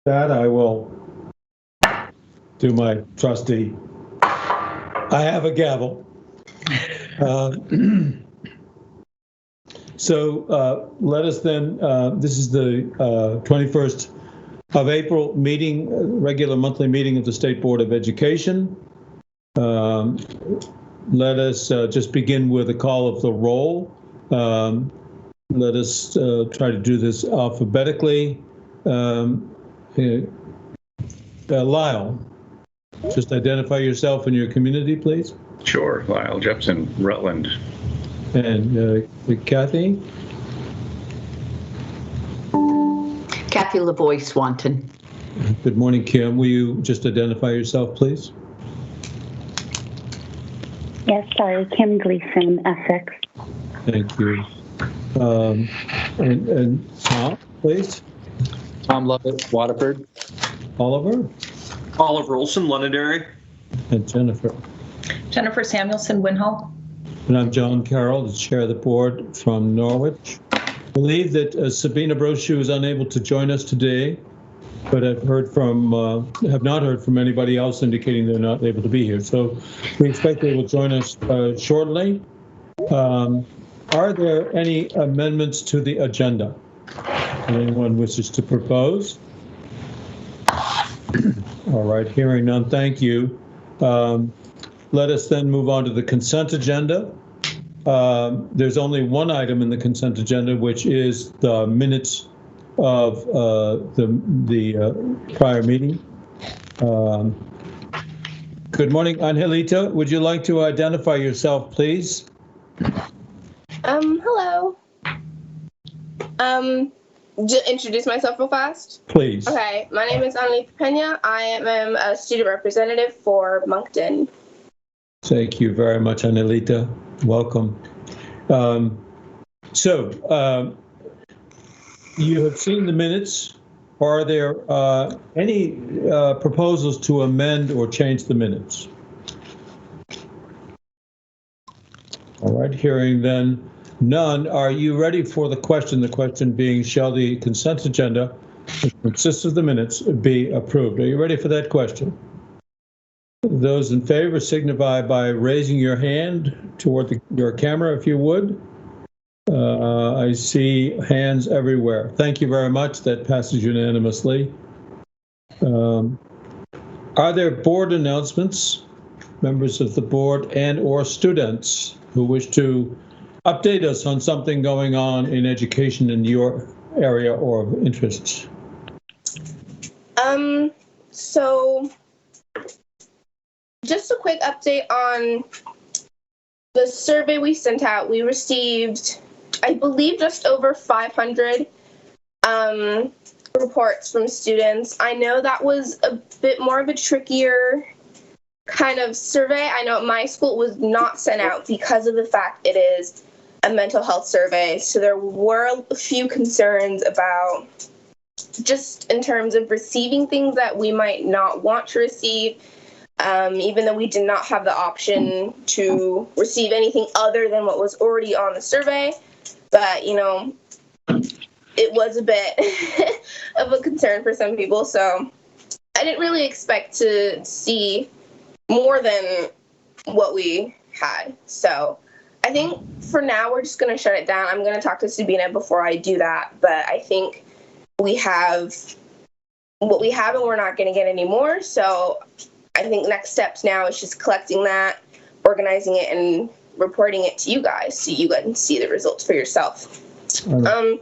That I will do my trusty. I have a gavel. So let us then, this is the 21st of April meeting, regular monthly meeting of the State Board of Education. Let us just begin with a call of the roll. Let us try to do this alphabetically. Lyle, just identify yourself and your community, please. Sure. Lyle Jepson, Rutland. And Kathy? Kathy Lavoie, Swanton. Good morning, Kim. Will you just identify yourself, please? Yes, sorry, Kim Gleason, Essex. Thank you. And Tom, please. Tom Lovett, Waterford. Oliver? Oliver Olson, Londonderry. And Jennifer. Jennifer Samuelson, Winhall. And I'm John Carroll, the chair of the board from Norwich. I believe that Sabina Brochu is unable to join us today, but I've have not heard from anybody else indicating they're not able to be here. So we expect they will join us shortly. Are there any amendments to the agenda? Anyone wishes to propose? All right, hearing none, thank you. Let us then move on to the consent agenda. There's only one item in the consent agenda, which is the minutes of the prior meeting. Good morning, Angelita. Would you like to identify yourself, please? Hello. Introduce myself real fast? Please. Okay, my name is Angelita Pena. I am a student representative for Moncton. Thank you very much, Angelita. Welcome. You have seen the minutes. Are there any proposals to amend or change the minutes? All right, hearing then none. Are you ready for the question? The question being, shall the consent agenda, which consists of the minutes, be approved? Are you ready for that question? Those in favor signify by raising your hand toward your camera, if you would. I see hands everywhere. Thank you very much. That passes unanimously. Are there board announcements, members of the board and or students who wish to update us on something going on in education in your area or of interests? So just a quick update on the survey we sent out. We received, I believe, just over 500 reports from students. I know that was a bit more of a trickier kind of survey. I know at my school it was not sent out because of the fact it is a mental health survey. So there were a few concerns about just in terms of receiving things that we might not want to receive, even though we did not have the option to receive anything other than what was already on the survey. But, you know, it was a bit of a concern for some people. So I didn't really expect to see more than what we had. So I think for now, we're just going to shut it down. I'm going to talk to Sabina before I do that. But I think we have what we have and we're not going to get any more. So I think next steps now is just collecting that, organizing it, and reporting it to you guys so you can see the results for yourself. And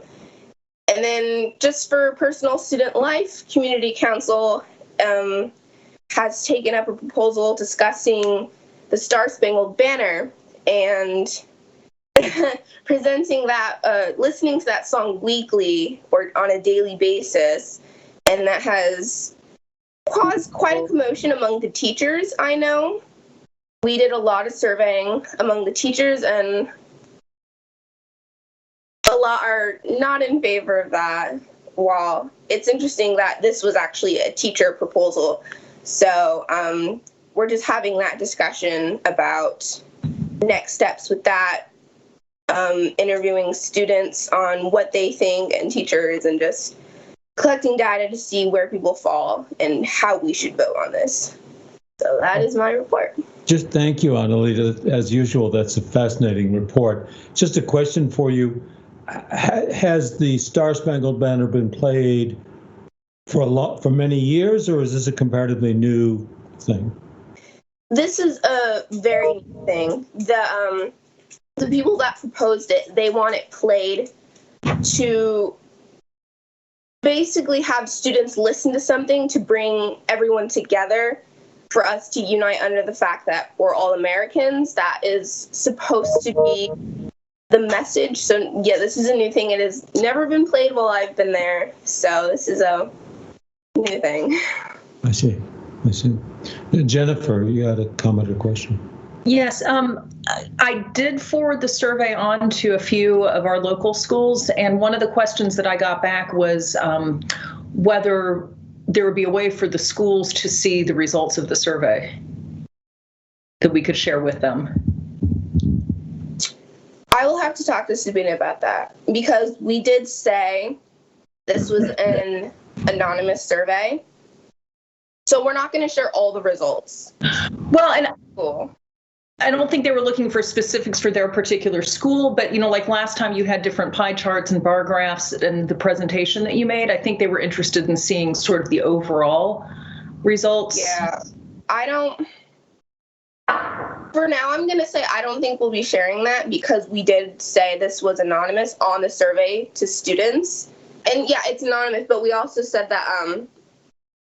then just for personal student life, Community Council has taken up a proposal discussing the Star Spangled Banner and presenting that, listening to that song weekly or on a daily basis. And that has caused quite a commotion among the teachers, I know. We did a lot of surveying among the teachers, and a lot are not in favor of that. While it's interesting that this was actually a teacher proposal. So we're just having that discussion about next steps with that, interviewing students on what they think and teachers, and just collecting data to see where people fall and how we should vote on this. So that is my report. Just thank you, Annalita. As usual, that's a fascinating report. Just a question for you. Has the Star Spangled Banner been played for many years, or is this a comparatively new thing? This is a very new thing. The people that proposed it, they want it played to basically have students listen to something to bring everyone together, for us to unite under the fact that we're all Americans. That is supposed to be the message. So yeah, this is a new thing. It has never been played while I've been there. So this is a new thing. I see. Jennifer, you had a comment or question? Yes, I did forward the survey on to a few of our local schools, and one of the questions that I got back was whether there would be a way for the schools to see the results of the survey that we could share with them. I will have to talk to Sabina about that, because we did say this was an anonymous survey. So we're not going to share all the results. Well, and Cool. I don't think they were looking for specifics for their particular school, but, like last time you had different pie charts and bar graphs and the presentation that you made, I think they were interested in seeing sort of the overall results. Yeah. For now, I'm going to say I don't think we'll be sharing that, because we did say this was anonymous on the survey to students. And yeah, it's anonymous, but we also said that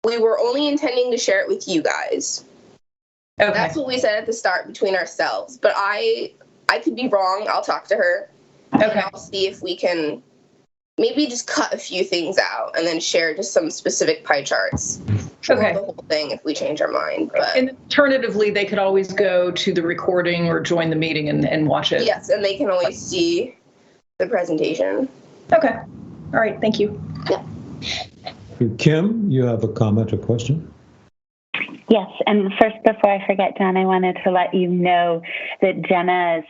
we were only intending to share it with you guys. Okay. That's what we said at the start between ourselves, but I could be wrong. I'll talk to her. Okay. And I'll see if we can maybe just cut a few things out and then share just some specific pie charts. Okay. Or the whole thing if we change our mind. But And alternatively, they could always go to the recording or join the meeting and watch it. yes, and they can always see the presentation. Okay. All right. Thank you. Yeah. Kim, you have a comment or question? Yes, and first, before I forget, John, I wanted to let you know that Jenna's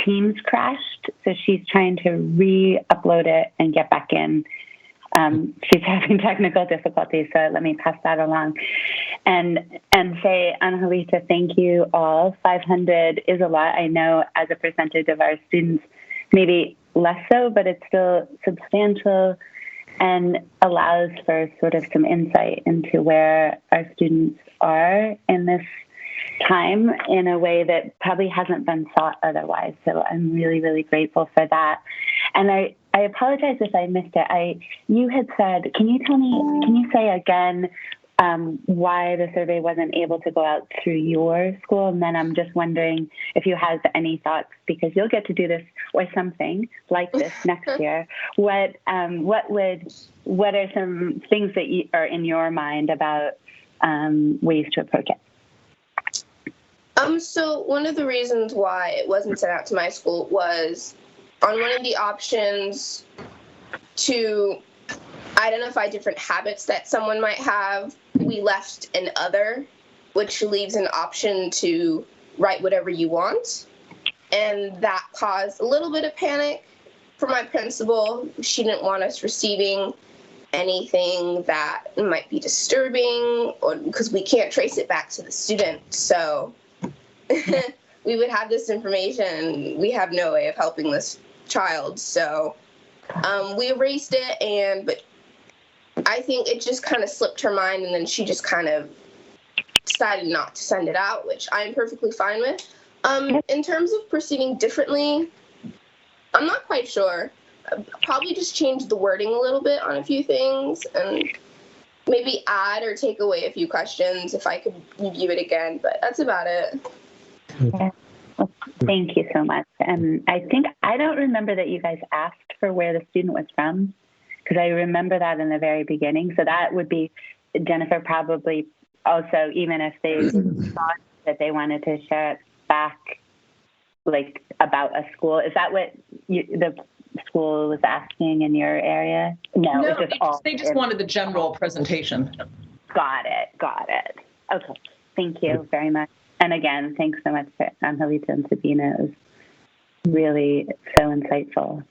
Teams crashed, so she's trying to re-upload it and get back in. She's having technical difficulties, so let me pass that along. And say, Angelita, thank you all. 500 is a lot. I know as a percentage of our students, maybe less so, but it's still substantial and allows for sort of some insight into where our students are in this time in a way that probably hasn't been thought otherwise. So I'm really, really grateful for that. And I apologize if I missed it. You had said, can you say again why the survey wasn't able to go out through your school? And then I'm just wondering if you have any thoughts, because you'll get to do this or something like this next year. What are some things that are in your mind about ways to approach it? So one of the reasons why it wasn't sent out to my school was on one of the options to identify different habits that someone might have, we left an other, which leaves an option to write whatever you want. And that caused a little bit of panic for my principal. She didn't want us receiving anything that might be disturbing, or because we can't trace it back to the student. So we would have this information. We have no way of helping this child. So we erased it, but I think it just kind of slipped her mind, and then she just kind of decided not to send it out, which I'm perfectly fine with. In terms of proceeding differently, I'm not quite sure. Probably just change the wording a little bit on a few things, and maybe add or take away a few questions if I could review it again, but that's about it. Yeah. Well, thank you so much. And I don't remember that you guys asked for where the student was from, because I remember that in the very beginning. So that would be, Jennifer, probably also, even if they thought that they wanted to share it back, like about a school. Is that what the school was asking in your area? No, they just wanted the general presentation. Got it. Okay, thank you very much. And again, thanks so much to Angelita and Sabina. It was really so insightful.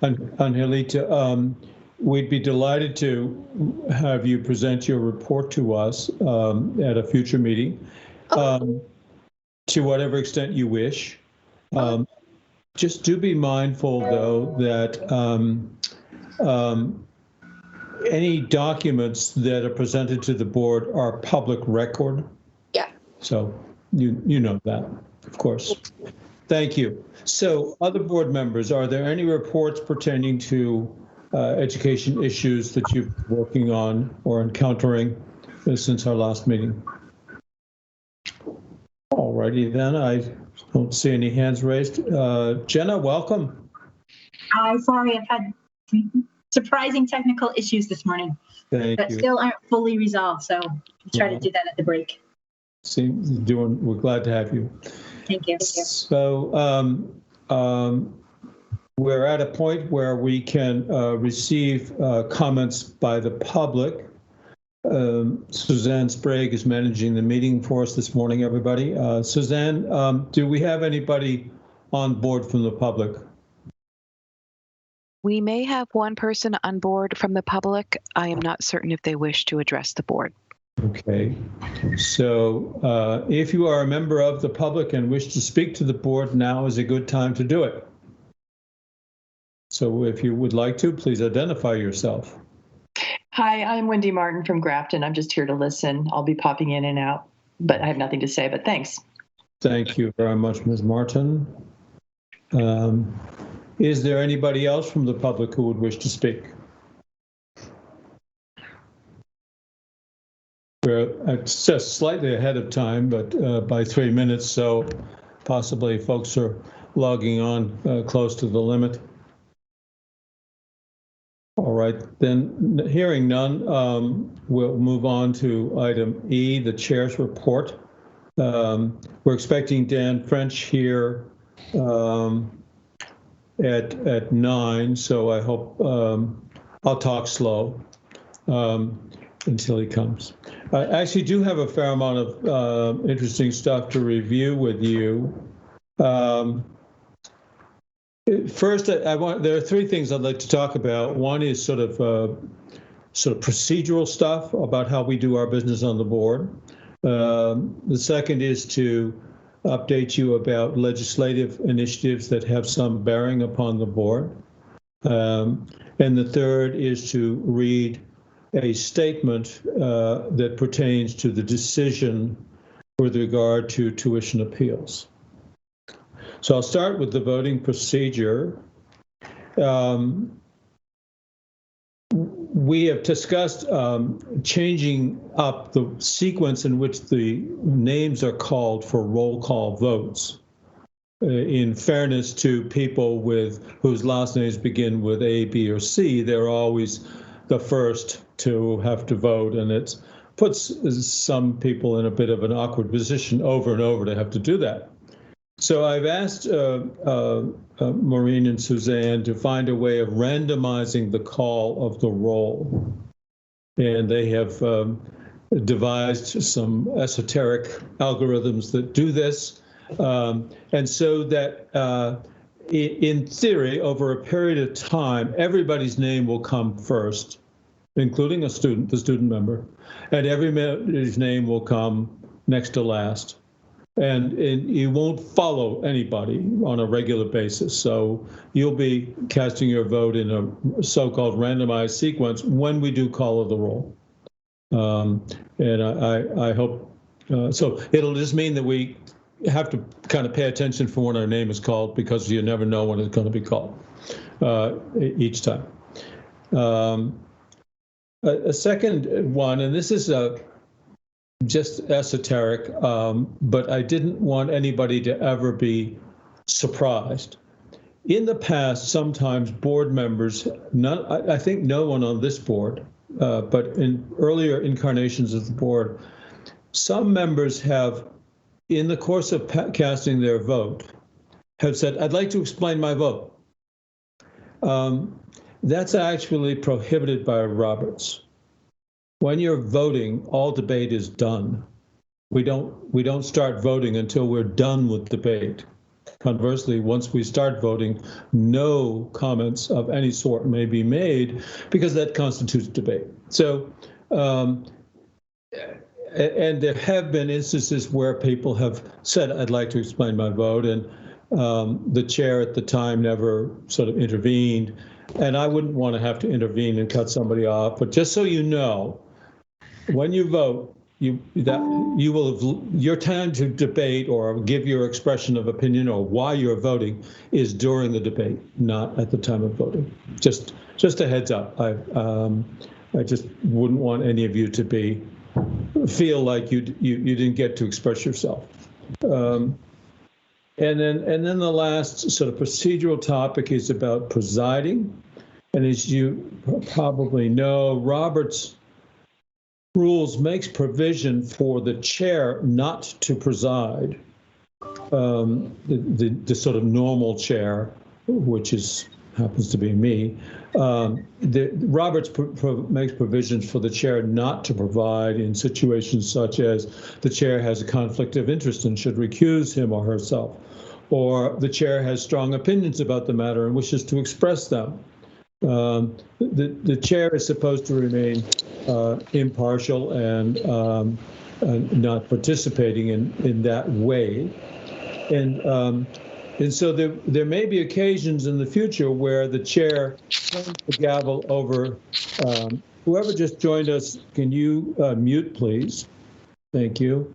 Angelita, we'd be delighted to have you present your report to us at a future meeting, to whatever extent you wish. Just do be mindful, though, that any documents that are presented to the board are public record. Yeah. So you know that, of course. Thank you. So other board members, are there any reports pertaining to education issues that you've been working on or encountering since our last meeting? All righty then, I don't see any hands raised. Jenna, welcome. Hi, sorry, I've had some surprising technical issues this morning Thank that you. still aren't fully resolved, so I'll try to do that at the break. We're glad to have you. Thank you. So we're at a point where we can receive comments by the public. Suzanne Sprague is managing the meeting for us this morning, everybody. Suzanne, do we have anybody on board from the public? We may have one person on board from the public. I am not certain if they wish to address the board. Okay, so if you are a member of the public and wish to speak to the board, now is a good time to do it. So if you would like to, please identify yourself. Hi, I'm Wendy Martin from Grafton. I'm just here to listen. I'll be popping in and out, but I have nothing to say, but thanks. Thank you very much, Ms. Martin. Is there anybody else from the public who would wish to speak? It's just slightly ahead of time, but by 3 minutes, so possibly folks are logging on close to the limit. All right, then hearing none, we'll move on to item E, the chair's report. We're expecting Dan French here at 9, so I hope I'll talk slow until he comes. I actually do have a fair amount of interesting stuff to review with you. First, there are 3 things I'd like to talk about. One is sort of procedural stuff about how we do our business on the board. The second is to update you about legislative initiatives that have some bearing upon the board. And the third is to read a statement that pertains to the decision with regard to tuition appeals. So I'll start with the voting procedure. We have discussed changing up the sequence in which the names are called for roll call votes. In fairness to people whose last names begin with A, B, or C, they're always the first to have to vote, and it puts some people in a bit of an awkward position over and over to have to do that. So I've asked Maureen and Suzanne to find a way of randomizing the call of the roll. And they have devised some esoteric algorithms that do this. And so that in theory, over a period of time, everybody's name will come first, including the student member, and everybody's name will come next to last. And you won't follow anybody on a regular basis. So you'll be casting your vote in a so-called randomized sequence when we do call of the roll. And I hope, so it'll just mean that we have to kind of pay attention for when our name is called, because you never know when it's going to be called each time. A second one, and this is just esoteric, but I didn't want anybody to ever be surprised. In the past, sometimes board members, I think no one on this board, but in earlier incarnations of the board, some members have, in the course of casting their vote, have said, "I'd like to explain my vote." That's actually prohibited by Roberts. When you're voting, all debate is done. We don't start voting until we're done with debate. conversely, once we start voting, no comments of any sort may be made because that constitutes debate. So, and there have been instances where people have said, I'd like to explain my vote, and the chair at the time never sort of intervened. And I wouldn't want to have to intervene and cut somebody off. But just so you know, when you vote, your time to debate or give your expression of opinion or why you're voting is during the debate, not at the time of voting. Just a heads up. I just wouldn't want any of you to feel like you didn't get to express yourself. And then the last sort of procedural topic is about presiding. And as you probably know, Robert's rules makes provision for the chair not to preside, the sort of normal chair, which happens to be me. Roberts makes provisions for the chair not to provide in situations such as the chair has a conflict of interest and should recuse him or herself, or the chair has strong opinions about the matter and wishes to express them. The chair is supposed to remain impartial and not participating in that way. And so there may be occasions in the future where the chair turns the gavel over. Whoever just joined us, can you mute, please? Thank you.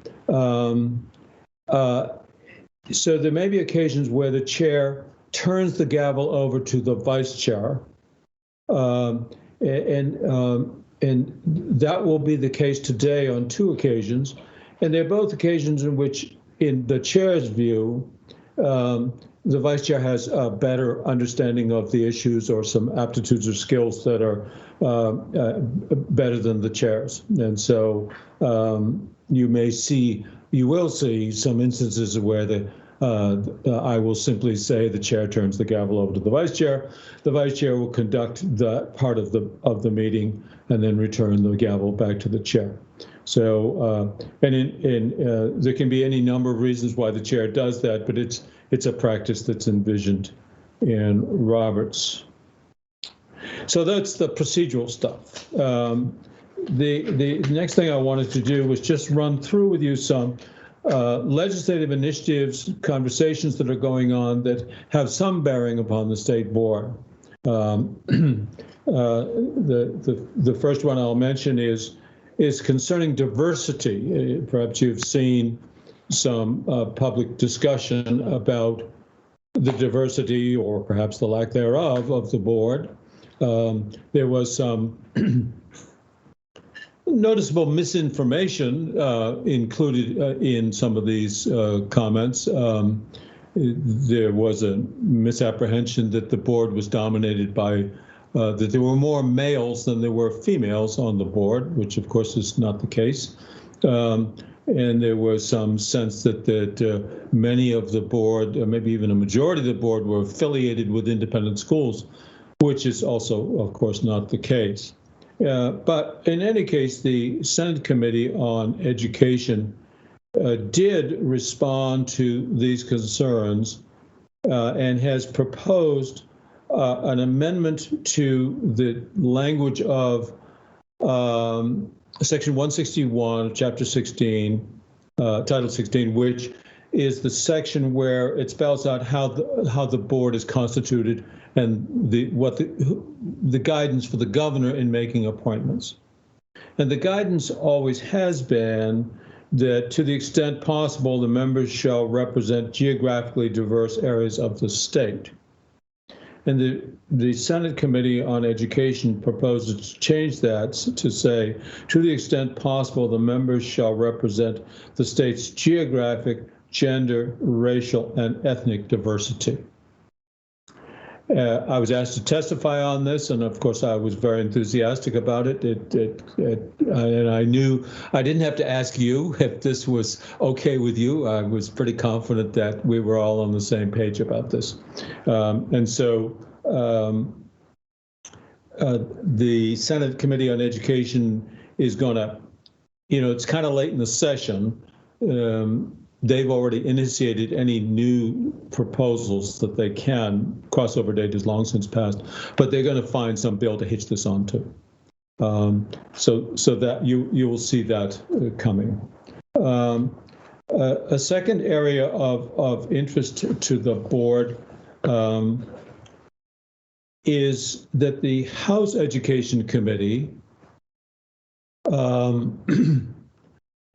So there may be occasions where the chair turns the gavel over to the vice chair. And that will be the case today on two occasions. And they're both occasions in which, in the chair's view, the vice chair has a better understanding of the issues or some aptitudes or skills that are better than the chair's. And so you will see some instances where I will simply say the chair turns the gavel over to the vice chair. The vice chair will conduct the part of the meeting and then return the gavel back to the chair. So, there can be any number of reasons why the chair does that, but it's a practice that's envisioned in Roberts. So that's the procedural stuff. The next thing I wanted to do was just run through with you some legislative initiatives, conversations that are going on that have some bearing upon the state board. The first one I'll mention is concerning diversity. Perhaps you've seen some public discussion about the diversity, or perhaps the lack thereof, of the board. There was some noticeable misinformation included in some of these comments. There was a misapprehension that the board was dominated by, that there were more males than there were females on the board, which of course is not the case. And there was some sense that many of the board, or maybe even a majority of the board, were affiliated with independent schools, which is also, of course, not the case. But in any case, the Senate Committee on Education did respond to these concerns and has proposed an amendment to the language of Section 161, Chapter 16, Title 16, which is the section where it spells out how the board is constituted and the guidance for the governor in making appointments. And the guidance always has been that, to the extent possible, the members shall represent geographically diverse areas of the state. And the Senate Committee on Education proposes to change that to say, to the extent possible, the members shall represent the state's geographic, gender, racial, and ethnic diversity. I was asked to testify on this, and of course I was very enthusiastic about it. And I knew I didn't have to ask you if this was okay with you. I was pretty confident that we were all on the same page about this. And so the Senate Committee on Education is going to, it's kind of late in the session, they've already initiated any new proposals that they can. Crossover date is long since passed, but they're going to find some bill to hitch this onto. So that you will see that coming. A second area of interest to the board is that the House Education Committee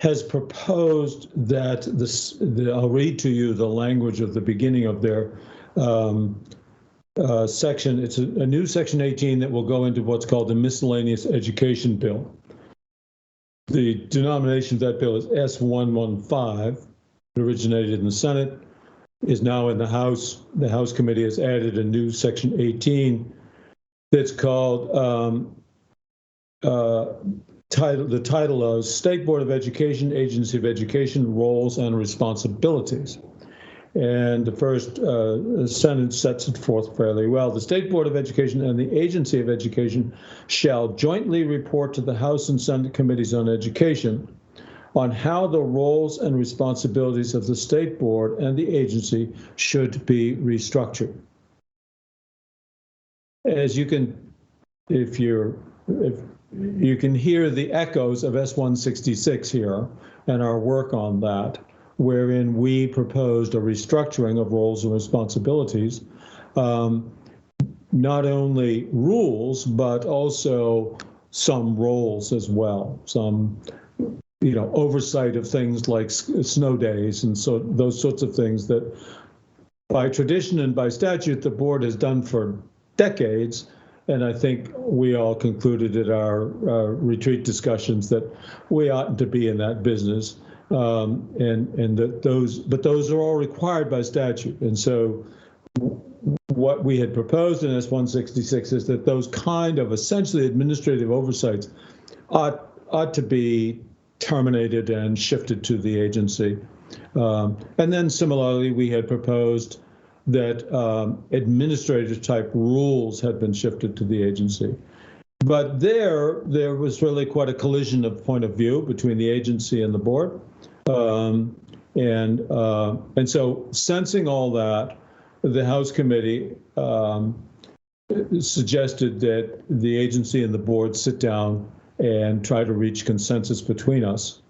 has proposed that I'll read to you the language of the beginning of their section. It's a new section 18 that will go into what's called the Miscellaneous Education Bill. The denomination of that bill is S115. It originated in the Senate, is now in the House. The House Committee has added a new section 18 that's called the title of State Board of Education, Agency of Education, Roles and Responsibilities. And the first sentence sets it forth fairly well. The State Board of Education and the Agency of Education shall jointly report to the House and Senate Committees on Education on how the roles and responsibilities of the State Board and the agency should be restructured. As you can, if you can hear the echoes of S166 here and our work on that, wherein we proposed a restructuring of roles and responsibilities, not only rules, but also some roles as well, some oversight of things like snow days and so those sorts of things that by tradition and by statute the board has done for decades. And I think we all concluded at our retreat discussions that we oughtn't to be in that business. And that those are all required by statute. And so what we had proposed in S166 is that those kind of essentially administrative oversights ought to be terminated and shifted to the agency. And then similarly, we had proposed that administrative type rules had been shifted to the agency. But there was really quite a collision of point of view between the agency and the board. And so sensing all that, the House Committee suggested that the agency and the board sit down and try to reach consensus between us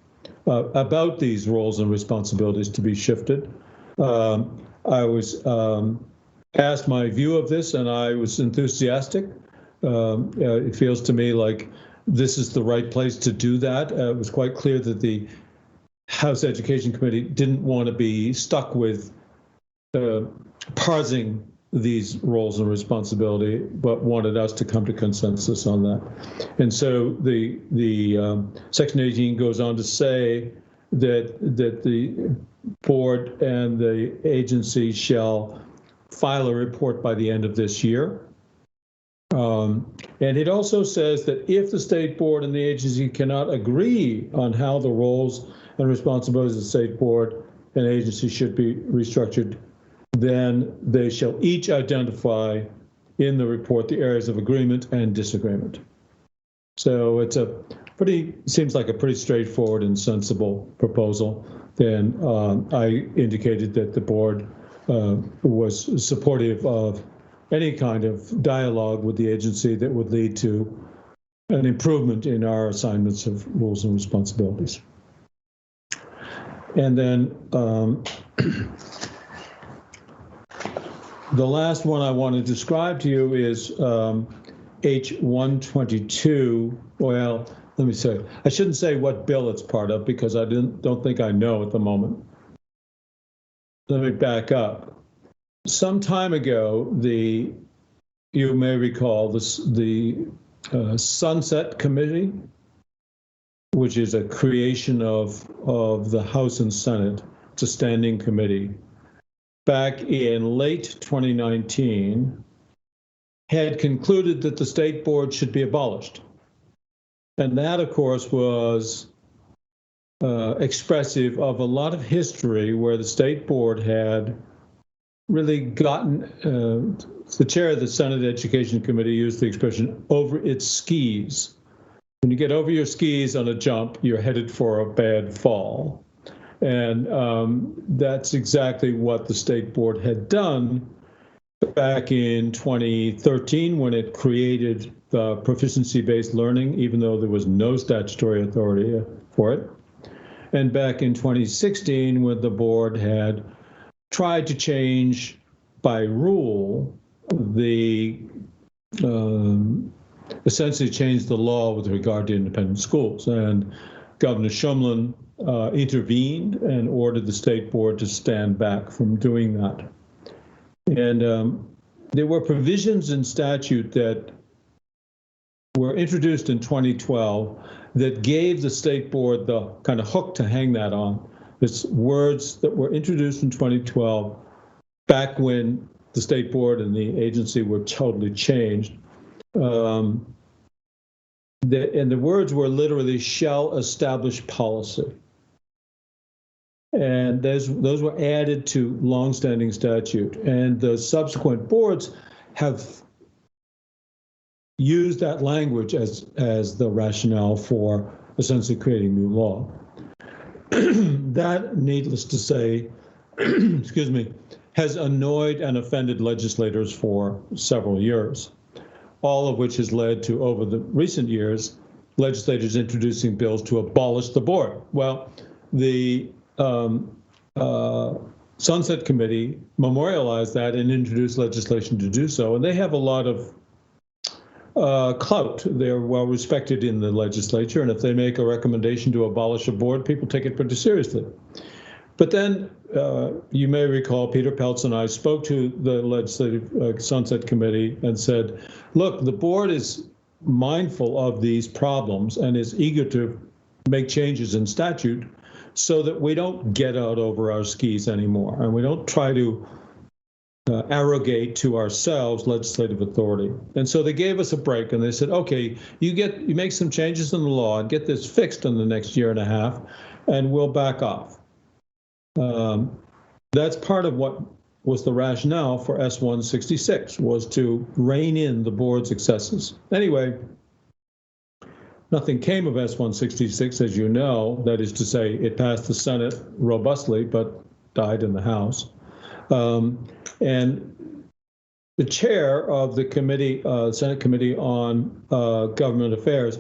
about these roles and responsibilities to be shifted. I was asked my view of this, and I was enthusiastic. It feels to me like this is the right place to do that. It was quite clear that the House Education Committee didn't want to be stuck with parsing these roles and responsibility, but wanted us to come to consensus on that. And so the Section 18 goes on to say that the board and the agency shall file a report by the end of this year. And it also says that if the state board and the agency cannot agree on how the roles and responsibilities of the state board and agency should be restructured, then they shall each identify in the report the areas of agreement and disagreement. So it's seems like a pretty straightforward and sensible proposal. Then I indicated that the board was supportive of any kind of dialogue with the agency that would lead to an improvement in our assignments of roles and responsibilities. And then the last one I want to describe to you is H122. Well, let me say, I shouldn't say what bill it's part of because I don't think I know at the moment. Let me back up. Some time ago, you may recall the Sunset Committee, which is a creation of the House and Senate. It's a standing committee. Back in late 2019, had concluded that the state board should be abolished. And that, of course, was expressive of a lot of history where the state board had really gotten, the chair of the Senate Education Committee used the expression, over its skis. When you get over your skis on a jump, you're headed for a bad fall. And that's exactly what the state board had done back in 2013 when it created the proficiency-based learning, even though there was no statutory authority for it. And back in 2016 when the board had tried to change by rule the essentially changed the law with regard to independent schools. And Governor Shumlin intervened and ordered the state board to stand back from doing that. And there were provisions in statute that were introduced in 2012 that gave the state board the kind of hook to hang that on. It's words that were introduced in 2012, back when the state board and the agency were totally changed. And the words were literally "shall establish policy." And those were added to longstanding statute. And the subsequent boards have used that language as the rationale for essentially creating new law. That, needless to say, excuse me, has annoyed and offended legislators for several years, all of which has led to, over the recent years, legislators introducing bills to abolish the board. Well, the Sunset Committee memorialized that and introduced legislation to do so, and they have a lot of clout. They're well respected in the legislature, and if they make a recommendation to abolish a board, people take it pretty seriously. But then you may recall Peter Peltz and I spoke to the Legislative Sunset Committee and said, look, the board is mindful of these problems and is eager to make changes in statute so that we don't get out over our skis anymore and we don't try to arrogate to ourselves legislative authority. And so they gave us a break and they said, okay, you make some changes in the law and get this fixed in the next year and a half, and we'll back off. That's part of what was the rationale for S-166, was to rein in the board's excesses. Anyway, nothing came of S-166, as you know. That is to say, it passed the Senate robustly, but died in the House. And the chair of the committee, Senate Committee on Government Affairs,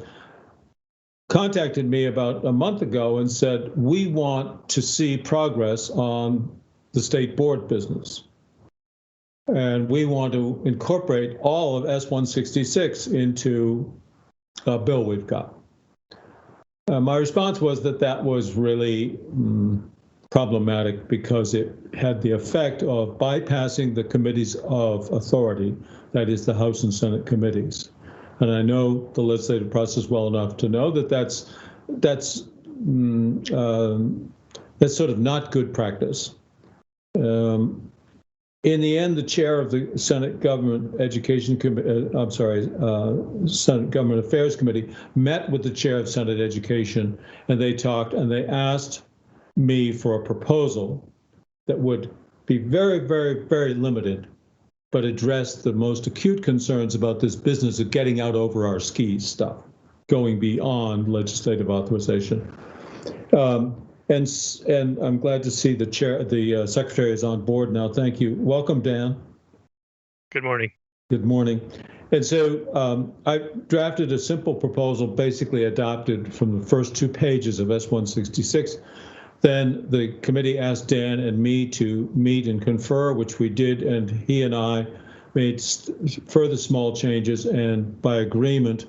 contacted me about a month ago and said, we want to see progress on the state board business. And we want to incorporate all of S-166 into a bill we've got. My response was that was really problematic because it had the effect of bypassing the committees of authority, that is the House and Senate committees. And I know the legislative process well enough to know that that's sort of not good practice. In the end, the chair of the Senate Government Education Committee, Senate Government Affairs Committee met with the chair of Senate Education, and they talked and they asked me for a proposal that would be very, very, very limited, but address the most acute concerns about this business of getting out over our skis stuff, going beyond legislative authorization. And I'm glad to see the secretary is on board now. Thank you. Welcome, Dan. Good morning. Good morning. And so I drafted a simple proposal, basically adopted from the first 2 pages of S-166. Then the committee asked Dan and me to meet and confer, which we did, and he and I made further small changes, and by agreement,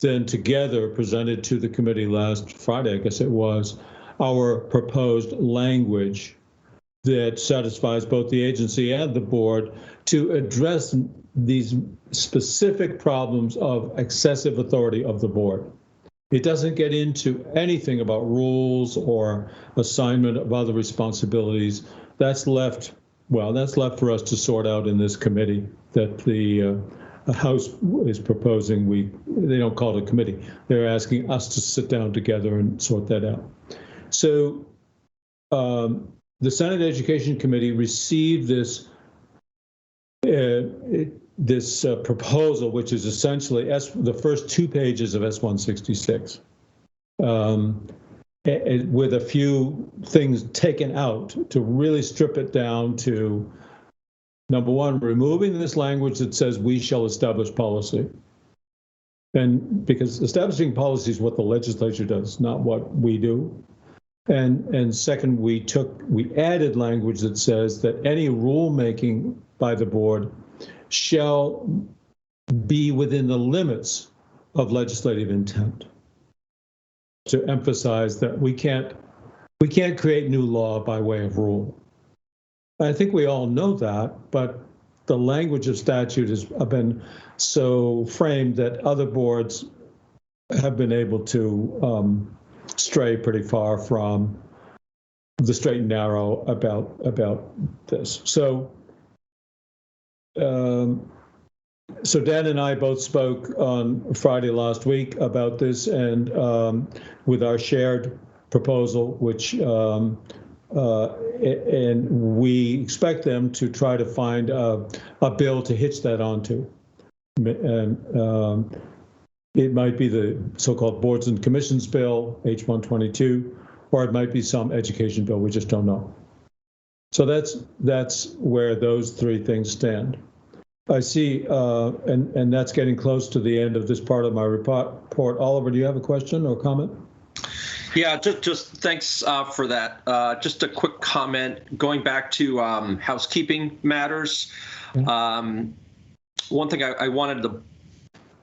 then together presented to the committee last Friday, I guess it was, our proposed language that satisfies both the agency and the board to address these specific problems of excessive authority of the board. It doesn't get into anything about rules or assignment of other responsibilities. That's left for us to sort out in this committee that the House is proposing. They don't call it a committee. They're asking us to sit down together and sort that out. So the Senate Education Committee received this proposal, which is essentially the first 2 pages of S-166. with a few things taken out to really strip it down to, number one, removing this language that says we shall establish policy. And because establishing policy is what the legislature does, not what we do. And second, we added language that says that any rulemaking by the board shall be within the limits of legislative intent, to emphasize that we can't create new law by way of rule. I think we all know that, but the language of statute has been so framed that other boards have been able to stray pretty far from the straight and narrow about this. So so Dan and I both spoke on Friday last week about this, and with our shared proposal, which and we expect them to try to find a bill to hitch that onto. And it might be the so-called Boards and Commissions Bill, H-122, or it might be some education bill. We just don't know. So that's where those three things stand. I see, and that's getting close to the end of this part of my report. Oliver, do you have a question or comment? Yeah, just thanks for that. Just a quick comment going back to housekeeping matters. One thing I wanted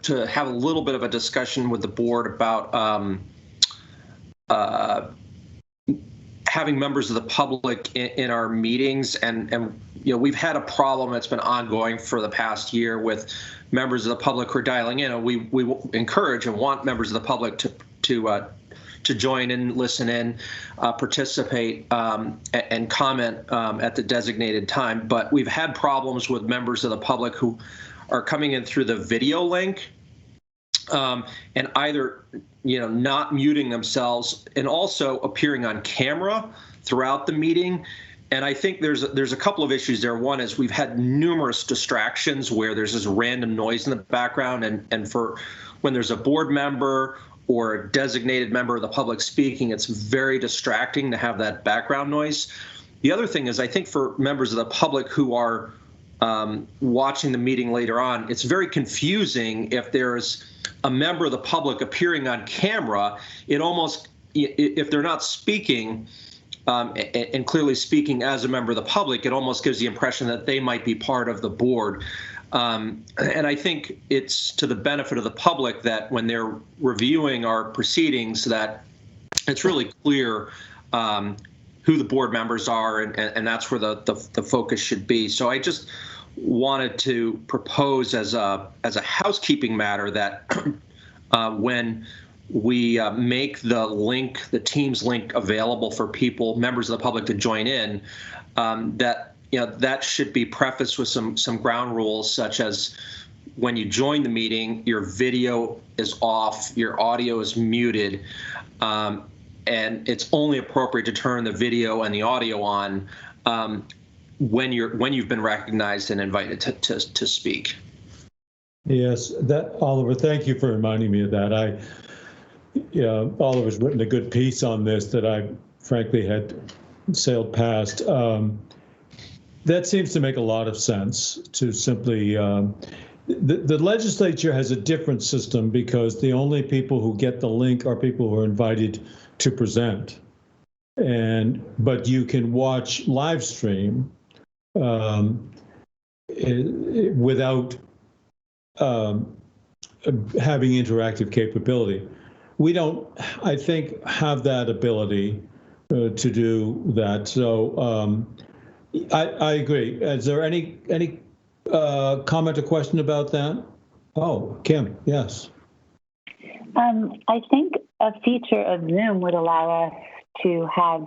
to have a little bit of a discussion with the board about having members of the public in our meetings, and you know, we've had a problem that's been ongoing for the past year with members of the public who are dialing in, and we encourage and want members of the public to join in, listen in, participate, and comment at the designated time. But we've had problems with members of the public who are coming in through the video link, and either not muting themselves and also appearing on camera throughout the meeting. And I think there's a couple of issues there. One is we've had numerous distractions where there's this random noise in the background, and for when there's a board member or a designated member of the public speaking, it's very distracting to have that background noise. The other thing is, I think for members of the public who are watching the meeting later on, it's very confusing if there's a member of the public appearing on camera. It almost, if they're not speaking and clearly speaking as a member of the public, it almost gives the impression that they might be part of the board. And I think it's to the benefit of the public that when they're reviewing our proceedings, that it's really clear who the board members are, and that's where the focus should be. So I just wanted to propose as a housekeeping matter that when we make the Teams link available for members of the public to join in, that should be prefaced with some ground rules, such as when you join the meeting, your video is off, your audio is muted, and it's only appropriate to turn the video and the audio on when you've been recognized and invited to speak. Yes, Oliver, thank you for reminding me of that. Oliver's written a good piece on this that I frankly had sailed past. That seems to make a lot of sense, to simply the legislature has a different system because the only people who get the link are people who are invited to present. But you can watch live stream without having interactive capability. We don't, I think, have that ability to do that. So I agree. Is there any comment or question about that? Oh, Kim, yes. I think a feature of Zoom would allow us to have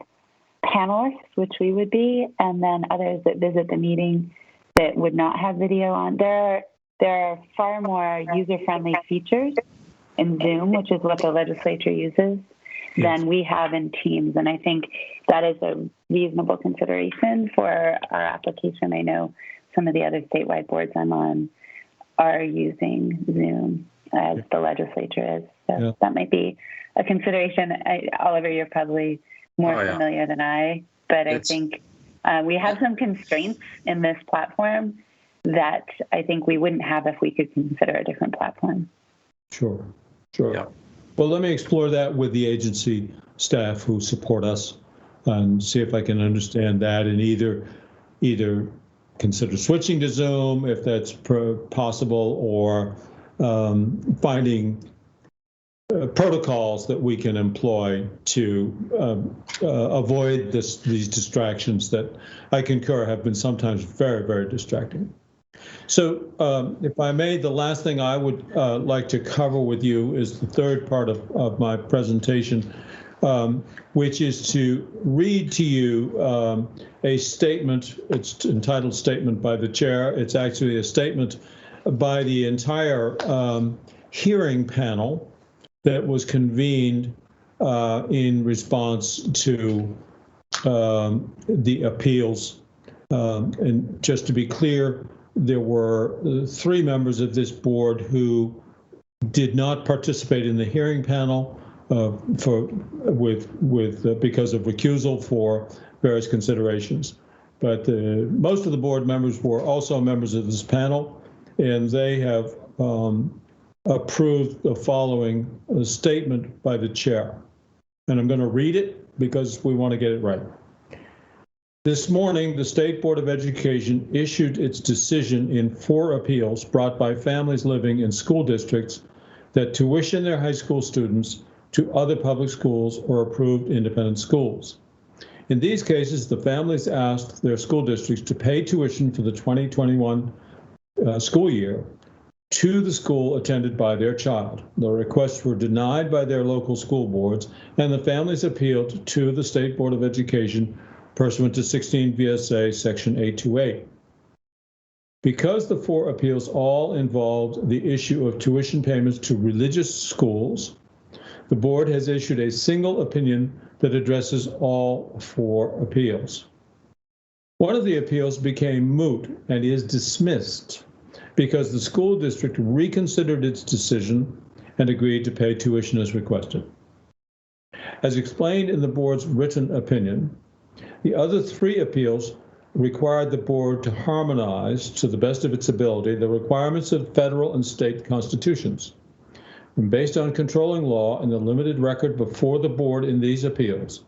panelists, which we would be, and then others that visit the meeting that would not have video on. There are far more user-friendly features in Zoom, which is what the legislature uses, than we have in Teams. And I think that is a reasonable consideration for our application. I know some of the other statewide boards I'm on are using Zoom as the legislature is. So that might be a consideration. Oliver, you're probably more familiar than I, but I think we have some constraints in this platform that I think we wouldn't have if we could consider a different platform. Sure. Yeah. Well, let me explore that with the agency staff who support us and see if I can understand that, and either consider switching to Zoom if that's possible, or finding protocols that we can employ to avoid these distractions that I concur have been sometimes very, very distracting. So if I may, the last thing I would like to cover with you is the third part of my presentation, which is to read to you a statement. It's entitled Statement by the Chair. It's actually a statement by the entire hearing panel that was convened in response to the appeals. And just to be clear, there were 3 members of this board who did not participate in the hearing panel because of recusal for various considerations. But most of the board members were also members of this panel, and they have approved the following statement by the chair. And I'm going to read it because we want to get it right. This morning, the State Board of Education issued its decision in 4 appeals brought by families living in school districts that tuition their high school students to other public schools or approved independent schools. In these cases, the families asked their school districts to pay tuition for the 2021 school year to the school attended by their child. The requests were denied by their local school boards, and the families appealed to the State Board of Education pursuant to 16 VSA Section 828. Because the 4 appeals all involved the issue of tuition payments to religious schools, the board has issued a single opinion that addresses all 4 appeals. One of the appeals became moot and is dismissed because the school district reconsidered its decision and agreed to pay tuition as requested. As explained in the board's written opinion, the other 3 appeals required the board to harmonize, to the best of its ability, the requirements of federal and state constitutions. And based on controlling law and the limited record before the board in these appeals,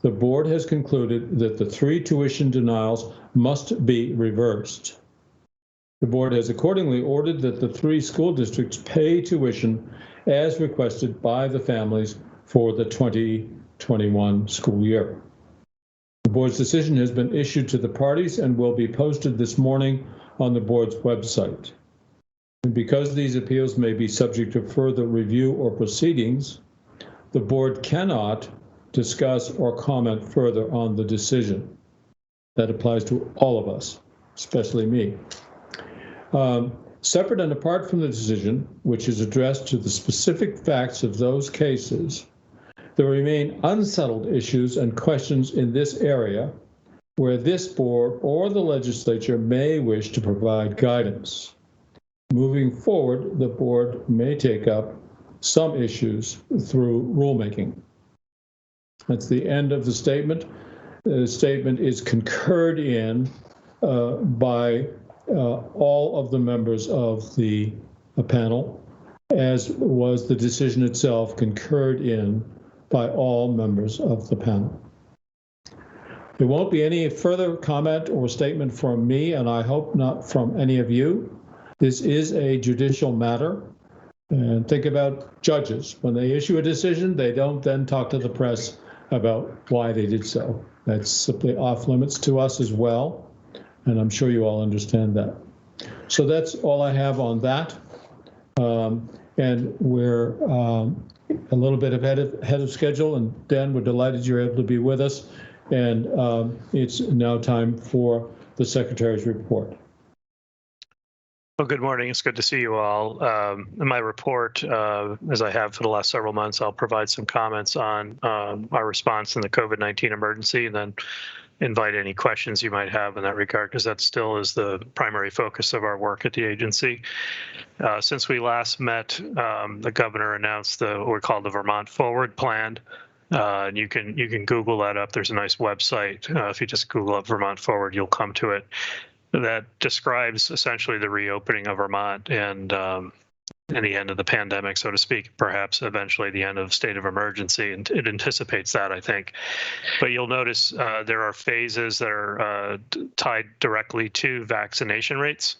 the board has concluded that the 3 tuition denials must be reversed. The board has accordingly ordered that the 3 school districts pay tuition as requested by the families for the 2021 school year. The board's decision has been issued to the parties and will be posted this morning on the board's website. And because these appeals may be subject to further review or proceedings, the board cannot discuss or comment further on the decision. That applies to all of us, especially me. Separate and apart from the decision, which is addressed to the specific facts of those cases, there remain unsettled issues and questions in this area where this board or the legislature may wish to provide guidance. Moving forward, the board may take up some issues through rulemaking. That's the end of the statement. The statement is concurred in by all of the members of the panel, as was the decision itself concurred in by all members of the panel. There won't be any further comment or statement from me, and I hope not from any of you. This is a judicial matter. And think about judges. When they issue a decision, they don't then talk to the press about why they did so. That's simply off limits to us as well, and I'm sure you all understand that. So that's all I have on that. And we're a little bit ahead of schedule, and Dan, we're delighted you're able to be with us. And it's now time for the Secretary's report. Well, good morning. It's good to see you all. In my report, as I have for the last several months, I'll provide some comments on our response in the COVID-19 emergency, and then invite any questions you might have in that regard, because that still is the primary focus of our work at the agency. Since we last met, the governor announced what we call the Vermont Forward Plan. And you can Google that up. There's a nice website. If you just Google up Vermont Forward, you'll come to it. That describes essentially the reopening of Vermont and the end of the pandemic, so to speak, perhaps eventually the end of state of emergency. And it anticipates that, I think. But you'll notice there are phases that are tied directly to vaccination rates.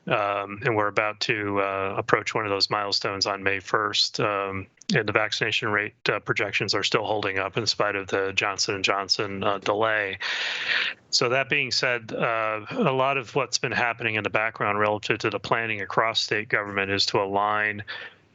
And we're about to approach one of those milestones on May 1st. And the vaccination rate projections are still holding up in spite of the Johnson & Johnson delay. So that being said, a lot of what's been happening in the background relative to the planning across state government is to align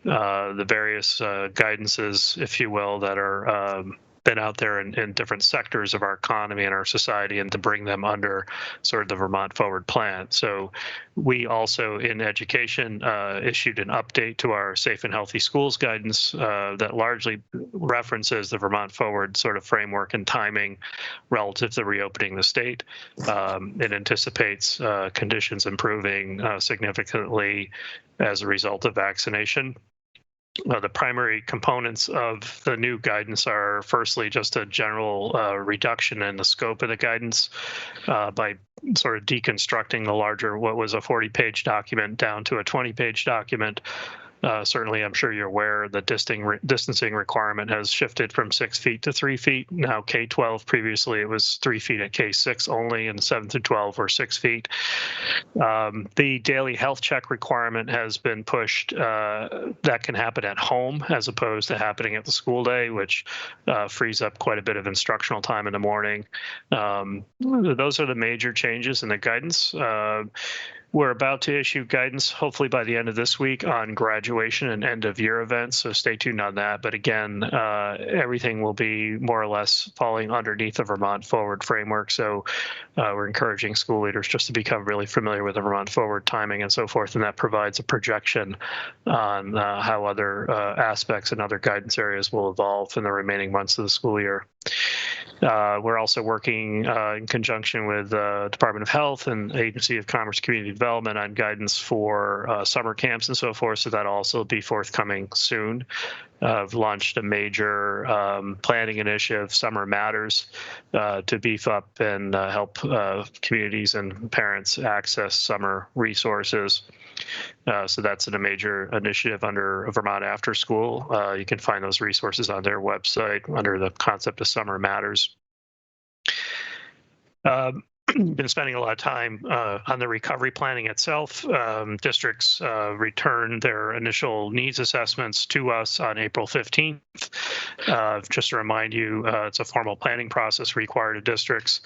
the various guidances, if you will, that are been out there in different sectors of our economy and our society, and to bring them under sort of the Vermont Forward Plan. So we also in education issued an update to our Safe and Healthy Schools guidance that largely references the Vermont Forward sort of framework and timing relative to reopening the state. It anticipates conditions improving significantly as a result of vaccination. The primary components of the new guidance are, firstly, just a general reduction in the scope of the guidance by sort of deconstructing the larger, what was a 40-page document down to a 20-page document. Certainly, I'm sure you're aware the distancing requirement has shifted from 6 feet to 3 feet. Now K-12, previously it was 3 feet at K-6 only, and 7 through 12 were 6 feet. The daily health check requirement has been pushed. That can happen at home as opposed to happening at the school day, which frees up quite a bit of instructional time in the morning. Those are the major changes in the guidance. We're about to issue guidance, hopefully by the end of this week, on graduation and end of year events. So stay tuned on that. But again, everything will be more or less falling underneath the Vermont Forward framework. So we're encouraging school leaders just to become really familiar with the Vermont Forward timing and so forth. And that provides a projection on how other aspects and other guidance areas will evolve in the remaining months of the school year. We're also working in conjunction with the Department of Health and Agency of Commerce Community Development on guidance for summer camps and so forth, so that'll also be forthcoming soon. I've launched a major planning initiative, Summer Matters, to beef up and help communities and parents access summer resources. So that's a major initiative under Vermont After School. You can find those resources on their website under the concept of Summer Matters. Been spending a lot of time on the recovery planning itself. Districts returned their initial needs assessments to us on April 15th. Just to remind you, it's a formal planning process required of districts.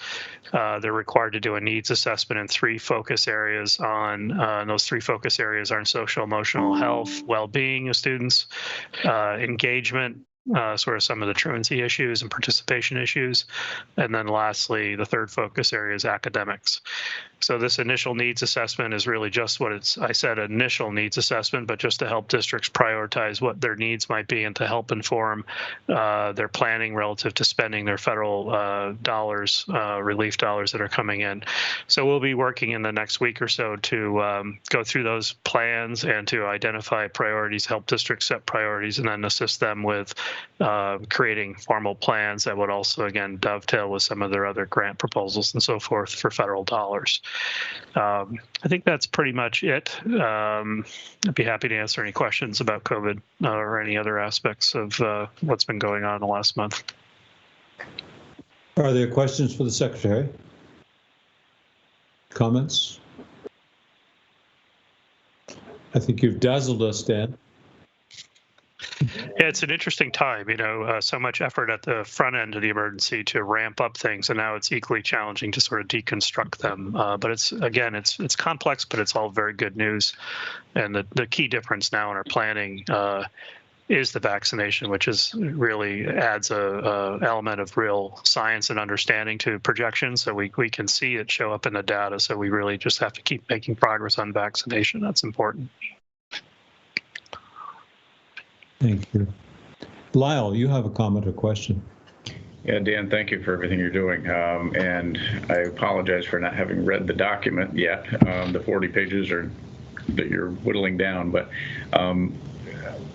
They're required to do a needs assessment in 3 focus areas and those 3 focus areas are social, emotional health, well-being of students, engagement, sort of some of the truancy issues and participation issues. And then lastly, the third focus area is academics. So this initial needs assessment is really just what I said, initial needs assessment, but just to help districts prioritize what their needs might be and to help inform their planning relative to spending their federal dollars, relief dollars that are coming in. So we'll be working in the next week or so to go through those plans and to identify priorities, help districts set priorities, and then assist them with creating formal plans that would also, again, dovetail with some of their other grant proposals and so forth for federal dollars. I think that's pretty much it. I'd be happy to answer any questions about COVID or any other aspects of what's been going on in the last month. Are there questions for the Secretary? Comments? I think you've dazzled us, Dan. Yeah, it's an interesting time, so much effort at the front end of the emergency to ramp up things, and now it's equally challenging to sort of deconstruct them. But it's complex, but it's all very good news. And the key difference now in our planning is the vaccination, which really adds a element of real science and understanding to projections, so we can see it show up in the data. So we really just have to keep making progress on vaccination. That's important. Thank you. Lyle, you have a comment or question? Yeah, Dan, thank you for everything you're doing. And I apologize for not having read the document yet. The 40 pages that you're whittling down, but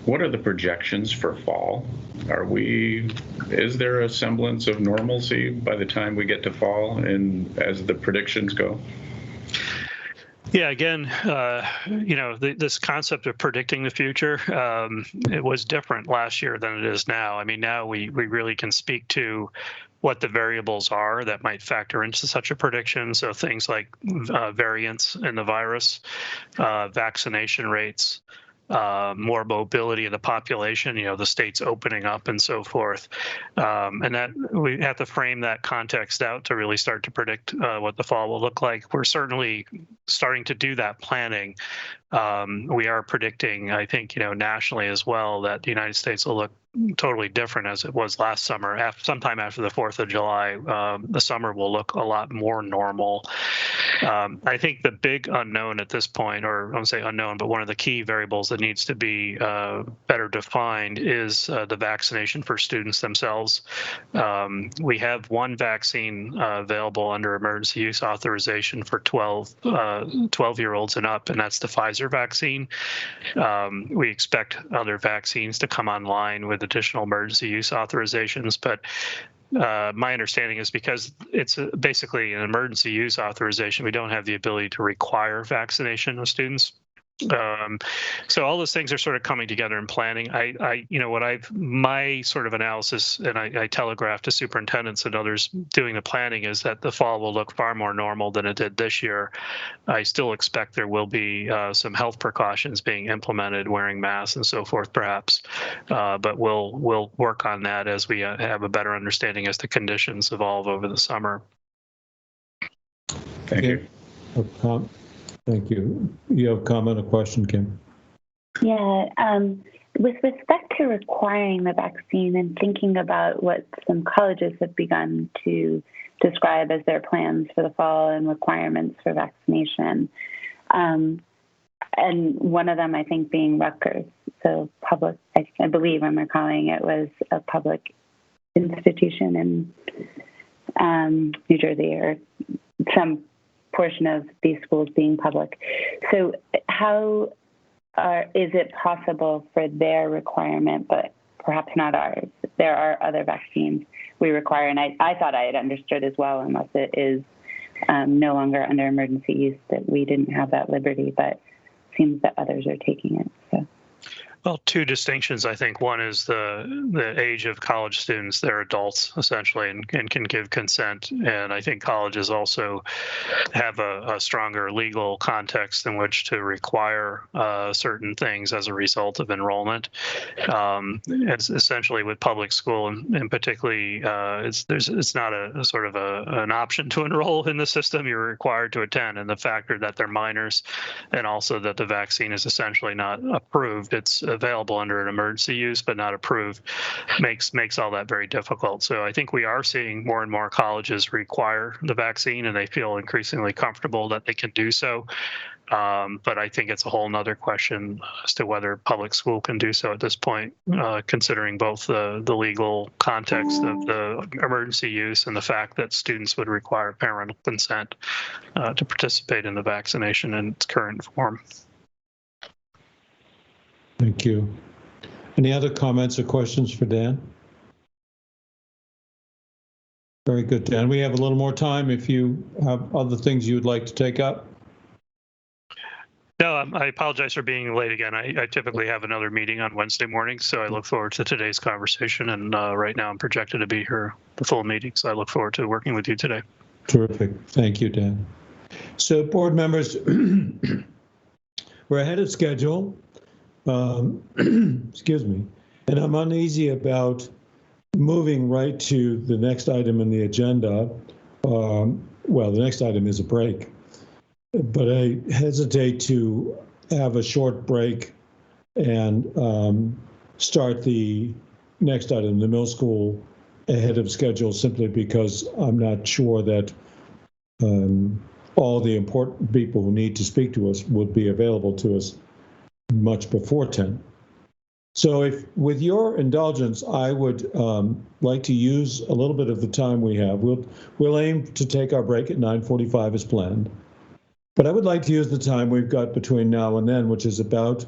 what are the projections for fall? Is there a semblance of normalcy by the time we get to fall and as the predictions go? Yeah, again, this concept of predicting the future, it was different last year than it is now. I mean, now we really can speak to what the variables are that might factor into such a prediction. So things like variants in the virus, vaccination rates, more mobility in the population, the states opening up and so forth. And that we have to frame that context out to really start to predict what the fall will look like. We're certainly starting to do that planning. We are predicting, I think, nationally as well, that the United States will look totally different as it was last summer. Sometime after the 4th of July, the summer will look a lot more normal. I think the big unknown at this point, or I won't say unknown, but one of the key variables that needs to be better defined is the vaccination for students themselves. We have one vaccine available under emergency use authorization for 12-year-olds and up, and that's the Pfizer vaccine. We expect other vaccines to come online with additional emergency use authorizations, but my understanding is because it's basically an emergency use authorization, we don't have the ability to require vaccination of students. So all those things are sort of coming together in planning. My sort of analysis, and I telegraphed to superintendents and others doing the planning, is that the fall will look far more normal than it did this year. I still expect there will be some health precautions being implemented, wearing masks and so forth, perhaps. But we'll work on that as we have a better understanding as the conditions evolve over the summer. Thank you. Thank you. You have a comment or question, Kim? Yeah, with respect to requiring the vaccine and thinking about what some colleges have begun to describe as their plans for the fall and requirements for vaccination, and one of them, I think, being Rutgers, so public, I believe I'm recalling it was a public institution in New Jersey or some portion of these schools being public. So how is it possible for their requirement, but perhaps not ours? There are other vaccines we require, and I thought I had understood as well, unless it is no longer under emergency use, that we didn't have that liberty, but it seems that others are taking it. So. Well, two distinctions, I think. One is the age of college students. They're adults, essentially, and can give consent. And I think colleges also have a stronger legal context in which to require certain things as a result of enrollment. It's essentially with public school, and particularly, it's not a sort of an option to enroll in the system. You're required to attend, and the factor that they're minors, and also that the vaccine is essentially not approved. It's available under an emergency use but not approved, makes all that very difficult. So I think we are seeing more and more colleges require the vaccine, and they feel increasingly comfortable that they can do so. But I think it's a whole nother question as to whether public school can do so at this point, considering both the legal context of the emergency use and the fact that students would require parental consent to participate in the vaccination in its current form. Thank you. Any other comments or questions for Dan? Very good, Dan. We have a little more time if you have other things you would like to take up. No, I apologize for being late again. I typically have another meeting on Wednesday morning, so I look forward to today's conversation. And right now I'm projected to be here the full meeting, so I look forward to working with you today. Terrific. Thank you, Dan. So board members, we're ahead of schedule. Excuse me. And I'm uneasy about moving right to the next item in the agenda. Well, the next item is a break, but I hesitate to have a short break and start the next item, the middle school, ahead of schedule, simply because I'm not sure that all the important people who need to speak to us would be available to us much before 10. So if, with your indulgence, I would like to use a little bit of the time we have. We'll aim to take our break at 9:45 as planned. But I would like to use the time we've got between now and then, which is about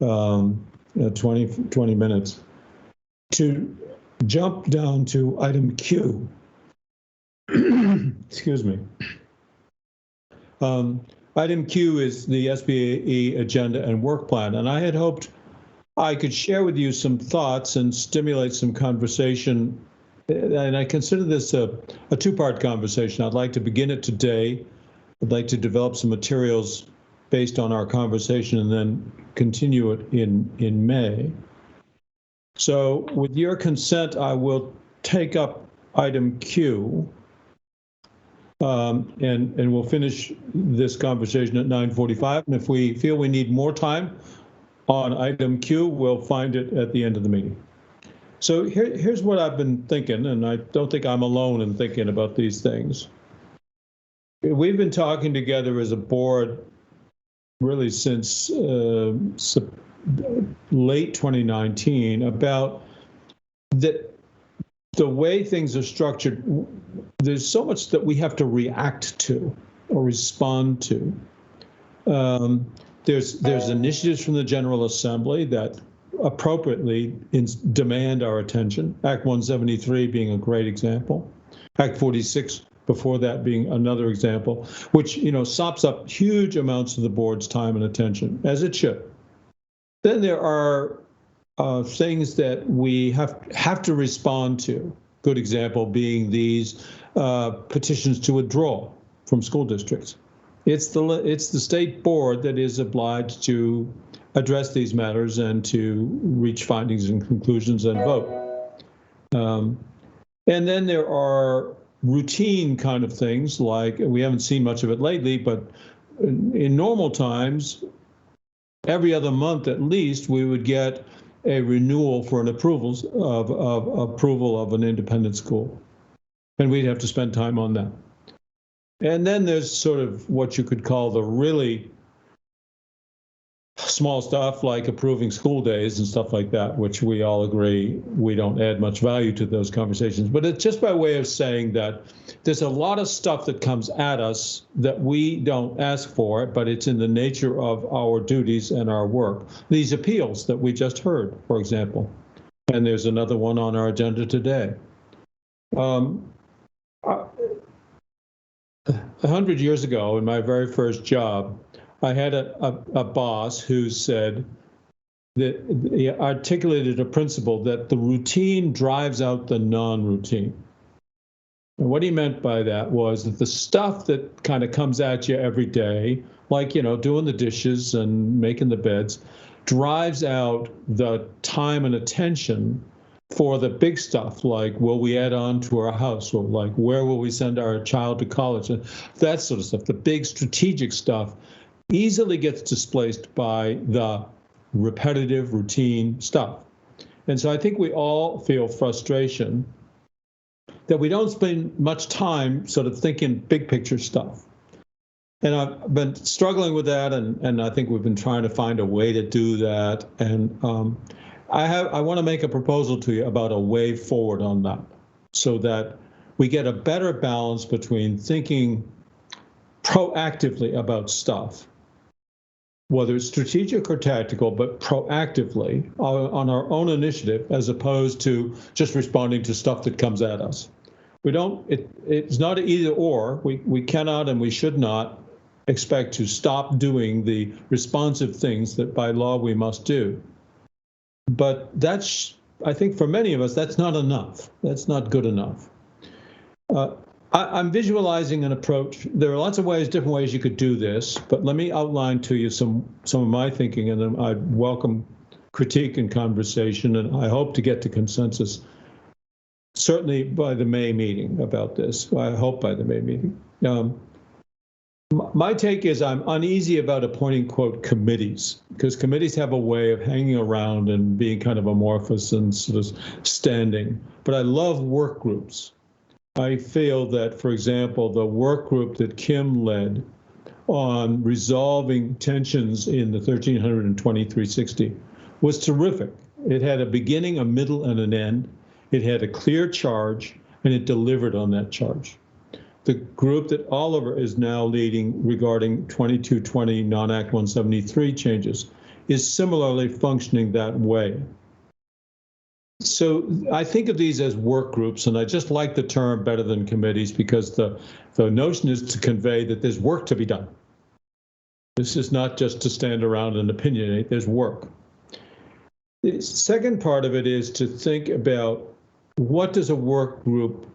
20 minutes, to jump down to item Q. Excuse me. Item Q is the SBAE agenda and work plan, and I had hoped I could share with you some thoughts and stimulate some conversation. And I consider this a two-part conversation. I'd like to begin it today. I'd like to develop some materials based on our conversation and then continue it in May. So with your consent, I will take up item Q, and we'll finish this conversation at 9:45. And if we feel we need more time on item Q, we'll find it at the end of the meeting. So here's what I've been thinking, and I don't think I'm alone in thinking about these things. We've been talking together as a board really since late 2019 about that the way things are structured. There's so much that we have to react to or respond to. There's initiatives from the General Assembly that appropriately demand our attention. Act 173 being a great example. Act 46 before that being another example, which, you know, sops up huge amounts of the board's time and attention, as it should. Then there are things that we have to respond to. Good example being these petitions to withdraw from school districts. It's the state board that is obliged to address these matters and to reach findings and conclusions and vote. And then there are routine kind of things, like, we haven't seen much of it lately, but in normal times, every other month at least, we would get a renewal for an approval of an independent school. And we'd have to spend time on that. And then there's sort of what you could call the really small stuff, like approving school days and stuff like that, which we all agree we don't add much value to those conversations. But it's just by way of saying that there's a lot of stuff that comes at us that we don't ask for, but it's in the nature of our duties and our work. These appeals that we just heard, for example, and there's another one on our agenda today. 100 years ago, in my very first job, I had a boss who said that he articulated a principle that the routine drives out the non-routine. And what he meant by that was that the stuff that kind of comes at you every day, like, you know, doing the dishes and making the beds, drives out the time and attention for the big stuff, like, will we add on to our house, or like, where will we send our child to college, and that sort of stuff. The big strategic stuff easily gets displaced by the repetitive routine stuff. And so I think we all feel frustration that we don't spend much time sort of thinking big picture stuff. And I've been struggling with that, and I think we've been trying to find a way to do that. And I want to make a proposal to you about a way forward on that, so that we get a better balance between thinking proactively about stuff, whether it's strategic or tactical, but proactively on our own initiative, as opposed to just responding to stuff that comes at us. It's not an either or. We cannot and we should not expect to stop doing the responsive things that by law we must do. But that's, I think for many of us, that's not enough. That's not good enough. I'm visualizing an approach. There are lots of ways, different ways you could do this, but let me outline to you some of my thinking, and then I welcome critique and conversation, and I hope to get to consensus, certainly by the May meeting about this. I hope by the May meeting. My take is I'm uneasy about appointing, quote, committees, because committees have a way of hanging around and being kind of amorphous and sort of standing. But I love work groups. I feel that, for example, the work group that Kim led on resolving tensions in the 1300 and 2360 was terrific. It had a beginning, a middle, and an end. It had a clear charge, and it delivered on that charge. The group that Oliver is now leading regarding 2220 Non-Act 173 changes is similarly functioning that way. So I think of these as work groups, and I just like the term better than committees because the notion is to convey that there's work to be done. This is not just to stand around and opinionate, there's work. The second part of it is to think about what does a work group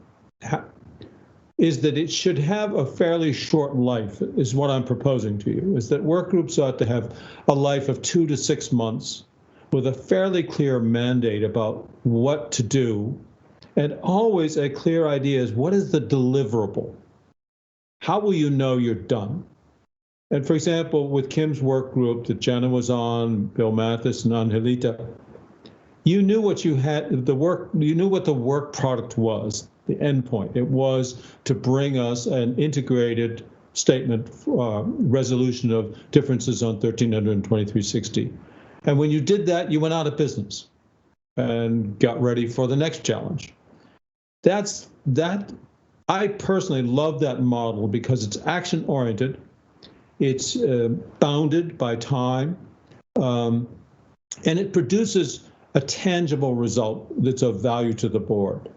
is that it should have a fairly short life, is what I'm proposing to you, is that work groups ought to have a life of 2 to 6 months with a fairly clear mandate about what to do, and always a clear idea is what is the deliverable? How will you know you're done? And for example, with Kim's work group that Jenna was on, Bill Mathis and Angelita, you knew what you had, you knew what the work product was, the end point. It was to bring us an integrated statement, resolution of differences on 1300 and 2360. And when you did that, you went out of business and got ready for the next challenge. I personally love that model because it's action-oriented, it's bounded by time, and it produces a tangible result that's of value to the board.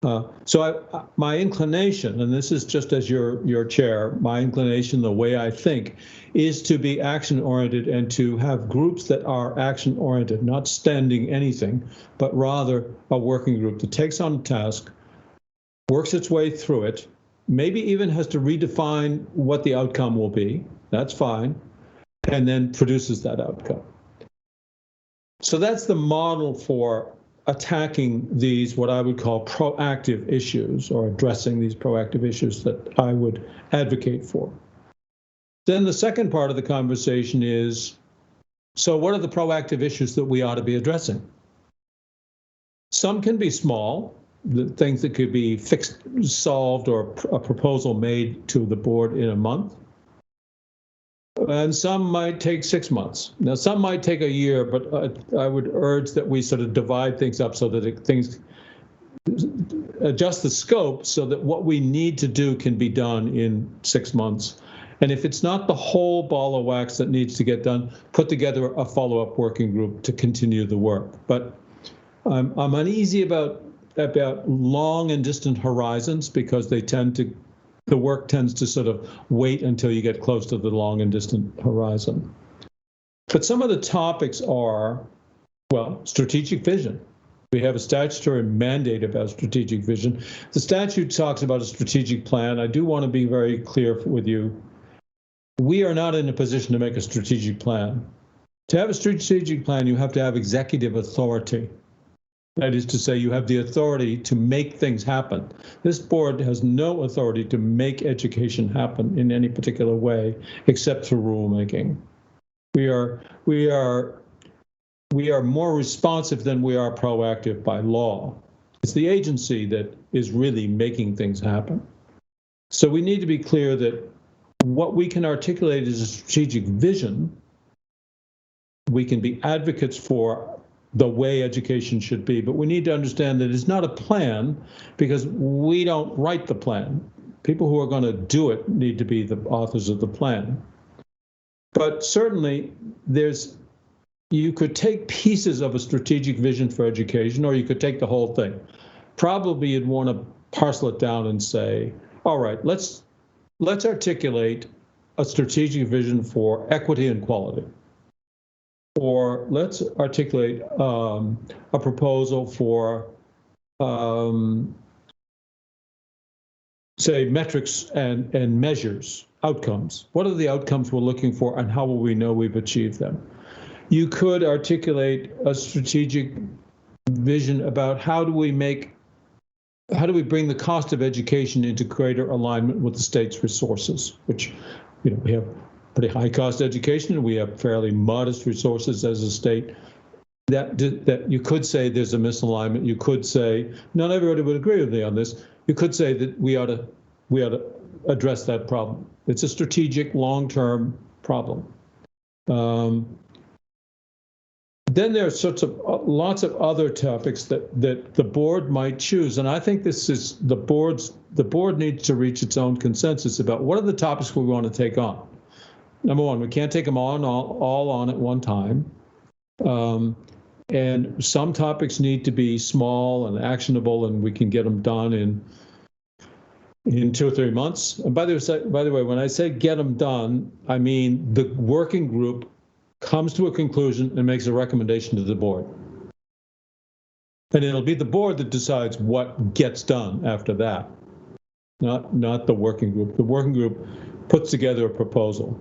My inclination, and this is just as your chair, my inclination, the way I think, is to be action-oriented and to have groups that are action-oriented, not standing anything, but rather a working group that takes on a task, works its way through it, maybe even has to redefine what the outcome will be, that's fine, and then produces that outcome. So that's the model for attacking these, what I would call proactive issues, or addressing these proactive issues that I would advocate for. Then the second part of the conversation is, so what are the proactive issues that we ought to be addressing? Some can be small, the things that could be fixed, solved, or a proposal made to the board in a month. And some might take 6 months. Now, some might take a year, but I would urge that we sort of divide things up so that things adjust the scope so that what we need to do can be done in 6 months. And if it's not the whole ball of wax that needs to get done, put together a follow-up working group to continue the work. But I'm uneasy about long and distant horizons because the work tends to sort of wait until you get close to the long and distant horizon. But some of the topics are, well, strategic vision. We have a statutory mandate about strategic vision. The statute talks about a strategic plan. I do want to be very clear with you. We are not in a position to make a strategic plan. To have a strategic plan, you have to have executive authority. That is to say, you have the authority to make things happen. This board has no authority to make education happen in any particular way, except through rulemaking. We are more responsive than we are proactive by law. It's the agency that is really making things happen. So we need to be clear that what we can articulate is a strategic vision. We can be advocates for the way education should be, but we need to understand that it's not a plan because we don't write the plan. People who are going to do it need to be the authors of the plan. But certainly you could take pieces of a strategic vision for education, or you could take the whole thing. Probably you'd want to parcel it down and say, all right, let's articulate a strategic vision for equity and quality. Or let's articulate a proposal for, say, metrics and measures, outcomes. What are the outcomes we're looking for, and how will we know we've achieved them? You could articulate a strategic vision about how do we bring the cost of education into greater alignment with the state's resources, which, we have pretty high cost education, and we have fairly modest resources as a state. That you could say there's a misalignment. You could say, not everybody would agree with me on this. You could say that we ought to address that problem. It's a strategic, long-term problem. then there are lots of other topics that the board might choose, and I think this is the board needs to reach its own consensus about what are the topics we want to take on. Number one, we can't take them all on at one time, and some topics need to be small and actionable, and we can get them done in 2 or 3 months. And by the way, when I say get them done, I mean the working group comes to a conclusion and makes a recommendation to the board. And it'll be the board that decides what gets done after that, not the working group. The working group puts together a proposal.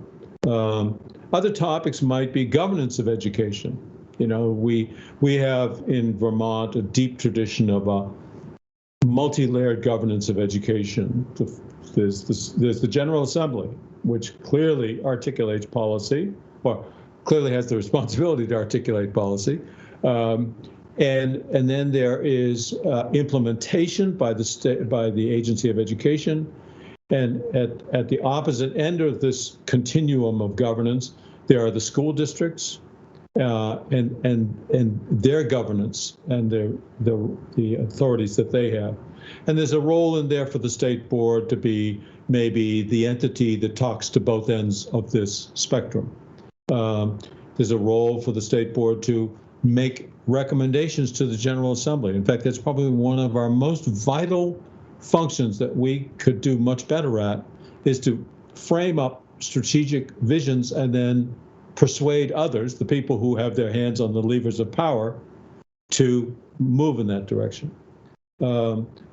Other topics might be governance of education. You know, we have in Vermont a deep tradition of a multi-layered governance of education. There's the General Assembly, which clearly articulates policy, or clearly has the responsibility to articulate policy. And then there is implementation by the Agency of Education. And at the opposite end of this continuum of governance, there are the school districts and their governance and the authorities that they have. And there's a role in there for the state board to be maybe the entity that talks to both ends of this spectrum. There's a role for the state board to make recommendations to the General Assembly. In fact, that's probably one of our most vital functions that we could do much better at, is to frame up strategic visions and then persuade others, the people who have their hands on the levers of power, to move in that direction.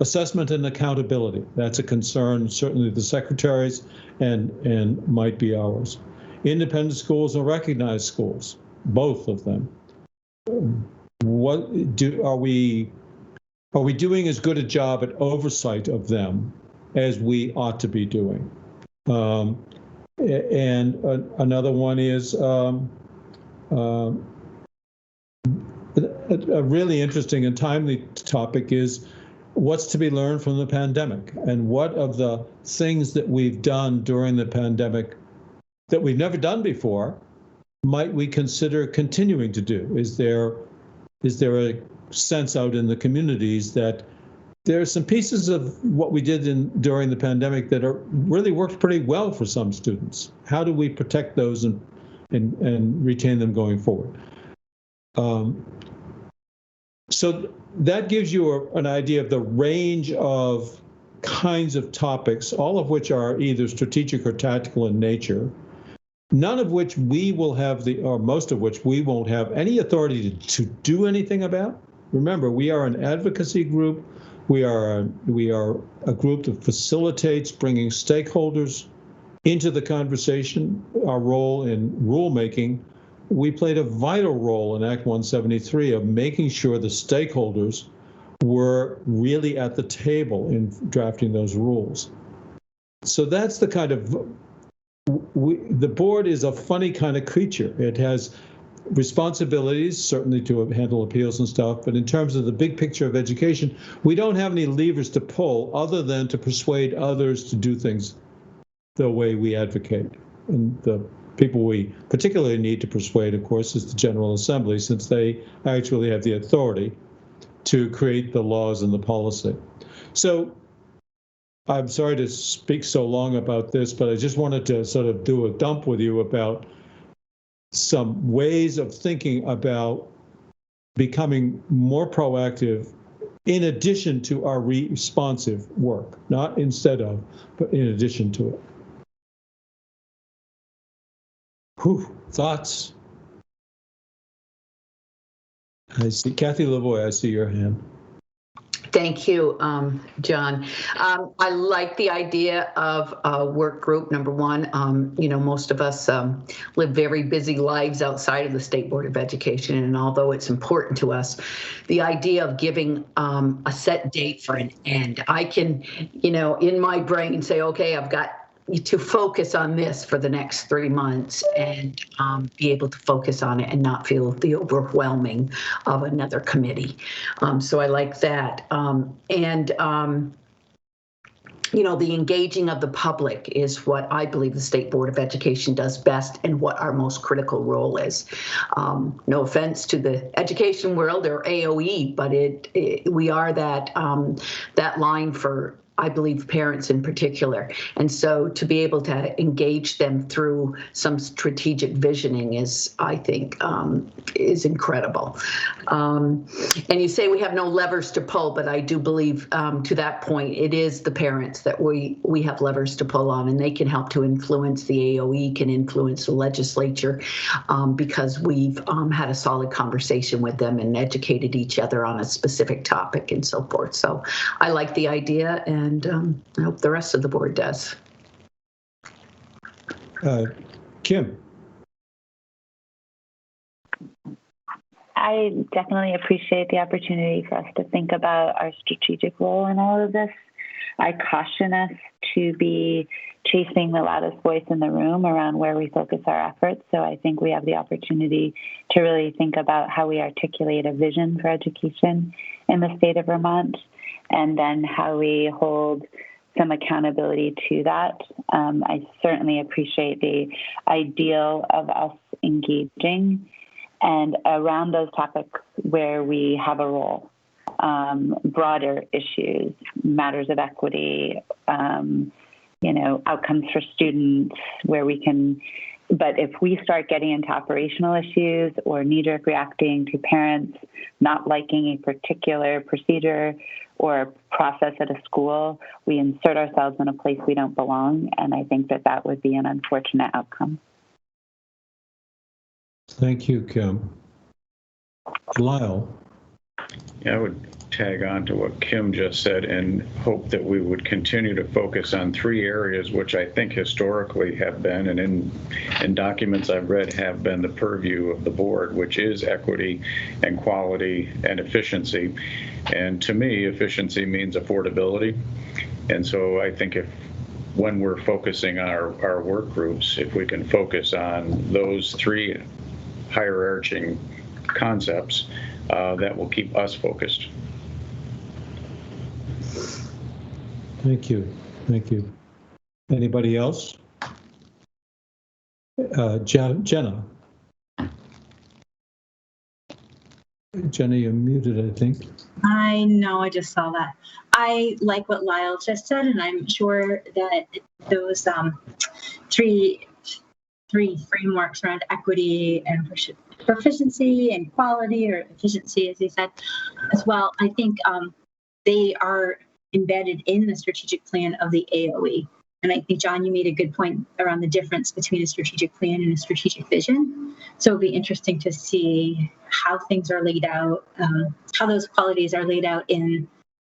Assessment and accountability, that's a concern, certainly the secretaries and might be ours. Independent schools and recognized schools, both of them. Are we doing as good a job at oversight of them as we ought to be doing? And another one is a really interesting and timely topic is what's to be learned from the pandemic, and what of the things that we've done during the pandemic that we've never done before might we consider continuing to do? Is there a sense out in the communities that there are some pieces of what we did during the pandemic that really worked pretty well for some students? How do we protect those and retain them going forward? So that gives you an idea of the range of kinds of topics, all of which are either strategic or tactical in nature, none of which we will have or most of which we won't have any authority to do anything about. Remember, we are an advocacy group. We are a group that facilitates bringing stakeholders into the conversation. Our role in rulemaking, we played a vital role in Act 173 of making sure the stakeholders were really at the table in drafting those rules. So that's the kind of, the board is a funny kind of creature. It has responsibilities, certainly to handle appeals and stuff, but in terms of the big picture of education, we don't have any levers to pull other than to persuade others to do things the way we advocate. And the people we particularly need to persuade, of course, is the General Assembly, since they actually have the authority to create the laws and the policy. So I'm sorry to speak so long about this, but I just wanted to sort of do a dump with you about some ways of thinking about becoming more proactive in addition to our responsive work, not instead of, but in addition to it. Whew, thoughts? I see Kathy Lavoie, I see your hand. Thank you, John. I like the idea of a work group, number one. Most of us live very busy lives outside of the State Board of Education, and although it's important to us, the idea of giving a set date for an end, I can, in my brain say, okay, I've got to focus on this for the next 3 months and be able to focus on it and not feel the overwhelming of another committee. So I like that. the engaging of the public is what I believe the State Board of Education does best and what our most critical role is. No offense to the education world or AOE, but we are that line for, I believe, parents in particular. And so to be able to engage them through some strategic visioning is, I think, is incredible. And you say we have no levers to pull, but I do believe to that point, it is the parents that we have levers to pull on, and they can help to influence the AOE, can influence the legislature, because we've had a solid conversation with them and educated each other on a specific topic and so forth. So I like the idea, and I hope the rest of the board does. Kim. I definitely appreciate the opportunity for us to think about our strategic role in all of this. I caution us to be chasing the loudest voice in the room around where we focus our efforts. So I think we have the opportunity to really think about how we articulate a vision for education in the state of Vermont, and then how we hold some accountability to that. I certainly appreciate the ideal of us engaging and around those topics where we have a role. Broader issues, matters of equity, outcomes for students, where we can, but if we start getting into operational issues or knee-jerk reacting to parents not liking a particular procedure or process at a school, we insert ourselves in a place we don't belong, and I think that would be an unfortunate outcome. Thank you, Kim. Lyle. Yeah, I would tag on to what Kim just said and hope that we would continue to focus on three areas which I think historically have been, and in documents I've read, have been the purview of the board, which is equity and quality and efficiency. And to me, efficiency means affordability. And so I think when we're focusing our work groups, if we can focus on those three hierarching concepts, that will keep us focused. Thank you. Thank you. Anybody else? Jenna. Jenna, you're muted, I think. I know, I just saw that. I like what Lyle just said, and I'm sure that those three frameworks around equity and proficiency and quality, or efficiency, as he said, as well, I think they are embedded in the strategic plan of the AOE. And I think, John, you made a good point around the difference between a strategic plan and a strategic vision. So it'll be interesting to see how things are laid out, how those qualities are laid out in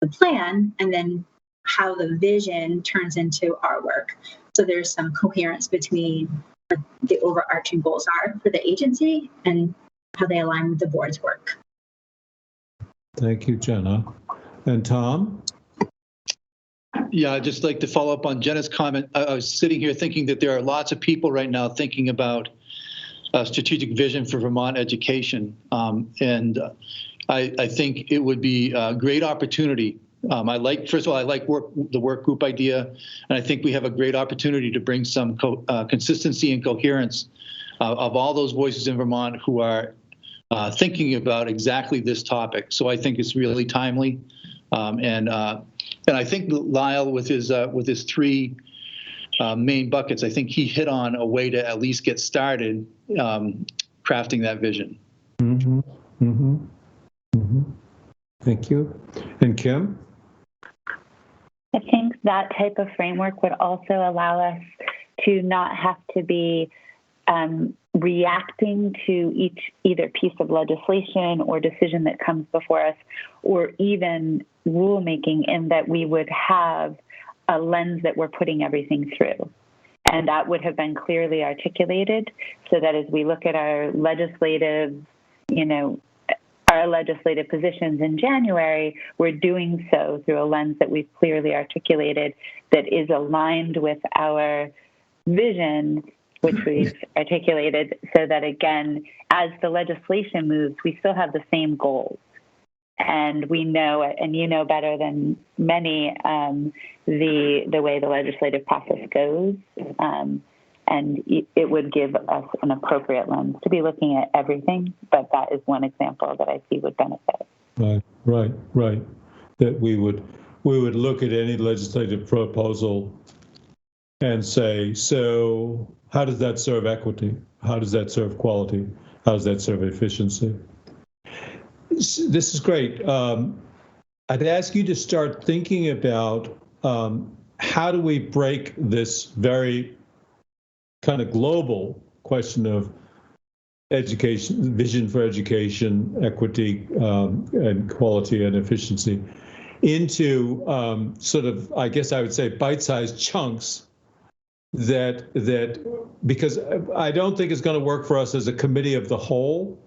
the plan, and then how the vision turns into our work. So there's some coherence between what the overarching goals are for the agency and how they align with the board's work. Thank you, Jenna. And Tom? Yeah, I'd just like to follow up on Jenna's comment. I was sitting here thinking that there are lots of people right now thinking about strategic vision for Vermont education. And I think it would be a great opportunity. First of all, I like the work group idea, and I think we have a great opportunity to bring some consistency and coherence of all those voices in Vermont who are thinking about exactly this topic. So I think it's really timely. And I think Lyle, with his three main buckets, I think he hit on a way to at least get started crafting that vision. Mm-hmm. Mm-hmm. Mm-hmm. Thank you. And Kim? I think that type of framework would also allow us to not have to be reacting to either piece of legislation or decision that comes before us, or even rulemaking, in that we would have a lens that we're putting everything through. And that would have been clearly articulated, so that as we look at our legislative positions in January, we're doing so through a lens that we've clearly articulated, that is aligned with our vision, which we've articulated, so that, again, as the legislation moves, we still have the same goals. And we know, and you know better than many, the way the legislative process goes. And it would give us an appropriate lens to be looking at everything, but that is one example that I see would benefit. Right. That we would look at any legislative proposal and say, so how does that serve equity? How does that serve quality? How does that serve efficiency? This is great. I'd ask you to start thinking about how do we break this very kind of global question of education, vision for education, equity, and quality and efficiency into sort of, I guess I would say, bite-sized chunks that because I don't think it's going to work for us as a committee of the whole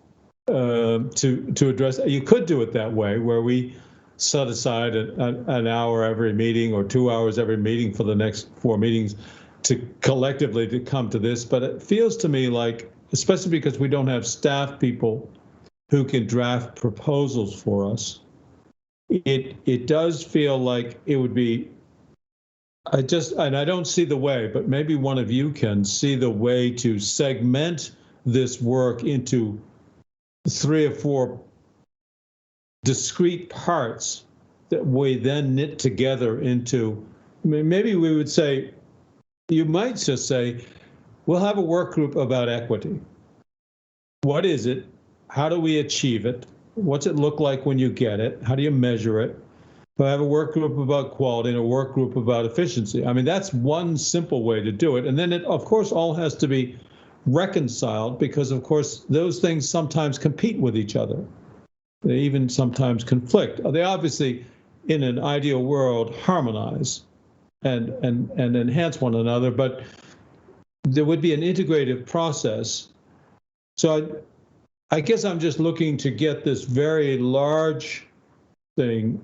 to address. You could do it that way, where we set aside an hour every meeting or 2 hours every meeting for the next 4 meetings to collectively to come to this. But it feels to me like, especially because we don't have staff people who can draft proposals for us, it does feel like it would be, I don't see the way, but maybe one of you can see the way to segment this work into 3 or 4 discrete parts that we then knit together into, maybe we would say, you might just say, we'll have a work group about equity. What is it? How do we achieve it? What's it look like when you get it? How do you measure it? We'll have a work group about quality and a work group about efficiency. I mean, that's one simple way to do it. And then it, of course, all has to be reconciled because, of course, those things sometimes compete with each other. They even sometimes conflict. They obviously, in an ideal world, harmonize and enhance one another, but there would be an integrative process. So I guess I'm just looking to get this very large thing,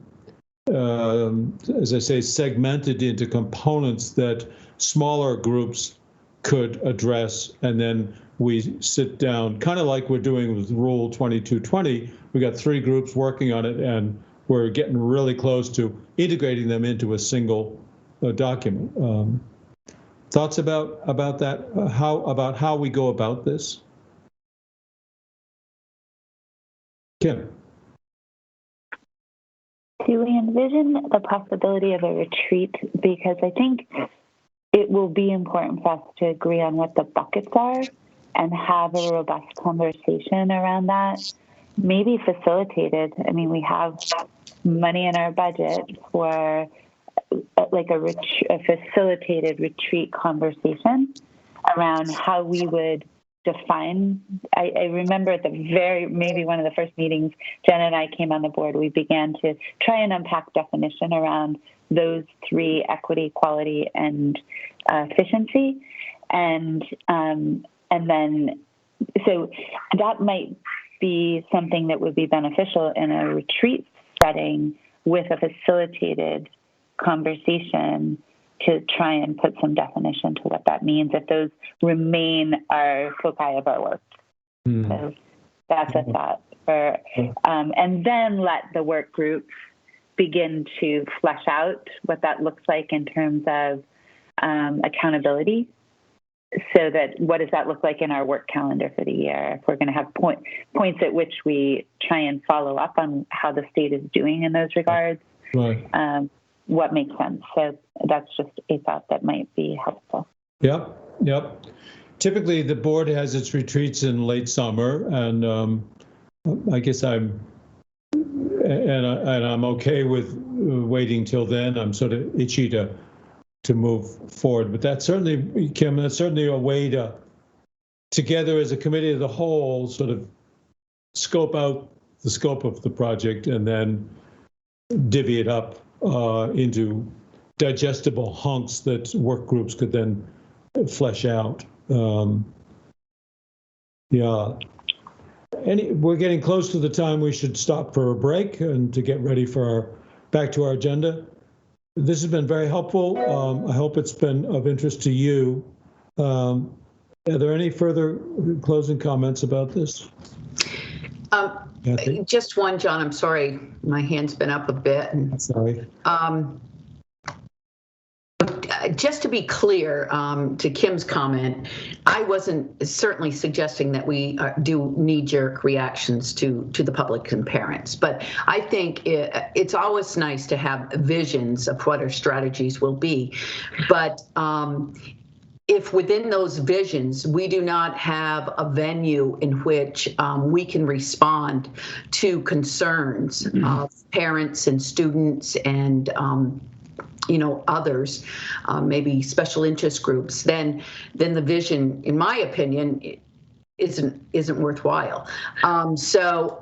as I say, segmented into components that smaller groups could address, and then we sit down, kind of like we're doing with Rule 2220. We got 3 groups working on it, and we're getting really close to integrating them into a single document. Thoughts about that? How we go about this? Kim. Do we envision the possibility of a retreat? Because I think it will be important for us to agree on what the buckets are and have a robust conversation around that. Maybe facilitated. I mean, we have money in our budget for like a facilitated retreat conversation around how we would define. I remember at maybe one of the first meetings, Jenna and I came on the board, we began to try and unpack definition around those 3: equity, quality, and efficiency. And then, so that might be something that would be beneficial in a retreat setting with a facilitated conversation to try and put some definition to what that means if those remain our foci of our work. So that's a thought. And then let the work group begin to flesh out what that looks like in terms of accountability. So that what does that look like in our work calendar for the year? If we're going to have points at which we try and follow up on how the state is doing in those regards, right. What makes sense. So that's just a thought that might be helpful. Yep. Typically, the board has its retreats in late summer, and I guess I'm okay with waiting till then. I'm sort of itchy to move forward, but that's certainly, Kim, that's certainly a way to, together as a committee of the whole, sort of scope out the scope of the project and then divvy it up into digestible hunks that work groups could then flesh out. We're getting close to the time we should stop for a break and to get ready for back to our agenda. This has been very helpful. I hope it's been of interest to you. Are there any further closing comments about this? Kathy? Just one, John, I'm sorry, my hand's been up a bit. And, Sorry. just to be clear, to Kim's comment, I wasn't certainly suggesting that we do knee-jerk reactions to the public and parents, but I think it's always nice to have visions of what our strategies will be. But if within those visions, we do not have a venue in which we can respond to concerns of parents and students and others, maybe special interest groups, then the vision, in my opinion, isn't worthwhile. So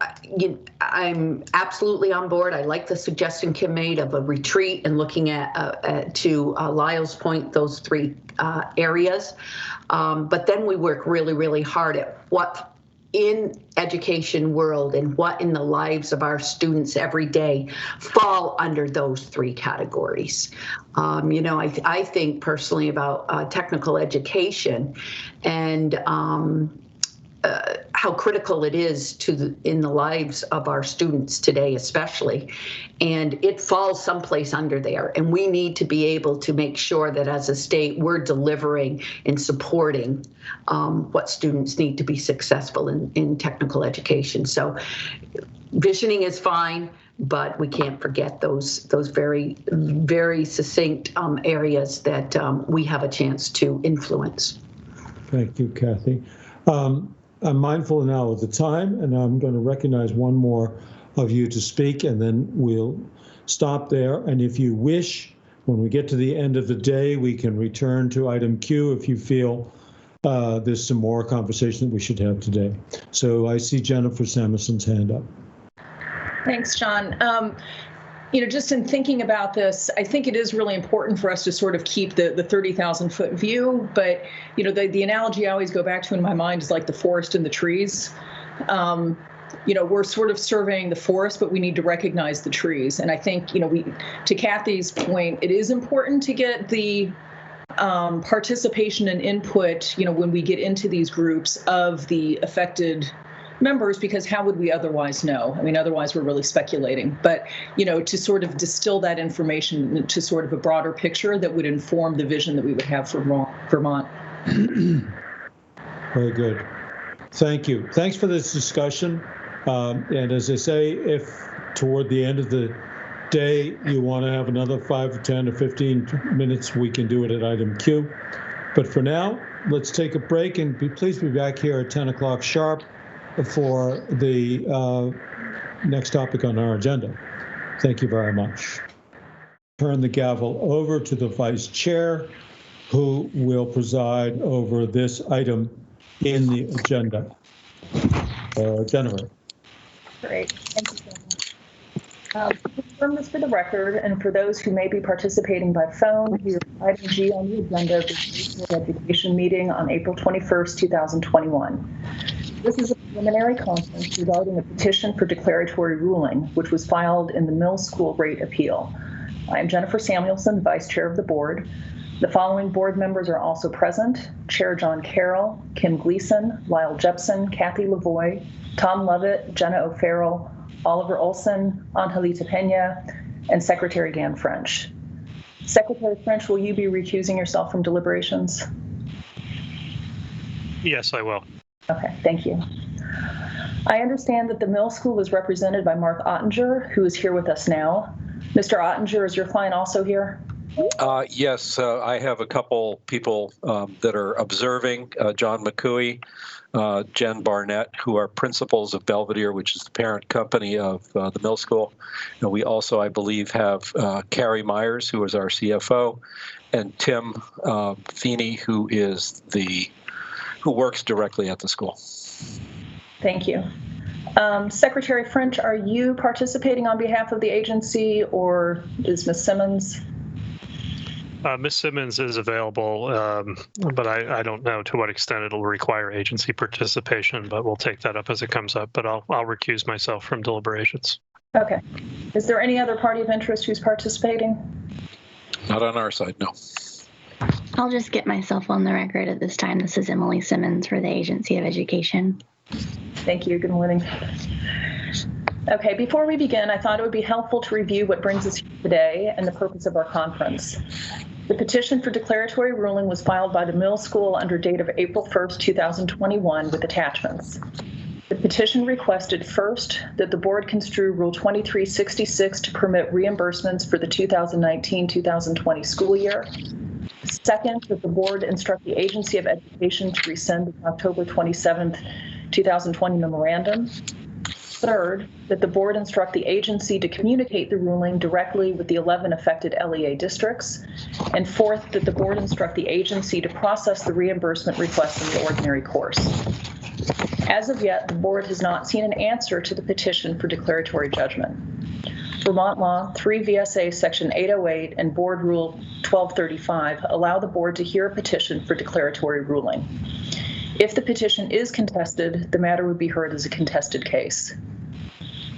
I'm absolutely on board. I like the suggestion Kim made of a retreat and looking at to Lyle's point, those three areas. But then we work really, really hard at what in education world and what in the lives of our students every day fall under those three categories. I think personally about technical education and how critical it is in the lives of our students today, especially, and it falls someplace under there. And we need to be able to make sure that as a state, we're delivering and supporting what students need to be successful in technical education. So visioning is fine, but we can't forget those very, very succinct areas that we have a chance to influence. Thank you, Kathy. I'm mindful now of the time, and I'm going to recognize one more of you to speak, and then we'll stop there. And if you wish, when we get to the end of the day, we can return to item Q if you feel there's some more conversation that we should have today. So I see Jennifer Samuelson's hand up. Thanks, John. Just in thinking about this, I think it is really important for us to sort of keep the 30,000-foot view. But, the analogy I always go back to in my mind is like the forest and the trees. We're sort of surveying the forest, but we need to recognize the trees. And I think, to Kathy's point, it is important to get the participation and input, when we get into these groups of the affected members, because how would we otherwise know? I mean, otherwise we're really speculating. But, to sort of distill that information to sort of a broader picture that would inform the vision that we would have for Vermont. Very good. Thank you. Thanks for this discussion. And as I say, if toward the end of the day you want to have another 5 or 10 or 15 minutes, we can do it at item Q. But for now, let's take a break and please be back here at 10 o'clock sharp for the next topic on our agenda. Thank you very much. Turn the gavel over to the Vice Chair, who will preside over this item in the agenda. Jennifer. Great. Thank you so much. To confirm this for the record, and for those who may be participating by phone, here's item G on the agenda of the State Board Education meeting on April 21st, 2021. This is a preliminary conference regarding a petition for declaratory ruling, which was filed in the middle school rate appeal. I am Jennifer Samuelson, Vice Chair of the Board. The following board members are also present: Chair John Carroll, Kim Gleason, Lyle Jepson, Kathy Lavoie, Tom Lovett, Jenna O'Farrell, Oliver Olson, Angelita Pena, and Secretary Dan French. Secretary French, will you be recusing yourself from deliberations? Yes, I will. Okay, thank you. I understand that the middle school is represented by Mark Ottinger, who is here with us now. Mr. Ottinger, is your client also here? Yes, I have a couple people that are observing, John McCooey, Jen Barnett, who are principals of Belvedere, which is the parent company of the middle school. And we also, I believe, have Carrie Myers, who is our CFO, and Tim Feeney, who works directly at the school. Thank you. Secretary French, are you participating on behalf of the agency, or is Ms. Simmons? Ms. Simmons is available, but I don't know to what extent it'll require agency participation, but we'll take that up as it comes up. But I'll recuse myself from deliberations. Okay. Is there any other party of interest who's participating? Not on our side, no. I'll just get myself on the record at this time. This is Emily Simmons for the Agency of Education. Thank you. Good morning. Okay, before we begin, I thought it would be helpful to review what brings us here today and the purpose of our conference. The petition for declaratory ruling was filed by the middle school under date of April 1st, 2021 with attachments. The petition requested first that the board construe Rule 2366 to permit reimbursements for the 2019-2020 school year. Second, that the board instruct the Agency of Education to rescind the October 27th, 2020 memorandum. Third, that the board instruct the agency to communicate the ruling directly with the 11 affected LEA districts. And fourth, that the board instruct the agency to process the reimbursement request in the ordinary course. As of yet, the board has not seen an answer to the petition for declaratory judgment. Vermont Law 3 VSA Section 808 and Board Rule 1235 allow the board to hear a petition for declaratory ruling. If the petition is contested, the matter would be heard as a contested case.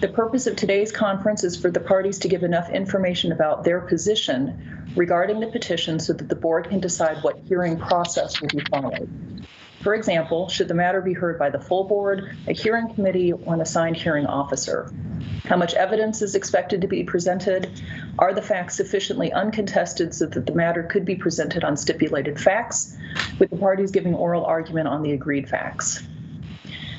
The purpose of today's conference is for the parties to give enough information about their position regarding the petition so that the board can decide what hearing process will be followed. For example, should the matter be heard by the full board, a hearing committee, or an assigned hearing officer? How much evidence is expected to be presented? Are the facts sufficiently uncontested so that the matter could be presented on stipulated facts, with the parties giving oral argument on the agreed facts?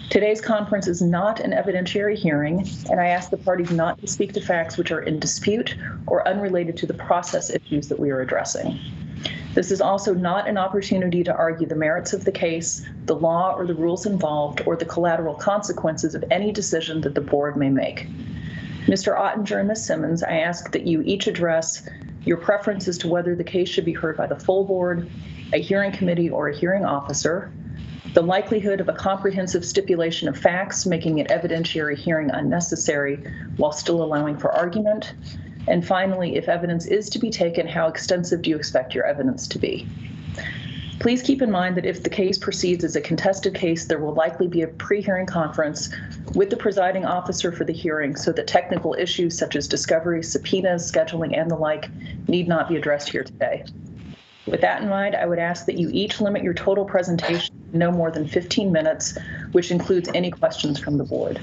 Today's conference is not an evidentiary hearing, and I ask the parties not to speak to facts which are in dispute or unrelated to the process issues that we are addressing. This is also not an opportunity to argue the merits of the case, the law or the rules involved, or the collateral consequences of any decision that the board may make. Mr. Ottinger and Ms. Simmons, I ask that you each address your preference as to whether the case should be heard by the full board, a hearing committee, or a hearing officer, the likelihood of a comprehensive stipulation of facts making an evidentiary hearing unnecessary while still allowing for argument, and finally, if evidence is to be taken, how extensive do you expect your evidence to be? Please keep in mind that if the case proceeds as a contested case, there will likely be a pre-hearing conference with the presiding officer for the hearing so that technical issues such as discovery, subpoenas, scheduling, and the like need not be addressed here today. With that in mind, I would ask that you each limit your total presentation to no more than 15 minutes, which includes any questions from the board.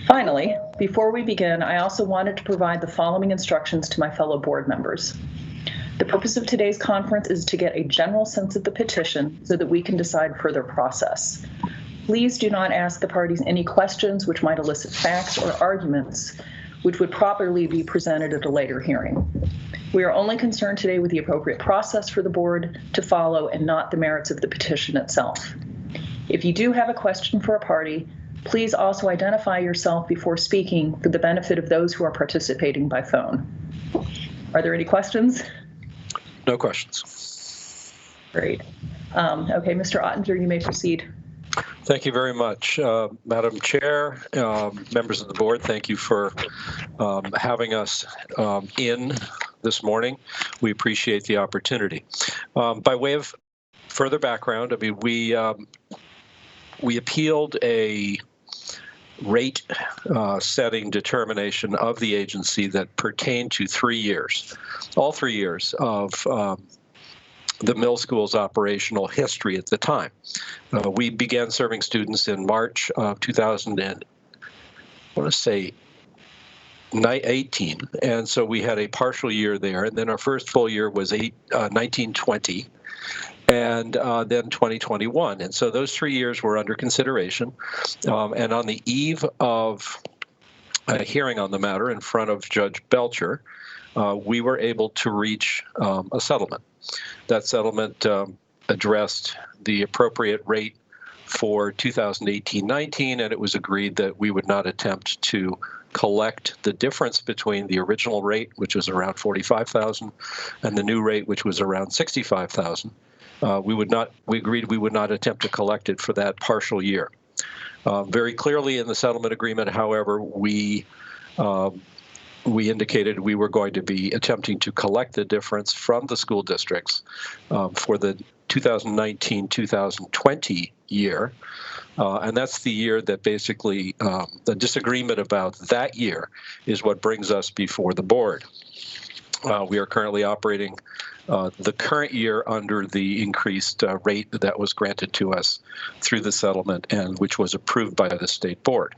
Finally, before we begin, I also wanted to provide the following instructions to my fellow board members. The purpose of today's conference is to get a general sense of the petition so that we can decide further process. Please do not ask the parties any questions which might elicit facts or arguments which would properly be presented at a later hearing. We are only concerned today with the appropriate process for the board to follow and not the merits of the petition itself. If you do have a question for a party, please also identify yourself before speaking for the benefit of those who are participating by phone. Are there any questions? No questions. Great. Okay, Mr. Ottinger, you may proceed. Thank you very much, Madam Chair, members of the board. Thank you for having us in this morning. We appreciate the opportunity. By way of further background, I mean, we appealed a rate setting determination of the agency that pertained to 3 years, all 3 years of the middle school's operational history at the time. We began serving students in March of 2018, and so we had a partial year there, and then our first full year was 1920. And then 2021. And so those 3 years were under consideration. And on the eve of a hearing on the matter in front of Judge Belcher, we were able to reach a settlement. That settlement addressed the appropriate rate for 2018-19, and it was agreed that we would not attempt to collect the difference between the original rate, which was around $45,000, and the new rate, which was around $65,000. We agreed we would not attempt to collect it for that partial year. Very clearly in the settlement agreement, however, we indicated we were going to be attempting to collect the difference from the school districts for the 2019-2020 year. And that's the year that basically the disagreement about that year is what brings us before the board. We are currently operating the current year under the increased rate that was granted to us through the settlement and which was approved by the state board.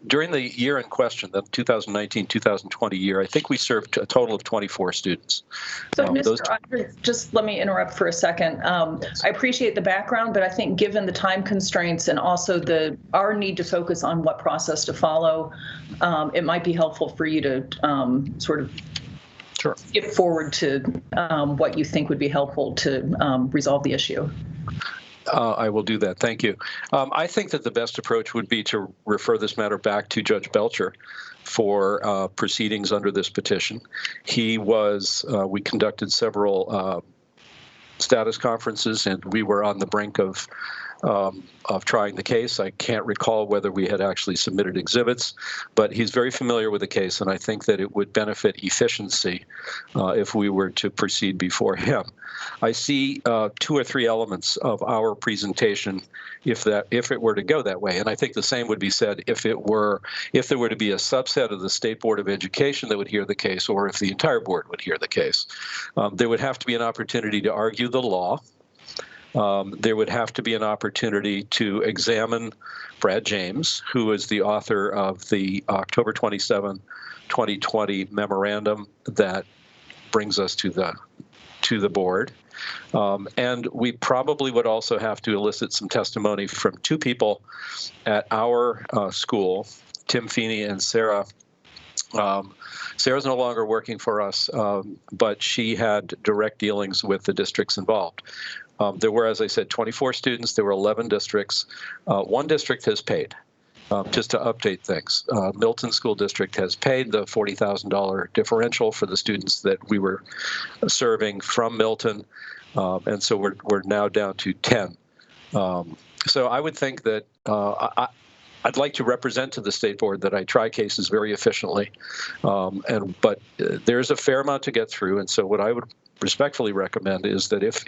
During the year in question, the 2019-2020 year, I think we served a total of 24 students. So, Mr. Andre, just let me interrupt for a second. I appreciate the background, but I think given the time constraints and also our need to focus on what process to follow, it might be helpful for you to sort of skip forward to what you think would be helpful to resolve the issue. I will do that. Thank you. I think that the best approach would be to refer this matter back to Judge Belcher for proceedings under this petition. We conducted several status conferences, and we were on the brink of trying the case. I can't recall whether we had actually submitted exhibits, but he's very familiar with the case, and I think that it would benefit efficiency if we were to proceed before him. I see 2 or 3 elements of our presentation if it were to go that way, and I think the same would be said if there were to be a subset of the State Board of Education that would hear the case, or if the entire board would hear the case. There would have to be an opportunity to argue the law. There would have to be an opportunity to examine Brad James, who is the author of the October 27, 2020 memorandum that brings us to the board. And we probably would also have to elicit some testimony from 2 people at our school, Tim Feeney and Sarah. Sarah's no longer working for us, but she had direct dealings with the districts involved. There were, as I said, 24 students. There were 11 districts. 1 district has paid. Just to update things, Milton School District has paid the $40,000 differential for the students that we were serving from Milton, and so we're now down to 10. So I would think that I'd like to represent to the state board that I try cases very efficiently, but there's a fair amount to get through, and so what I would respectfully recommend is that if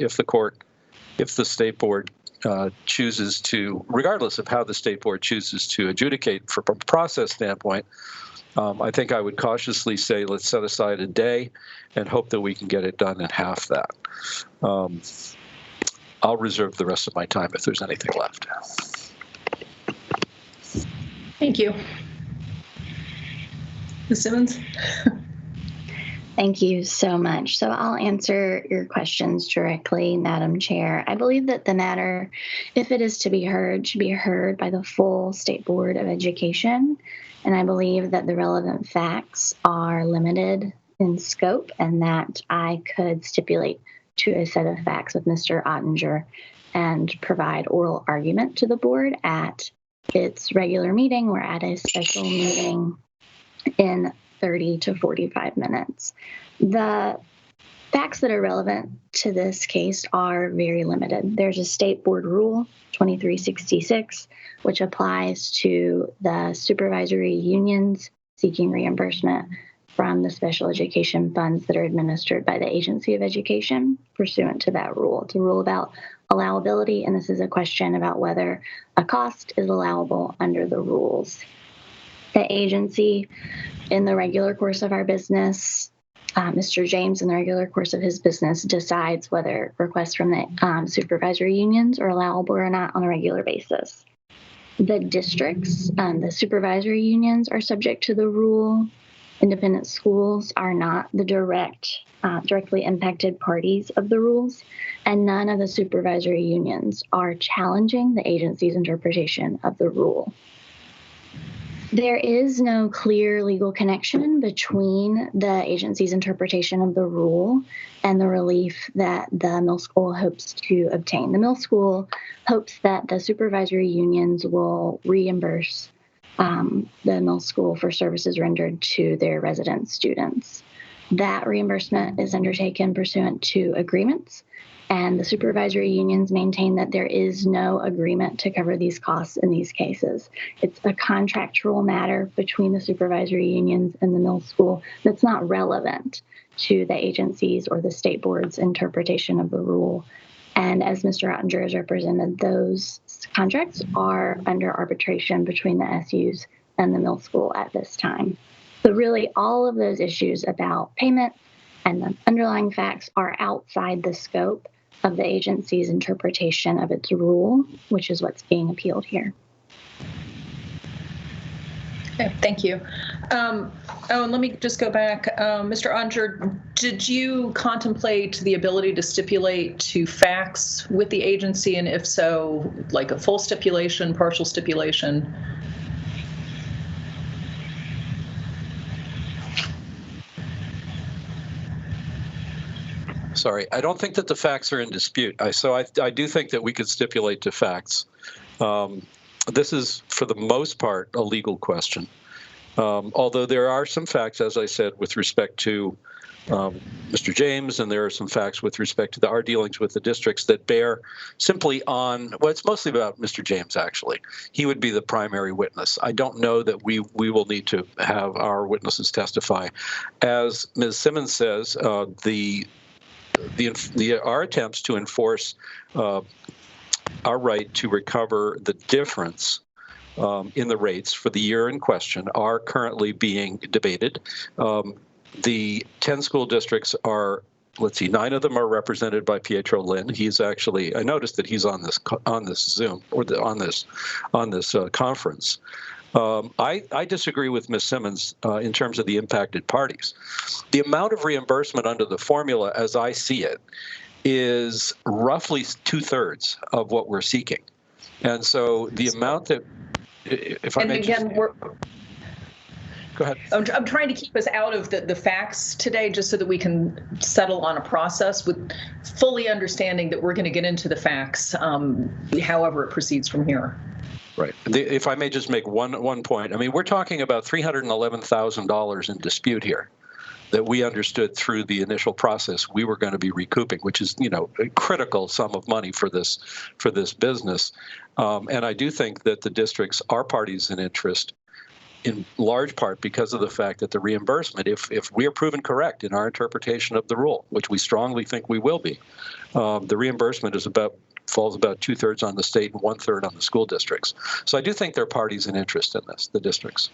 the state board chooses to, regardless of how the state board chooses to adjudicate from a process standpoint, I think I would cautiously say let's set aside a day and hope that we can get it done in half that. I'll reserve the rest of my time if there's anything left. Thank you. Ms. Simmons? Thank you so much. So I'll answer your questions directly, Madam Chair. I believe that the matter, if it is to be heard, should be heard by the full State Board of Education. And I believe that the relevant facts are limited in scope and that I could stipulate to a set of facts with Mr. Ottinger and provide oral argument to the board at its regular meeting or at a special meeting in 30 to 45 minutes. The facts that are relevant to this case are very limited. There's a state board rule, 2366, which applies to the supervisory unions seeking reimbursement from the special education funds that are administered by the Agency of Education pursuant to that rule. It's a rule about allowability, and this is a question about whether a cost is allowable under the rules. The agency, in the regular course of our business, Mr. James, in the regular course of his business, decides whether requests from the supervisory unions are allowable or not on a regular basis. The districts, the supervisory unions are subject to the rule. Independent schools are not the directly impacted parties of the rules, and none of the supervisory unions are challenging the agency's interpretation of the rule. There is no clear legal connection between the agency's interpretation of the rule and the relief that the middle school hopes to obtain. The middle school hopes that the supervisory unions will reimburse the middle school for services rendered to their resident students. That reimbursement is undertaken pursuant to agreements, and the supervisory unions maintain that there is no agreement to cover these costs in these cases. It's a contractual matter between the supervisory unions and the middle school that's not relevant to the agency's or the state board's interpretation of the rule. And as Mr. Ottinger has represented, those contracts are under arbitration between the SUs and the middle school at this time. But really, all of those issues about payment and the underlying facts are outside the scope of the agency's interpretation of its rule, which is what's being appealed here. Okay, thank you. And let me just go back. Mr. Ottinger, did you contemplate the ability to stipulate to facts with the agency? And if so, like a full stipulation, partial stipulation? Sorry, I don't think that the facts are in dispute. I do think that we could stipulate to facts. This is, for the most part, a legal question. Although there are some facts, as I said, with respect to Mr. James, and there are some facts with respect to our dealings with the districts that bear simply on, well, it's mostly about Mr. James, actually. He would be the primary witness. I don't know that we will need to have our witnesses testify. As Ms. Simmons says, our attempts to enforce our right to recover the difference in the rates for the year in question are currently being debated. The 10 school districts are, let's see, 9 of them are represented by Pietro Lynn. He's actually, I noticed that he's on this Zoom or on this conference. I disagree with Ms. Simmons in terms of the impacted parties. The amount of reimbursement under the formula, as I see it, is roughly 2/3 of what we're seeking. And so the amount that, if I may just... Go ahead. I'm trying to keep us out of the facts today, just so that we can settle on a process with fully understanding that we're going to get into the facts, however it proceeds from here. Right. If I may just make one point, I mean, we're talking about $311,000 in dispute here that we understood through the initial process we were going to be recouping, which is, a critical sum of money for this business. And I do think that the districts are parties in interest, in large part because of the fact that the reimbursement, if we are proven correct in our interpretation of the rule, which we strongly think we will be, the reimbursement falls about 2/3 on the state and 1/3 on the school districts. So I do think there are parties in interest in this, the districts.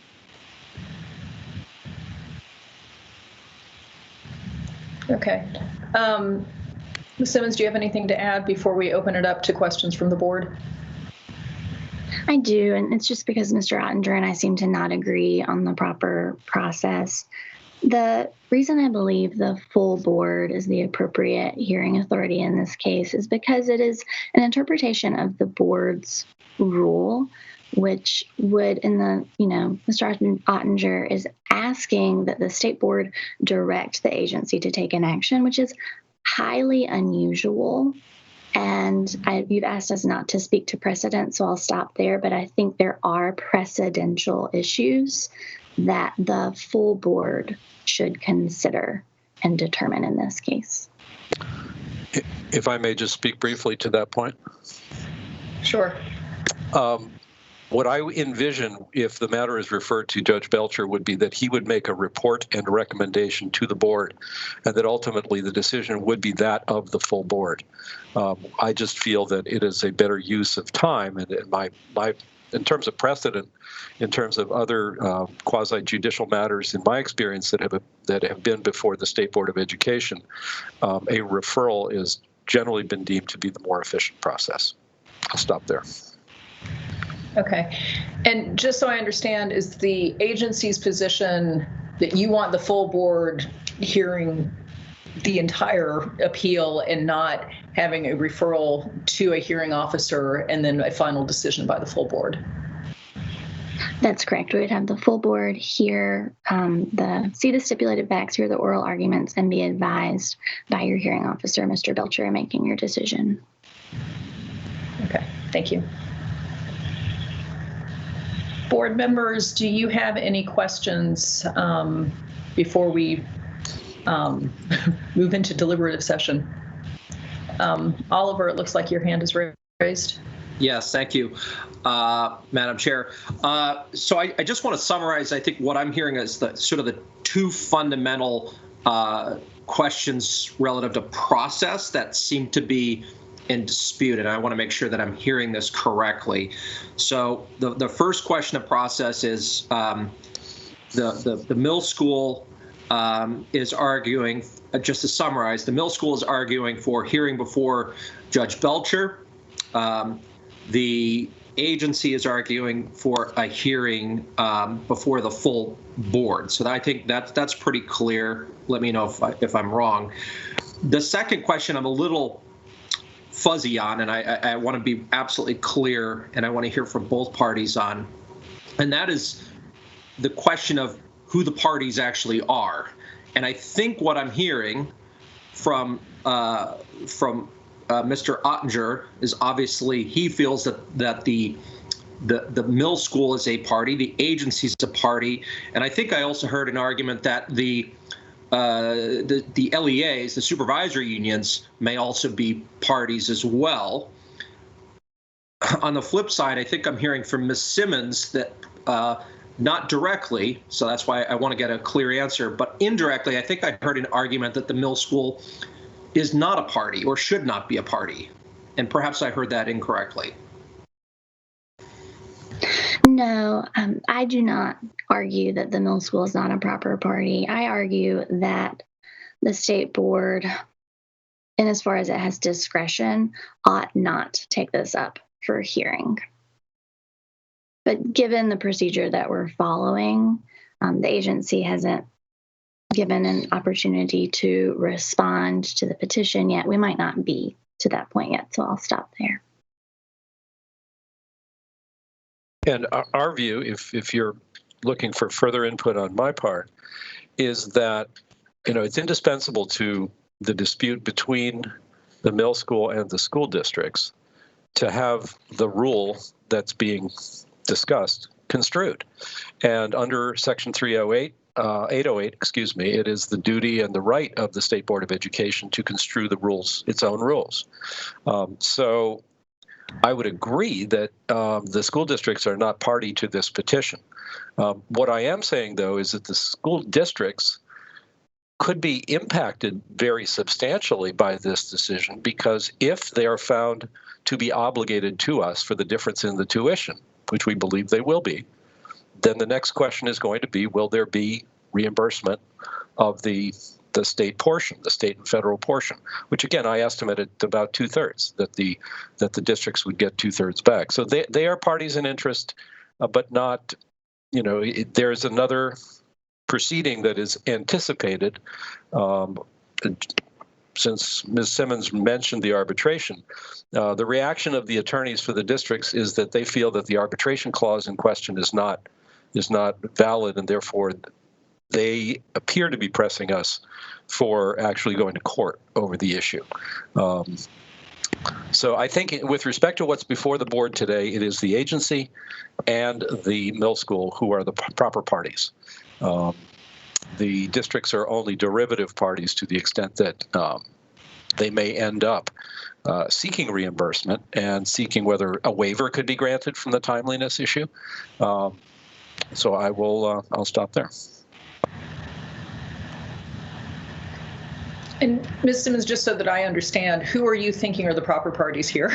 Okay. Ms. Simmons, do you have anything to add before we open it up to questions from the board? I do, and it's just because Mr. Ottinger and I seem to not agree on the proper process. The reason I believe the full board is the appropriate hearing authority in this case is because it is an interpretation of the board's rule, which would, Mr. Ottinger is asking that the state board direct the agency to take an action, which is highly unusual. And you've asked us not to speak to precedent, so I'll stop there. But I think there are precedential issues that the full board should consider and determine in this case. If I may just speak briefly to that point. Sure. What I envision, if the matter is referred to Judge Belcher, would be that he would make a report and recommendation to the board, and that ultimately the decision would be that of the full board. I just feel that it is a better use of time, and in terms of precedent, in terms of other quasi-judicial matters, in my experience that have been before the State Board of Education, a referral is generally been deemed to be the more efficient process. I'll stop there. Okay. And just so I understand, is the agency's position that you want the full board hearing the entire appeal and not having a referral to a hearing officer and then a final decision by the full board? That's correct. We would have the full board hear see the stipulated facts, hear the oral arguments, and be advised by your hearing officer, Mr. Belcher, in making your decision. Okay. Thank you. Board members, do you have any questions before we move into deliberative session? Oliver, it looks like your hand is raised. Yes, thank you, Madam Chair. So I just want to summarize, I think what I'm hearing is the sort of the two fundamental questions relative to process that seem to be in dispute, and I want to make sure that I'm hearing this correctly. So the first question of process is the middle school is arguing, just to summarize, the middle school is arguing for hearing before Judge Belcher. The agency is arguing for a hearing before the full board. So I think that's pretty clear. Let me know if I'm wrong. The second question I'm a little fuzzy on, and I want to be absolutely clear, and I want to hear from both parties on, and that is the question of who the parties actually are. And I think what I'm hearing from Mr. Ottinger is obviously he feels that the middle school is a party, the agency is a party, and I think I also heard an argument that the LEAs, the supervisory unions, may also be parties as well. On the flip side, I think I'm hearing from Ms. Simmons that not directly, so that's why I want to get a clear answer, but indirectly, I think I heard an argument that the middle school is not a party or should not be a party. And perhaps I heard that incorrectly. No, I do not argue that the middle school is not a proper party. I argue that the state board, and as far as it has discretion, ought not to take this up for hearing. But given the procedure that we're following, the agency hasn't given an opportunity to respond to the petition yet. We might not be to that point yet, so I'll stop there. And our view, if you're looking for further input on my part, is that it's indispensable to the dispute between the middle school and the school districts to have the rule that's being discussed construed. And under Section 808, it is the duty and the right of the State Board of Education to construe the rules, its own rules. So I would agree that the school districts are not party to this petition. What I am saying, though, is that the school districts could be impacted very substantially by this decision, because if they are found to be obligated to us for the difference in the tuition, which we believe they will be, then the next question is going to be, will there be reimbursement of the state portion, the state and federal portion, which again, I estimate at about 2/3, that the districts would get 2/3 back. So they are parties in interest, but not, there's another proceeding that is anticipated. Since Ms. Simmons mentioned the arbitration, the reaction of the attorneys for the districts is that they feel that the arbitration clause in question is not valid, and therefore they appear to be pressing us for actually going to court over the issue. So I think with respect to what's before the board today, it is the agency and the middle school who are the proper parties. The districts are only derivative parties to the extent that they may end up seeking reimbursement and seeking whether a waiver could be granted from the timeliness issue. So I'll stop there. And Ms. Simmons, just so that I understand, who are you thinking are the proper parties here?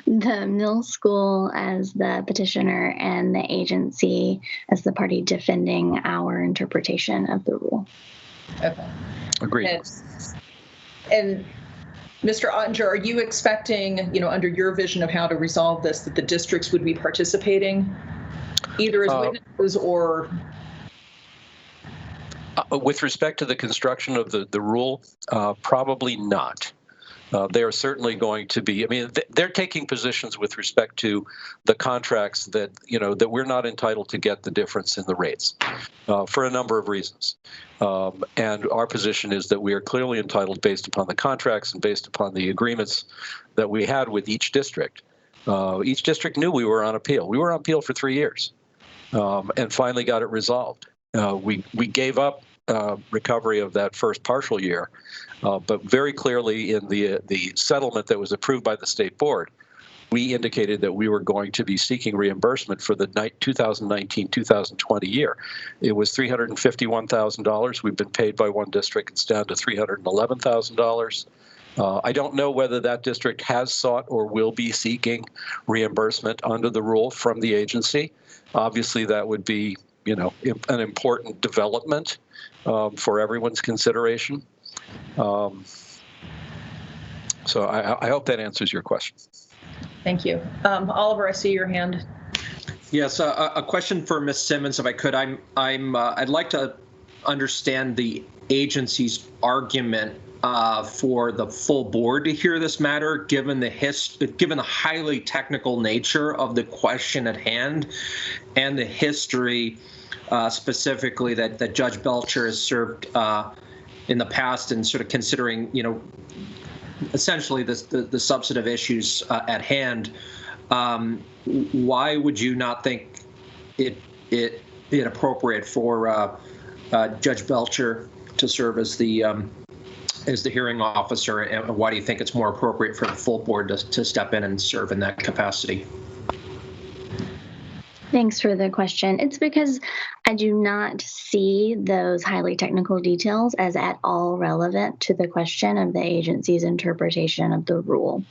The middle school as the petitioner and the agency as the party defending our interpretation of the rule. Okay. Agreed. And Mr. Ottinger, are you expecting, under your vision of how to resolve this, that the districts would be participating either as witnesses or? With respect to the construction of the rule, probably not. They are certainly going to be, they're taking positions with respect to the contracts that, that we're not entitled to get the difference in the rates for a number of reasons. And our position is that we are clearly entitled based upon the contracts and based upon the agreements that we had with each district. Each district knew we were on appeal. We were on appeal for 3 years and finally got it resolved. We gave up recovery of that first partial year, but very clearly in the settlement that was approved by the state board, we indicated that we were going to be seeking reimbursement for the 2019-2020 year. It was $351,000. We've been paid by one district. It's down to $311,000. I don't know whether that district has sought or will be seeking reimbursement under the rule from the agency. Obviously, that would be, an important development for everyone's consideration. So I hope that answers your question. Thank you. Oliver, I see your hand. Yes, a question for Ms. Simmons, if I could. I'd like to understand the agency's argument for the full board to hear this matter, given the highly technical nature of the question at hand and the history specifically that Judge Belcher has served in the past, and sort of considering, essentially the substantive issues at hand. Why would you not think it appropriate for Judge Belcher to serve as the hearing officer, and why do you think it's more appropriate for the full board to step in and serve in that capacity? Thanks for the question. It's because I do not see those highly technical details as at all relevant to the question of the agency's interpretation of the rule.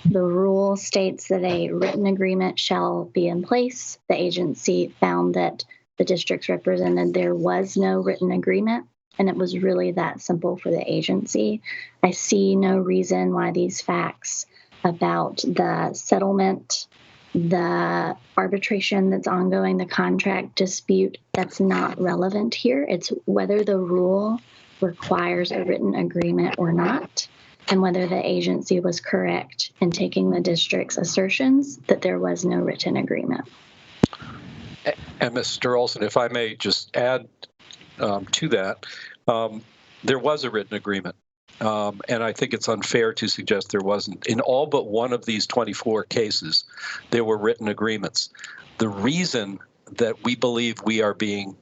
The rule states that a written agreement shall be in place. The agency found that the districts represented there was no written agreement, and it was really that simple for the agency. I see no reason why these facts about the settlement, the arbitration that's ongoing, the contract dispute, that's not relevant here. It's whether the rule requires a written agreement or not, and whether the agency was correct in taking the district's assertions that there was no written agreement. And Mr. Olson, if I may just add to that, there was a written agreement. And I think it's unfair to suggest there wasn't. In all but one of these 24 cases, there were written agreements. The reason that we believe we are being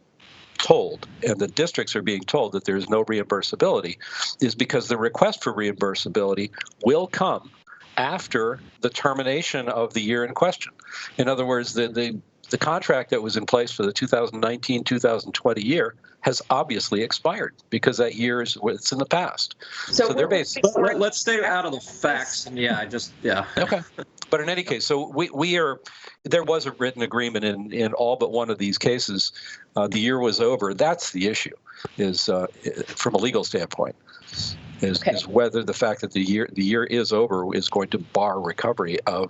told, and the districts are being told, that there is no reimbursability is because the request for reimbursability will come after the termination of the year in question. In other words, the contract that was in place for the 2019-2020 year has obviously expired because that year it's in the past. So they're basically. Let's stay out of the facts. Yeah, Okay. But in any case, so there was a written agreement in all but one of these cases. The year was over. That's the issue, is from a legal standpoint, is whether the fact that the year is over is going to bar recovery of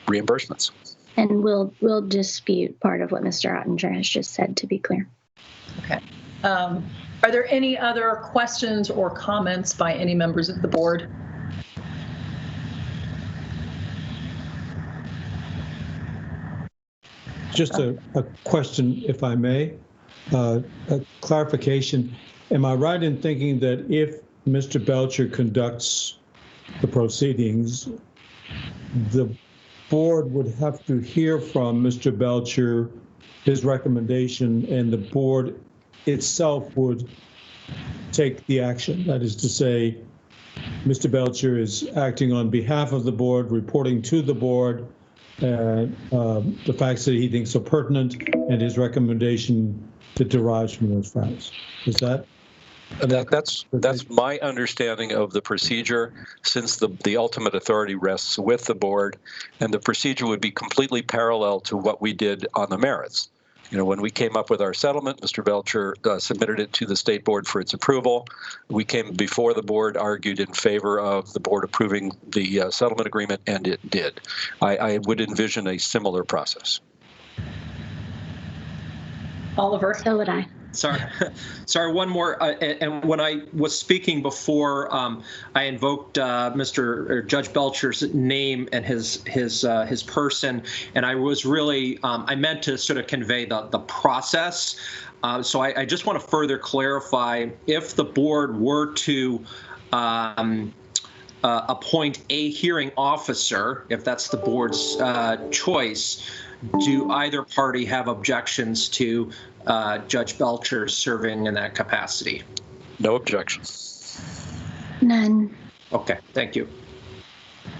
reimbursements. And we'll dispute part of what Mr. Ottinger has just said, to be clear. Okay. Are there any other questions or comments by any members of the board? Just a question, if I may, a clarification. Am I right in thinking that if Mr. Belcher conducts the proceedings, the board would have to hear from Mr. Belcher his recommendation, and the board itself would take the action? That is to say, Mr. Belcher is acting on behalf of the board, reporting to the board the facts that he thinks are pertinent and his recommendation that derives from those facts. Is that? That's my understanding of the procedure, since the ultimate authority rests with the board, and the procedure would be completely parallel to what we did on the merits. When we came up with our settlement, Mr. Belcher submitted it to the state board for its approval. We came before the board, argued in favor of the board approving the settlement agreement, and it did. I would envision a similar process. Oliver? So would I. Sorry, one more. And when I was speaking before, I invoked Judge Belcher's name and his person, and I was really I meant to sort of convey the process. So I just want to further clarify, if the board were to appoint a hearing officer, if that's the board's choice, do either party have objections to Judge Belcher serving in that capacity? No objections. None. Okay, thank you.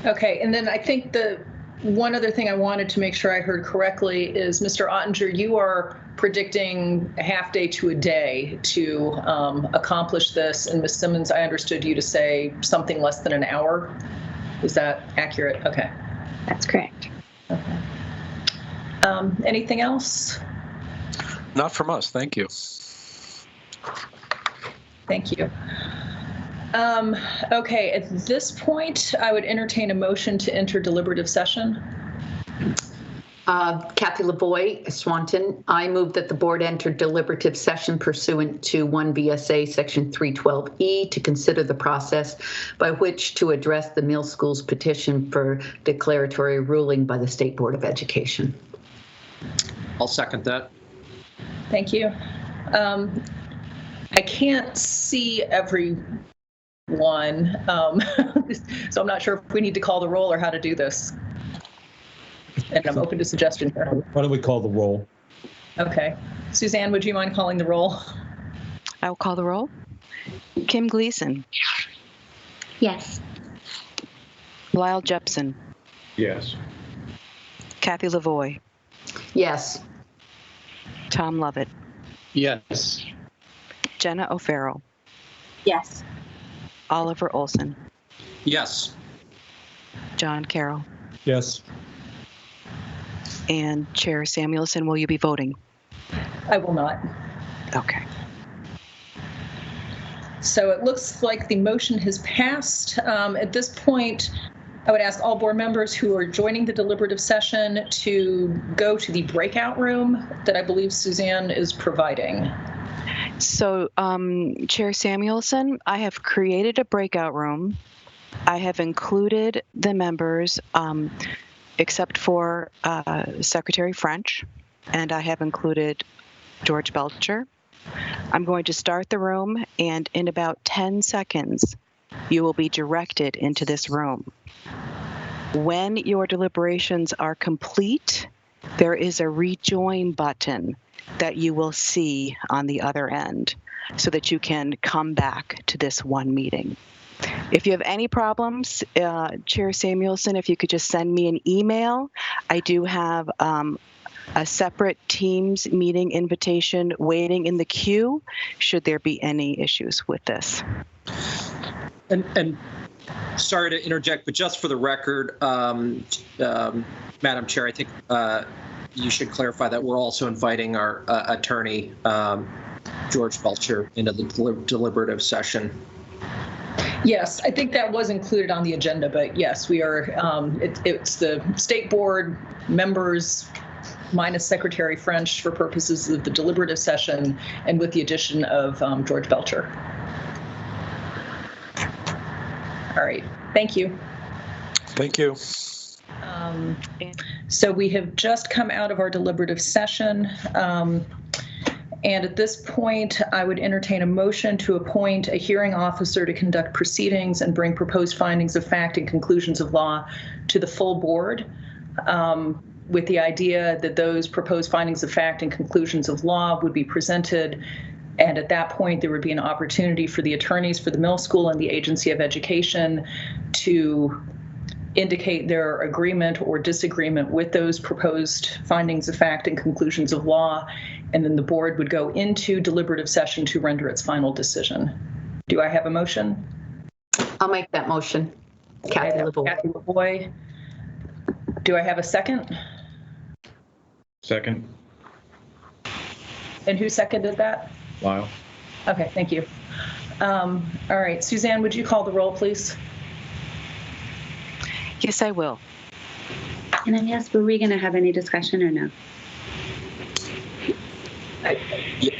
Okay, and then I think the one other thing I wanted to make sure I heard correctly is, Mr. Ottinger, you are predicting a half day to a day to accomplish this. And Ms. Simmons, I understood you to say something less than an hour. Is that accurate? Okay. That's correct. Okay. Anything else? Not from us. Thank you. Thank you. Okay, at this point, I would entertain a motion to enter deliberative session. Kathy Lavoie, Swanton, I move that the board enter deliberative session pursuant to 1 VSA section 312E to consider the process by which to address the Mill School's petition for declaratory ruling by the State Board of Education. I'll second that. Thank you. I can't see everyone, so I'm not sure if we need to call the roll or how to do this. And I'm open to suggestion here. Why don't we call the roll? Okay. Suzanne, would you mind calling the roll? I will call the roll. Kim Gleason. Yes. Lyle Jepson. Yes. Kathy Lavoie. Yes. Tom Lovett. Yes. Jenna O'Farrell. Yes. Oliver Olson. Yes. John Carroll. Yes. And Chair Samuelson, will you be voting? I will not. Okay. So it looks like the motion has passed. At this point, I would ask all board members who are joining the deliberative session to go to the breakout room that I believe Suzanne is providing. So, Chair Samuelson, I have created a breakout room. I have included the members, except for Secretary French, and I have included George Belcher. I'm going to start the room, and in about 10 seconds, you will be directed into this room. When your deliberations are complete, there is a rejoin button that you will see on the other end so that you can come back to this one meeting. If you have any problems, Chair Samuelson, if you could just send me an email. I do have a separate Teams meeting invitation waiting in the queue should there be any issues with this. And sorry to interject, but just for the record, Madam Chair, I think you should clarify that we're also inviting our attorney, George Belcher, into the deliberative session. Yes, I think that was included on the agenda, but yes, we are. It's the state board members minus Secretary French for purposes of the deliberative session, and with the addition of George Belcher. All right, thank you. Thank you. So we have just come out of our deliberative session. And at this point, I would entertain a motion to appoint a hearing officer to conduct proceedings and bring proposed findings of fact and conclusions of law to the full board, with the idea that those proposed findings of fact and conclusions of law would be presented. And at that point, there would be an opportunity for the attorneys for the Mill School and the Agency of Education to indicate their agreement or disagreement with those proposed findings of fact and conclusions of law, and then the board would go into deliberative session to render its final decision. Do I have a motion? I'll make that motion. Kathy Lavoie. Kathy Lavoie. Do I have a second? Second. And who seconded that? Lyle. Okay, thank you. All right, Suzanne, would you call the roll, please? Yes, I will. And I ask, were we going to have any discussion or no?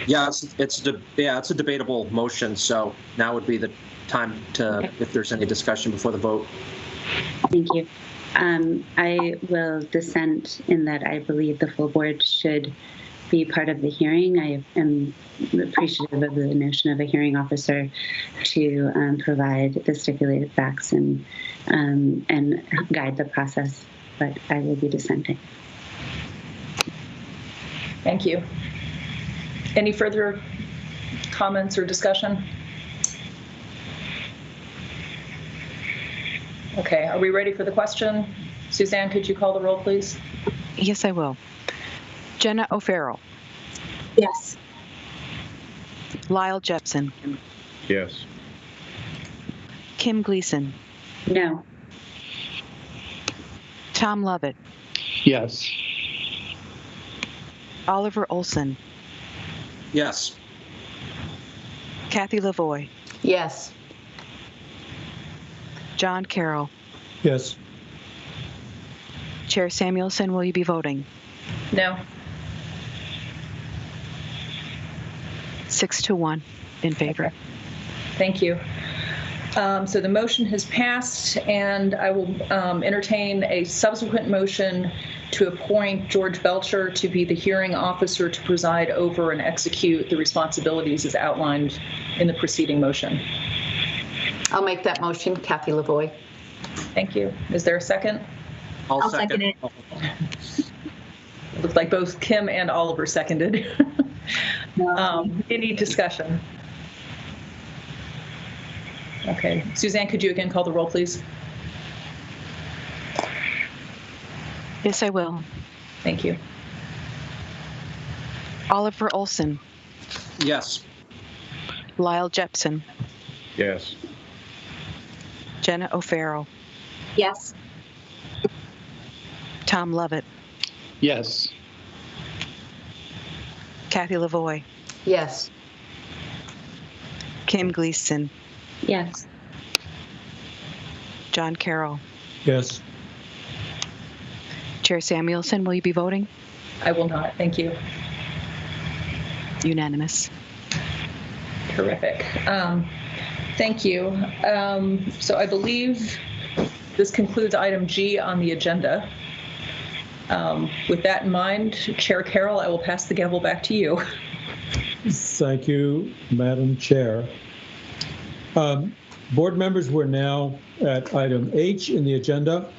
Yeah, it's a debatable motion, so now would be the time to, okay, if there's any discussion before the vote. Thank you. I will dissent in that I believe the full board should be part of the hearing. I am appreciative of the notion of a hearing officer to provide the stipulated facts and guide the process, but I will be dissenting. Thank you. Any further comments or discussion? Okay, are we ready for the question? Suzanne, could you call the roll, please? Yes, I will. Jenna O'Farrell. Yes. Lyle Jepson, Yes. Kim Gleason, No. Tom Lovett, Yes. Oliver Olson, Yes. Kathy Lavoie, Yes. John Carroll. Yes. Chair Samuelson, will you be voting? No. 6-1 in favor. Okay. Thank you. So the motion has passed, and I will entertain a subsequent motion to appoint George Belcher to be the hearing officer to preside over and execute the responsibilities as outlined in the preceding motion. I'll make that motion, Kathy Lavoie. Thank you. Is there a second? I'll second it. It looked like both Kim and Oliver seconded. Any discussion? Okay. Suzanne, could you again call the roll, please? Yes, I will. Thank you. Oliver Olson, Yes. Lyle Jepson, Yes. Jenna O'Farrell, Yes. Tom Lovett, Yes. Kathy Lavoie, Yes. Kim Gleason, Yes. John Carroll. Yes. Chair Samuelson, will you be voting? I will not. Thank you. Unanimous. Terrific. Thank you. So I believe this concludes item G on the agenda. With that in mind, Chair Carroll, I will pass the gavel back to you. Thank you, Madam Chair. Board members, we're now at item H in the agenda.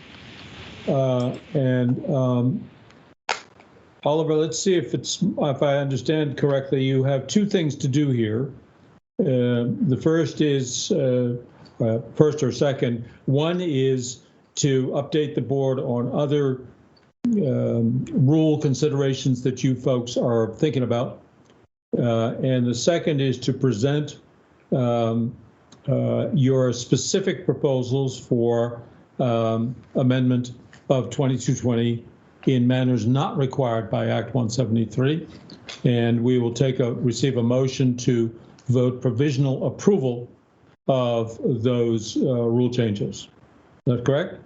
Oliver, let's see if I understand correctly, you have two things to do here. The first is, first or second, one is to update the board on other rule considerations that you folks are thinking about. And the second is to present your specific proposals for amendment of 2220 in manners not required by Act 173. And we will receive a motion to vote provisional approval of those rule changes. Is that correct?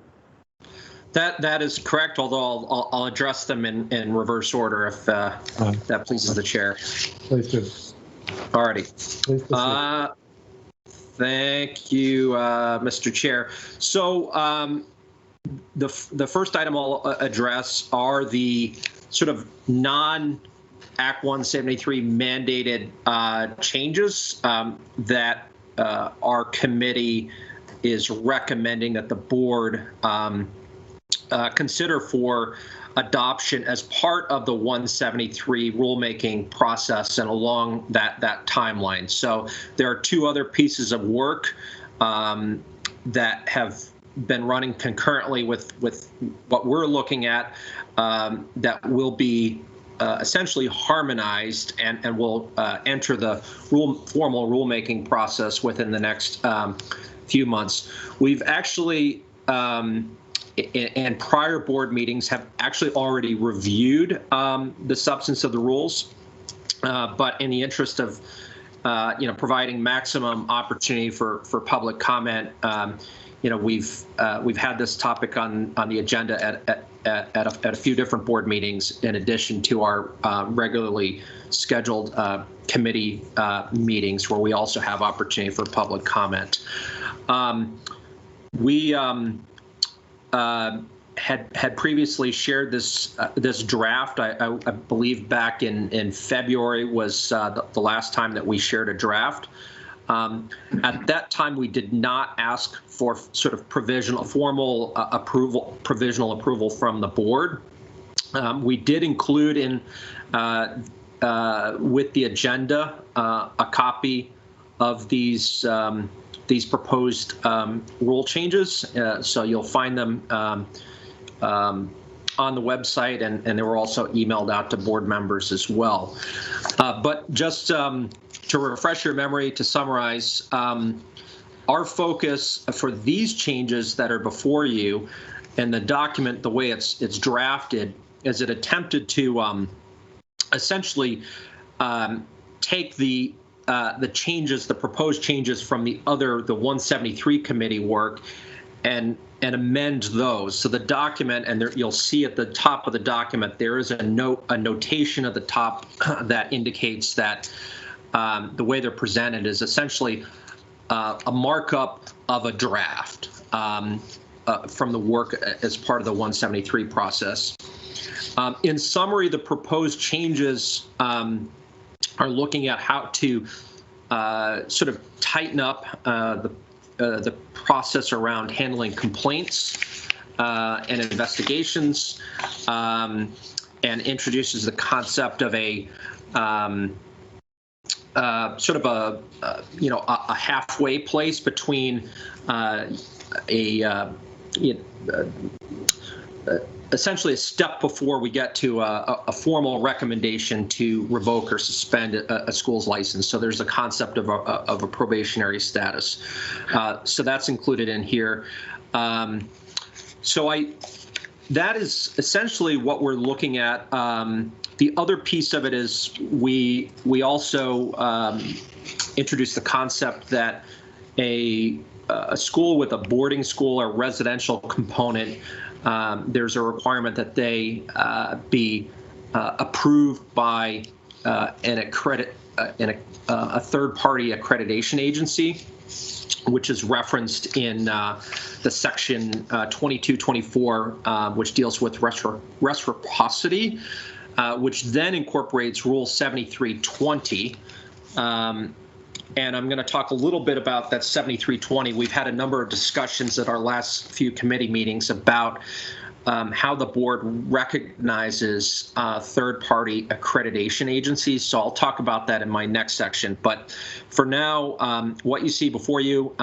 That is correct, although I'll address them in reverse order if that pleases the chair. Please do. All righty. Please proceed. Thank you, Mr. Chair. So the first item I'll address are the sort of non-Act 173 mandated changes that our committee is recommending that the board consider for adoption as part of the 173 rulemaking process and along that timeline. So there are two other pieces of work that have been running concurrently with what we're looking at that will be essentially harmonized and will enter the formal rulemaking process within the next few months. We've actually in prior board meetings have actually already reviewed the substance of the rules, but in the interest of providing maximum opportunity for public comment, we've had this topic on the agenda at a few different board meetings in addition to our regularly scheduled committee meetings where we also have opportunity for public comment. We had previously shared this draft. I believe back in February was the last time that we shared a draft. At that time, we did not ask for sort of provisional approval from the board. We did include in with the agenda a copy of these proposed rule changes. So you'll find them on the website, and they were also emailed out to board members as well. But just to refresh your memory, to summarize, our focus for these changes that are before you and the document, the way it's drafted, is it attempted to essentially take the changes, the proposed changes from the 173 committee work and amend those. So the document, and there, you'll see at the top of the document, there is a notation at the top that indicates that the way they're presented is essentially a markup of a draft from the work as part of the 173 process. In summary, the proposed changes are looking at how to sort of tighten up the process around handling complaints and investigations, and introduces the concept of a sort of a halfway place between essentially a step before we get to a formal recommendation to revoke or suspend a school's license. So there's a concept of a probationary status. So that's included in here. That is essentially what we're looking at. The other piece of it is we also introduced the concept that a school with a boarding school or residential component, there's a requirement that they be approved by a third-party accreditation agency, which is referenced in the section 2224, which deals with reciprocity, which then incorporates Rule 7320. And I'm going to talk a little bit about that 7320. We've had a number of discussions at our last few committee meetings about how the board recognizes third-party accreditation agencies. So I'll talk about that in my next section. But for now, what you see before you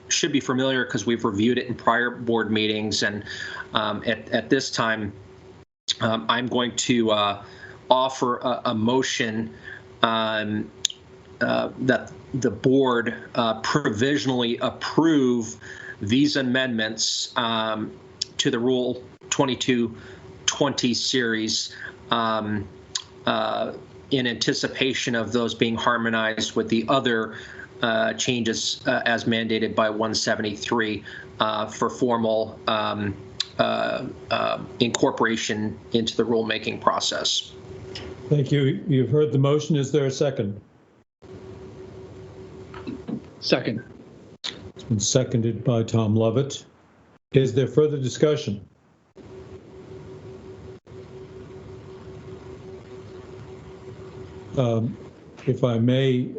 should be familiar because we've reviewed it in prior board meetings. And at this time, I'm going to offer a motion that the board provisionally approve these amendments to the Rule 2220 series in anticipation of those being harmonized with the other changes as mandated by 173 for formal incorporation into the rulemaking process. Thank you. You've heard the motion. Is there a second? Second. It's been seconded by Tom Lovett. Is there further discussion? If I may,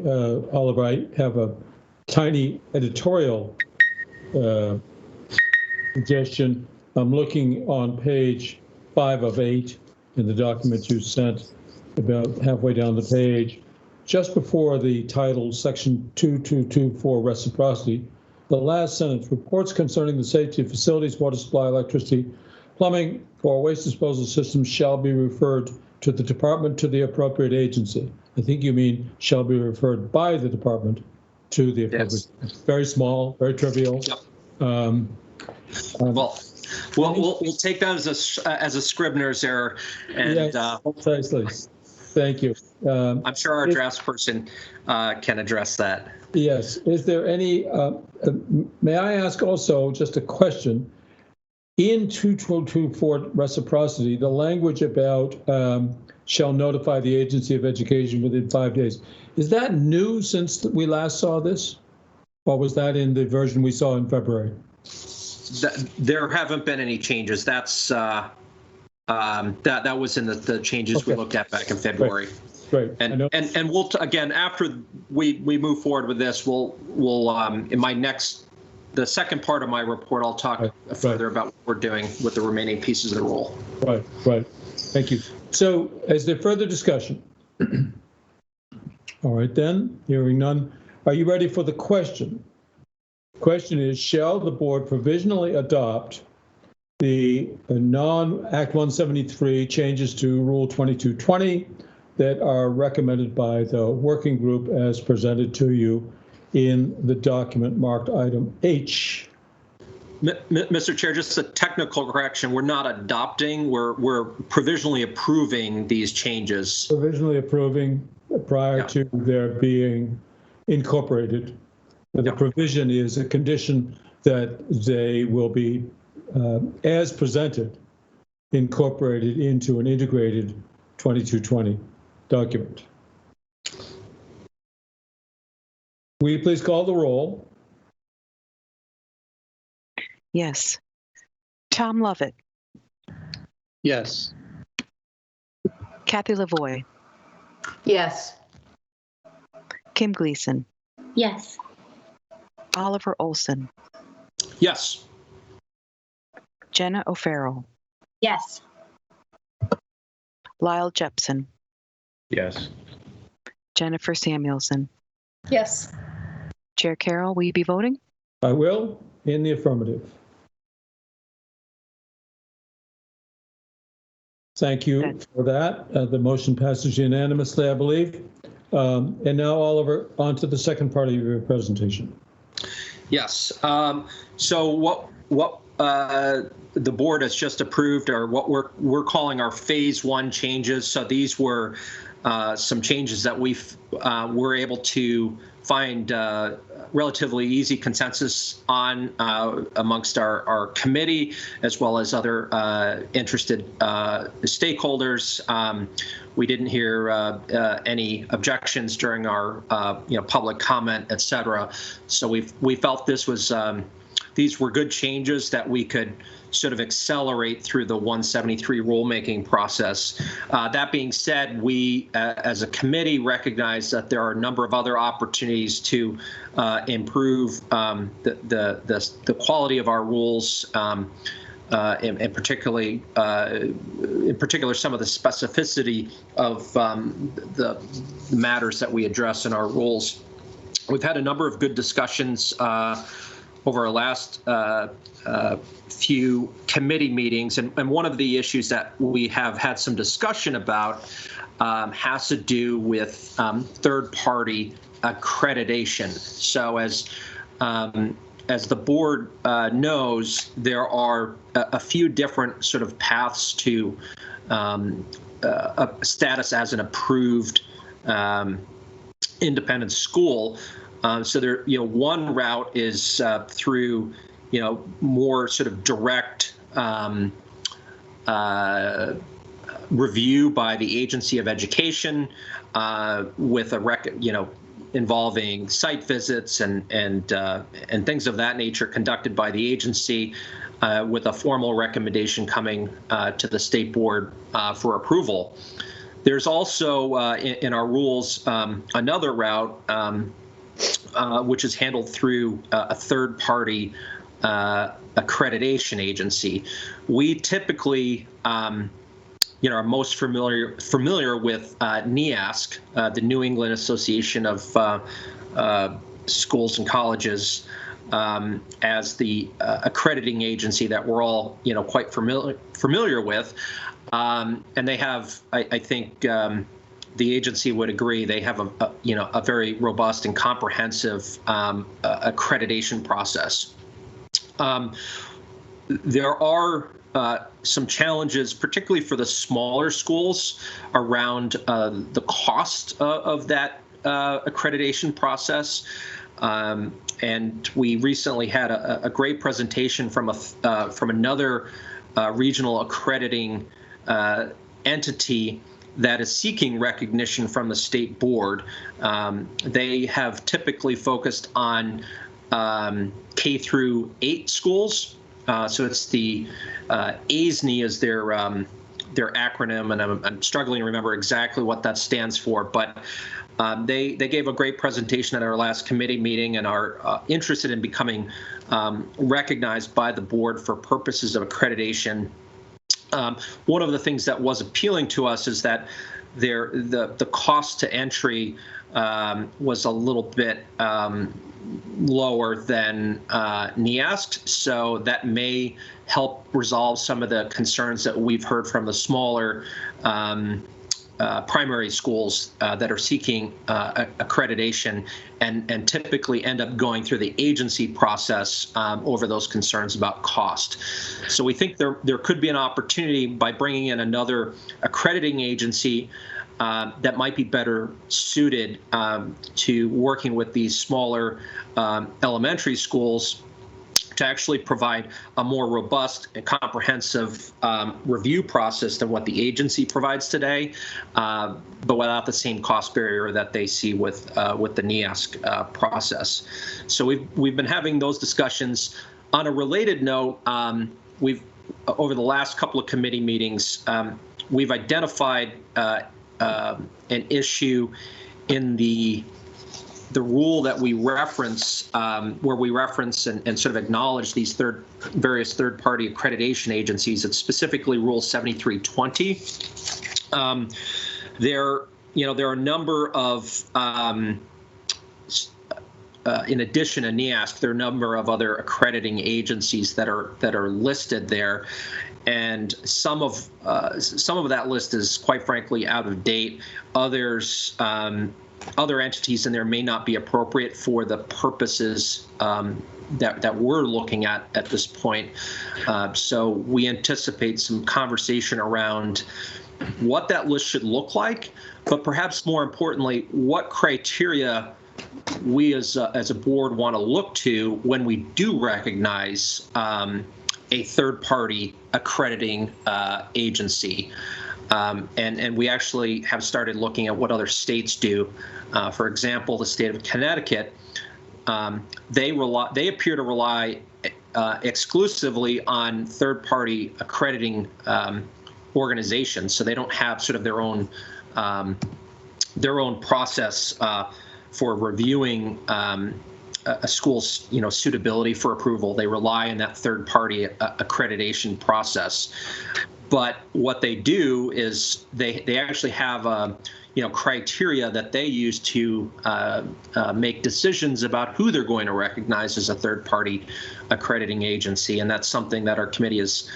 Oliver, I have a tiny editorial suggestion. I'm looking on page 5 of 8 in the document you sent, about halfway down the page. Just before the title, section 2224, reciprocity, the last sentence, reports concerning the safety of facilities, water supply, electricity, plumbing, or waste disposal systems shall be referred to the department to the appropriate agency. I think you mean shall be referred by the department to the appropriate. Yes. Very small, very trivial. Yep. We'll take that as a Scribner's error. And yes, precisely. Thank you. I'm sure our draftsperson can address that. Yes. Is there any, may I ask also just a question? In 2224 reciprocity, the language about shall notify the agency of education within 5 days, is that new since we last saw this? Or was that in the version we saw in February? There haven't been any changes. That's that was in the changes we looked at back in February. Great. And we'll again after we move forward with this, we'll in my next the second part of my report, I'll talk further about what we're doing with the remaining pieces of the rule. Right. Thank you. So, is there further discussion? All right then. Hearing none. Are you ready for the question? The question is: shall the board provisionally adopt the non-Act 173 changes to Rule 2220 that are recommended by the working group as presented to you in the document marked item H. Mr. Chair, just a technical correction. We're not adopting, we're provisionally approving these changes. Provisionally approving prior to their being incorporated. The provision is a condition that they will be, as presented, incorporated into an integrated 2220 document. Will you please call the roll? Yes. Tom Lovett. Yes. Kathy Lavoie. Yes. Kim Gleason. Yes. Oliver Olson. Yes. Jenna O'Farrell. Yes. Lyle Jepson. Yes. Jennifer Samuelson. Yes. Chair Carroll, will you be voting? I will, in the affirmative. Thank you for that. The motion passes unanimously, I believe. And now, Oliver, on to the second part of your presentation. Yes. So what the board has just approved are what we're calling our phase 1 changes. So these were some changes that we were able to find relatively easy consensus on amongst our committee, as well as other interested stakeholders. We didn't hear any objections during our public comment, et cetera. So we felt this was these were good changes that we could sort of accelerate through the 173 rulemaking process. That being said, we as a committee recognize that there are a number of other opportunities to improve the quality of our rules, and particular some of the specificity of the matters that we address in our rules. We've had a number of good discussions over our last few committee meetings, and one of the issues that we have had some discussion about has to do with third-party accreditation. So as the board knows, there are a few different sort of paths to a status as an approved independent school. So there, one route is through, more sort of direct review by the Agency of Education with a involving site visits and things of that nature conducted by the agency with a formal recommendation coming to the state board for approval. There's also in our rules another route which is handled through a third-party accreditation agency. We typically, are most familiar with NEASC, the New England Association of Schools and Colleges, as the accrediting agency that we're all, quite familiar with, and they have, I think. The agency would agree they have a very robust and comprehensive accreditation process. There are some challenges, particularly for the smaller schools, around the cost of that accreditation process. And we recently had a great presentation from another regional accrediting entity that is seeking recognition from the state board. They have typically focused on K through 8 schools. So it's the ASNE is their acronym, and I'm struggling to remember exactly what that stands for. But they gave a great presentation at our last committee meeting and are interested in becoming recognized by the board for purposes of accreditation. One of the things that was appealing to us is that the cost to entry was a little bit lower than NEASC, so that may help resolve some of the concerns that we've heard from the smaller primary schools that are seeking accreditation and typically end up going through the agency process over those concerns about cost. So we think there could be an opportunity by bringing in another accrediting agency that might be better suited to working with these smaller elementary schools to actually provide a more robust and comprehensive review process than what the agency provides today, but without the same cost barrier that they see with the NEASC process. So we've been having those discussions. On a related note, we've over the last couple of committee meetings, we've identified an issue in the rule that we reference, where we reference and sort of acknowledge these various third-party accreditation agencies. It's specifically Rule 7320. There are a number of, in addition to NEASC, there are a number of other accrediting agencies that are listed there. And some of that list is, quite frankly, out of date. Others, other entities in there may not be appropriate for the purposes that we're looking at this point. So we anticipate some conversation around what that list should look like, but perhaps more importantly, what criteria we as a board want to look to when we do recognize a third-party accrediting agency. And we actually have started looking at what other states do. For example, the state of Connecticut, they appear to rely exclusively on third-party accrediting organizations. So they don't have sort of their own process for reviewing a school's suitability for approval. They rely on that third-party accreditation process. But what they do is they actually have criteria that they use to make decisions about who they're going to recognize as a third-party accrediting agency, and that's something that our committee has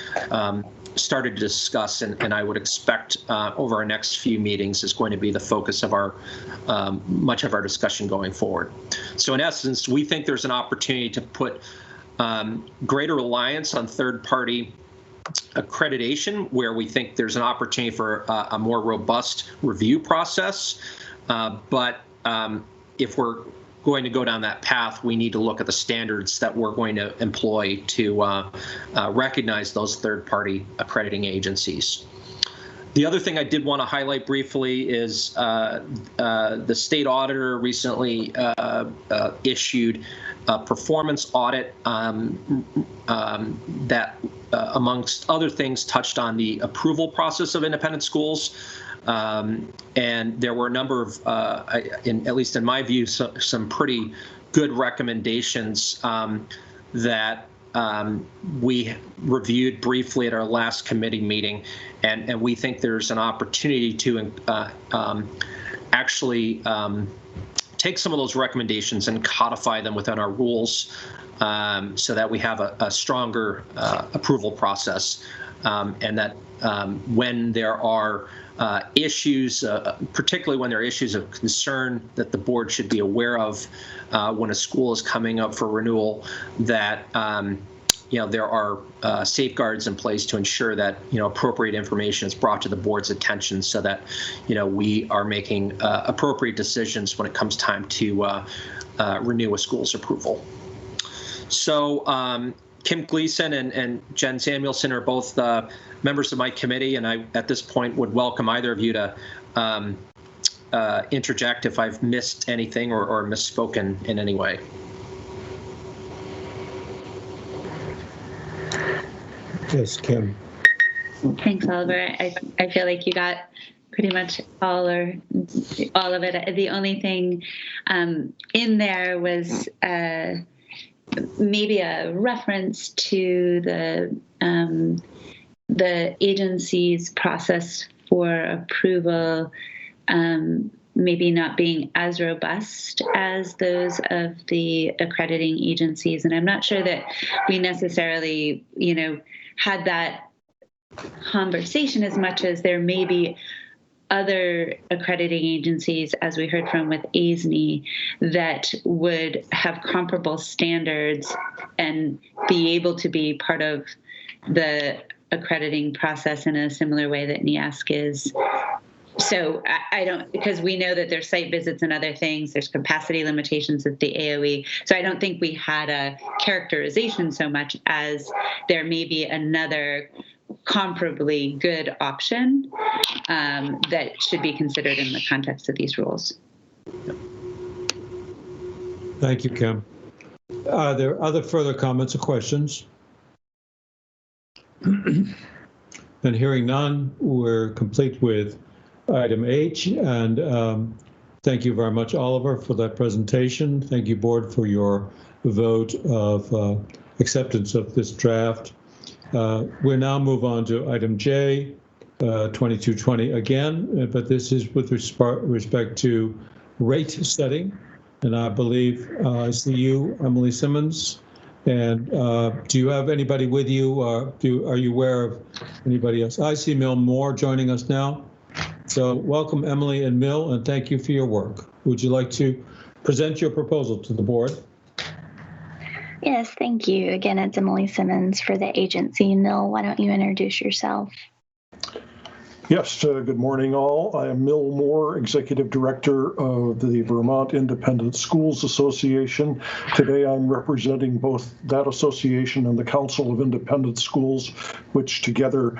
started to discuss, and I would expect over our next few meetings is going to be the focus of our much of our discussion going forward. So in essence, we think there's an opportunity to put greater reliance on third-party accreditation, where we think there's an opportunity for a more robust review process. But if we're going to go down that path, we need to look at the standards that we're going to employ to recognize those third-party accrediting agencies. The other thing I did want to highlight briefly is the state auditor recently issued a performance audit that, amongst other things, touched on the approval process of independent schools. And there were a number of, at least in my view, some pretty good recommendations that we reviewed briefly at our last committee meeting, and we think there's an opportunity to actually take some of those recommendations and codify them within our rules, so that we have a stronger approval process, and that when there are issues, particularly when there are issues of concern that the board should be aware of when a school is coming up for renewal, that there are safeguards in place to ensure that appropriate information is brought to the board's attention, so that we are making appropriate decisions when it comes time to renew a school's approval. So Kim Gleason and Jen Samuelson are both members of my committee, and I, at this point, would welcome either of you to interject if I've missed anything or misspoken in any way. Yes, Kim. Thanks, Oliver. I feel like you got pretty much all of it. The only thing in there was maybe a reference to the agency's process for approval maybe not being as robust as those of the accrediting agencies. And I'm not sure that we necessarily, had that conversation as much as there may be other accrediting agencies, as we heard from with ASNE, that would have comparable standards and be able to be part of the accrediting process in a similar way that NEASC is. So I don't, because we know that there's site visits and other things, there's capacity limitations at the AOE. So I don't think we had a characterization so much as there may be another comparably good option that should be considered in the context of these rules. Thank you, Kim. Are there other further comments or questions? Then hearing none, we're complete with item H, and thank you very much, Oliver, for that presentation. Thank you, board, for your vote of acceptance of this draft. We'll now move on to item J, 2220 again, but this is with respect to rate setting. And I believe I see you, Emily Simmons. And do you have anybody with you? Are you aware of anybody else? I see Mill Moore joining us now. So welcome, Emily and Mill, and thank you for your work. Would you like to present your proposal to the board? Yes, thank you. Again, it's Emily Simmons for the agency. Mill, why don't you introduce yourself? Yes, good morning all. I am Mill Moore, Executive Director of the Vermont Independent Schools Association. Today I'm representing both that association and the Council of Independent Schools, which together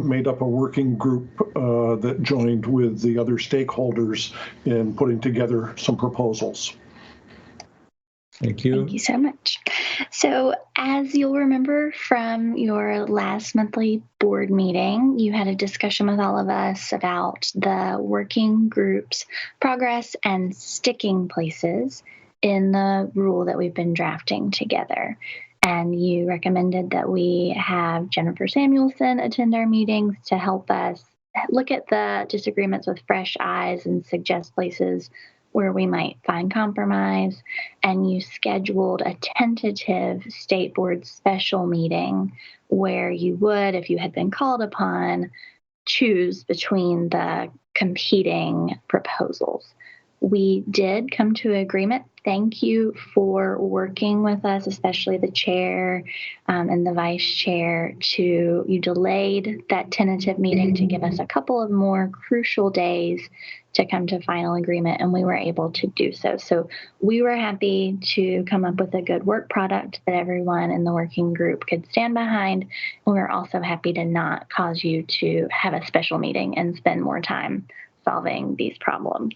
made up a working group that joined with the other stakeholders in putting together some proposals. Thank you. Thank you so much. So as you'll remember from your last monthly board meeting, you had a discussion with all of us about the working group's progress and sticking places in the rule that we've been drafting together. And you recommended that we have Jennifer Samuelson attend our meetings to help us look at the disagreements with fresh eyes and suggest places where we might find compromise, and you scheduled a tentative state board special meeting where you would, if you had been called upon, choose between the competing proposals. We did come to an agreement. Thank you for working with us, especially the chair and the vice chair. You delayed that tentative meeting to give us a couple of more crucial days to come to final agreement, and we were able to do so. So we were happy to come up with a good work product that everyone in the working group could stand behind. And we were also happy to not cause you to have a special meeting and spend more time solving these problems.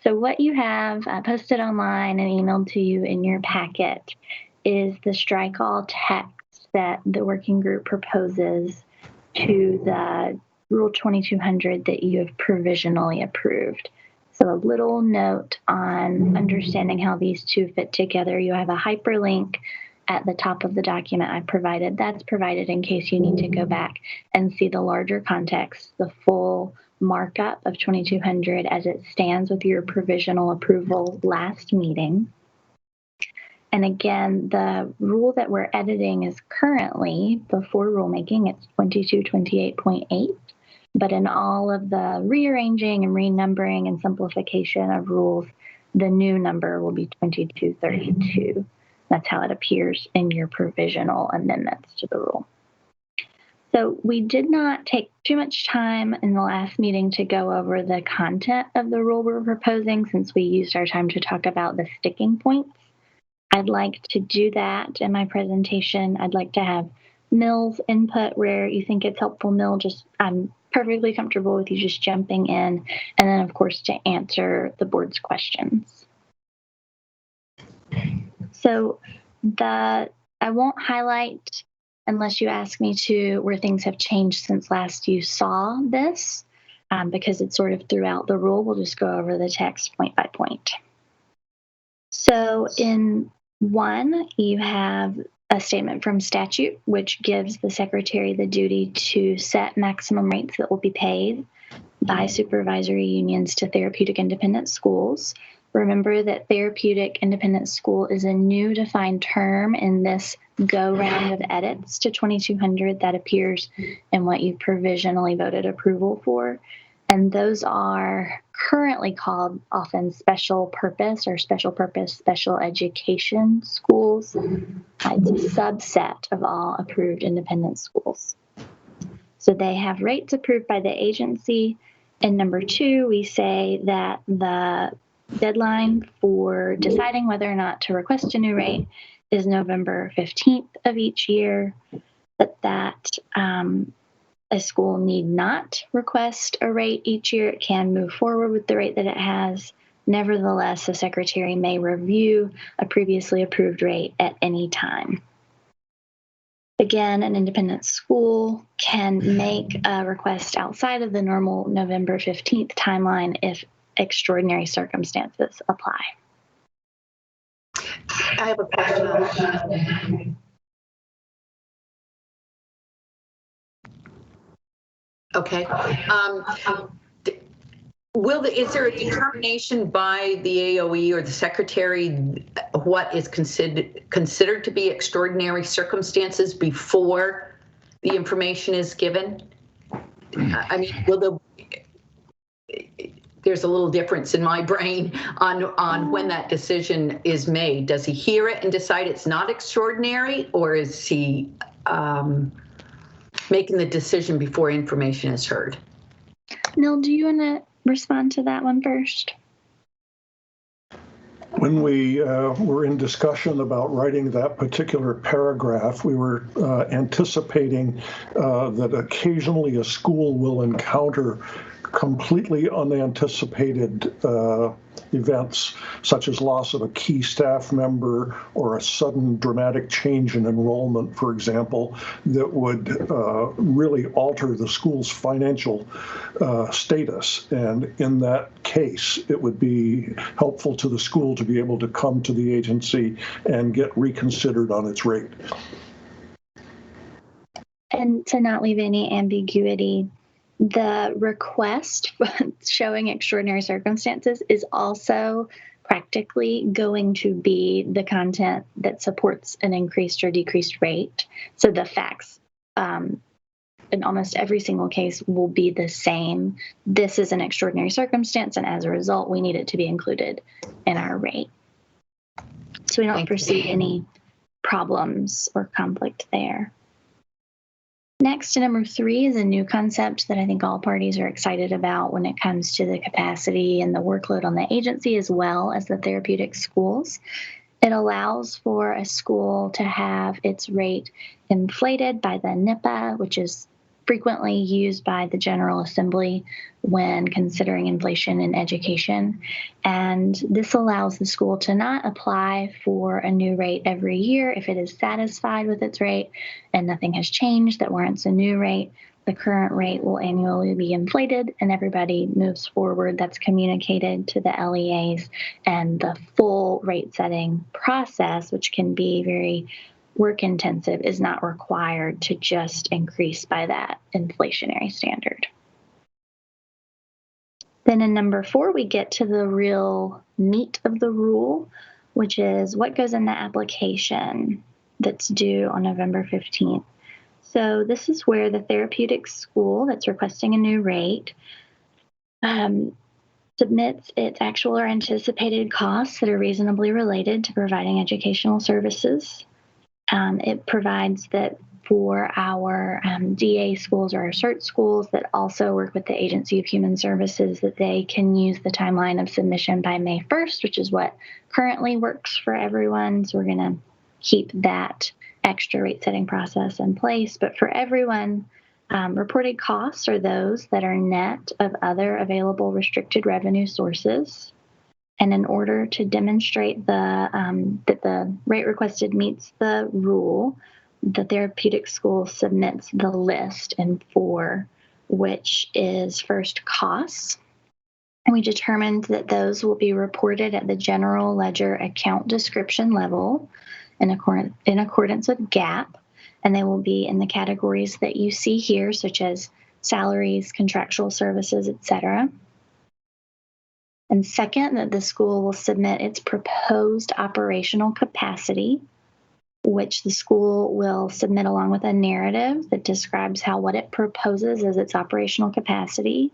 So what you have posted online and emailed to you in your packet is the strike all text that the working group proposes to the Rule 2200 that you have provisionally approved. So a little note on understanding how these two fit together. You have a hyperlink at the top of the document I provided. That's provided in case you need to go back and see the larger context, the full markup of 2200 as it stands with your provisional approval last meeting. And again, the rule that we're editing is currently, before rulemaking, it's 2228.8. But in all of the rearranging and renumbering and simplification of rules, the new number will be 2232. That's how it appears in your provisional amendments to the rule. So we did not take too much time in the last meeting to go over the content of the rule we're proposing, since we used our time to talk about the sticking points. I'd like to do that in my presentation. I'd like to have Mill's input where you think it's helpful. Mill, I'm perfectly comfortable with you just jumping in, and then of course to answer the board's questions. So I won't highlight, unless you ask me to, where things have changed since last you saw this, because it's sort of throughout the rule. We'll just go over the text point by point. So in 1, you have a statement from statute, which gives the secretary the duty to set maximum rates that will be paid. by supervisory unions to therapeutic independent schools. Remember that therapeutic independent school is a new defined term in this go round of edits to 2200 that appears in what you provisionally voted approval for. And those are currently called often special purpose or special education schools. It's a subset of all approved independent schools. So they have rates approved by the agency. And number 2, we say that the deadline for deciding whether or not to request a new rate is November 15th of each year, but that a school need not request a rate each year. It can move forward with the rate that it has. Nevertheless, the secretary may review a previously approved rate at any time. Again, an independent school can make a request outside of the normal November 15th timeline if extraordinary circumstances apply. I have a question on that. Okay. Is there a determination by the AOE or the secretary what is considered to be extraordinary circumstances before the information is given? I mean, there's a little difference in my brain on when that decision is made. Does he hear it and decide it's not extraordinary, or is he making the decision before information is heard? Neil, do you want to respond to that one first? When we were in discussion about writing that particular paragraph, we were anticipating that occasionally a school will encounter completely unanticipated events, such as loss of a key staff member or a sudden dramatic change in enrollment, for example, that would really alter the school's financial status. And in that case, it would be helpful to the school to be able to come to the agency and get reconsidered on its rate. And to not leave any ambiguity, the request showing extraordinary circumstances is also practically going to be the content that supports an increased or decreased rate. So the facts in almost every single case will be the same. This is an extraordinary circumstance, and as a result, we need it to be included in our rate. So we don't foresee any problems or conflict there. Next, number 3 is a new concept that I think all parties are excited about when it comes to the capacity and the workload on the agency as well as the therapeutic schools. It allows for a school to have its rate inflated by the NIPA, which is frequently used by the General Assembly when considering inflation in education. And this allows the school to not apply for a new rate every year if it is satisfied with its rate and nothing has changed that warrants a new rate. The current rate will annually be inflated and everybody moves forward. That's communicated to the LEAs, and the full rate setting process, which can be very work intensive, is not required to just increase by that inflationary standard. Then in number 4, we get to the real meat of the rule, which is what goes in the application that's due on November 15th. So this is where the therapeutic school that's requesting a new rate submits its actual or anticipated costs that are reasonably related to providing educational services. It provides that for our DA schools or our CERT schools that also work with the Agency of Human Services, that they can use the timeline of submission by May 1st, which is what currently works for everyone. So we're going to keep that extra rate setting process in place. But for everyone, reported costs are those that are net of other available restricted revenue sources. And in order to demonstrate that the rate requested meets the rule, the therapeutic school submits the list in 4, which is first costs. And we determined that those will be reported at the general ledger account description level in accordance with GAAP. And they will be in the categories that you see here, such as salaries, contractual services, etc. And second, that the school will submit its proposed operational capacity, which the school will submit along with a narrative that describes how what it proposes as its operational capacity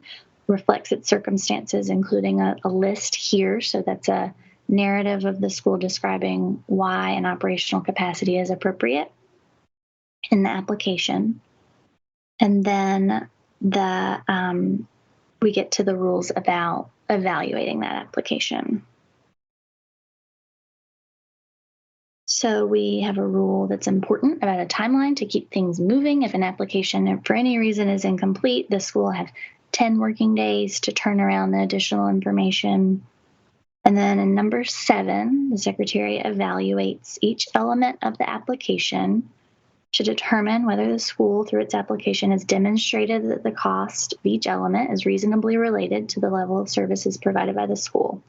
reflects its circumstances, including a list here. So that's a narrative of the school describing why an operational capacity is appropriate in the application. And then we get to the rules about evaluating that application. So we have a rule that's important about a timeline to keep things moving. If an application for any reason is incomplete, the school will have 10 working days to turn around the additional information. And then in number 7, the secretary evaluates each element of the application to determine whether the school, through its application, has demonstrated that the cost of each element is reasonably related to the level of services provided by the school.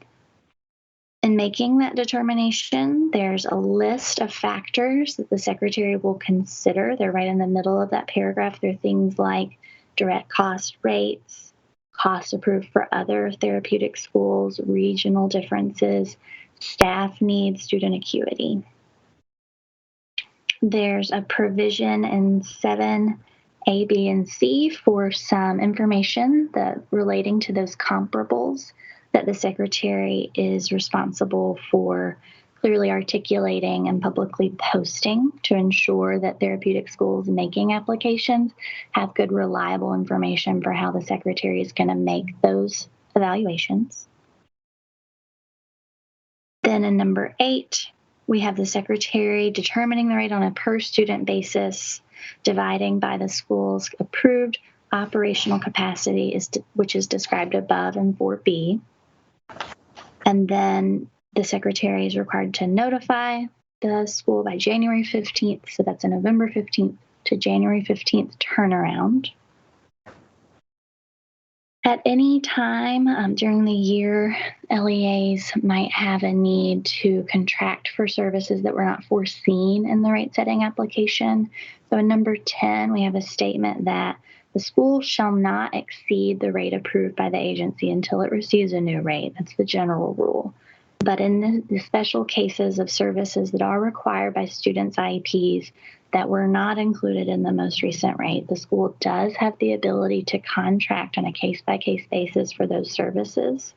In making that determination, there's a list of factors that the secretary will consider. They're right in the middle of that paragraph. They're things like direct cost rates, costs approved for other therapeutic schools, regional differences, staff needs, student acuity. There's a provision in 7A, B, and C for some information that relating to those comparables that the secretary is responsible for clearly articulating and publicly posting to ensure that therapeutic schools making applications have good, reliable information for how the secretary is going to make those evaluations. Then in number 8, we have the secretary determining the rate on a per student basis, dividing by the school's approved operational capacity, which is described above in 4B. And then the secretary is required to notify the school by January 15th. So that's a November 15th to January 15th turnaround. At any time during the year, LEAs might have a need to contract for services that were not foreseen in the rate setting application. So in number 10, we have a statement that the school shall not exceed the rate approved by the agency until it receives a new rate. That's the general rule. But in the special cases of services that are required by students' IEPs that were not included in the most recent rate, the school does have the ability to contract on a case-by-case basis for those services.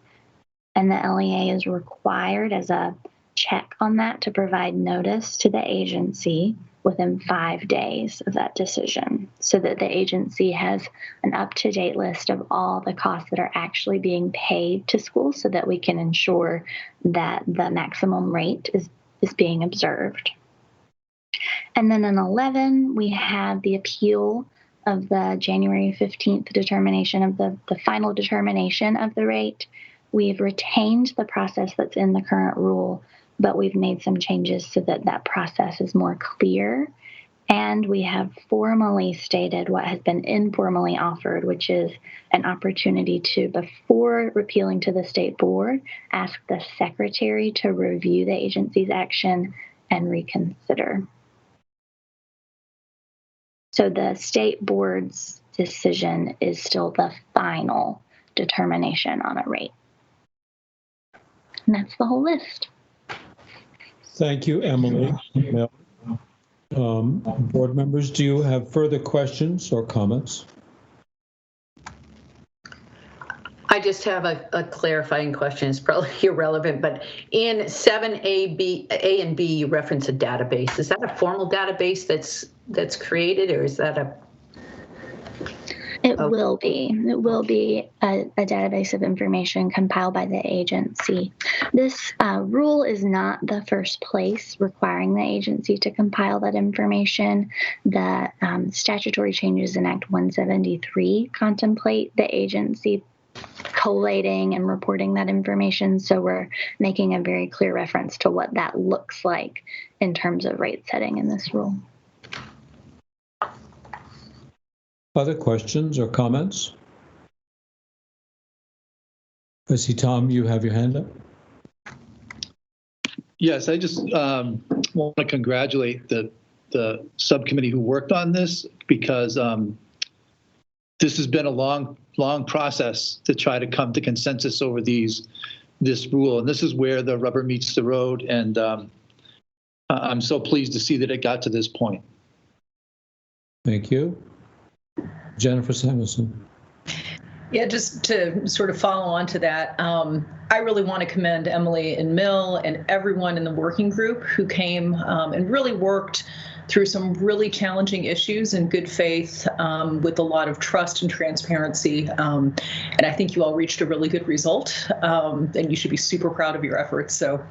And the LEA is required as a check on that to provide notice to the agency within 5 days of that decision, so that the agency has an up-to-date list of all the costs that are actually being paid to schools, so that we can ensure that the maximum rate is being observed. And then in 11, we have the appeal of the January 15th determination of the final determination of the rate. We've retained the process that's in the current rule, but we've made some changes so that that process is more clear. And we have formally stated what has been informally offered, which is an opportunity to, before appealing to the state board, ask the secretary to review the agency's action and reconsider. So the state board's decision is still the final determination on a rate. And that's the whole list. Thank you, Emily. Board members, do you have further questions or comments? I just have a clarifying question. It's probably irrelevant, but in 7A, A and B, you reference a database. Is that a formal database that's created, or is that a? It will be. It will be a database of information compiled by the agency. This rule is not the first place requiring the agency to compile that information. The statutory changes in Act 173 contemplate the agency collating and reporting that information. So we're making a very clear reference to what that looks like in terms of rate setting in this rule. Other questions or comments? I see, Tom, you have your hand up. Yes, I just want to congratulate the subcommittee who worked on this, because this has been a long process to try to come to consensus over this rule. And this is where the rubber meets the road. And I'm so pleased to see that it got to this point. Thank you. Jennifer Samuelson. Yeah, just to sort of follow on to that, I really want to commend Emily and Mill and everyone in the working group who came and really worked through some really challenging issues in good faith with a lot of trust and transparency. And I think you all reached a really good result, and you should be super proud of your efforts. So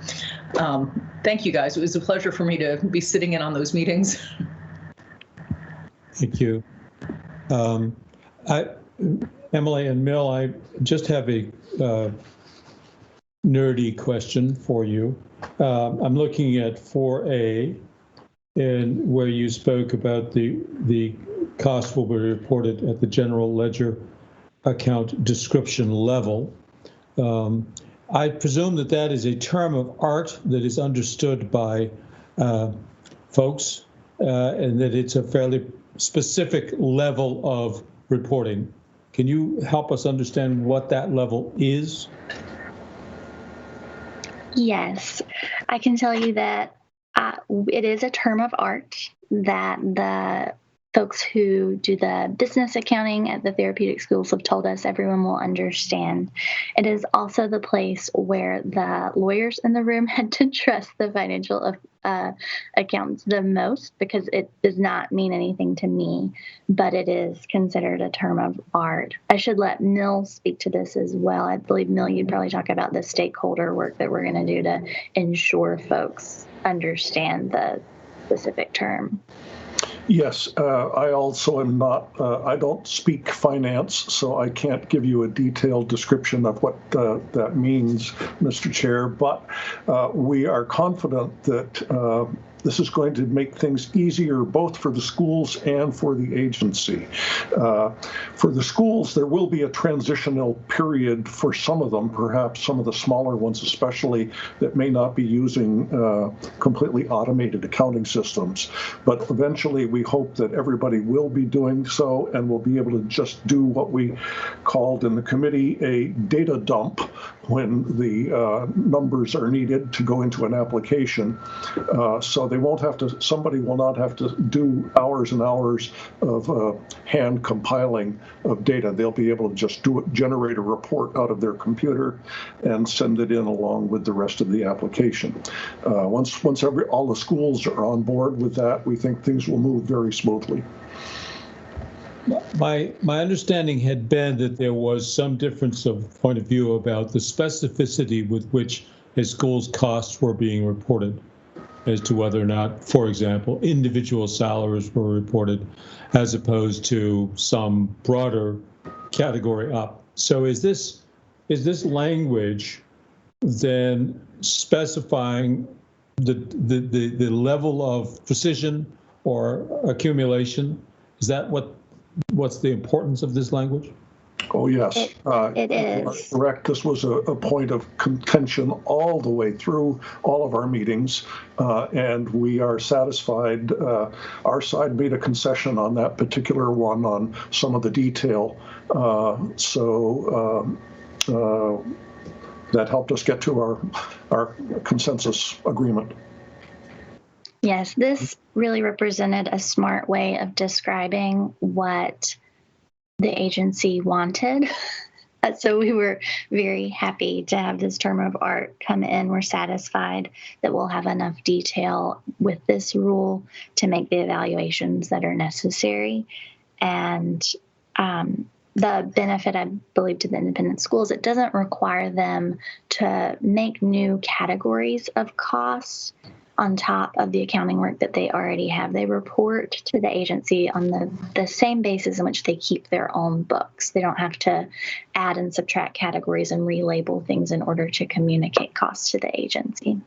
thank you, guys. It was a pleasure for me to be sitting in on those meetings. Thank you. Emily and Mill, I just have a nerdy question for you. I'm looking at 4A, and where you spoke about the cost will be reported at the general ledger account description level. I presume that that is a term of art that is understood by folks, and that it's a fairly specific level of reporting. Can you help us understand what that level is? Yes, I can tell you that it is a term of art that the folks who do the business accounting at the therapeutic schools have told us everyone will understand. It is also the place where the lawyers in the room had to trust the financial accounts the most, because it does not mean anything to me, but it is considered a term of art. I should let Mill speak to this as well. I believe, Mill, you'd probably talk about the stakeholder work that we're going to do to ensure folks understand the specific term. Yes, I also am not, I don't speak finance, so I can't give you a detailed description of what that means, Mr. Chair, but we are confident that this is going to make things easier both for the schools and for the agency. For the schools, there will be a transitional period for some of them, perhaps some of the smaller ones especially, that may not be using completely automated accounting systems. But eventually, we hope that everybody will be doing so and will be able to just do what we called in the committee a data dump when the numbers are needed to go into an application. So they won't have to, somebody will not have to do hours and hours of hand compiling of data. They'll be able to just generate a report out of their computer and send it in along with the rest of the application. Once all the schools are on board with that, we think things will move very smoothly. My understanding had been that there was some difference of point of view about the specificity with which a school's costs were being reported, as to whether or not, for example, individual salaries were reported as opposed to some broader category up. So is this language then specifying the level of precision or accumulation? Is that what's the importance of this language? Oh, yes. It is. Correct. This was a point of contention all the way through all of our meetings, and we are satisfied. Our side made a concession on that particular one on some of the detail. So that helped us get to our consensus agreement. Yes, this really represented a smart way of describing what the agency wanted. So we were very happy to have this term of art come in. We're satisfied that we'll have enough detail with this rule to make the evaluations that are necessary. And the benefit, I believe, to the independent schools, it doesn't require them to make new categories of costs on top of the accounting work that they already have. They report to the agency on the same basis in which they keep their own books. They don't have to add and subtract categories and relabel things in order to communicate costs to the agency.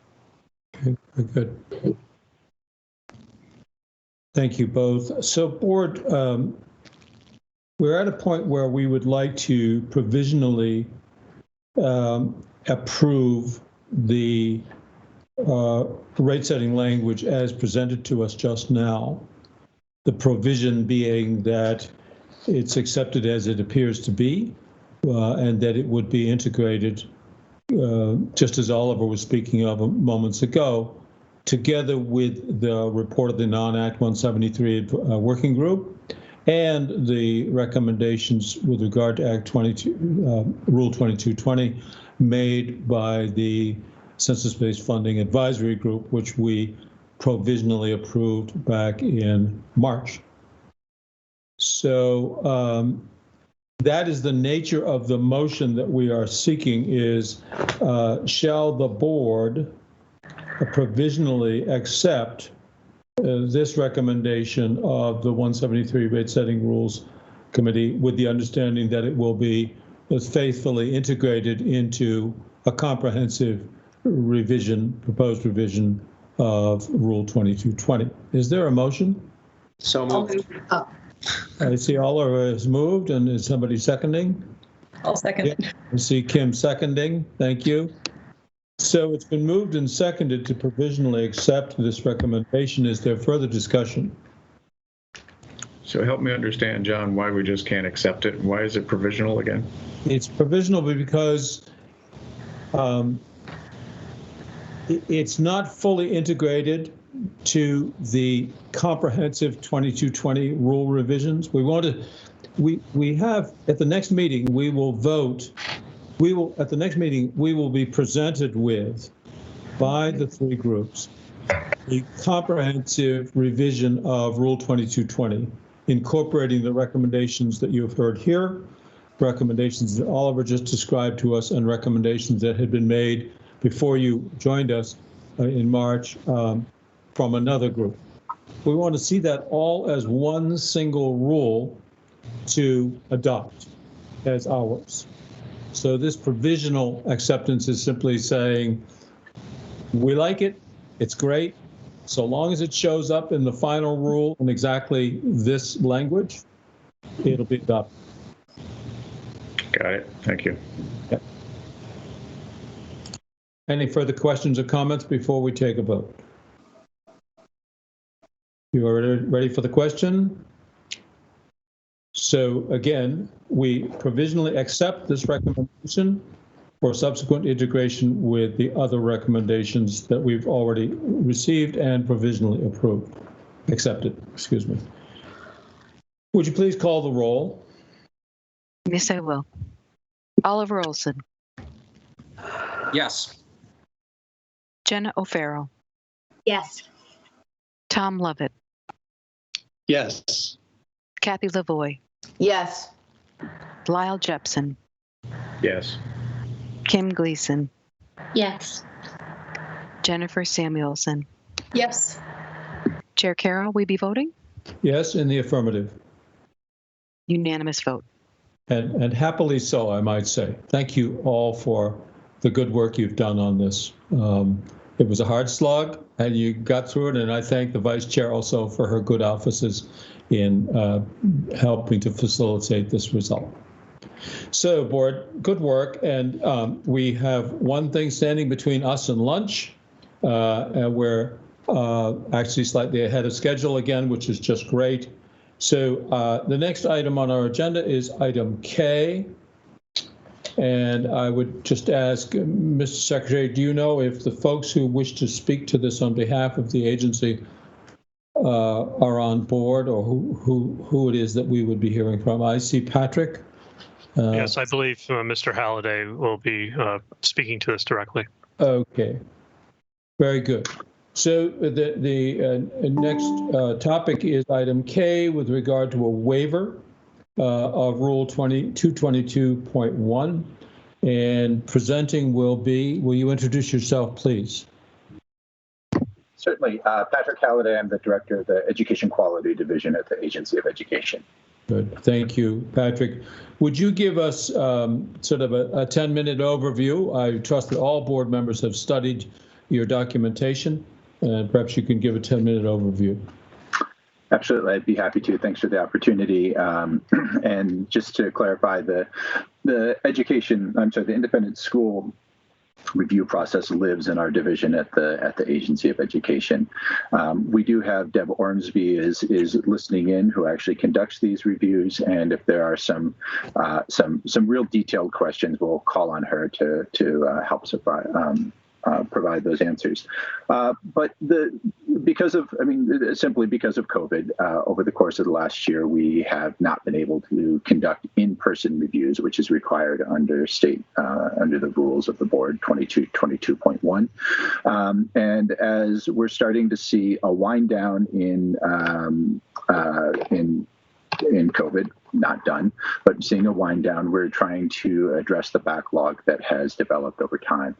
Okay, good. Thank you both. So, board, we're at a point where we would like to provisionally approve the rate-setting language as presented to us just now. The provision being that it's accepted as it appears to be, and that it would be integrated, just as Oliver was speaking of moments ago, together with the report of the non-Act 173 working group and the recommendations with regard to Act 22, Rule 2220, made by the Census-Based Funding Advisory Group, which we provisionally approved back in March. So that is the nature of the motion that we are seeking is, shall the board provisionally accept this recommendation of the 173 Rate Setting Rules Committee with the understanding that it will be faithfully integrated into a comprehensive revision, proposed revision of Rule 2220. Is there a motion? So moved. I see Oliver has moved, and is somebody seconding? I'll second. Yeah, I see Kim seconding. Thank you. So it's been moved and seconded to provisionally accept this recommendation. Is there further discussion? So help me understand, John, why we just can't accept it. Why is it provisional again? It's provisional because it's not fully integrated to the comprehensive 2220 rule revisions. We have at the next meeting, we will vote. At the next meeting, we will be presented with, by the three groups, a comprehensive revision of Rule 2220, incorporating the recommendations that you have heard here, recommendations that Oliver just described to us, and recommendations that had been made before you joined us in March from another group. We want to see that all as one single rule to adopt as ours. So this provisional acceptance is simply saying, we like it, it's great, so long as it shows up in the final rule in exactly this language, it'll be adopted. Got it. Thank you. Okay. Any further questions or comments before we take a vote? You are ready for the question? So again, we provisionally accept this recommendation for subsequent integration with the other recommendations that we've already received and provisionally accepted, excuse me. Would you please call the roll? Yes, I will. Oliver Olson. Yes. Jenna O'Farrell. Yes. Tom Lovett. Yes. Kathy Lavoie. Yes. Lyle Jepson. Yes. Kim Gleason. Yes. Jennifer Samuelson. Yes. Chair Carroll, we be voting? Yes, in the affirmative. Unanimous vote. And happily so, I might say. Thank you all for the good work you've done on this. It was a hard slog, and you got through it, and I thank the Vice Chair also for her good offices in helping to facilitate this result. So, Board, good work, and we have one thing standing between us and lunch, and we're actually slightly ahead of schedule again, which is just great. So the next item on our agenda is item K. And I would just ask, Mr. Secretary, do you know if the folks who wish to speak to this on behalf of the agency are on board, or who it is that we would be hearing from? I see Patrick. Yes, I believe Mr. Halliday will be speaking to us directly. Okay, very good. So the next topic is item K with regard to a waiver of Rule 222.1, and presenting will you introduce yourself, please? Certainly. Patrick Halliday, I'm the Director of the Education Quality Division at the Agency of Education. Good. Thank you, Patrick. Would you give us sort of a 10-minute overview? I trust that all board members have studied your documentation, and perhaps you can give a 10-minute overview. Absolutely, I'd be happy to. Thanks for the opportunity. And just to clarify, the independent school review process lives in our division at the Agency of Education. We do have Deb Ormsby is listening in, who actually conducts these reviews, and if there are some real detailed questions, we'll call on her to help provide those answers. But simply because of COVID, over the course of the last year, we have not been able to conduct in-person reviews, which is required under the rules of the board 22.1. And as we're starting to see a wind down in COVID, not done, but seeing a wind down, we're trying to address the backlog that has developed over time.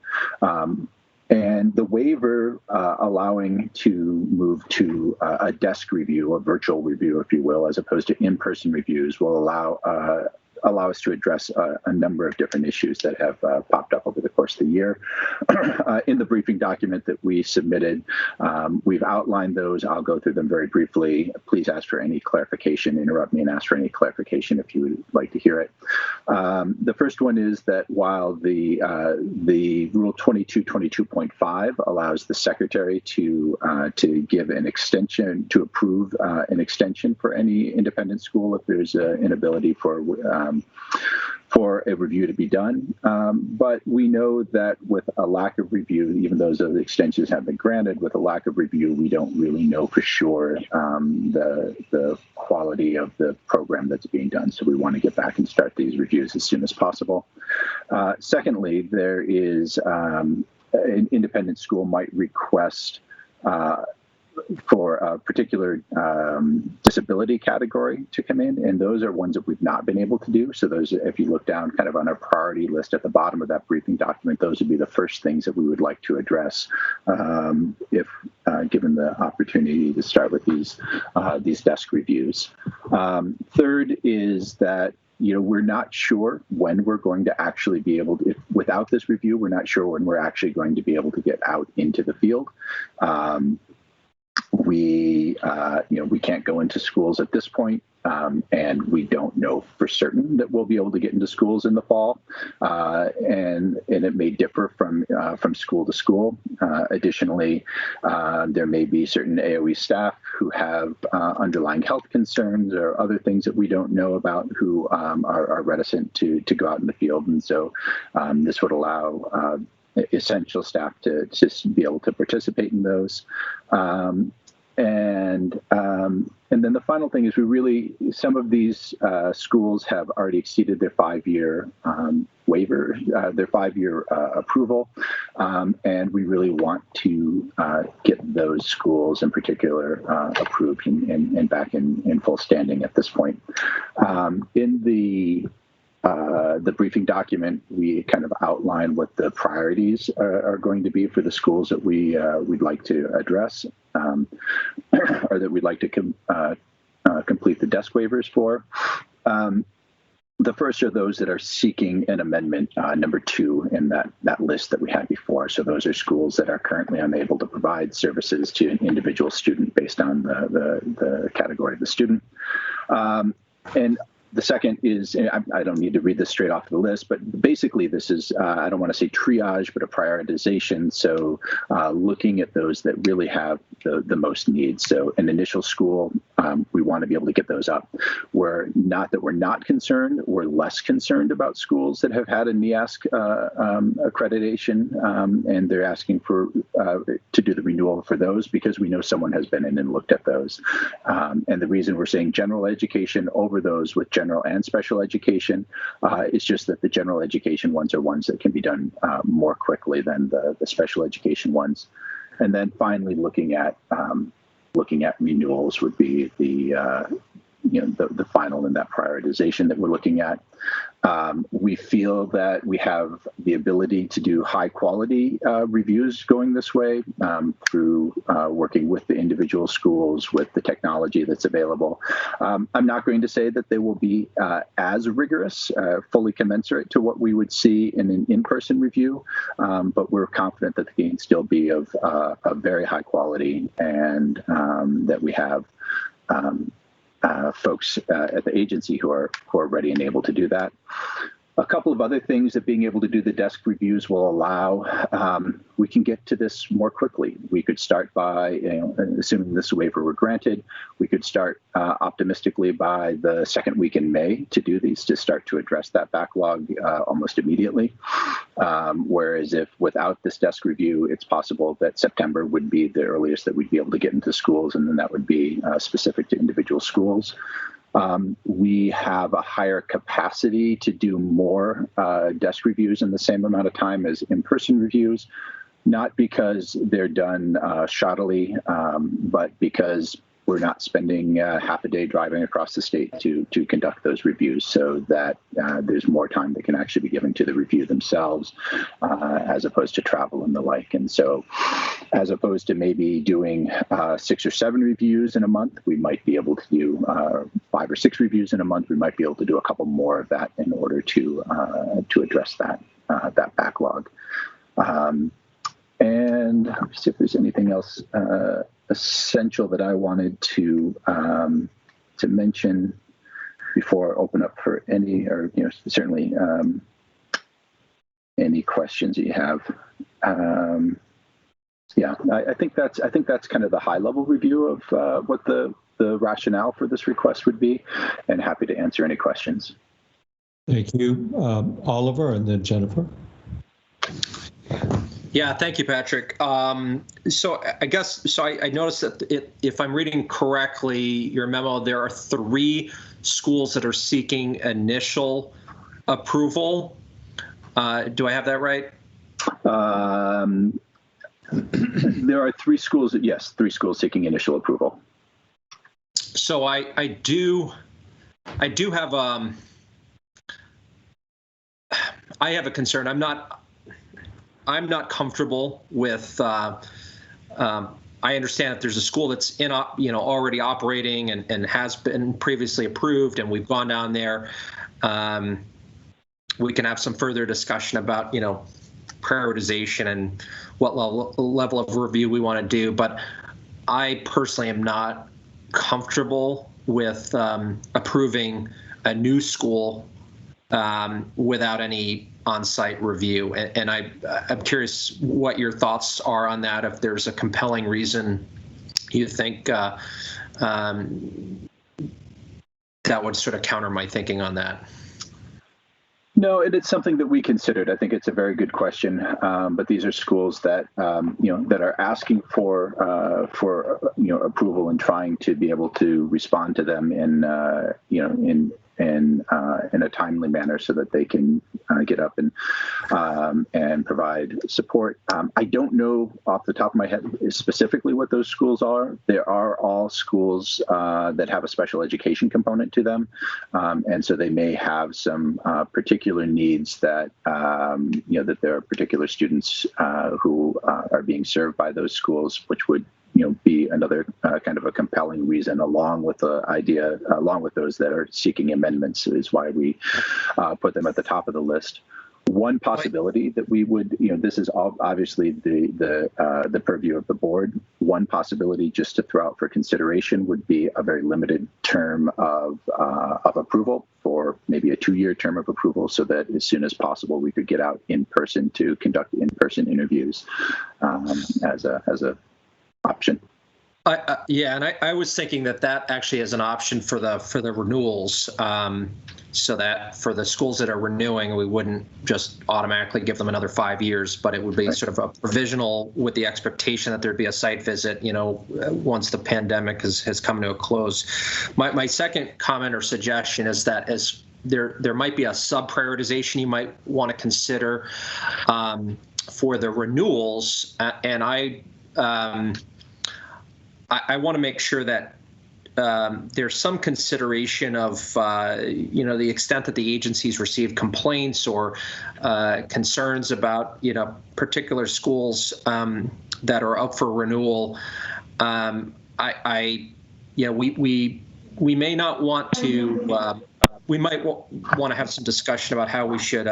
And the waiver allowing to move to a desk review, a virtual review, if you will, as opposed to in-person reviews, will allow us to address a number of different issues that have popped up over the course of the year. In the briefing document that we submitted, we've outlined those. I'll go through them very briefly. Please ask for any clarification, interrupt me and ask for any clarification if you would like to hear it. The first one is that while the Rule 22.5 allows the secretary to give an extension, to approve an extension for any independent school if there's an inability for a review to be done. But we know that with a lack of review, even though those extensions have been granted, with a lack of review, we don't really know for sure the quality of the program that's being done. So we want to get back and start these reviews as soon as possible. Secondly, there is an independent school might request for a particular disability category to come in, and those are ones that we've not been able to do. So those, if you look down kind of on our priority list at the bottom of that briefing document, those would be the first things that we would like to address if given the opportunity to start with these desk reviews. Third is that we're not sure when we're going to actually be able to, without this review, we're not sure when we're actually going to be able to get out into the field. We can't go into schools at this point, and we don't know for certain that we'll be able to get into schools in the fall, and it may differ from school to school. Additionally, there may be certain AOE staff who have underlying health concerns or other things that we don't know about who are reticent to go out in the field, and so this would allow essential staff to just be able to participate in those. And then the final thing is some of these schools have already exceeded their 5-year waiver, their 5-year approval, and we really want to get those schools in particular approved and back in full standing at this point. In the briefing document, we kind of outline what the priorities are going to be for the schools that we'd like to address, or that we'd like to complete the desk waivers for. The first are those that are seeking an amendment, number 2 in that list that we had before. So those are schools that are currently unable to provide services to an individual student based on the category of the student. And the second is, I don't need to read this straight off the list, but basically this is, I don't want to say triage, but a prioritization. So looking at those that really have the most needs. So an initial school, we want to be able to get those up. We're not concerned. We're less concerned about schools that have had a NEASC accreditation, and they're asking for to do the renewal for those because we know someone has been in and looked at those. And the reason we're saying general education over those with general and special education is just that the general education ones are ones that can be done more quickly than the special education ones. And then finally, looking at renewals would be the final in that prioritization that we're looking at. We feel that we have the ability to do high quality reviews going this way through working with the individual schools with the technology that's available. I'm not going to say that they will be as rigorous, fully commensurate to what we would see in an in-person review, but we're confident that they can still be of very high quality, and that we have folks at the agency who are ready and able to do that. A couple of other things that being able to do the desk reviews will allow, we can get to this more quickly. We could start by, assuming this waiver were granted, we could start optimistically by the second week in May to do these, to start to address that backlog almost immediately. Whereas if without this desk review, it's possible that September would be the earliest that we'd be able to get into schools, and then that would be specific to individual schools. We have a higher capacity to do more desk reviews in the same amount of time as in-person reviews, not because they're done shoddily, but because we're not spending half a day driving across the state to conduct those reviews, so that there's more time that can actually be given to the review themselves, as opposed to travel and the like. And so as opposed to maybe doing 6 or 7 reviews in a month, we might be able to do 5 or 6 reviews in a month. We might be able to do a couple more of that in order to address that backlog. And let's see if there's anything else essential that I wanted to mention before I open up for any, or certainly any questions that you have. Yeah, I think that's kind of the high level review of what the rationale for this request would be, and happy to answer any questions. Thank you, Oliver, and then Jennifer. Yeah, thank you, Patrick. So I noticed that if I'm reading correctly, your memo, there are 3 schools that are seeking initial approval. Do I have that right? There are 3 schools, yes, 3 schools seeking initial approval. So I do have I have a concern. I'm not comfortable with. I understand that there's a school that's already operating and has been previously approved, and we've gone down there. We can have some further discussion about prioritization and what level of review we want to do. But I personally am not comfortable with approving a new school without any on-site review, and I'm curious what your thoughts are on that. If there's a compelling reason you think that would sort of counter my thinking on that. No, it's something that we considered. I think it's a very good question, but these are schools that that are asking for approval and trying to be able to respond to them in a timely manner, so that they can get up and provide support. I don't know off the top of my head specifically what those schools are. There are all schools that have a special education component to them, and so they may have some particular needs that that there are particular students who are being served by those schools, which would be another kind of a compelling reason, along with the idea, along with those that are seeking amendments, is why we put them at the top of the list. One possibility that we would, this is obviously the purview of the board. One possibility, just to throw out for consideration, would be a very limited term of approval, for maybe a 2-year term of approval, so that as soon as possible we could get out in person to conduct in-person interviews as a option. Yeah, and I was thinking that actually is an option for the renewals, so that for the schools that are renewing, we wouldn't just automatically give them another 5 years, but it would be sort of a provisional with the expectation that there'd be a site visit, once the pandemic has come to a close. My second comment or suggestion is that as there might be a sub-prioritization you might want to consider for the renewals, and I want to make sure that there's some consideration of, the extent that the agencies receive complaints or concerns about, particular schools that are up for renewal. We may not want to. We might want to have some discussion about how we should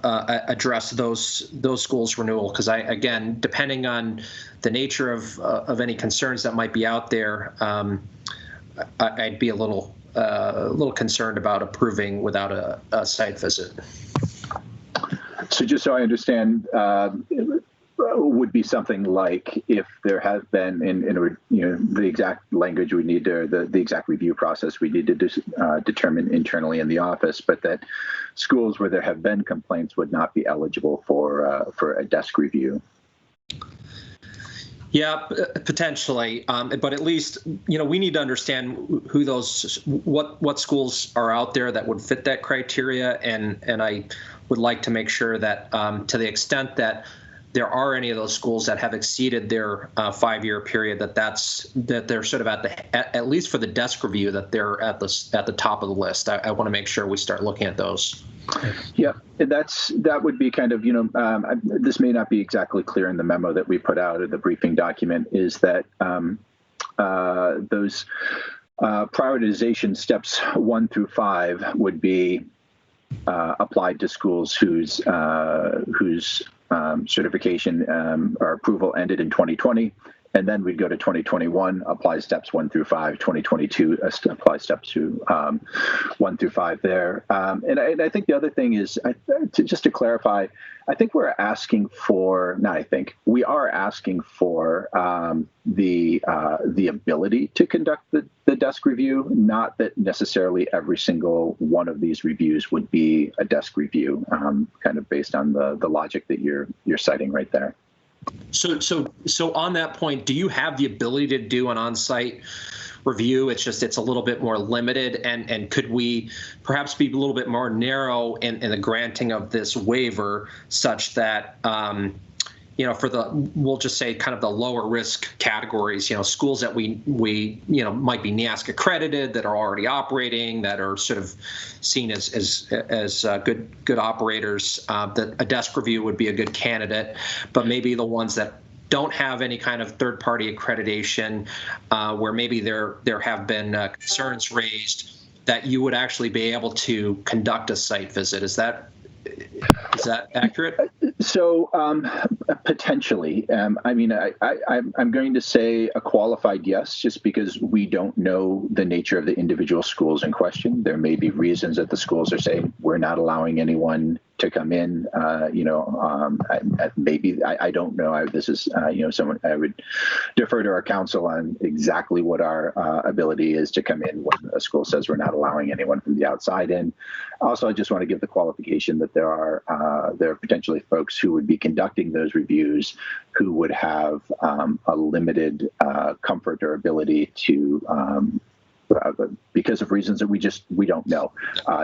address those schools' renewal, because again, depending on the nature of any concerns that might be out there, I'd be a little little concerned about approving without a site visit. So just so I understand, would be something like if there has been the exact language we need to, the exact review process we need to determine internally in the office, but that schools where there have been complaints would not be eligible for a desk review. Yeah, potentially, but at least we need to understand who what schools are out there that would fit that criteria, and I would like to make sure that to the extent that there are any of those schools that have exceeded their 5-year period, that they're sort of at least for the desk review, that they're at the top of the list. I want to make sure we start looking at those. Yeah, that would be kind of, this may not be exactly clear in the memo that we put out, or the briefing document, is that those prioritization steps 1 through 5 would be applied to schools whose certification or approval ended in 2020. And then we'd go to 2021, apply steps 1 through 5, 2022, apply steps 1 through 5 there. And I think the other thing is, just to clarify, we are asking for the ability to conduct the desk review, not that necessarily every single one of these reviews would be a desk review, kind of based on the logic that you're citing right there. So on that point, do you have the ability to do an on-site review? It's a little bit more limited, and could we perhaps be a little bit more narrow in the granting of this waiver, such that we'll just say kind of the lower risk categories, schools that we might be NEASC accredited, that are already operating, that are sort of seen as good operators, that a desk review would be a good candidate, but maybe the ones that don't have any kind of third-party accreditation, where maybe there have been concerns raised, that you would actually be able to conduct a site visit. Is that accurate? So potentially, I'm going to say a qualified yes, just because we don't know the nature of the individual schools in question. There may be reasons that the schools are saying we're not allowing anyone to come in. Maybe I don't know. This is someone I would defer to our counsel on exactly what our ability is to come in when a school says we're not allowing anyone from the outside in. Also, I just want to give the qualification that there are potentially folks who would be conducting those reviews who would have a limited comfort or ability to, because of reasons that we don't know,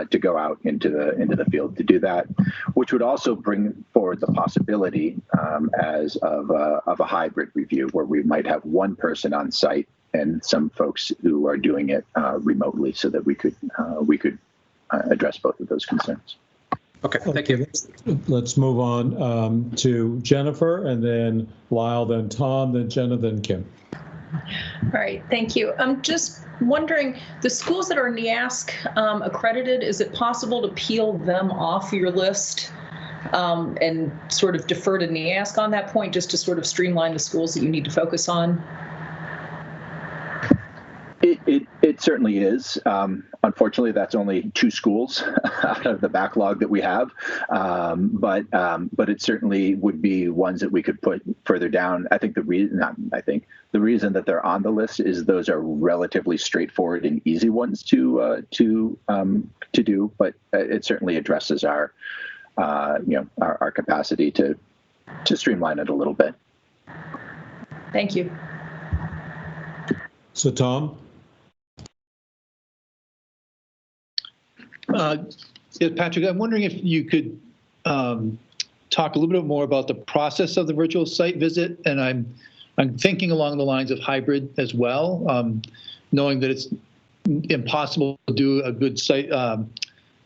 to go out into the field to do that, which would also bring forward the possibility as of a hybrid review, where we might have one person on site and some folks who are doing it remotely, so that we could address both of those concerns. Okay, thank you. Let's move on to Jennifer, and then Lyle, then Tom, then Jenna, then Kim. All right, thank you. I'm just wondering, the schools that are NEASC accredited, is it possible to peel them off your list and sort of defer to NEASC on that point, just to sort of streamline the schools that you need to focus on? It certainly is. Unfortunately, that's only 2 schools out of the backlog that we have. But it certainly would be ones that we could put further down. I think the reason that they're on the list is those are relatively straightforward and easy ones to do. But it certainly addresses our capacity to streamline it a little bit. Thank you. So, Tom? Patrick, I'm wondering if you could talk a little bit more about the process of the virtual site visit, and I'm thinking along the lines of hybrid as well, knowing that it's impossible to do a good site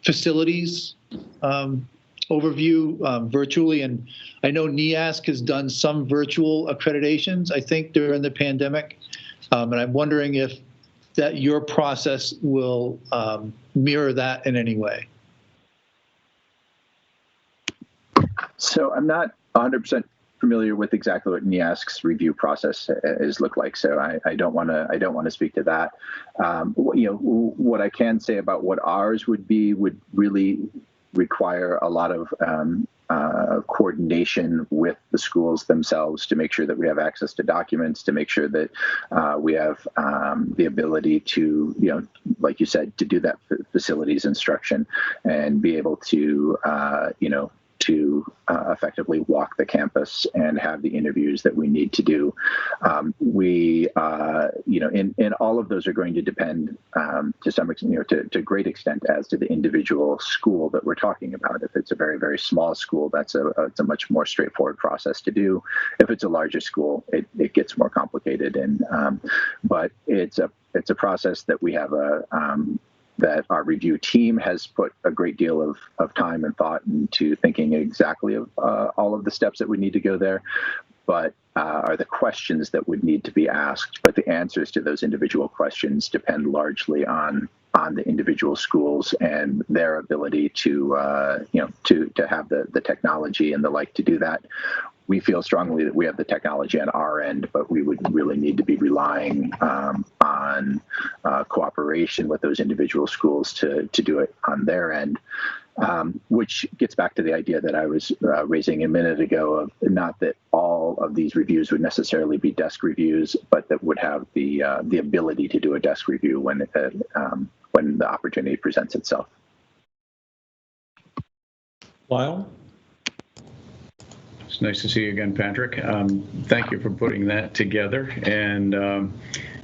facilities overview virtually, and I know NEASC has done some virtual accreditations, I think, during the pandemic, and I'm wondering if that your process will mirror that in any way. So I'm not 100% familiar with exactly what NIASC's review process is look like, so I don't want to speak to that. What I can say about what ours would really require a lot of coordination with the schools themselves to make sure that we have access to documents, to make sure that we have the ability to, like you said, to do that facilities instruction and be able to, effectively walk the campus and have the interviews that we need to do. And all of those are going to depend to some extent, to great extent, as to the individual school that we're talking about. If it's a very, very small school, it's a much more straightforward process to do. If it's a larger school, it gets more complicated. But it's a process that we have that our review team has put a great deal of time and thought into thinking exactly of all of the steps that would need to go there, but are the questions that would need to be asked. But the answers to those individual questions depend largely on the individual schools and their ability to have the technology and the like to do that. We feel strongly that we have the technology on our end, but we would really need to be relying on cooperation with those individual schools to do it on their end, which gets back to the idea that I was raising a minute ago of not that all of these reviews would necessarily be desk reviews, but that would have the ability to do a desk review when the opportunity presents itself. Lyle? It's nice to see you again, Patrick. Thank you for putting that together. And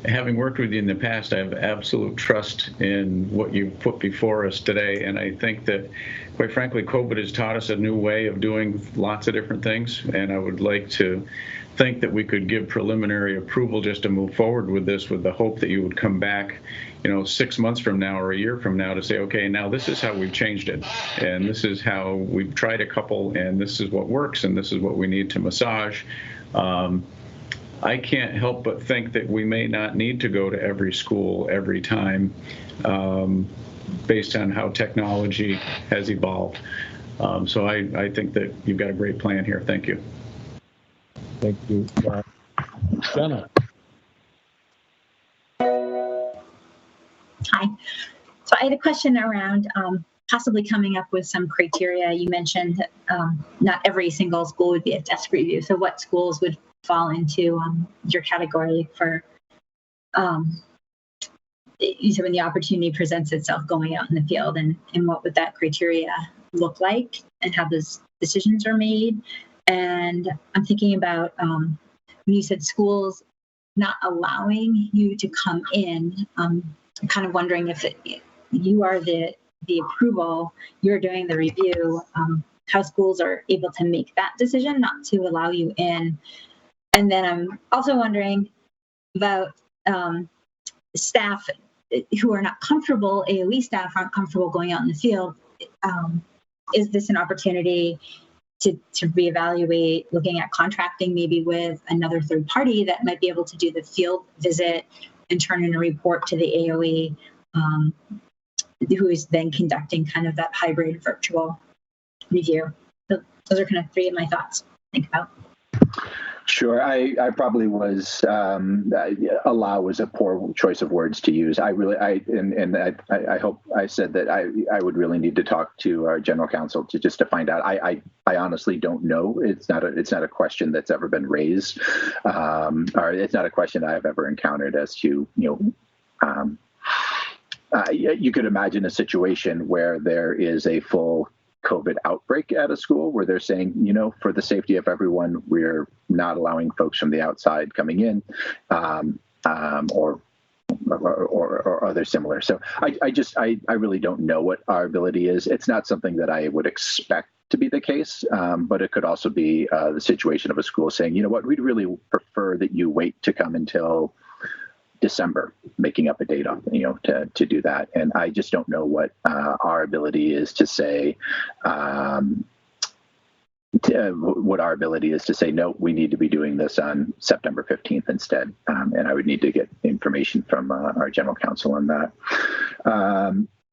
having worked with you in the past, I have absolute trust in what you've put before us today. And I think that, quite frankly, COVID has taught us a new way of doing lots of different things. And I would like to think that we could give preliminary approval just to move forward with this, with the hope that you would come back 6 months from now or a year from now to say, okay, now this is how we've changed it. And this is how we've tried a couple, and this is what works, and this is what we need to massage. I can't help but think that we may not need to go to every school every time based on how technology has evolved. So I think that you've got a great plan here. Thank you. Thank you. Jenna. Hi. So I had a question around possibly coming up with some criteria. You mentioned that not every single school would be a desk review. So what schools would fall into your category for when the opportunity presents itself going out in the field, and what would that criteria look like and how those decisions are made? And I'm thinking about when you said schools not allowing you to come in, I'm kind of wondering if you are the approval, you're doing the review, how schools are able to make that decision not to allow you in. And then I'm also wondering about staff who are not comfortable, AOE staff aren't comfortable going out in the field. Is this an opportunity to reevaluate, looking at contracting maybe with another third party that might be able to do the field visit and turn in a report to the AOE, who is then conducting kind of that hybrid virtual review? So those are kind of three of my thoughts to think about. Sure. I probably was, allow was a poor choice of words to use. I hope I said that I would really need to talk to our general counsel to find out. I honestly don't know. It's not a question that's ever been raised, or it's not a question I've ever encountered as to, you could imagine a situation where there is a full COVID outbreak at a school where they're saying, for the safety of everyone, we're not allowing folks from the outside coming in, or other similar. So I really don't know what our ability is. It's not something that I would expect to be the case, but it could also be the situation of a school saying, we'd really prefer that you wait to come until December, making up a date on, to do that. And I just don't know what our ability is to say, no, we need to be doing this on September 15th instead. And I would need to get information from our general counsel on that.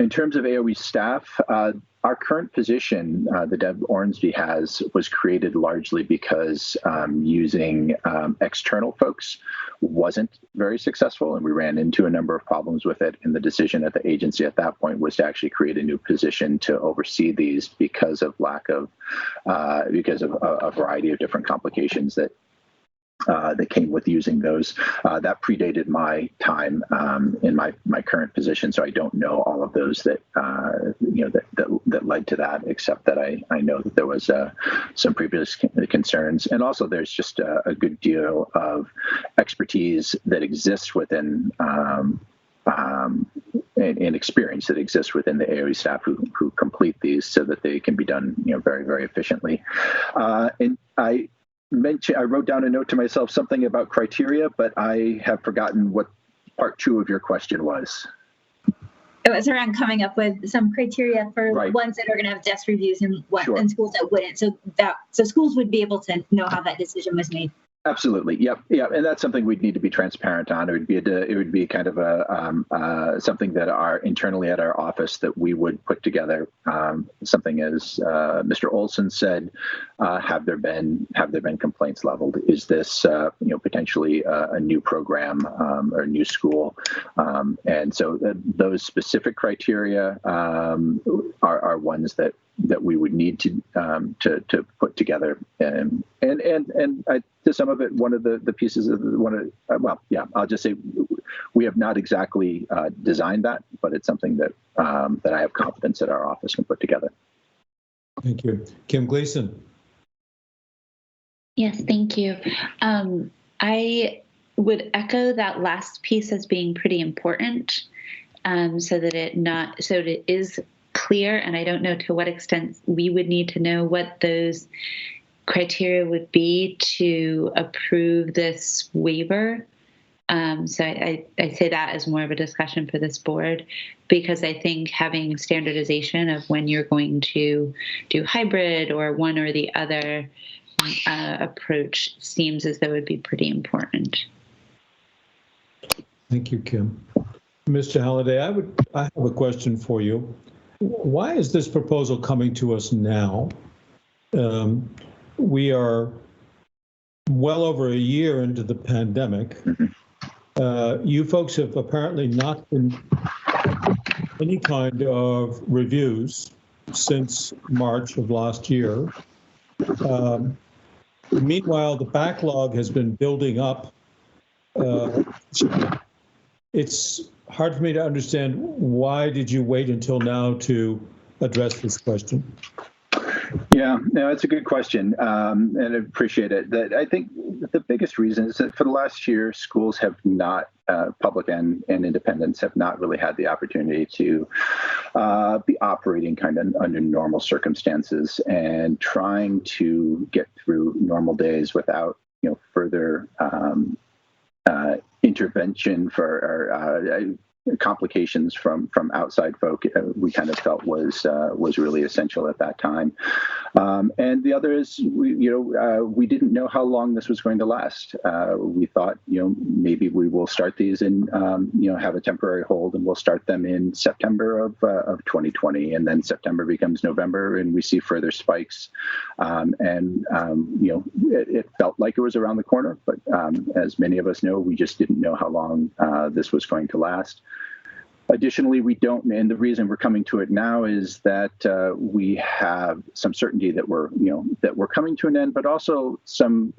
In terms of AOE staff, our current position that Deb Ormsby has was created largely because using external folks wasn't very successful, and we ran into a number of problems with it. And the decision at the agency at that point was to actually create a new position to oversee these because of because of a variety of different complications that came with using those. That predated my time in my current position, so I don't know all of those that that led to that, except that I know that there was some previous concerns, and also there's just a good deal of expertise that exists within and experience that exists within the AOE staff who complete these so that they can be done very, very efficiently. And I wrote down a note to myself, something about criteria, but I have forgotten what part 2 of your question was. It was around coming up with some criteria for ones that are going to have desk reviews and and schools that wouldn't. So schools would be able to know how that decision was made. Absolutely. Yep. And that's something we'd need to be transparent on. It would be kind of something that internally at our office that we would put together. Something as Mr. Olson said, have there been complaints leveled? Is this potentially a new program or a new school? And so those specific criteria are ones that we would need to put together, and to some of it, one of the pieces of I'll just say we have not exactly designed that, but it's something that I have confidence that our office can put together. Thank you. Kim Gleason. Yes, thank you. I would echo that last piece as being pretty important, so that it is clear, and I don't know to what extent we would need to know what those criteria would be to approve this waiver. So I say that as more of a discussion for this board, because I think having standardization of when you're going to do hybrid or one or the other approach seems as though it would be pretty important. Thank you, Kim. Mr. Halliday, I have a question for you. Why is this proposal coming to us now? We are well over a year into the pandemic. You folks have apparently not been any kind of reviews since March of last year. Meanwhile, the backlog has been building up. It's hard for me to understand, why did you wait until now to address this question? Yeah, no, it's a good question, and I appreciate it. I think the biggest reason is that for the last year, schools have not, public and independents, have not really had the opportunity to be operating kind of under normal circumstances, and trying to get through normal days without further intervention for complications from outside folk, we kind of felt was really essential at that time. And the other is we didn't know how long this was going to last. We thought maybe we will start these and have a temporary hold, and we'll start them in September of 2020, and then September becomes November, and we see further spikes. It felt like it was around the corner, but as many of us know, we just didn't know how long this was going to last. Additionally, we don't, and the reason we're coming to it now is that we have some certainty that we're coming to an end, but also some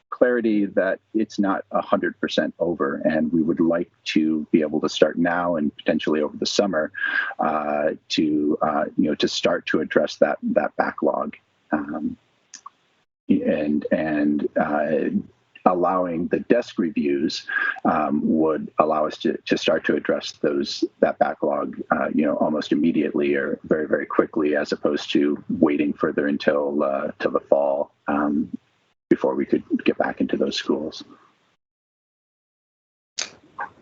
clarity that it's not 100% over, and we would like to be able to start now and potentially over the summer to start to address that backlog, and allowing the desk reviews would allow us to start to address that backlog, almost immediately or very, very quickly, as opposed to waiting further until the fall before we could get back into those schools.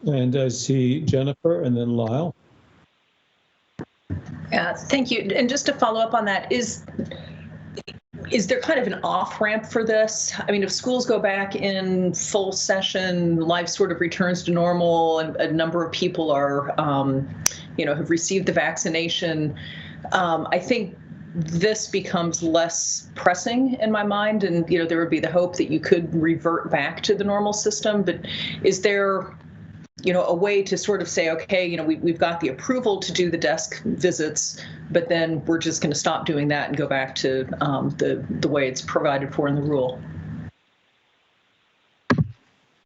And I see Jennifer and then Lyle. Yeah, thank you. And just to follow up on that, is there kind of an off-ramp for this? I mean, if schools go back in full session, life sort of returns to normal, and a number of people are, have received the vaccination, I think this becomes less pressing in my mind. And, there would be the hope that you could revert back to the normal system. But is there, a way to sort of say, okay, we've got the approval to do the desk visits, but then we're just going to stop doing that and go back to the way it's provided for in the rule?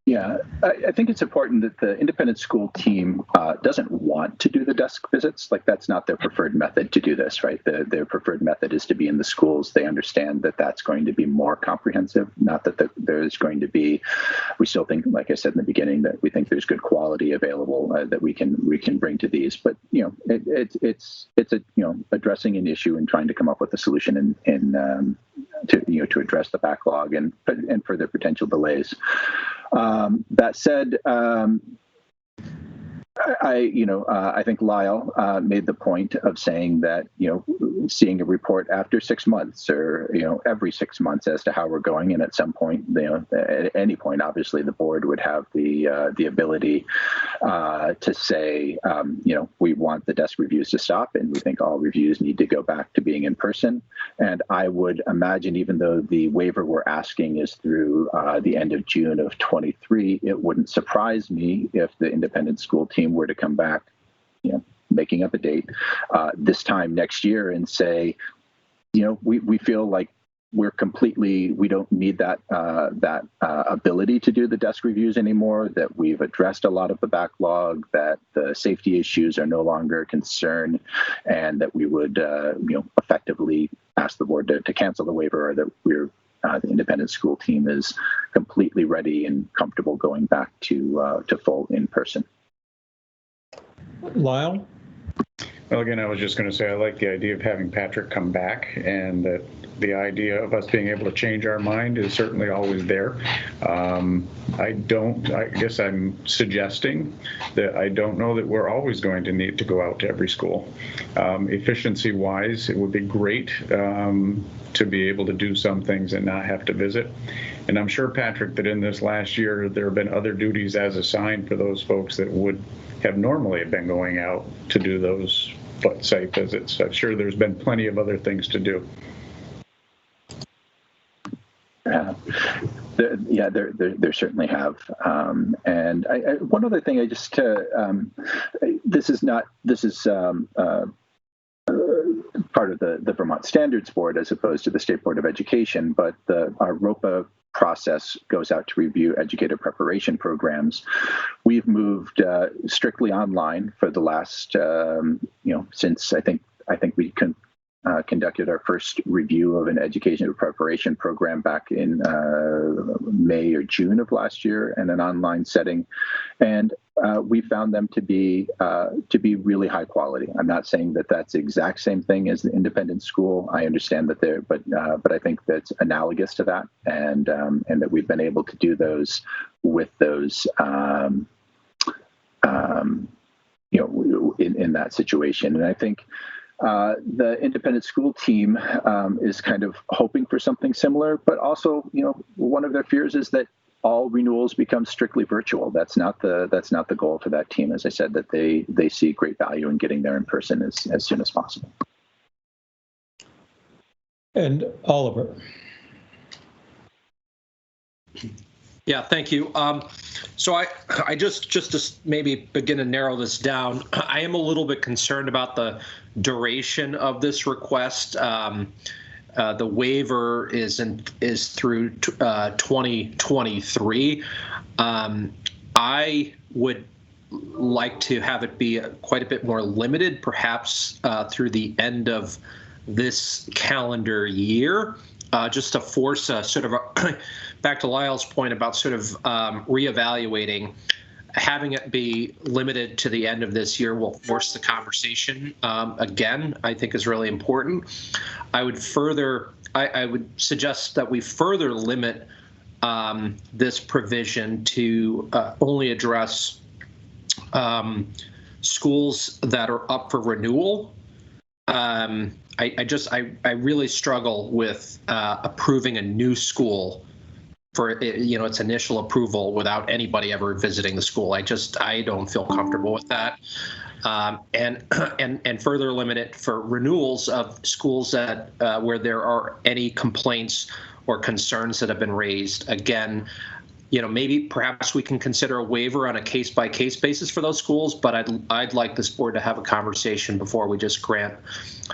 Yeah, I think it's important that the independent school team doesn't want to do the desk visits. Like, that's not their preferred method to do this, right? Their preferred method is to be in the schools. They understand that that's going to be more comprehensive, not that there's going to be, we still think, like I said in the beginning, that we think there's good quality available that we can bring to these. But, it's addressing an issue and trying to come up with a solution to address the backlog and further potential delays. That said, I think Lyle made the point of saying that, seeing a report after 6 months or, every 6 months as to how we're going. And at some point, at any point, obviously the board would have the ability to say, we want the desk reviews to stop and we think all reviews need to go back to being in person. And I would imagine, even though the waiver we're asking is through the end of June of 23, it wouldn't surprise me if the independent school team were to come back, making up a date this time next year and say, we feel like we don't need that ability to do the desk reviews anymore, that we've addressed a lot of the backlog, that the safety issues are no longer a concern, and that we would effectively ask the board to cancel the waiver, or that the independent school team is completely ready and comfortable going back to full in person. Lyle? Well, again, I was just going to say I like the idea of having Patrick come back, and that the idea of us being able to change our mind is certainly always there. I guess I'm suggesting that I don't know that we're always going to need to go out to every school. Efficiency-wise, it would be great to be able to do some things and not have to visit. And I'm sure, Patrick, that in this last year, there have been other duties as assigned for those folks that would have normally been going out to do those site visits. I'm sure there's been plenty of other things to do. There certainly have. And one other thing, this is part of the Vermont Standards Board as opposed to the State Board of Education, but our ROPA process goes out to review educator preparation programs. We've moved strictly online for the last, since I think we conducted our first review of an education preparation program back in May or June of last year in an online setting, and we found them to be really high quality. I'm not saying that that's the exact same thing as the independent school. I understand that but I think that's analogous to that, and that we've been able to do those with those in that situation. And I think the independent school team is kind of hoping for something similar, but also, one of their fears is that all renewals become strictly virtual. That's not the goal for that team. As I said, that they see great value in getting there in person as soon as possible. And Oliver. Yeah, thank you. So I just to maybe begin to narrow this down, I am a little bit concerned about the duration of this request. The waiver is through 2023. I would like to have it be quite a bit more limited, perhaps through the end of this calendar year, just to force a sort of back to Lyle's point about sort of reevaluating. Having it be limited to the end of this year will force the conversation again, I think is really important. I would suggest that we further limit this provision to only address schools that are up for renewal I really struggle with approving a new school for its initial approval without anybody ever visiting the school. I don't feel comfortable with that. And further limit it for renewals of schools that where there are any complaints or concerns that have been raised. Again, maybe perhaps we can consider a waiver on a case-by-case basis for those schools, but I'd like this board to have a conversation before we just grant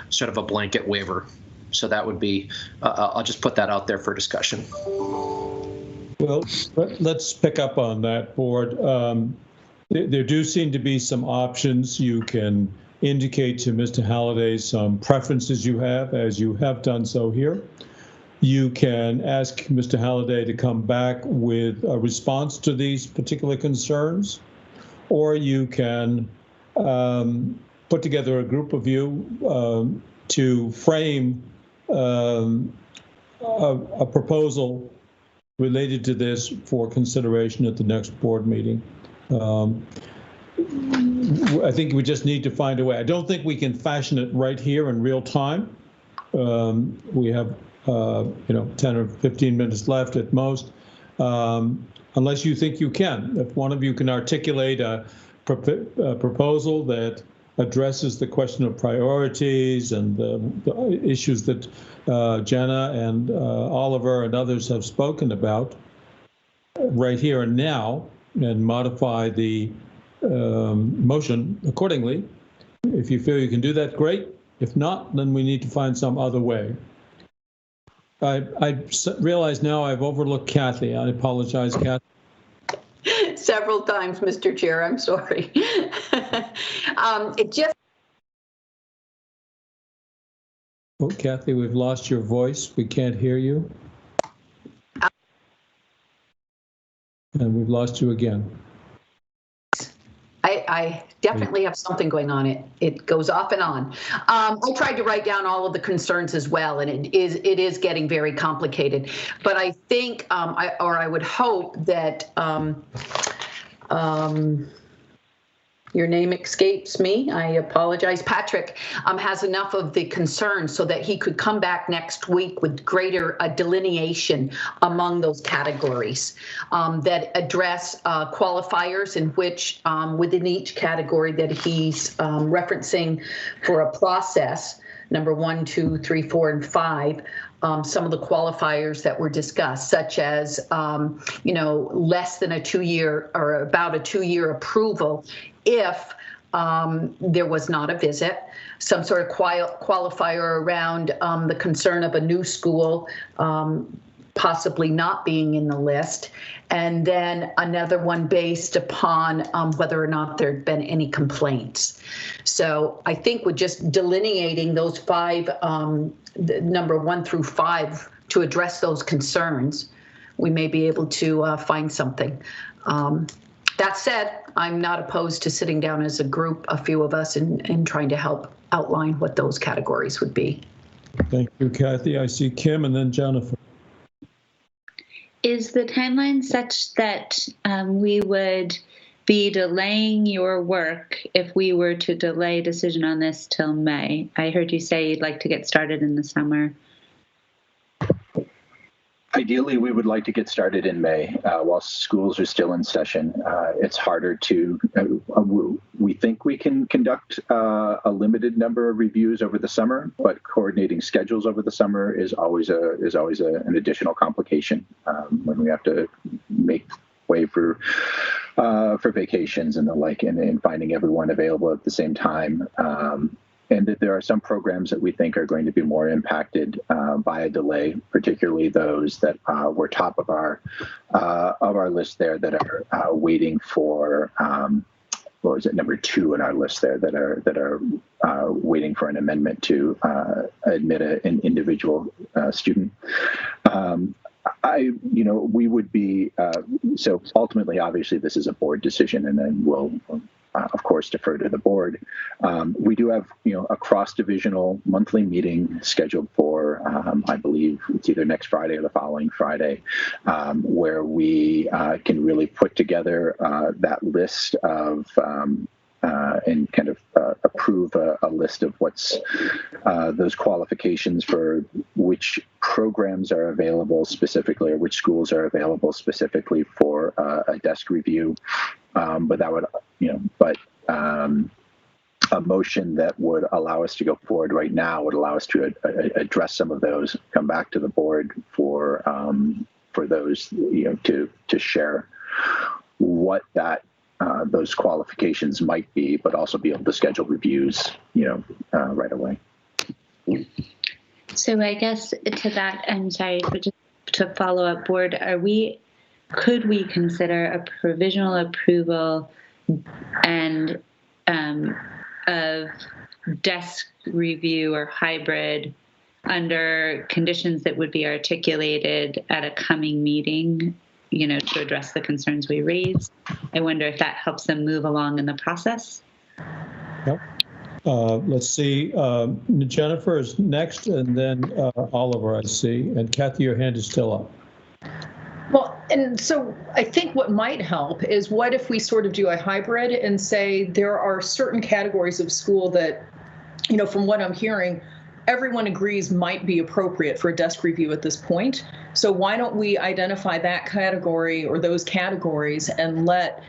sort of a blanket waiver. So that would be, I'll just put that out there for discussion. Well, let's pick up on that, board. There do seem to be some options. You can indicate to Mr. Halliday some preferences you have, as you have done so here. You can ask Mr. Halliday to come back with a response to these particular concerns, or you can put together a group of you to frame a proposal related to this for consideration at the next board meeting. I think we just need to find a way. I don't think we can fashion it right here in real time. We have 10 or 15 minutes left at most, unless you think you can. If one of you can articulate a proposal that addresses the question of priorities and the issues that Jenna and Oliver and others have spoken about right here and now, and modify the motion accordingly. If you feel you can do that, great. If not, then we need to find some other way. I realize now I've overlooked Kathy. I apologize, Kathy. Several times, Mr. Chair. I'm sorry. Oh, Kathy, we've lost your voice. We can't hear you. And we've lost you again. I definitely have something going on. It goes off and on. I tried to write down all of the concerns as well, and it is getting very complicated. But I think, I would hope that your name escapes me. I apologize. Patrick has enough of the concerns so that he could come back next week with greater delineation among those categories that address qualifiers in which within each category that he's referencing for a process, number 1, 2, 3, 4, and 5. Some of the qualifiers that were discussed, such as, less than a 2-year or about a 2-year approval if there was not a visit, some sort of qualifier around the concern of a new school possibly not being in the list, and then another one based upon whether or not there had been any complaints. So I think with just delineating those 5, number 1 through 5, to address those concerns, we may be able to find something. That said, I'm not opposed to sitting down as a group, a few of us, and trying to help outline what those categories would be. Thank you, Kathy. I see Kim and then Jennifer. Is the timeline such that we would be delaying your work if we were to delay decision on this till May? I heard you say you'd like to get started in the summer. Ideally, we would like to get started in May while schools are still in session. It's harder to, we think we can conduct a limited number of reviews over the summer, but coordinating schedules over the summer is always an additional complication when we have to make way for vacations and the like, and finding everyone available at the same time. And that there are some programs that we think are going to be more impacted by a delay, particularly those that were top of our list there that are waiting for what was it, number 2 in our list there that are waiting for an amendment to admit an individual student. We would be so ultimately, obviously, this is a board decision, and then we'll. Of course, defer to the board. We do have, a cross-divisional monthly meeting scheduled for, I believe it's either next Friday or the following Friday, where we can really put together that list of and kind of approve a list of what's those qualifications for which programs are available specifically, or which schools are available specifically for a desk review. But that would, a motion that would allow us to go forward right now would allow us to address some of those, come back to the board for those, to share what that those qualifications might be, but also be able to schedule reviews, right away. So I guess to that, I'm sorry, but just to follow up, board, could we consider a provisional approval and of desk review or hybrid under conditions that would be articulated at a coming meeting, to address the concerns we raised? I wonder if that helps them move along in the process. Yep. Let's see. Jennifer is next, and then Oliver, I see. And Kathy, your hand is still up. Well, and so I think what might help is what if we sort of do a hybrid and say there are certain categories of school that, from what I'm hearing, everyone agrees might be appropriate for a desk review at this point. So why don't we identify that category or those categories and let,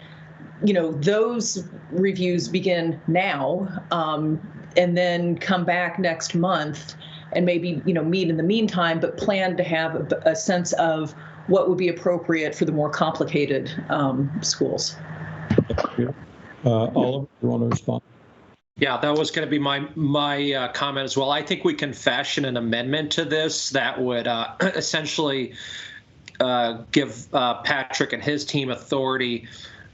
those reviews begin now, and then come back next month and maybe, meet in the meantime, but plan to have a sense of what would be appropriate for the more complicated schools. Oliver, you want to respond? Yeah, that was going to be my comment as well. I think we can fashion an amendment to this that would essentially give Patrick and his team authority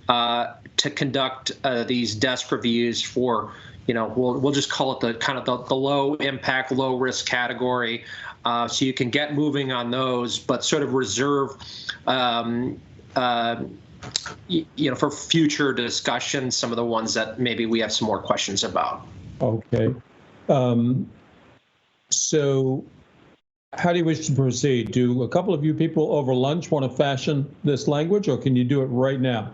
to conduct these desk reviews for, we'll just call it the kind of the low impact, low risk category. So you can get moving on those, but sort of reserve, for future discussion, some of the ones that maybe we have some more questions about. Okay. So how do you wish to proceed? Do a couple of you people over lunch want to fashion this language, or can you do it right now?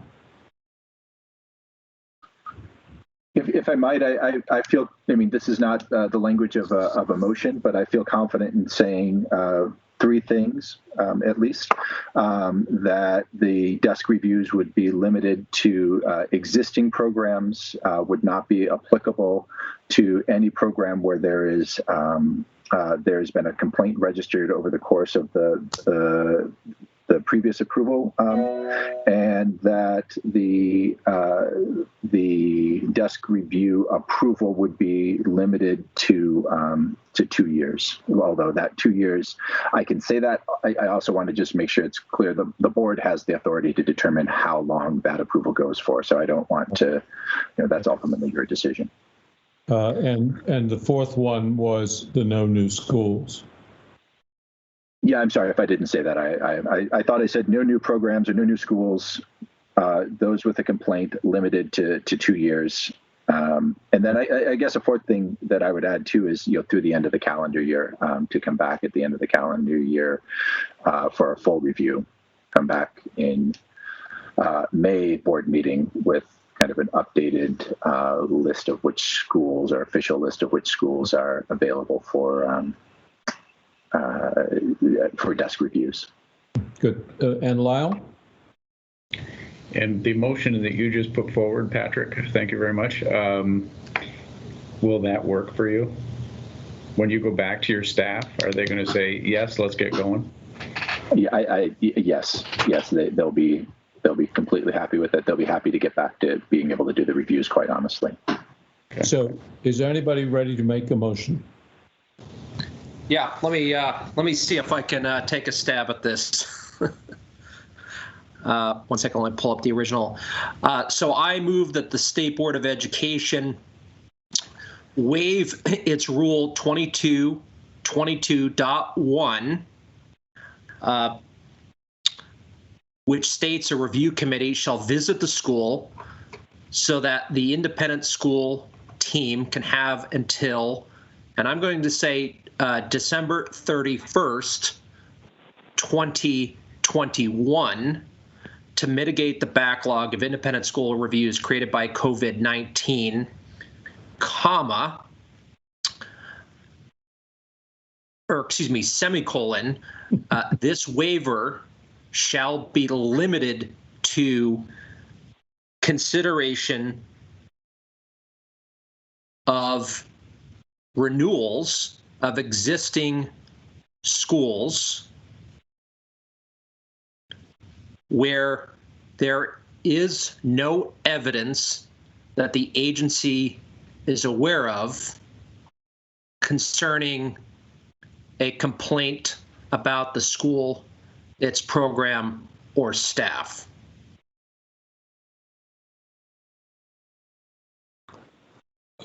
If I might, I feel, this is not the language of a motion, but I feel confident in saying three things, at least, that the desk reviews would be limited to existing programs, would not be applicable to any program where there's been a complaint registered over the course of the previous approval, and that the desk review approval would be limited to 2 years. Although that 2 years, I can say that. I also want to just make sure it's clear the board has the authority to determine how long that approval goes for. So I don't want to, that's ultimately your decision. And the fourth one was the no new schools. Yeah, I'm sorry if I didn't say that. I thought I said no new programs or no new schools. Those with a complaint limited to 2 years. And then I guess a fourth thing that I would add too is, through the end of the calendar year, to come back at the end of the calendar year for a full review. Come back in May board meeting with kind of an updated list of which schools, or official list of which schools are available for desk reviews. Good. And Lyle? And the motion that you just put forward, Patrick, thank you very much. Will that work for you? When you go back to your staff, are they going to say, yes, let's get going? Yeah, yes. They'll be completely happy with it. They'll be happy to get back to being able to do the reviews, quite honestly. Okay. So is there anybody ready to make a motion? Yeah, let me see if I can take a stab at this. 1 second, let me pull up the original. So I move that the State Board of Education waive its Rule 22.1, which states a review committee shall visit the school so that the independent school team can have until, and I'm going to say December 31st, 2021, to mitigate the backlog of independent school reviews created by COVID-19, comma, or excuse me, semicolon, this waiver shall be limited to consideration of renewals of existing schools where there is no evidence that the agency is aware of concerning a complaint about the school, its program, or staff.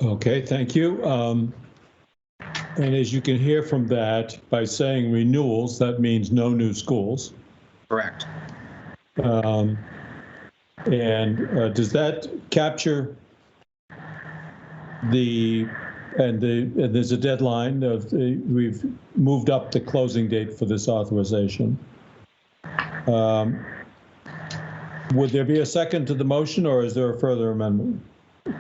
Okay, thank you. And as you can hear from that, by saying renewals, that means no new schools. Correct. And does that capture and there's a deadline we've moved up the closing date for this authorization. Would there be a second to the motion, or is there a further amendment?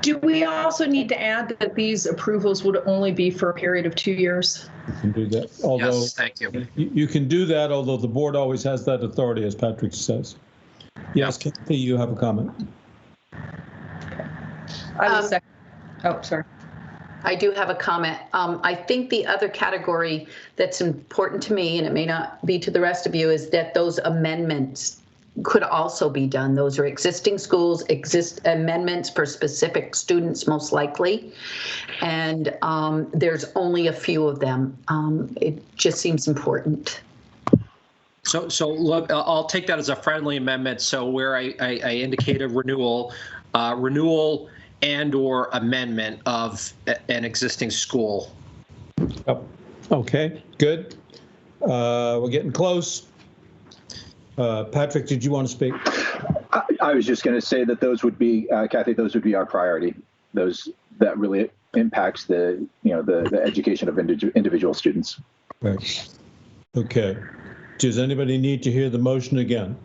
Do we also need to add that these approvals would only be for a period of 2 years? You can do that. Although, yes, thank you. You can do that, although the board always has that authority, as Patrick says. Yes, Kathy, you have a comment. I will second. Oh, sorry. I do have a comment. I think the other category that's important to me, and it may not be to the rest of you, is that those amendments could also be done. Those are existing schools, amendments for specific students, most likely. And there's only a few of them. It just seems important. So look, I'll take that as a friendly amendment. So where I indicated renewal and or amendment of an existing school. Oh, okay, good. We're getting close. Patrick, did you want to speak? I was just going to say that those would be, Kathy, those would be our priority. Those that really impacts the education of individual students. Right. Okay. Does anybody need to hear the motion again?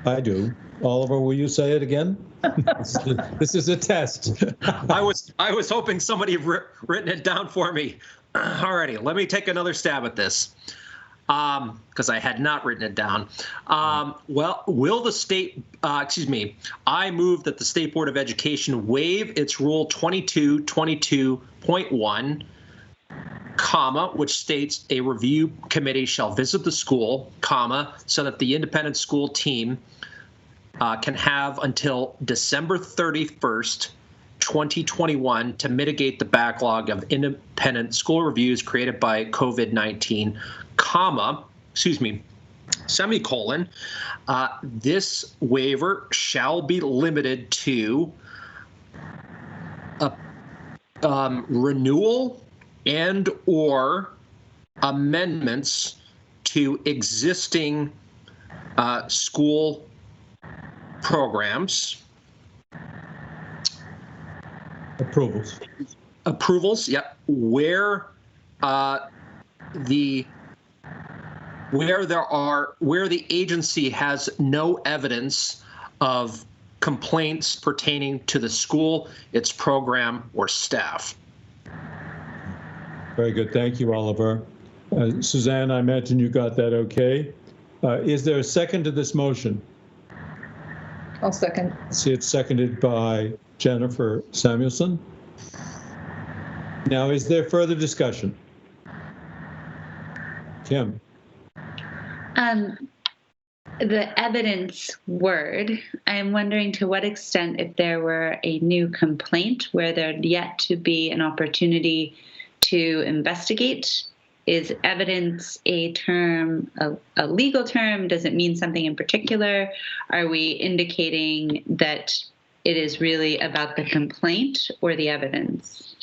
I do. Oliver, will you say it again? This is a test. I was hoping somebody had written it down for me. Alrighty, let me take another stab at this. Because I had not written it down. Well, will the state, I move that the State Board of Education waive its Rule 2222.1, comma, which states a review committee shall visit the school, comma, so that the independent school team can have until December 31st, 2021 to mitigate the backlog of independent school reviews created by COVID-19, comma, semicolon, this waiver shall be limited to renewal and or amendments to existing school programs. Approvals, yep. Where the agency has no evidence of complaints pertaining to the school, its program, or staff. Very good. Thank you, Oliver. Suzanne, I imagine you got that okay. Is there a second to this motion? I'll second. See, it's seconded by Jennifer Samuelson. Now, is there further discussion? Kim. The evidence word, I'm wondering to what extent, if there were a new complaint where there'd yet to be an opportunity to investigate, is evidence a term, a legal term? Does it mean something in particular? Are we indicating that it is really about the complaint or the evidence?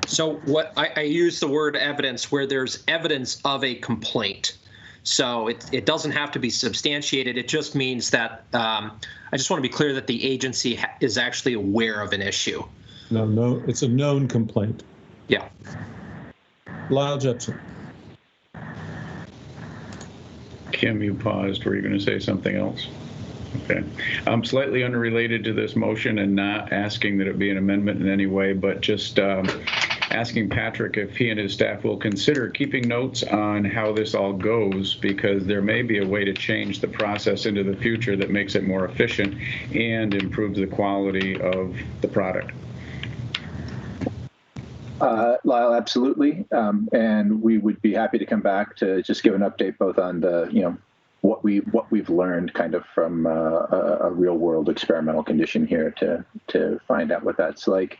So what I use the word evidence where there's evidence of a complaint. So it doesn't have to be substantiated. It just means that I just want to be clear that the agency is actually aware of an issue. No, it's a known complaint. Yeah. Lyle Jepson. Kim, you paused. Were you going to say something else? Okay. Slightly unrelated to this motion and not asking that it be an amendment in any way, but just asking Patrick if he and his staff will consider keeping notes on how this all goes, because there may be a way to change the process into the future that makes it more efficient and improves the quality of the product. Lyle, absolutely. And we would be happy to come back to just give an update both on the, what we've learned kind of from a real world experimental condition here to find out what that's like.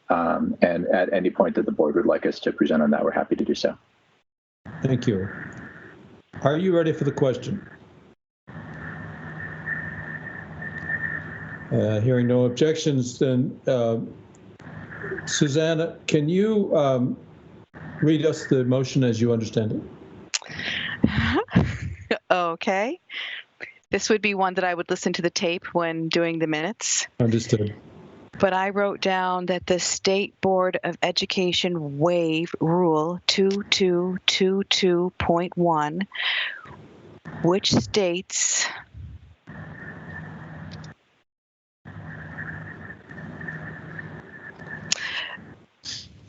And at any point that the board would like us to present on that, we're happy to do so. Thank you. Are you ready for the question? Hearing no objections, then Susanna, can you read us the motion as you understand it? Okay. This would be one that I would listen to the tape when doing the minutes. Understood. But I wrote down that the State Board of Education waive Rule 2222.1, which states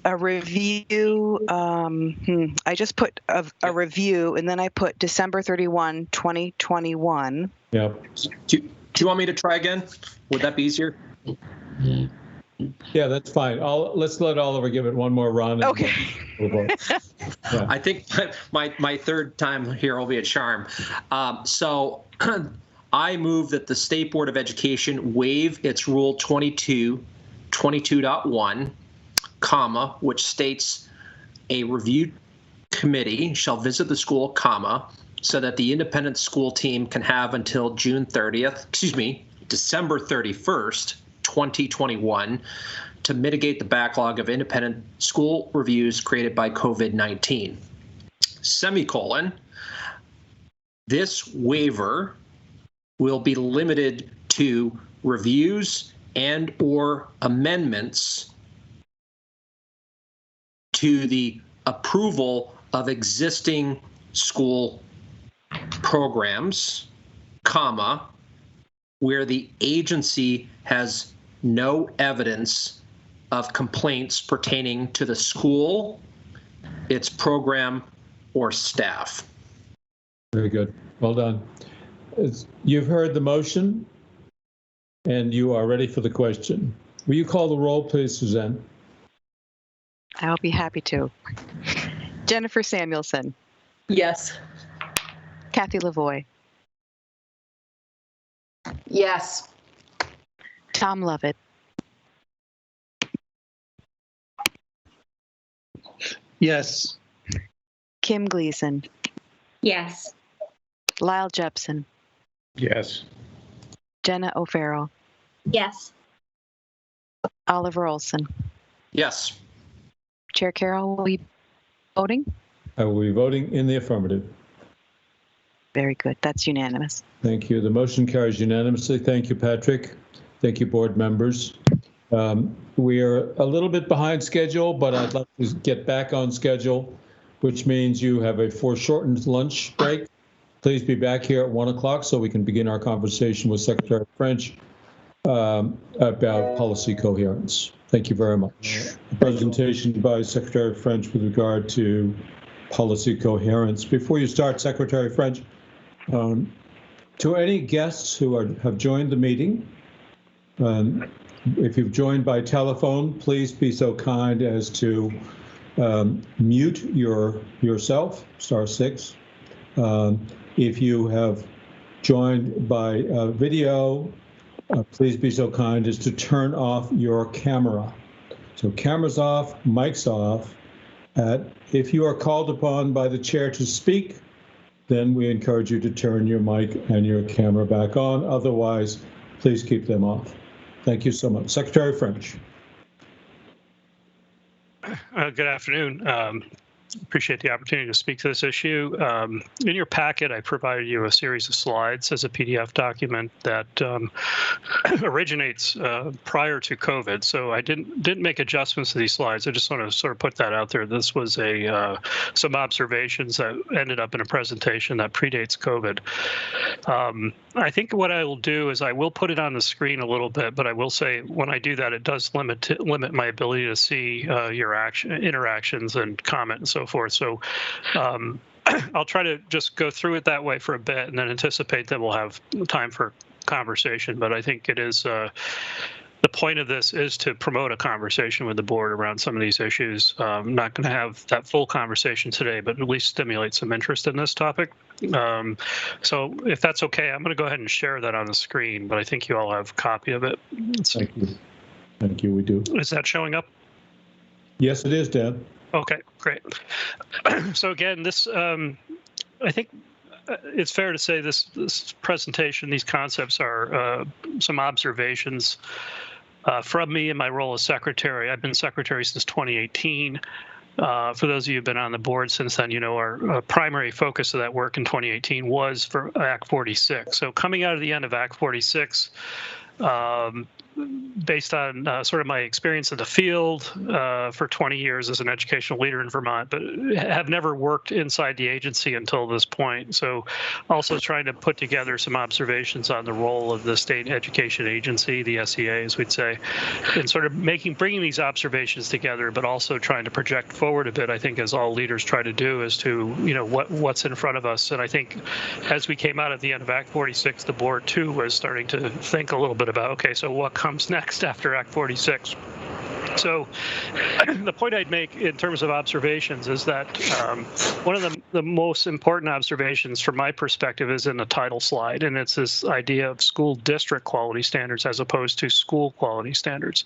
a review, I just put a review, and then I put December 31, 2021. Yeah. Do you want me to try again? Would that be easier? Yeah, that's fine. Let's let Oliver give it one more run. Okay. Yeah. I think my third time here will be a charm. So I move that the State Board of Education waive its Rule 22.1, comma, which states a review committee shall visit the school, comma, so that the independent school team can have until December 31st, 2021, to mitigate the backlog of independent school reviews created by COVID-19. Semicolon, this waiver will be limited to reviews and or amendments to the approval of existing school programs, comma, where the agency has no evidence of complaints pertaining to the school, its program, or staff. Very good. Well done. You've heard the motion, and you are ready for the question. Will you call the roll, please, Suzanne? I'll be happy to. Jennifer Samuelson. Yes. Kathy Lavoie. Yes. Tom Lovett. Yes. Kim Gleason. Yes. Lyle Jepson. Yes. Jenna O'Farrell. Yes. Oliver Olson. Yes. Chair Carroll, will you be voting? I will be voting in the affirmative. Very good. That's unanimous. Thank you. The motion carries unanimously. Thank you, Patrick. Thank you, board members. We are a little bit behind schedule, but I'd like to get back on schedule, which means you have a foreshortened lunch break. Please be back here at 1 o'clock so we can begin our conversation with Secretary French about policy coherence. Thank you very much. A presentation by Secretary French with regard to policy coherence. Before you start, Secretary French, to any guests who have joined the meeting, if you've joined by telephone, please be so kind as to mute yourself, *6. If you have joined by video, please be so kind as to turn off your camera. So cameras off, mics off. If you are called upon by the chair to speak, then we encourage you to turn your mic and your camera back on. Otherwise, please keep them off. Thank you so much. Secretary French. Good afternoon. Appreciate the opportunity to speak to this issue. In your packet, I provided you a series of slides as a PDF document that originates prior to COVID. So I didn't make adjustments to these slides. I just want to sort of put that out there. This was some observations that ended up in a presentation that predates COVID. I think what I will do is I will put it on the screen a little bit, but I will say when I do that, it does limit my ability to see your interactions and comment and so forth. So I'll try to just go through it that way for a bit and then anticipate that we'll have time for conversation. But I think it is the point of this is to promote a conversation with the board around some of these issues. I'm not going to have that full conversation today, but at least stimulate some interest in this topic. So if that's okay, I'm going to go ahead and share that on the screen, but I think you all have a copy of it. Thank you. Thank you. We do. Is that showing up? Yes, it is, Dan. Okay, great. So again, this, I think it's fair to say this presentation, these concepts are some observations from me in my role as secretary. I've been secretary since 2018. For those of you who've been on the board since then, you know our primary focus of that work in 2018 was for Act 46. So coming out of the end of Act 46, based on sort of my experience in the field for 20 years as an educational leader in Vermont, but have never worked inside the agency until this point. So also trying to put together some observations on the role of the state education agency, the SEA, as we'd say, and sort of bringing these observations together, but also trying to project forward a bit, I think, as all leaders try to do, as to, you know, what's in front of us. And I think as we came out at the end of Act 46, the board too was starting to think a little bit about, okay, so what comes next after Act 46? So the point I'd make in terms of observations is that one of the most important observations from my perspective is in the title slide, and it's this idea of school district quality standards as opposed to school quality standards.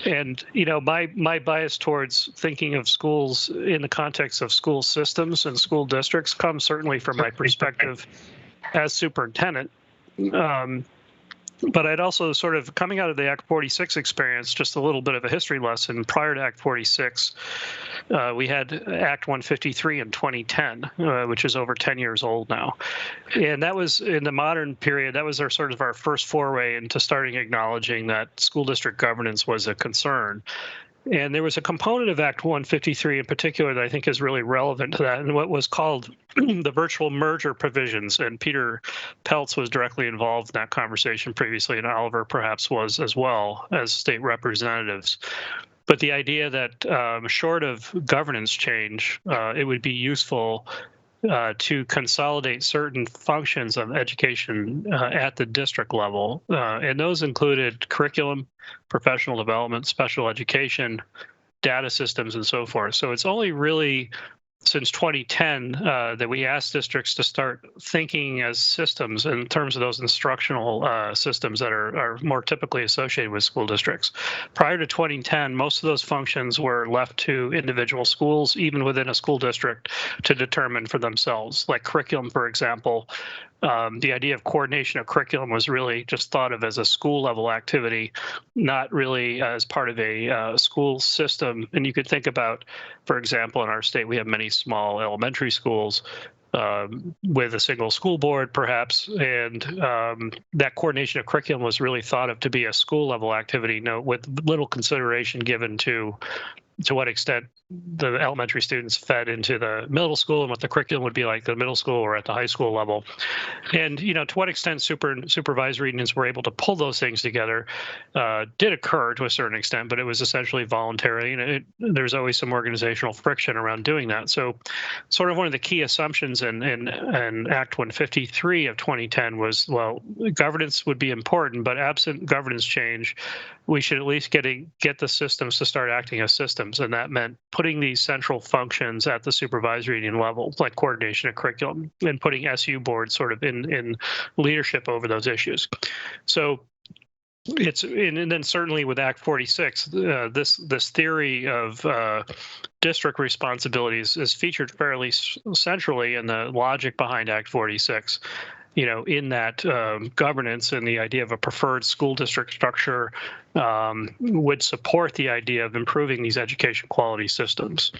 And, you know, my bias towards thinking of schools in the context of school systems and school districts comes certainly from my perspective as superintendent. But I'd also sort of, coming out of the Act 46 experience, just a little bit of a history lesson. Prior to Act 46, we had Act 153 in 2010, which is over 10 years old now. And that was, in the modern period, that was our sort of our first foray into starting acknowledging that school district governance was a concern. And there was a component of Act 153 in particular that I think is really relevant to that, and what was called the virtual merger provisions. And Peter Peltz was directly involved in that conversation previously, and Oliver perhaps was as well as state representatives. But the idea that short of governance change, it would be useful to consolidate certain functions of education at the district level. And those included curriculum, professional development, special education, data systems, and so forth. So it's only really since 2010 that we asked districts to start thinking as systems in terms of those instructional systems that are more typically associated with school districts. Prior to 2010, most of those functions were left to individual schools, even within a school district, to determine for themselves. Like curriculum, for example, the idea of coordination of curriculum was really just thought of as a school level activity, not really as part of a school system. And you could think about, for example, in our state, we have many small elementary schools with a single school board, perhaps, and that coordination of curriculum was really thought of to be a school level activity, with little consideration given to what extent the elementary students fed into the middle school and what the curriculum would be like at the middle school or at the high school level. And, you know, to what extent supervisory unions were able to pull those things together did occur to a certain extent, but it was essentially voluntary. And there's always some organizational friction around doing that. So sort of one of the key assumptions in Act 153 of 2010 was, well, governance would be important, but absent governance change, we should at least get the systems to start acting as systems. And that meant putting these central functions at the supervisory union level, like coordination of curriculum, and putting SU boards sort of in leadership over those issues. So and then certainly with Act 46, this theory of district responsibilities is featured fairly centrally in the logic behind Act 46. in that governance and the idea of a preferred school district structure would support the idea of improving these education quality systems.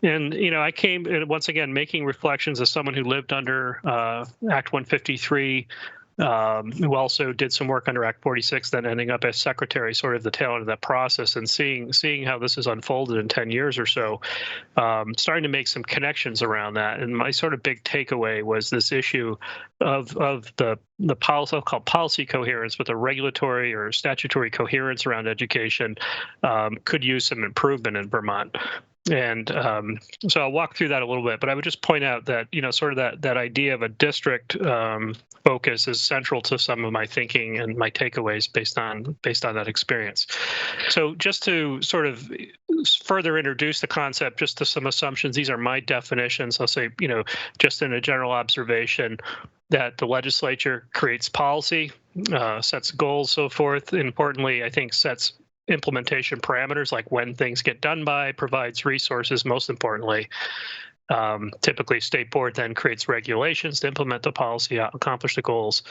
And, I came, once again, making reflections as someone who lived under Act 153, who also did some work under Act 46, then ending up as secretary, sort of the tail end of that process, and seeing how this has unfolded in 10 years or so, starting to make some connections around that. And my sort of big takeaway was this issue of the policy, I'll call policy coherence, but the regulatory or statutory coherence around education could use some improvement in Vermont. And so I'll walk through that a little bit, but I would just point out that, sort of that idea of a district focus is central to some of my thinking and my takeaways based on that experience. So just to sort of further introduce the concept, just to some assumptions, these are my definitions. I'll say, just in a general observation, that the legislature creates policy, sets goals, so forth. Importantly, I think sets implementation parameters, like when things get done by, provides resources, most importantly. Typically, state board then creates regulations to implement the policy, accomplish the goals,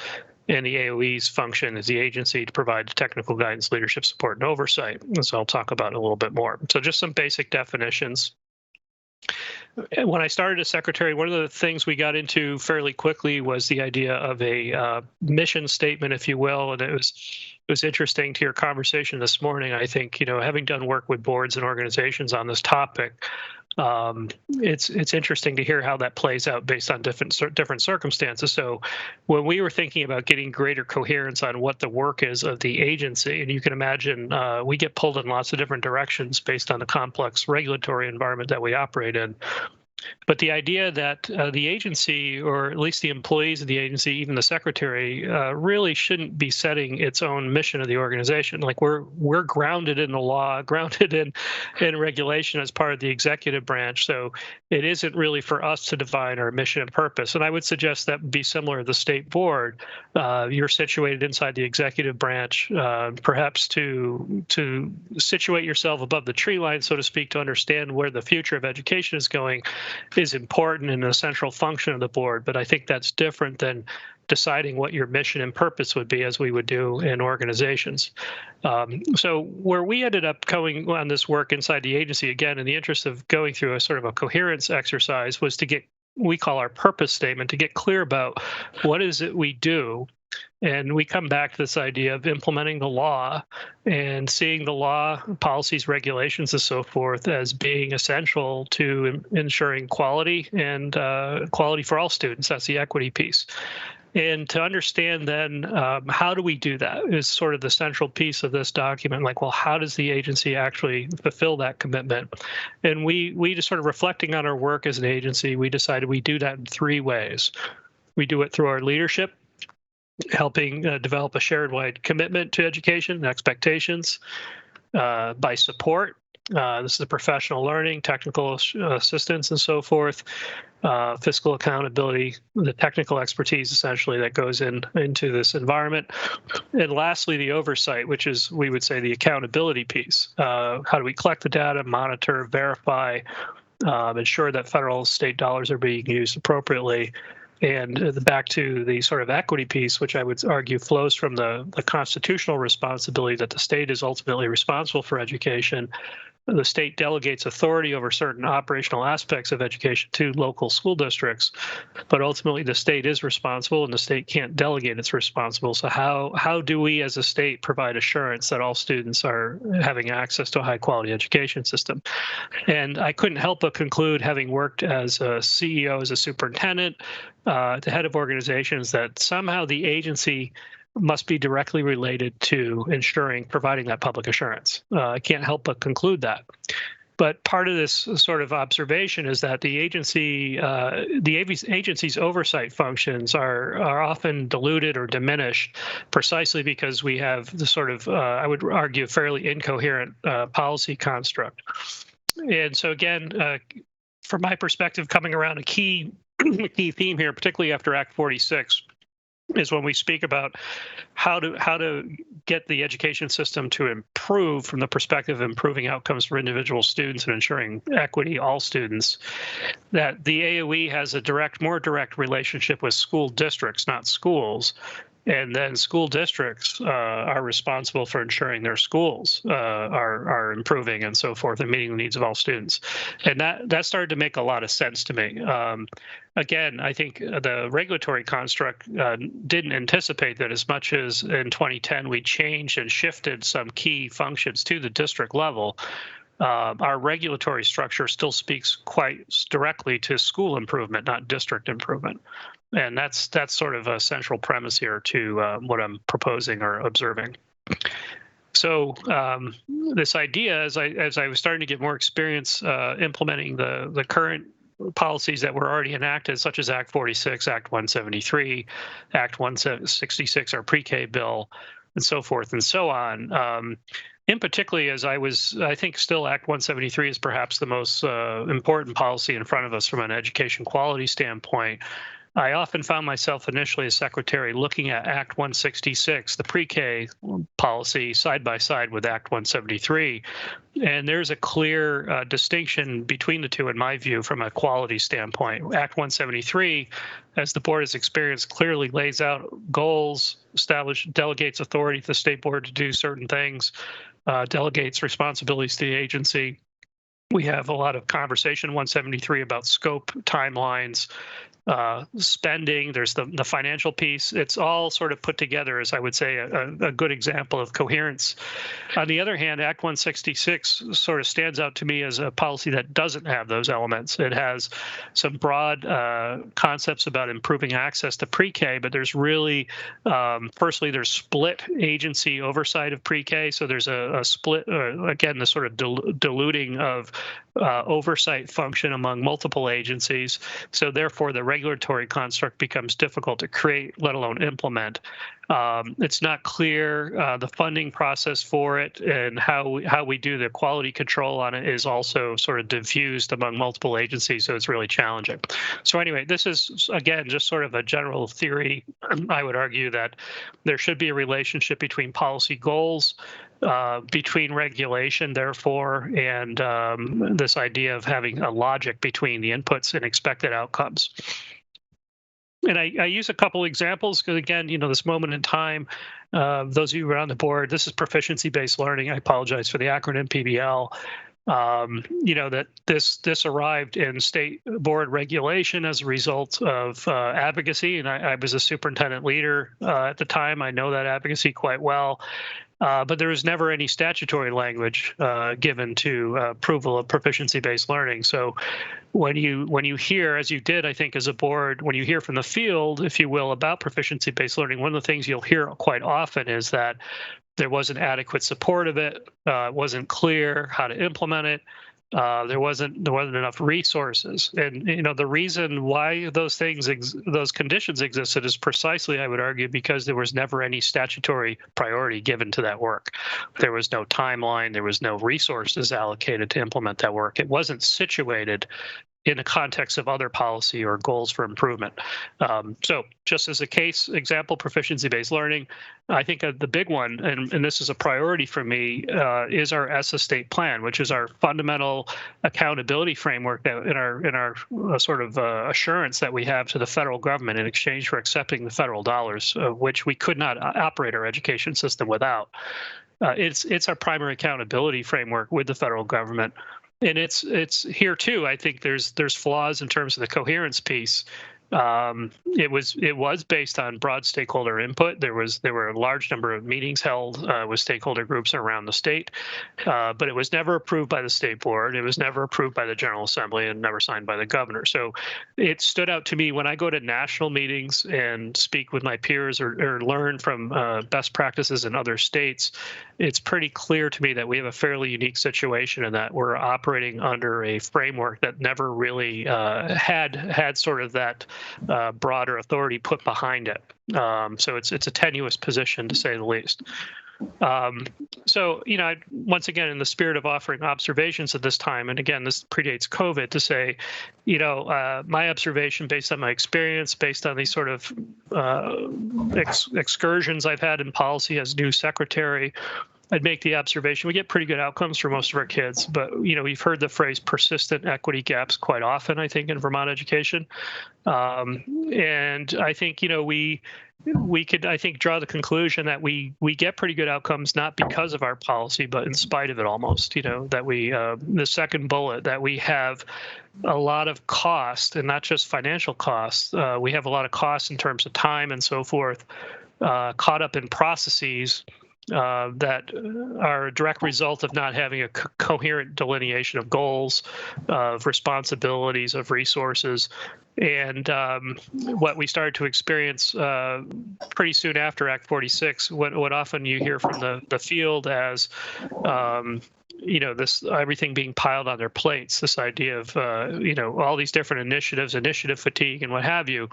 and the AOE's function is the agency to provide technical guidance, leadership support, and oversight. And so I'll talk about it a little bit more. So just some basic definitions. When I started as secretary, one of the things we got into fairly quickly was the idea of a mission statement, if you will, and it was interesting to your conversation this morning. I think, having done work with boards and organizations on this topic, it's interesting to hear how that plays out based on different circumstances. So when we were thinking about getting greater coherence on what the work is of the agency, and you can imagine we get pulled in lots of different directions based on the complex regulatory environment that we operate in. But the idea that the agency, or at least the employees of the agency, even the secretary, really shouldn't be setting its own mission of the organization. Like we're grounded in the law, grounded in regulation as part of the executive branch. So it isn't really for us to define our mission and purpose. And I would suggest that would be similar to the state board. You're situated inside the executive branch, perhaps to situate yourself above the tree line, so to speak, to understand where the future of education is going, is important and a central function of the board. But I think that's different than deciding what your mission and purpose would be, as we would do in organizations. So where we ended up going on this work inside the agency, again, in the interest of going through a sort of a coherence exercise, was to get, we call our purpose statement, to get clear about what is it we do. And we come back to this idea of implementing the law and seeing the law, policies, regulations, and so forth as being essential to ensuring quality and quality for all students. That's the equity piece. And to understand then, how do we do that is sort of the central piece of this document. Like, well, how does the agency actually fulfill that commitment? And we just sort of reflecting on our work as an agency, we decided we do that in three ways. We do it through our leadership, helping develop a shared-wide commitment to education and expectations, by support. This is the professional learning, technical assistance, and so forth, fiscal accountability, the technical expertise, essentially, that goes into this environment. And lastly, the oversight, which is, we would say, the accountability piece. How do we collect the data, monitor, verify, ensure that federal, state dollars are being used appropriately? And back to the sort of equity piece, which I would argue flows from the constitutional responsibility that the state is ultimately responsible for education. The state delegates authority over certain operational aspects of education to local school districts, but ultimately the state is responsible, and the state can't delegate its responsible. So how do we as a state provide assurance that all students are having access to a high quality education system? And I couldn't help but conclude, having worked as a CEO, as a superintendent, the head of organizations, that somehow the agency must be directly related to providing that public assurance. I can't help but conclude that. But part of this sort of observation is that the agency's oversight functions are often diluted or diminished, precisely because we have the sort of, I would argue, fairly incoherent policy construct. And so again, from my perspective, coming around a key theme here, particularly after Act 46, is when we speak about how to get the education system to improve from the perspective of improving outcomes for individual students and ensuring equity, all students, that the AOE has a more direct relationship with school districts, not schools. And then school districts are responsible for ensuring their schools are improving and so forth and meeting the needs of all students. And that started to make a lot of sense to me. Again, I think the regulatory construct didn't anticipate that as much as in 2010 we changed and shifted some key functions to the district level. Our regulatory structure still speaks quite directly to school improvement, not district improvement. And that's sort of a central premise here to what I'm proposing or observing. So this idea, as I was starting to get more experience implementing the current policies that were already enacted, such as Act 46, Act 173, Act 166, our pre-K bill, and so forth and so on. In particularly, I think still Act 173 is perhaps the most important policy in front of us from an education quality standpoint. I often found myself initially as secretary looking at Act 166, the pre-K policy, side by side with Act 173. And there's a clear distinction between the two, in my view, from a quality standpoint. Act 173, as the board has experienced, clearly lays out goals, delegates authority to the state board to do certain things, delegates responsibilities to the agency. We have a lot of conversation in 173 about scope, timelines, spending. There's the financial piece. It's all sort of put together as, I would say, a good example of coherence. On the other hand, Act 166 sort of stands out to me as a policy that doesn't have those elements. It has some broad concepts about improving access to pre-K, but there's really, firstly, there's split agency oversight of pre-K. So there's a split, again, the sort of diluting of oversight function among multiple agencies. So therefore, the regulatory construct becomes difficult to create, let alone implement. It's not clear the funding process for it, and how we do the quality control on it is also sort of diffused among multiple agencies, so it's really challenging. So anyway, this is, again, just sort of a general theory. I would argue that there should be a relationship between policy goals, between regulation, therefore, and this idea of having a logic between the inputs and expected outcomes. And I use a couple examples because, again, this moment in time, those of you around the board, this is proficiency-based learning. I apologize for the acronym PBL. That this arrived in state board regulation as a result of advocacy, and I was a superintendent leader at the time. I know that advocacy quite well. But there was never any statutory language given to approval of proficiency-based learning. So when you hear, as you did, I think, as a board, when you hear from the field, if you will, about proficiency-based learning, one of the things you'll hear quite often is that there wasn't adequate support of it. It wasn't clear how to implement it. There wasn't enough resources, and the reason why those conditions existed is precisely, I would argue, because there was never any statutory priority given to that work. There was no timeline. There was no resources allocated to implement that work. It wasn't situated in the context of other policy or goals for improvement. So just as a case example, proficiency-based learning, I think the big one, and this is a priority for me, is our ESSA state plan, which is our fundamental accountability framework that in our sort of assurance that we have to the federal government in exchange for accepting the federal dollars, which we could not operate our education system without. It's our primary accountability framework with the federal government. And it's here too. I think there's flaws in terms of the coherence piece. It was based on broad stakeholder input. There were a large number of meetings held with stakeholder groups around the state, but it was never approved by the state board. It was never approved by the General Assembly and never signed by the governor. So it stood out to me when I go to national meetings and speak with my peers or learn from best practices in other states. It's pretty clear to me that we have a fairly unique situation in that we're operating under a framework that never really had sort of that broader authority put behind it. So it's a tenuous position, to say the least. So, once again, in the spirit of offering observations at this time, and again, this predates COVID, to say, my observation based on my experience, based on these sort of excursions I've had in policy as new secretary, I'd make the observation we get pretty good outcomes for most of our kids, but we've heard the phrase persistent equity gaps quite often, I think, in Vermont education, and I think we could, I think, draw the conclusion that we get pretty good outcomes not because of our policy, but in spite of it almost. That we the second bullet, that we have a lot of cost, and not just financial costs. We have a lot of costs in terms of time and so forth, caught up in processes that are a direct result of not having a coherent delineation of goals, of responsibilities, of resources. And what we started to experience pretty soon after Act 46, what often you hear from the field as this everything being piled on their plates, this idea of all these different initiatives, initiative fatigue, and what have you.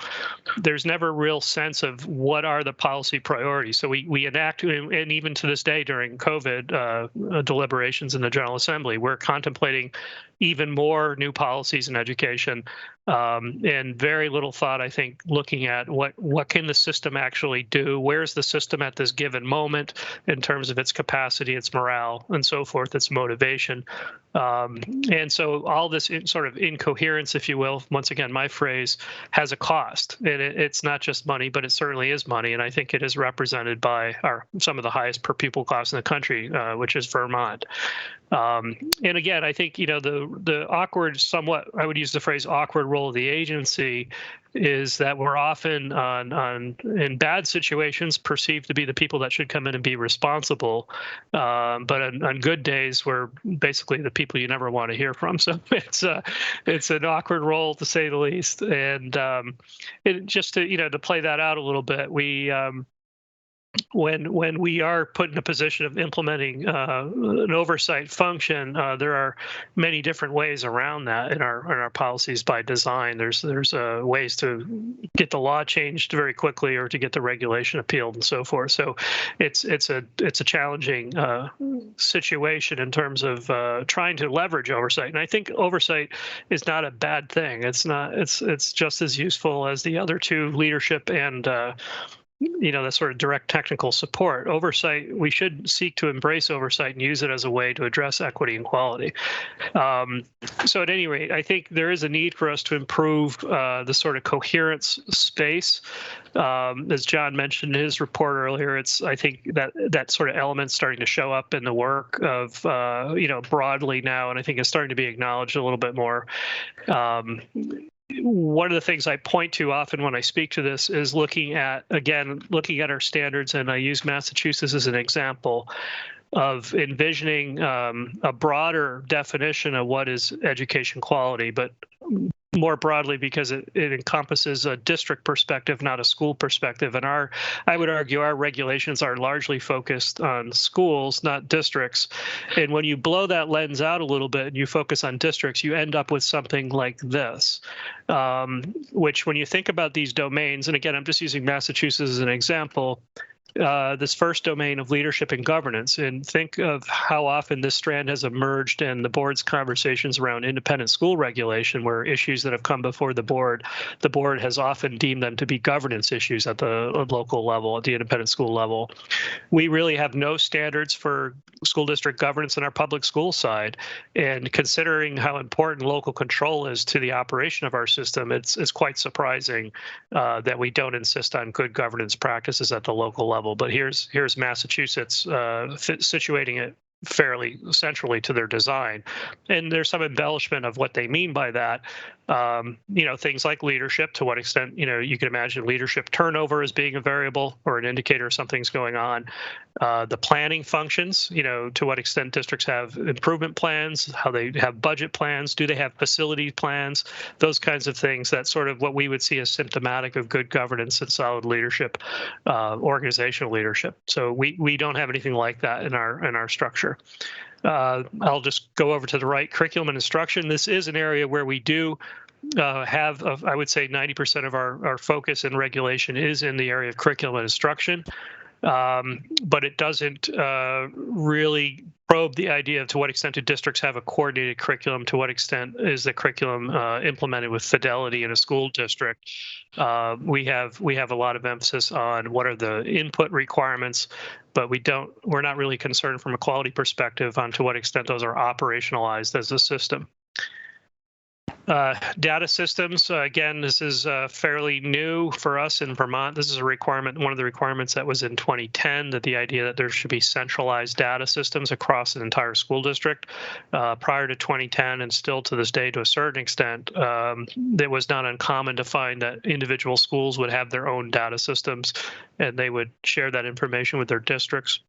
There's never a real sense of what are the policy priorities. So we enact, and even to this day during COVID deliberations in the General Assembly, we're contemplating even more new policies in education, and very little thought, I think, looking at what can the system actually do? Where's the system at this given moment in terms of its capacity, its morale, and so forth, its motivation. And so all this sort of incoherence, if you will, once again, my phrase, has a cost. And it's not just money, but it certainly is money. And I think it is represented by some of the highest per pupil costs in the country, which is Vermont. And again, I think, the awkward, somewhat, I would use the phrase awkward role of the agency is that we're often in bad situations perceived to be the people that should come in and be responsible. But on good days, we're basically the people you never want to hear from. So it's an awkward role, to say the least. And just to play that out a little bit, we when we are put in a position of implementing an oversight function, there are many different ways around that in our policies by design. There's ways to get the law changed very quickly, or to get the regulation appealed, and so forth. So it's a challenging situation in terms of trying to leverage oversight. And I think oversight is not a bad thing. It's just as useful as the other two, leadership and the sort of direct technical support. Oversight, we should seek to embrace oversight and use it as a way to address equity and quality. So at any rate, I think there is a need for us to improve the sort of coherence space. As John mentioned in his report earlier, I think that sort of element starting to show up in the work of, broadly now, and I think it's starting to be acknowledged a little bit more. One of the things I point to often when I speak to this is looking at our standards, and I use Massachusetts as an example of envisioning a broader definition of what is education quality, but more broadly because it encompasses a district perspective, not a school perspective. And I would argue our regulations are largely focused on schools, not districts. And when you blow that lens out a little bit and you focus on districts, you end up with something like this, which when you think about these domains, and again, I'm just using Massachusetts as an example, this first domain of leadership and governance, and think of how often this strand has emerged in the board's conversations around independent school regulation, where issues that have come before the board has often deemed them to be governance issues at the local level, at the independent school level. We really have no standards for school district governance in our public school side, and considering how important local control is to the operation of our system, it's quite surprising that we don't insist on good governance practices at the local level. But here's Massachusetts situating it fairly centrally to their design. And there's some embellishment of what they mean by that. Things like leadership, to what extent, you can imagine leadership turnover as being a variable or an indicator of something's going on. The planning functions, to what extent districts have improvement plans, how they have budget plans, do they have facility plans, those kinds of things. That's sort of what we would see as symptomatic of good governance and solid leadership, organizational leadership. So we don't have anything like that in our structure. I'll just go over to the right, curriculum and instruction. This is an area where we do have, I would say 90% of our focus and regulation is in the area of curriculum and instruction. but it doesn't really probe the idea of to what extent do districts have a coordinated curriculum, to what extent is the curriculum implemented with fidelity in a school district. We have a lot of emphasis on what are the input requirements, but we're not really concerned from a quality perspective on to what extent those are operationalized as a system. Data systems, again, this is fairly new for us in Vermont. This is a requirement, one of the requirements that was in 2010, that the idea that there should be centralized data systems across an entire school district. Prior to 2010, and still to this day to a certain extent, it was not uncommon to find that individual schools would have their own data systems and they would share that information with their districts.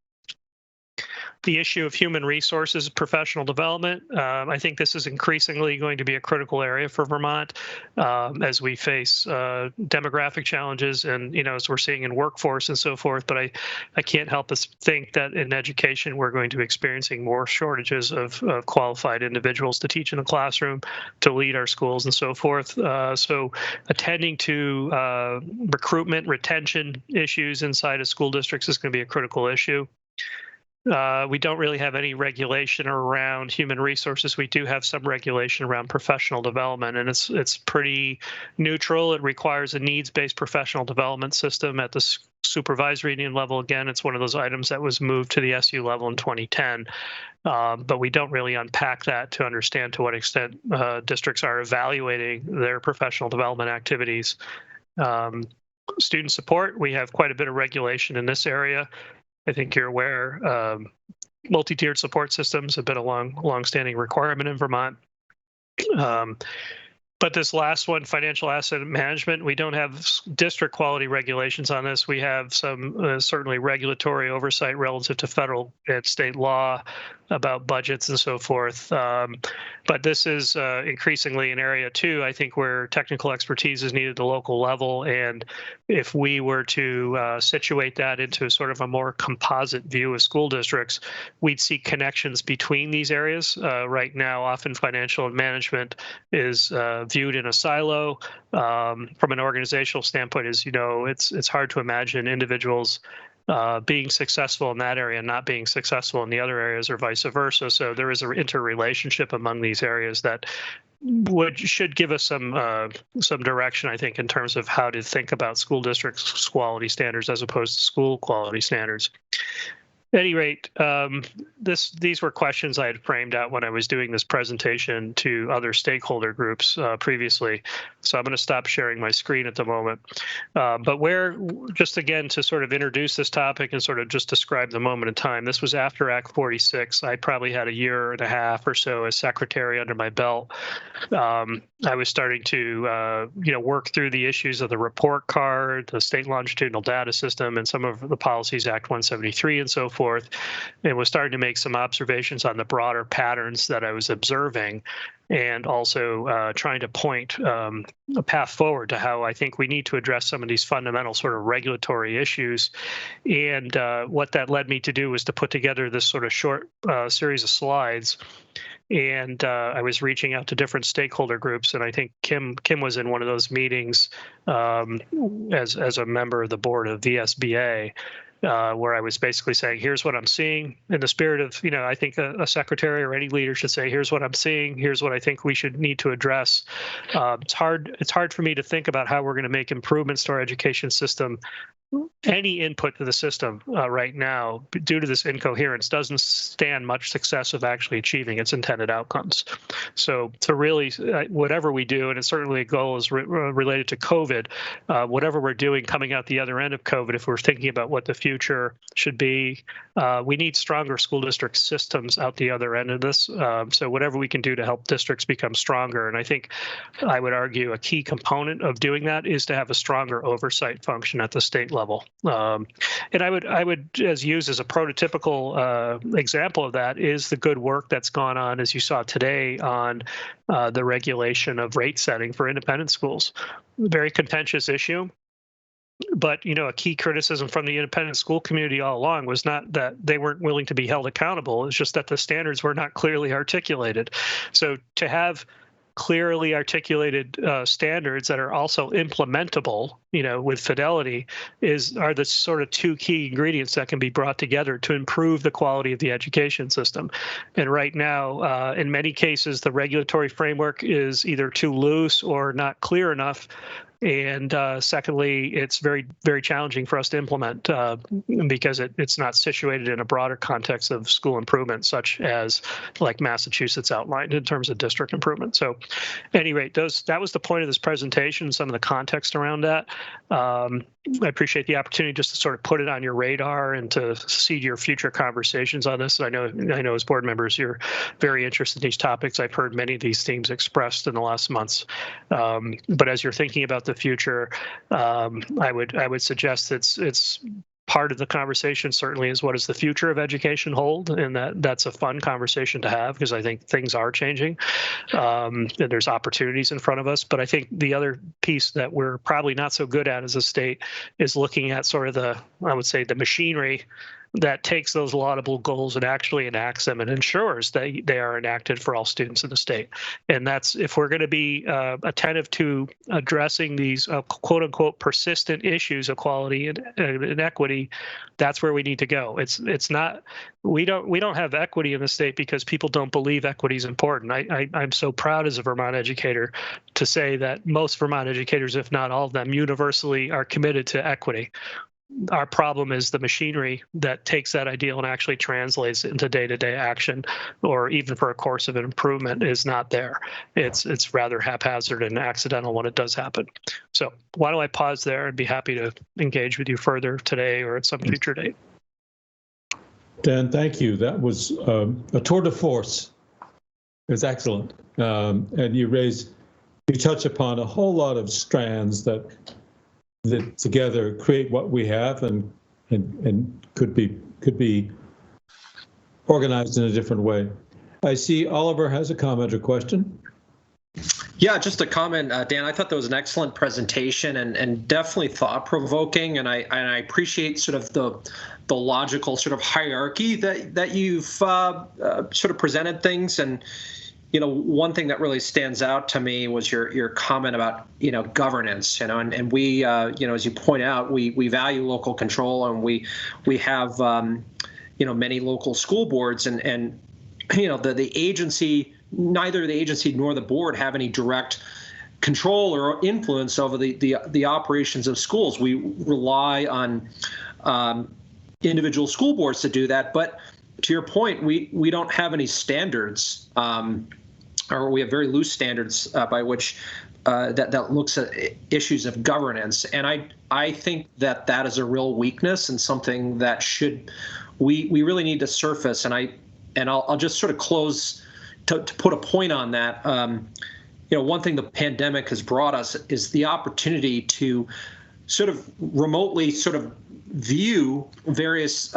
The issue of human resources, professional development. I think this is increasingly going to be a critical area for Vermont as we face demographic challenges and, as we're seeing in workforce and so forth. But I can't help but think that in education, we're going to be experiencing more shortages of qualified individuals to teach in the classroom, to lead our schools and so forth. So attending to recruitment, retention issues inside of school districts is going to be a critical issue. We don't really have any regulation around human resources. We do have some regulation around professional development, and it's pretty neutral. It requires a needs-based professional development system at the supervisory union level. Again, it's one of those items that was moved to the SU level in 2010, but we don't really unpack that to understand to what extent districts are evaluating their professional development activities. Student support, we have quite a bit of regulation in this area. I think you're aware, multi-tiered support systems have been a long-standing requirement in Vermont. But this last one, financial asset management, we don't have district quality regulations on this. We have some certainly regulatory oversight relative to federal and state law about budgets and so forth. But this is increasingly an area too, I think, where technical expertise is needed at the local level. And if we were to situate that into sort of a more composite view of school districts, we'd see connections between these areas. Right now, often financial management is viewed in a silo. From an organizational standpoint, as you know, it's hard to imagine individuals being successful in that area and not being successful in the other areas, or vice versa. So there is an interrelationship among these areas that should give us some direction, I think, in terms of how to think about school districts' quality standards as opposed to school quality standards. At any rate, these were questions I had framed out when I was doing this presentation to other stakeholder groups previously. So I'm going to stop sharing my screen at the moment. But just again, to sort of introduce this topic and sort of just describe the moment in time, this was after Act 46. I probably had a year and a half or so as secretary under my belt. I was starting to work through the issues of the report card, the state longitudinal data system, and some of the Policies Act 173 and so forth. And was starting to make some observations on the broader patterns that I was observing, and also trying to point a path forward to how I think we need to address some of these fundamental sort of regulatory issues. And what that led me to do was to put together this sort of short series of slides. And I was reaching out to different stakeholder groups, and I think Kim was in one of those meetings as a member of the board of VSBA. Where I was basically saying, here's what I'm seeing, in the spirit of, I think a secretary or any leader should say, here's what I'm seeing, here's what I think we should need to address. It's hard for me to think about how we're going to make improvements to our education system. Any input to the system right now, due to this incoherence, doesn't stand much success of actually achieving its intended outcomes. So to really, whatever we do, and it's certainly a goal is related to COVID, whatever we're doing coming out the other end of COVID, if we're thinking about what the future should be, we need stronger school district systems out the other end of this. So whatever we can do to help districts become stronger. And I think I would argue a key component of doing that is to have a stronger oversight function at the state level. And I would use as a prototypical example of that is the good work that's gone on, as you saw today, on the regulation of rate setting for independent schools. Very contentious issue. But, a key criticism from the independent school community all along was not that they weren't willing to be held accountable. It's just that the standards were not clearly articulated. So to have clearly articulated standards that are also implementable, with fidelity, are the sort of two key ingredients that can be brought together to improve the quality of the education system. And right now, in many cases, the regulatory framework is either too loose or not clear enough. And secondly, it's very, very challenging for us to implement because it's not situated in a broader context of school improvement, such as like Massachusetts outlined in terms of district improvement. So at any rate, that was the point of this presentation, some of the context around that. I appreciate the opportunity just to sort of put it on your radar and to seed your future conversations on this. I know as board members, you're very interested in these topics. I've heard many of these themes expressed in the last months. But as you're thinking about the future, I would suggest it's part of the conversation certainly is what does the future of education hold, and that's a fun conversation to have because I think things are changing and there's opportunities in front of us. But I think the other piece that we're probably not so good at as a state is looking at sort of the machinery that takes those laudable goals and actually enacts them and ensures that they are enacted for all students in the state. And that's, if we're going to be attentive to addressing these quote unquote persistent issues of quality and equity, that's where we need to go. It's not, we don't have equity in the state because people don't believe equity is important. I'm so proud as a Vermont educator to say that most Vermont educators, if not all of them, universally are committed to equity. Our problem is the machinery that takes that ideal and actually translates it into day-to-day action, or even for a course of improvement, is not there. It's rather haphazard and accidental when it does happen. So why don't I pause there and be happy to engage with you further today or at some future date. Dan, thank you. That was a tour de force. It was excellent. And you touch upon a whole lot of strands that together create what we have and could be organized in a different way. I see Oliver has a comment or question. Yeah, just a comment, Dan. I thought that was an excellent presentation and definitely thought-provoking, and I appreciate sort of the logical sort of hierarchy that you've sort of presented things. And one thing that really stands out to me was your comment about governance, and we as you point out, we value local control, and we have many local school boards, and the agency, neither the agency nor the board have any direct control or influence over the operations of schools. We rely on individual school boards to do that, but to your point, we don't have any standards. Or we have very loose standards by which that looks at issues of governance, and I think that is a real weakness and something that we really need to surface. And I'll just sort of close to put a point on that. One thing the pandemic has brought us is the opportunity to sort of remotely sort of view various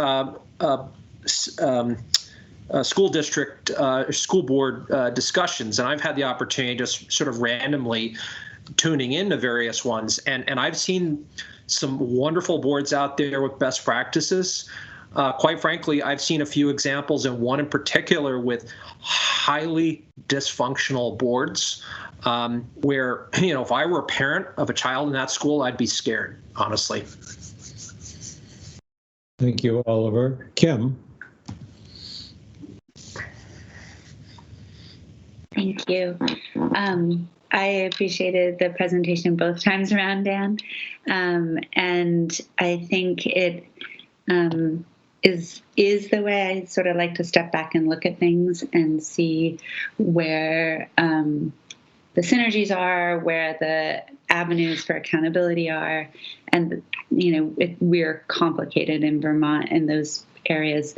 school district, school board discussions. And I've had the opportunity just sort of randomly tuning into various ones. And I've seen some wonderful boards out there with best practices. Quite frankly, I've seen a few examples, and one in particular with highly dysfunctional boards where, if I were a parent of a child in that school, I'd be scared, honestly. Thank you, Oliver. Kim? Thank you. I appreciated the presentation both times around, Dan. And I think it is the way I sort of like to step back and look at things and see where the synergies are, where the avenues for accountability are. And, we're complicated in Vermont in those areas.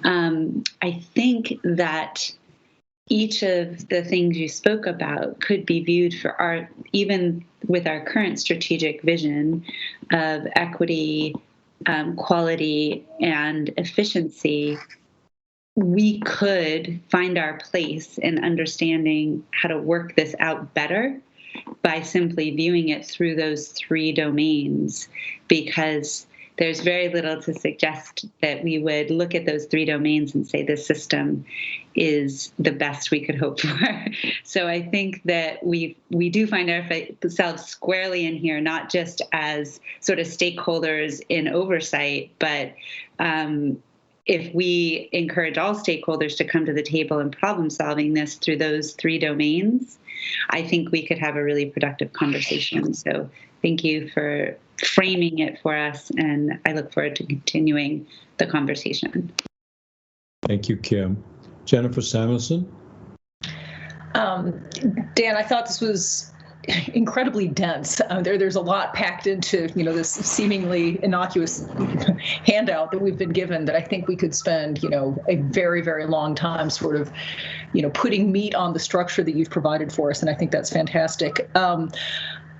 I think that each of the things you spoke about could be viewed even with our current strategic vision of equity, quality, and efficiency. We could find our place in understanding how to work this out better by simply viewing it through those three domains, because there's very little to suggest that we would look at those 3 domains and say this system is the best we could hope for. So I think that we do find ourselves squarely in here, not just as sort of stakeholders in oversight, but if we encourage all stakeholders to come to the table in problem solving this through those 3 domains, I think we could have a really productive conversation. So thank you for framing it for us, and I look forward to continuing the conversation. Thank you, Kim. Jennifer Samuelson? Dan, I thought this was incredibly dense. There's a lot packed into this seemingly innocuous handout that we've been given that I think we could spend a very, very long time sort of putting meat on the structure that you've provided for us, and I think that's fantastic.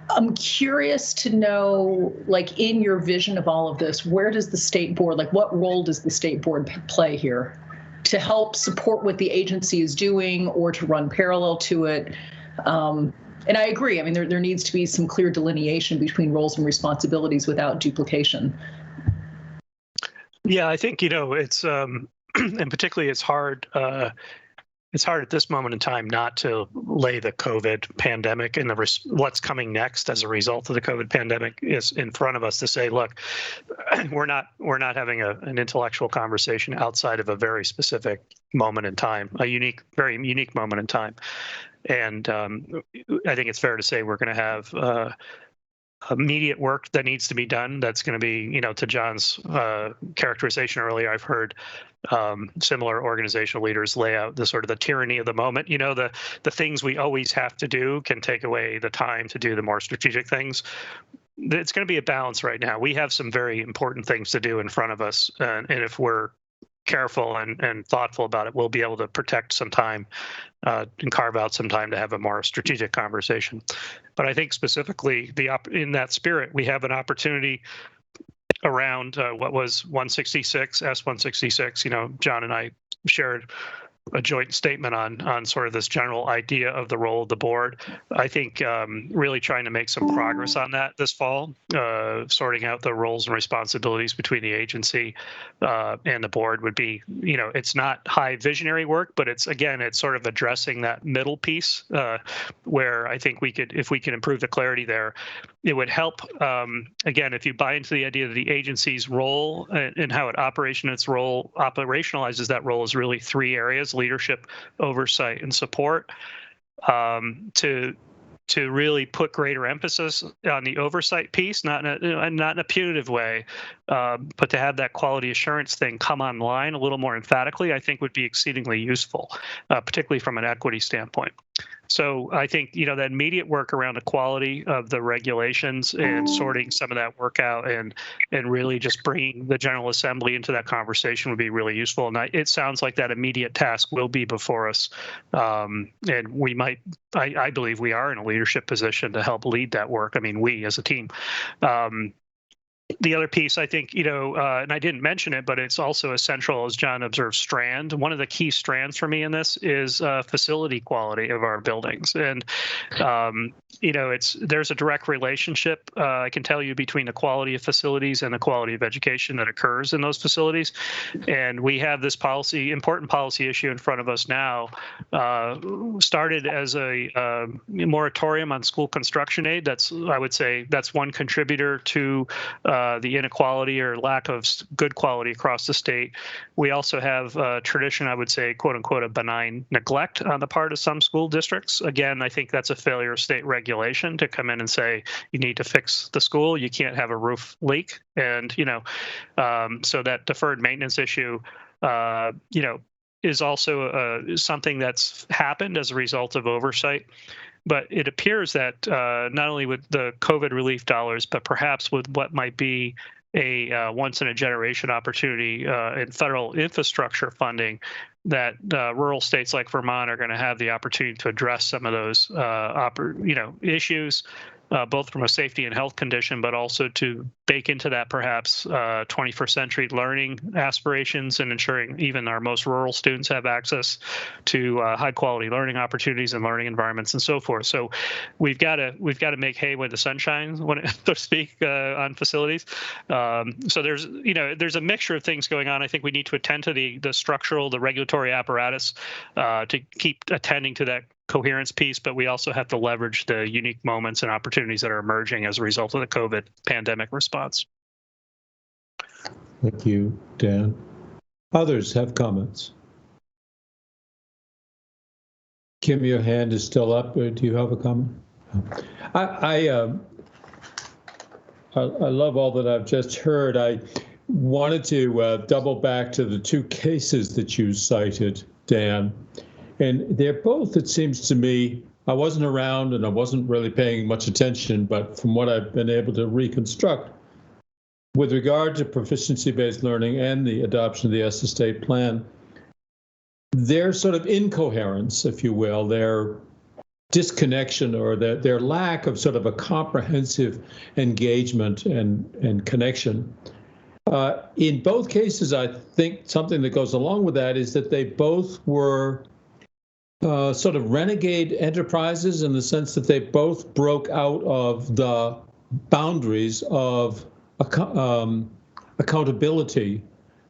I'm curious to know, like, in your vision of all of this, where does the state board, like, what role does the state board play here to help support what the agency is doing or to run parallel to it? And I agree. I mean, there needs to be some clear delineation between roles and responsibilities without duplication. Yeah, I think, it's, and particularly it's hard at this moment in time not to lay the COVID pandemic and what's coming next as a result of the COVID pandemic is in front of us to say, look, we're not having an intellectual conversation outside of a very specific moment in time, very unique moment in time. And I think it's fair to say we're going to have immediate work that needs to be done. That's going to be, to John's characterization earlier, I've heard similar organizational leaders lay out the sort of the tyranny of the moment. The things we always have to do can take away the time to do the more strategic things. It's going to be a balance right now. We have some very important things to do in front of us, and if we're careful and thoughtful about it, we'll be able to protect some time and carve out some time to have a more strategic conversation. But I think specifically in that spirit, we have an opportunity around what was 166, S166. John and I shared a joint statement on sort of this general idea of the role of the board. I think really trying to make some progress on that this fall, sorting out the roles and responsibilities between the agency and the board would be, it's not high visionary work, but it's sort of addressing that middle piece where I think if we can improve the clarity there, it would help. Again, if you buy into the idea that the agency's role and how it operationalizes that role is really 3 areas: leadership, oversight, and support, to really put greater emphasis on the oversight piece, not in a punitive way, but to have that quality assurance thing come online a little more emphatically, I think would be exceedingly useful, particularly from an equity standpoint. So I think, that immediate work around the quality of the regulations and sorting some of that work out and really just bringing the General Assembly into that conversation would be really useful. And it sounds like that immediate task will be before us. And we might, I believe we are in a leadership position to help lead that work. I mean, we as a team. The other piece, I think, and I didn't mention it, but it's also essential, as John observed, strand. One of the key strands for me in this is facility quality of our buildings. And, there's a direct relationship, I can tell you, between the quality of facilities and the quality of education that occurs in those facilities. And we have this important policy issue in front of us now, started as a moratorium on school construction aid. I would say that's one contributor to the inequality or lack of good quality across the state. We also have a tradition, I would say, quote unquote, a benign neglect on the part of some school districts. Again, I think that's a failure of state regulation to come in and say, you need to fix the school. You can't have a roof leak. And, so that deferred maintenance issue, is also something that's happened as a result of oversight. But it appears that not only with the COVID relief dollars, but perhaps with what might be a once-in-a-generation opportunity in federal infrastructure funding, that rural states like Vermont are going to have the opportunity to address some of those issues both from a safety and health condition, but also to bake into that perhaps 21st century learning aspirations and ensuring even our most rural students have access to high quality learning opportunities and learning environments and so forth. So we've got to make hay when the sun shines, so to speak, on facilities. So there's a mixture of things going on. I think we need to attend to the structural, the regulatory apparatus to keep attending to that coherence piece, but we also have to leverage the unique moments and opportunities that are emerging as a result of the COVID pandemic response. Thank you, Dan. Others have comments? Kim, your hand is still up. Do you have a comment? I love all that I've just heard. I wanted to double back to the two cases that you cited, Dan. And they're both, it seems to me, I wasn't around and I wasn't really paying much attention, but from what I've been able to reconstruct, with regard to proficiency-based learning and the adoption of the ESSA state plan, their sort of incoherence, if you will, their disconnection or their lack of sort of a comprehensive engagement and connection. In both cases, I think something that goes along with that is that they both were sort of renegade enterprises in the sense that they both broke out of the boundaries of accountability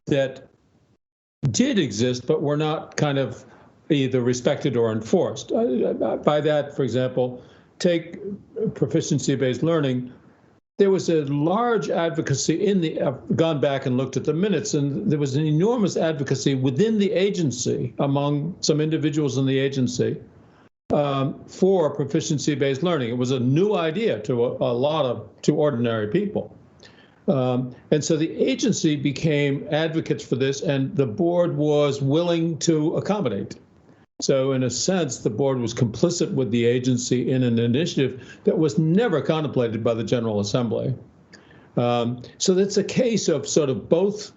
that did exist, but were not kind of either respected or enforced. By that, for example, take proficiency-based learning. There was a large advocacy I've gone back and looked at the minutes, and there was an enormous advocacy within the agency among some individuals in the agency for proficiency-based learning. It was a new idea to to ordinary people. And so the agency became advocates for this, and the board was willing to accommodate. So in a sense, the board was complicit with the agency in an initiative that was never contemplated by the General Assembly. So that's a case of sort of both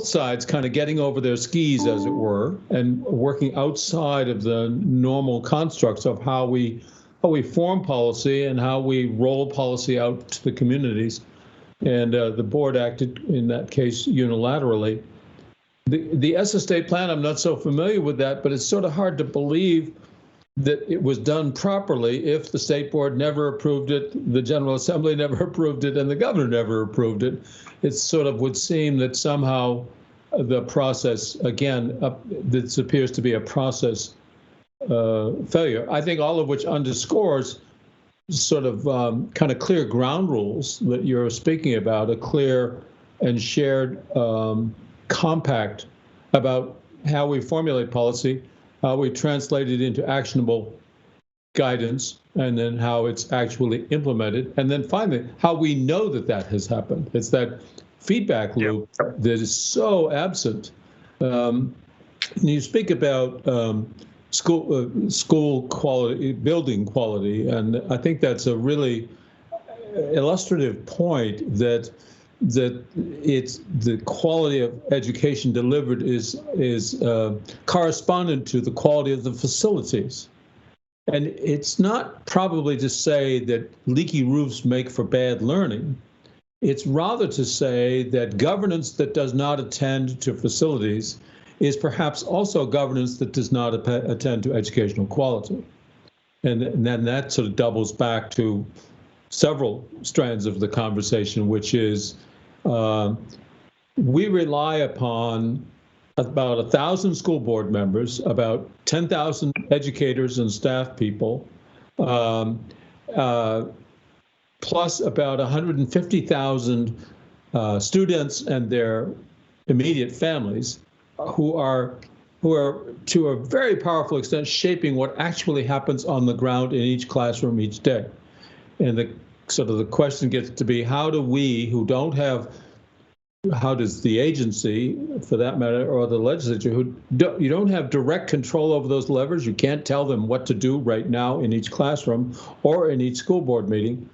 sides kind of getting over their skis, as it were, and working outside of the normal constructs of how we form policy and how we roll policy out to the communities. And the board acted in that case unilaterally. The ESSA state plan, I'm not so familiar with that, but it's sort of hard to believe that it was done properly if the state board never approved it, the General Assembly never approved it, and the governor never approved it. It sort of would seem that somehow the process, again, this appears to be a process failure. I think all of which underscores sort of kind of clear ground rules that you're speaking about, a clear and shared compact about how we formulate policy, how we translate it into actionable guidance, and then how it's actually implemented. And then finally, how we know that that has happened. It's that feedback loop that is so absent. You speak about school quality, building quality, and I think that's a really illustrative point that it's the quality of education delivered is correspondent to the quality of the facilities. And it's not probably to say that leaky roofs make for bad learning. It's rather to say that governance that does not attend to facilities is perhaps also governance that does not attend to educational quality. And then that sort of doubles back to several strands of the conversation, which is we rely upon about 1,000 school board members, about 10,000 educators and staff people, plus about 150,000 students and their immediate families who are to a very powerful extent shaping what actually happens on the ground in each classroom each day. And the question gets to be, how do we, who don't have, how does the agency, for that matter, or the legislature, you don't have direct control over those levers, you can't tell them what to do right now in each classroom or in each school board meeting,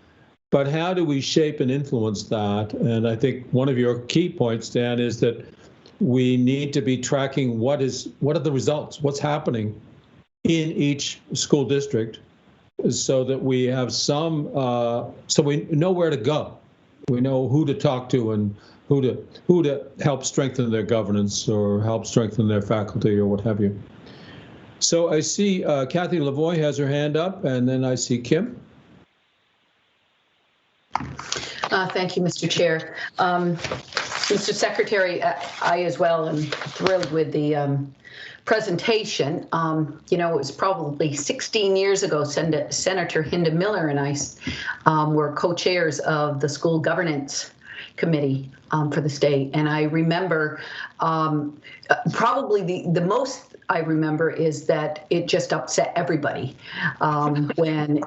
but how do we shape and influence that? And I think one of your key points, Dan, is that we need to be tracking what are the results, what's happening in each school district, so that we have some, so we know where to go. We know who to talk to and who to help strengthen their governance or help strengthen their faculty or what have you. So I see Kathy Lavoie has her hand up, and then I see Kim. Thank you, Mr. Chair. Mr. Secretary, I as well am thrilled with the presentation. You know, it was probably 16 years ago, Senator Hinda Miller and I were co-chairs of the school governance committee for the state. And I remember probably the most I remember is that it just upset everybody when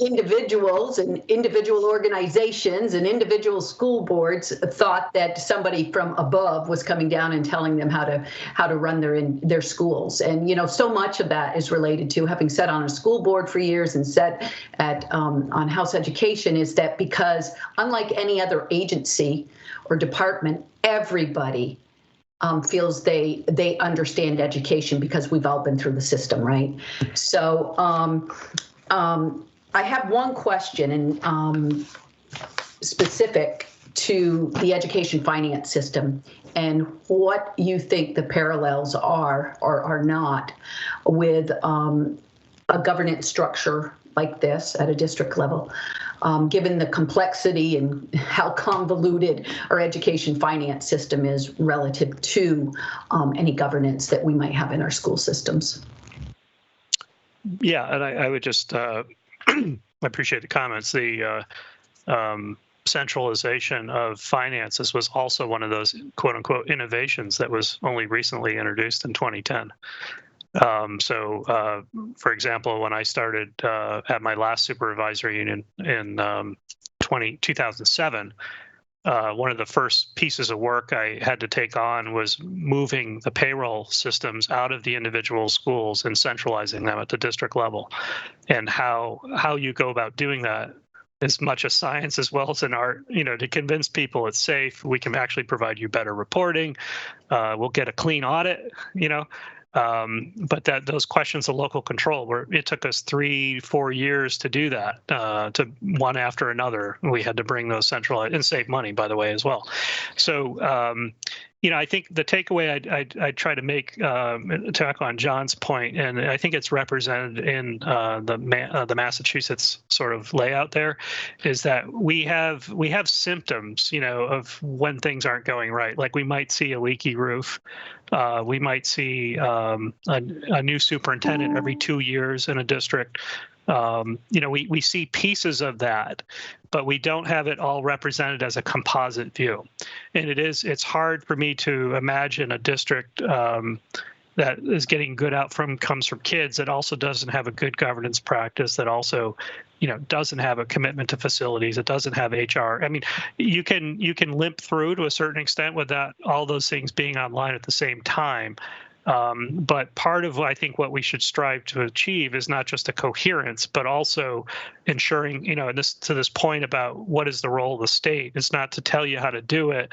individuals and individual organizations and individual school boards thought that somebody from above was coming down and telling them how to run their schools. And you know, so much of that is related to having sat on a school board for years and sat at on House Education, is that because unlike any other agency or department, everybody feels they understand education because we've all been through the system, right? So I have one question and specific to the education finance system and what you think the parallels are or are not with a governance structure like this at a district level. Given the complexity and how convoluted our education finance system is relative to any governance that we might have in our school systems. Yeah, and I would just I appreciate the comments. The centralization of finances was also one of those quote unquote innovations that was only recently introduced in 2010. For example, when I started at my last supervisory union in 2007, one of the first pieces of work I had to take on was moving the payroll systems out of the individual schools and centralizing them at the district level. And how you go about doing that is much a science as well as an art, you know, to convince people it's safe. We can actually provide you better reporting. We'll get a clean audit, you know. But those questions of local control, where it took us 3-4 years to do that, to one after another. We had to bring those centralized and save money, by the way, as well. So, you know, I think the takeaway I try to make, to echo on John's point, and I think it's represented in the Massachusetts sort of layout there, is that we have symptoms, you know, of when things aren't going right. Like we might see a leaky roof. We might see a new superintendent every 2 years in a district. You know, we see pieces of that, but we don't have it all represented as a composite view. And it's hard for me to imagine a district that is getting good outcomes from kids that also doesn't have a good governance practice, that also, you know, doesn't have a commitment to facilities, it doesn't have HR. I mean, you can limp through to a certain extent without all those things being online at the same time. But part of, I think, what we should strive to achieve is not just a coherence, but also ensuring, you know, and to this point about what is the role of the state, it's not to tell you how to do it,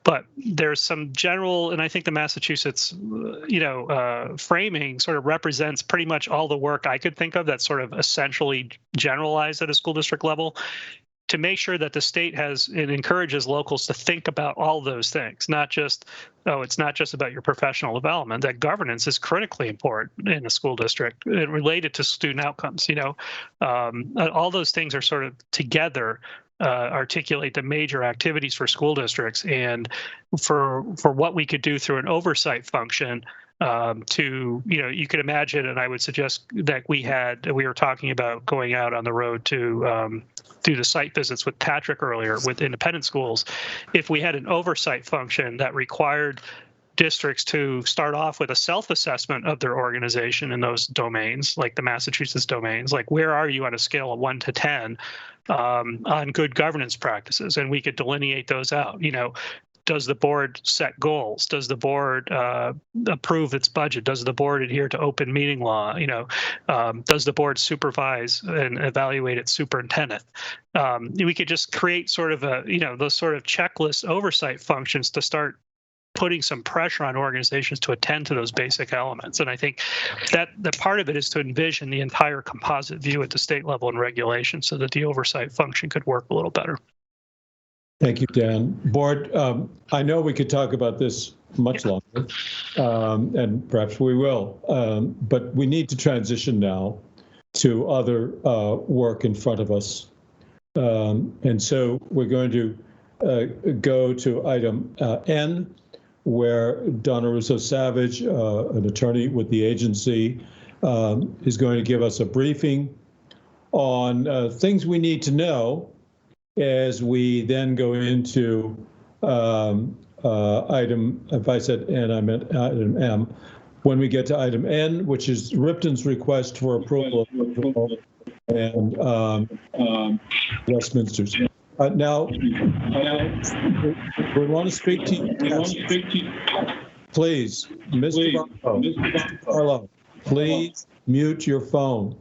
but there's some general, and I think the Massachusetts, you know, framing sort of represents pretty much all the work I could think of that's sort of essentially generalized at a school district level, to make sure that the state it encourages locals to think about all those things, not just, it's not just about your professional development, that governance is critically important in a school district related to student outcomes, you know. All those things are sort of together, articulate the major activities for school districts, and for what we could do through an oversight function, to, you know, you could imagine, and I would suggest that we were talking about going out on the road to do the site visits with Patrick earlier with independent schools. If we had an oversight function that required districts to start off with a self-assessment of their organization in those domains, like the Massachusetts domains, like where are you on a scale of 1 to 10 on good governance practices, and we could delineate those out. You know, does the board set goals? Does the board approve its budget? Does the board adhere to open meeting law? You know, does the board supervise and evaluate its superintendent? We could just create sort of those sort of checklist oversight functions to start putting some pressure on organizations to attend to those basic elements. And I think that the part of it is to envision the entire composite view at the state level and regulation so that the oversight function could work a little better. Thank you, Dan. Board, I know we could talk about this much longer, and perhaps we will, but we need to transition now to other work in front of us. And so we're going to go to item N, where Donna Russo-Savage, an attorney with the agency, is going to give us a briefing on things we need to know as we then go into item, if I said N, I meant item M. When we get to item N, which is Ripton's request for approval and Westminster's. Now, we want to speak to you. Please, Mr. Barlow, please mute your phone.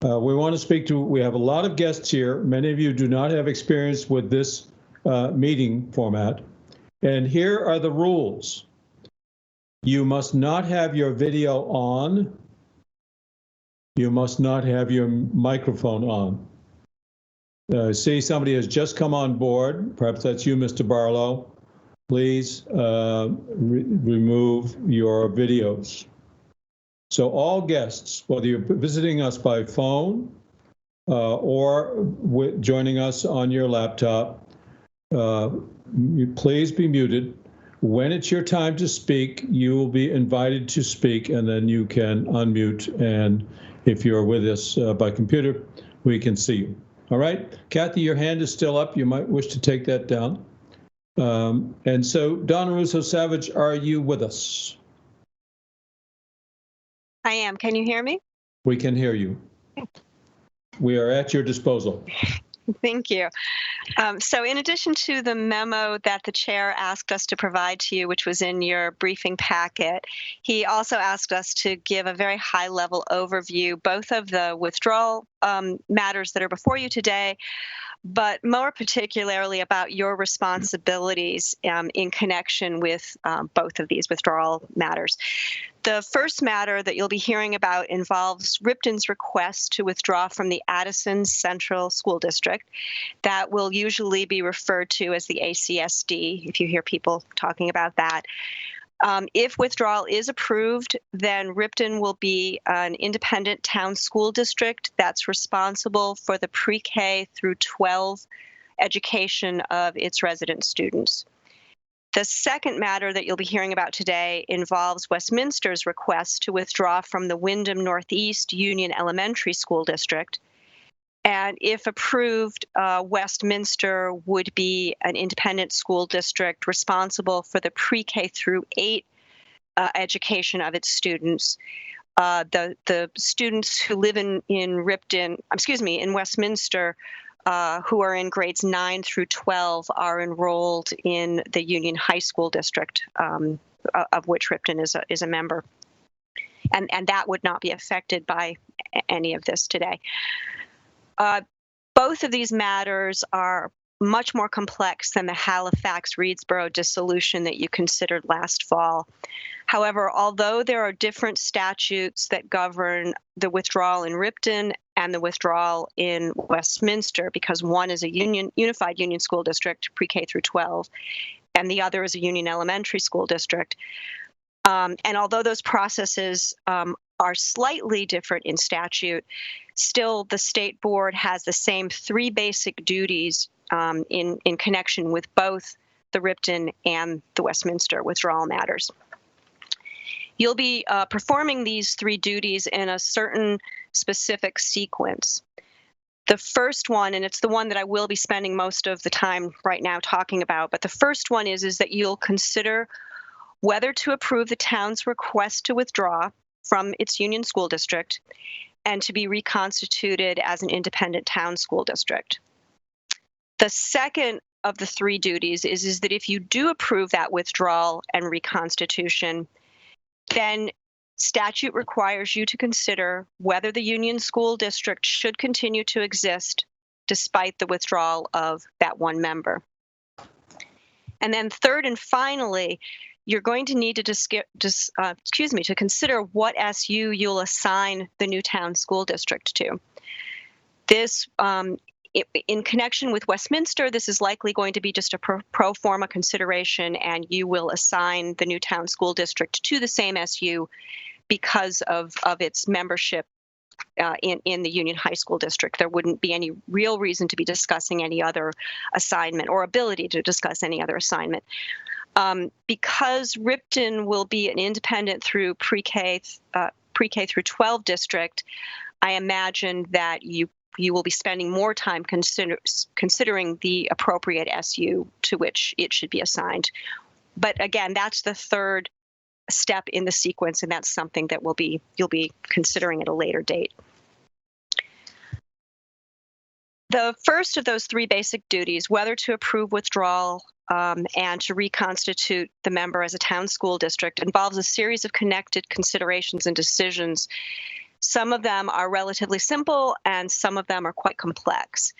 We want to speak to, we have a lot of guests here. Many of you do not have experience with this meeting format. And here are the rules. You must not have your video on. You must not have your microphone on. See, somebody has just come on board. Perhaps that's you, Mr. Barlow. Please remove your videos. So all guests, whether you're visiting us by phone or joining us on your laptop, please be muted. When it's your time to speak, you will be invited to speak, and then you can unmute. And if you're with us by computer, we can see you. All right, Kathy, your hand is still up. You might wish to take that down. And so, Donna Russo-Savage, are you with us? I am. Can you hear me? We can hear you. We are at your disposal. Thank you. So in addition to the memo that the chair asked us to provide to you, which was in your briefing packet, he also asked us to give a very high-level overview, both of the withdrawal matters that are before you today, but more particularly about your responsibilities in connection with both of these withdrawal matters. The first matter that you'll be hearing about involves Ripton's request to withdraw from the Addison Central School District. That will usually be referred to as the ACSD, if you hear people talking about that. If withdrawal is approved, then Ripton will be an independent town school district that's responsible for the pre-K through 12 education of its resident students. The second matter that you'll be hearing about today involves Westminster's request to withdraw from the Wyndham Northeast Union Elementary School District. And if approved, Westminster would be an independent school district responsible for the pre-K through 8 education of its students. The students who live in Westminster, who are in grades 9 through 12 are enrolled in the Union High School District, of which Ripton is a member. And that would not be affected by any of this today. Both of these matters are much more complex than the Halifax-Reedsboro dissolution that you considered last fall. However, although there are different statutes that govern the withdrawal in Ripton and the withdrawal in Westminster, because one is a unified union school district, pre-K through 12, and the other is a union elementary school district. And although those processes are slightly different in statute, still the state board has the same 3 basic duties in connection with both the Ripton and the Westminster withdrawal matters. You'll be performing these 3 duties in a certain specific sequence. The first one, and it's the one that I will be spending most of the time right now talking about, but the first one is that you'll consider whether to approve the town's request to withdraw from its union school district and to be reconstituted as an independent town school district. The second of the 3 duties is that if you do approve that withdrawal and reconstitution, then statute requires you to consider whether the union school district should continue to exist despite the withdrawal of that one member. And then third and finally, you're going to need to to consider what SU you'll assign the new town school district to. This, in connection with Westminster, this is likely going to be just a pro forma consideration, and you will assign the new town school district to the same SU because of its membership in the Union High School District. There wouldn't be any real reason to be discussing any other assignment or ability to discuss any other assignment. Because Ripton will be an independent through pre-K through 12 district, I imagine that you will be spending more time considering the appropriate SU to which it should be assigned. But again, that's the third step in the sequence, and that's something that you'll be considering at a later date. The first of those three basic duties, whether to approve withdrawal and to reconstitute the member as a town school district, involves a series of connected considerations and decisions. Some of them are relatively simple and some of them are quite complex.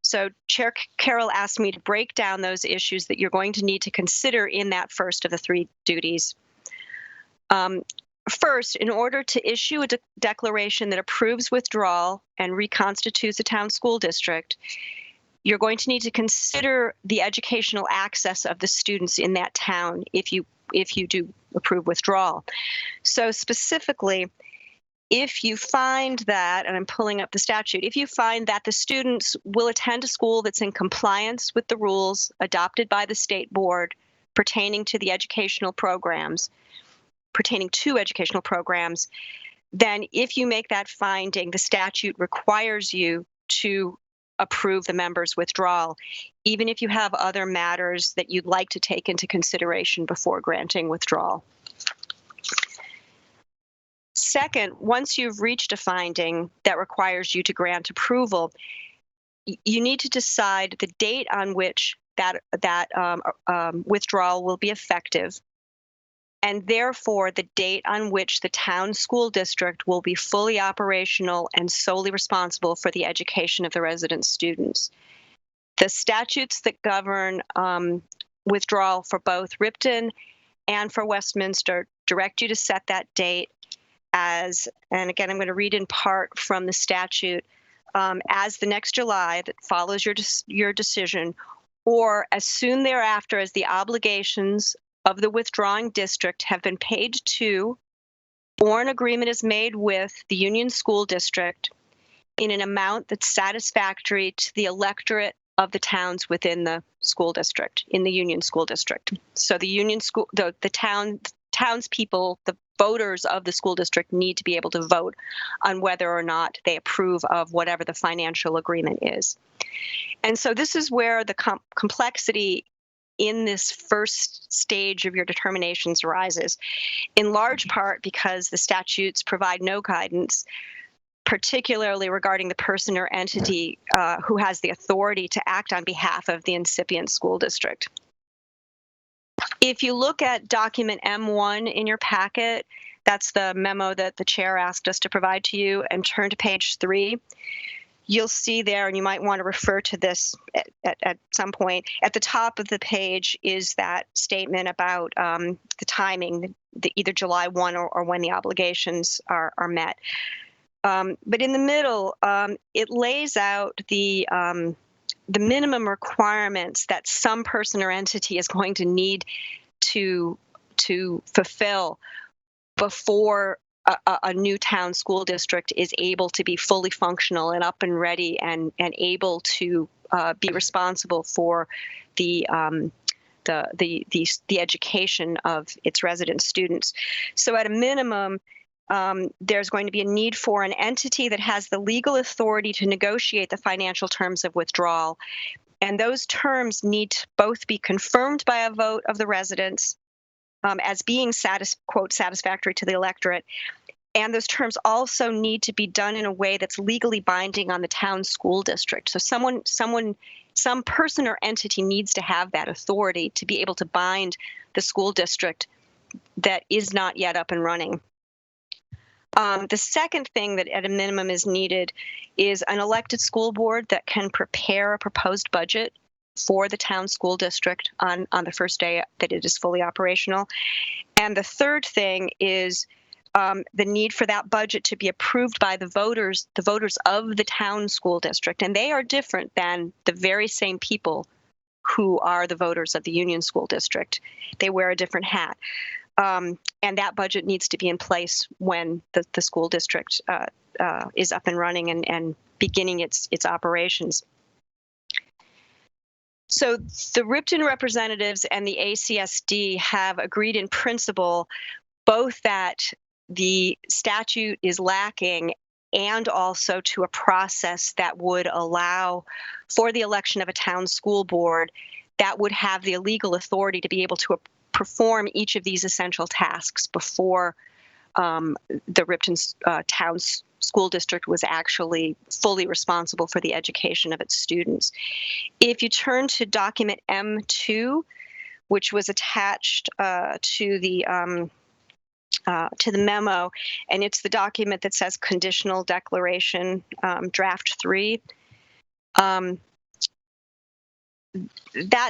So Chair Carroll asked me to break down those issues that you're going to need to consider in that first of the three duties. First, in order to issue a declaration that approves withdrawal and reconstitutes a town school district, you're going to need to consider the educational access of the students in that town if you do approve withdrawal. So specifically, if you find that, and I'm pulling up the statute, if you find that the students will attend a school that's in compliance with the rules adopted by the state board pertaining to educational programs, then if you make that finding, the statute requires you to approve the member's withdrawal, even if you have other matters that you'd like to take into consideration before granting withdrawal. Second, once you've reached a finding that requires you to grant approval, you need to decide the date on which that withdrawal will be effective, and therefore the date on which the town school district will be fully operational and solely responsible for the education of the resident students. The statutes that govern withdrawal for both Ripton and for Westminster direct you to set that date as, and again, I'm going to read in part from the statute, as the next July that follows your decision, or as soon thereafter as the obligations of the withdrawing district have been paid to, or an agreement is made with the Union School District in an amount that's satisfactory to the electorate of the towns within the school district, in the Union School District. So the Union School, the townspeople, the voters of the school district need to be able to vote on whether or not they approve of whatever the financial agreement is. And so this is where the complexity in this first stage of your determinations arises, in large part because the statutes provide no guidance, particularly regarding the person or entity who has the authority to act on behalf of the incipient school district. If you look at document M1 in your packet, that's the memo that the chair asked us to provide to you, and turn to page 3, you'll see there, and you might want to refer to this at some point, at the top of the page is that statement about the timing, either July 1 or when the obligations are met. But in the middle, it lays out the minimum requirements that some person or entity is going to need to fulfill before a new town school district is able to be fully functional and up and ready and able to be responsible for the education of its resident students. So at a minimum, there's going to be a need for an entity that has the legal authority to negotiate the financial terms of withdrawal. And those terms need to both be confirmed by a vote of the residents as being quote, satisfactory to the electorate. And those terms also need to be done in a way that's legally binding on the town school district. So some person or entity needs to have that authority to be able to bind the school district that is not yet up and running. The second thing that at a minimum is needed is an elected school board that can prepare a proposed budget for the town school district on the first day that it is fully operational. And the third thing is the need for that budget to be approved by the voters of the town school district. And they are different than the very same people who are the voters of the Union School District. They wear a different hat. And that budget needs to be in place when the school district is up and running and beginning its operations. So the Ripton representatives and the ACSD have agreed in principle both that the statute is lacking and also to a process that would allow for the election of a town school board that would have the legal authority to be able to perform each of these essential tasks before the Ripton town school district was actually fully responsible for the education of its students. If you turn to document M2, which was attached to the memo, and it's the document that says conditional declaration, draft 3. That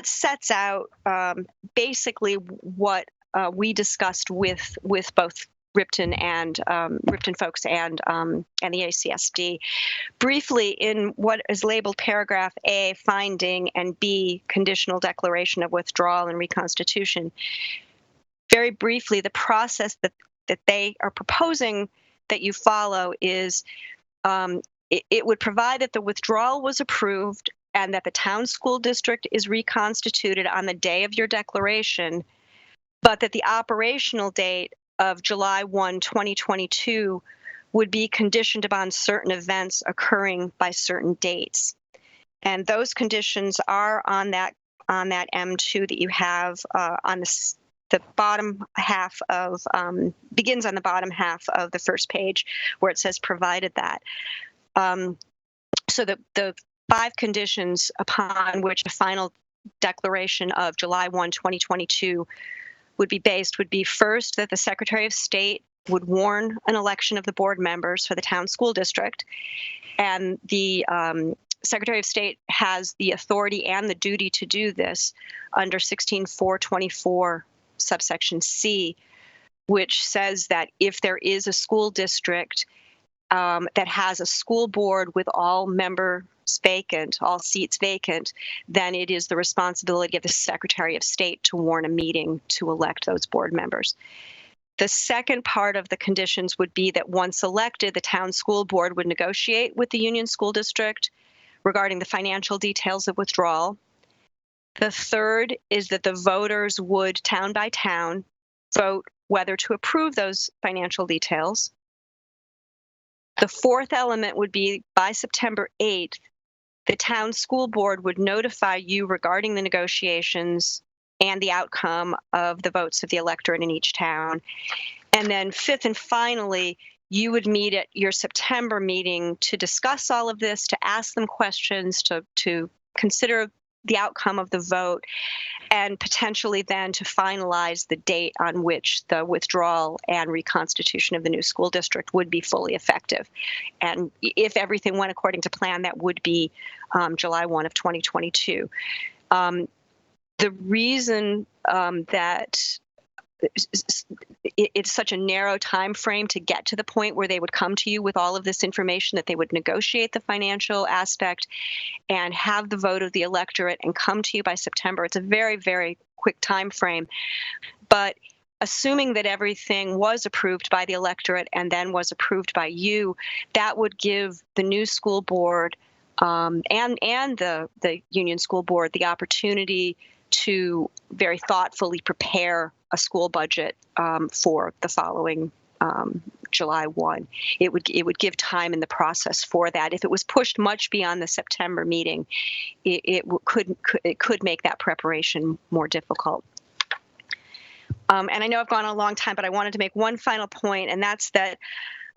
sets out basically what we discussed with both Ripton and Ripton folks and the ACSD. Briefly, in what is labeled paragraph A, finding, and B, conditional declaration of withdrawal and reconstitution. Very briefly, the process that they are proposing that you follow is it would provide that the withdrawal was approved and that the town school district is reconstituted on the day of your declaration, but that the operational date of July 1, 2022 would be conditioned upon certain events occurring by certain dates. And those conditions are on that M2 that you have on the bottom half of, begins on the bottom half of the first page where it says provided that. So the 5 conditions upon which a final declaration of July 1, 2022 would be based would be first that the Secretary of State would warn an election of the board members for the town school district, and the Secretary of State has the authority and the duty to do this under 16.424 subsection C, which says that if there is a school district that has a school board with all members vacant, all seats vacant, then it is the responsibility of the Secretary of State to warn a meeting to elect those board members. The second part of the conditions would be that once elected, the town school board would negotiate with the Union School District regarding the financial details of withdrawal. The third is that the voters would, town by town, vote whether to approve those financial details. The fourth element would be by September 8th, the town school board would notify you regarding the negotiations and the outcome of the votes of the electorate in each town. And then fifth and finally, you would meet at your September meeting to discuss all of this, to ask them questions, to consider the outcome of the vote, and potentially then to finalize the date on which the withdrawal and reconstitution of the new school district would be fully effective. And if everything went according to plan, that would be July 1 of 2022. The reason that it's such a narrow time frame to get to the point where they would come to you with all of this information, that they would negotiate the financial aspect and have the vote of the electorate and come to you by September. It's a very, very quick time frame. But assuming that everything was approved by the electorate and then was approved by you, that would give the new school board and the Union School Board the opportunity to very thoughtfully prepare a school budget for the following July 1. It would give time in the process for that. If it was pushed much beyond the September meeting, it could make that preparation more difficult. And I know I've gone a long time, but I wanted to make one final point, and that's that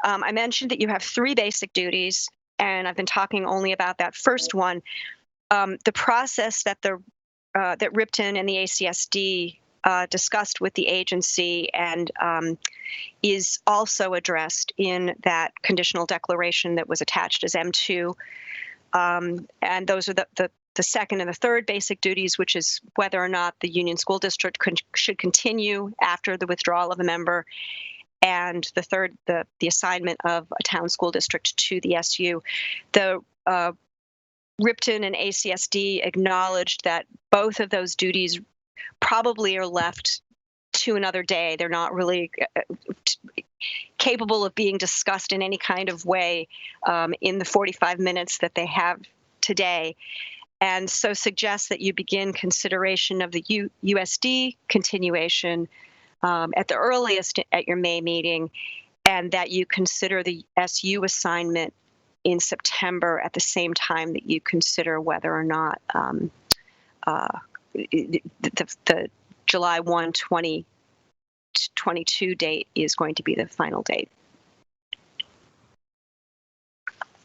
I mentioned that you have 3 basic duties, and I've been talking only about that first one. The process that that Ripton and the ACSD discussed with the agency and is also addressed in that conditional declaration that was attached as M2. And those are the the second and the third basic duties, which is whether or not the Union School District should continue after the withdrawal of a member, and the third, the assignment of a town school district to the SU. The Ripton and ACSD acknowledged that both of those duties probably are left to another day. They're not really capable of being discussed in any kind of way in the 45 minutes that they have today. And so suggest that you begin consideration of the USD continuation at the earliest at your May meeting, and that you consider the SU assignment in September at the same time that you consider whether or not the July 1, 2022 date is going to be the final date.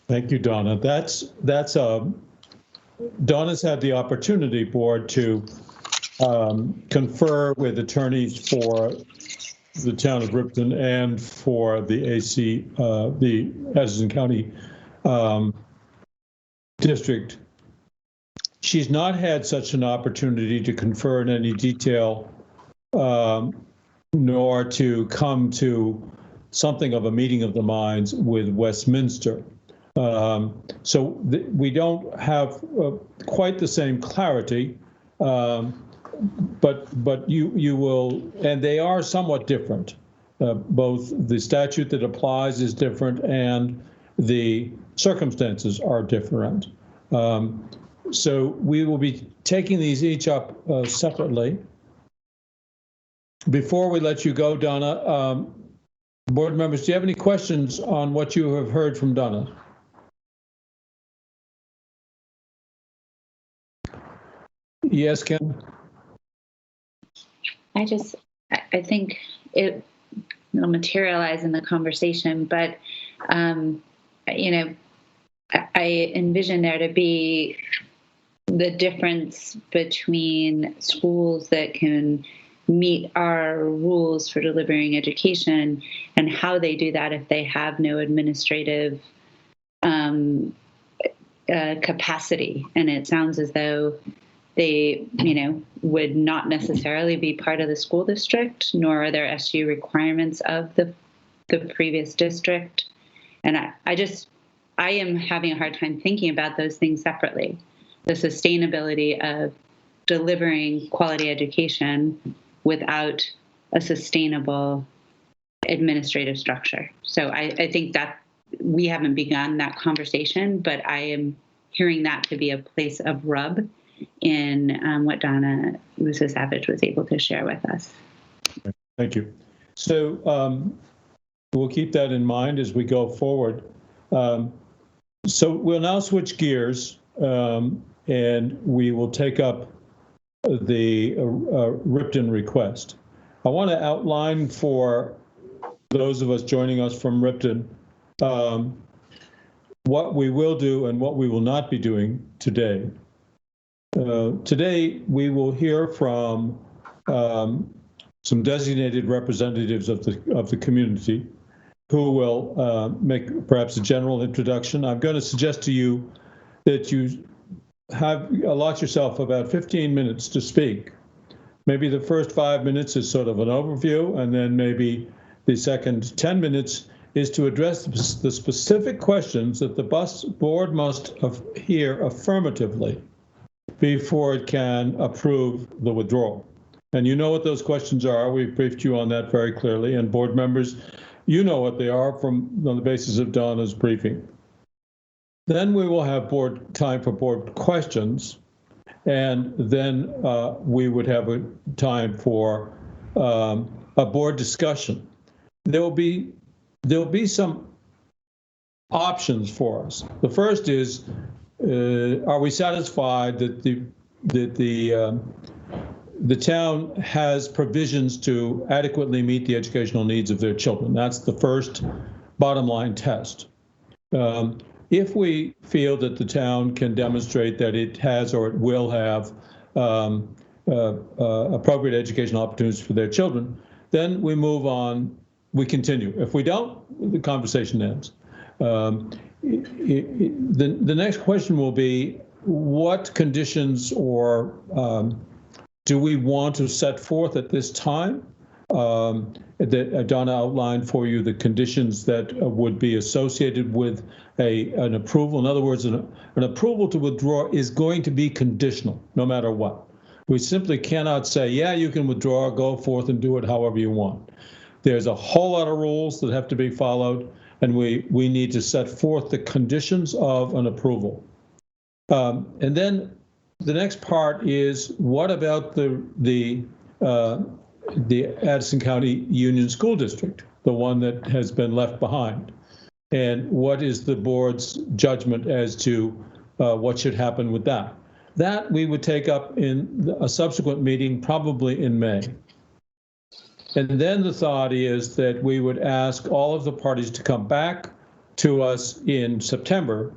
Thank you, Donna. Donna's had the opportunity, board, to confer with attorneys for the town of Ripton and for the the Atchison County district. She's not had such an opportunity to confer in any detail, nor to come to something of a meeting of the minds with Westminster. So we don't have quite the same clarity, but you will, and they are somewhat different. Both the statute that applies is different and the circumstances are different. So we will be taking these each up separately. Before we let you go, Donna, board members, do you have any questions on what you have heard from Donna? Yes, Kim? I think it will materialize in the conversation, but, you know, I envision there to be the difference between schools that can meet our rules for delivering education and how they do that if they have no administrative capacity. And it sounds as though they, you know, would not necessarily be part of the school district, nor are there SU requirements of the previous district. And I am having a hard time thinking about those things separately. The sustainability of delivering quality education without a sustainable administrative structure. So I think that we haven't begun that conversation, but I am hearing that to be a place of rub in what Donna Russo-Savage was able to share with us. Thank you. So we'll keep that in mind as we go forward. So we'll now switch gears and we will take up the Ripton request. I want to outline for those of us joining us from Ripton what we will do and what we will not be doing today. Today, we will hear from some designated representatives of the community who will make perhaps a general introduction. I'm going to suggest to you that you allot yourself about 15 minutes to speak. Maybe the first 5 minutes is sort of an overview, and then maybe the second 10 minutes is to address the specific questions that the board must hear affirmatively before it can approve the withdrawal. And you know what those questions are. We've briefed you on that very clearly, and board members, you know what they are on the basis of Donna's briefing. Then we will have time for board questions, and then we would have a time for a board discussion. There'll be some options for us. The first is, are we satisfied that the town has provisions to adequately meet the educational needs of their children? That's the first bottom line test. If we feel that the town can demonstrate that it has or it will have appropriate educational opportunities for their children, then we move on, we continue. If we don't, the conversation ends. The next question will be, what conditions or do we want to set forth at this time? That Donna outlined for you the conditions that would be associated with an approval. In other words, an approval to withdraw is going to be conditional, no matter what. We simply cannot say, yeah, you can withdraw, go forth and do it however you want. There's a whole lot of rules that have to be followed, and we need to set forth the conditions of an approval. And then the next part is, what about the Addison County Union School District, the one that has been left behind? And what is the board's judgment as to what should happen with that? That we would take up in a subsequent meeting, probably in May. And then the thought is that we would ask all of the parties to come back to us in September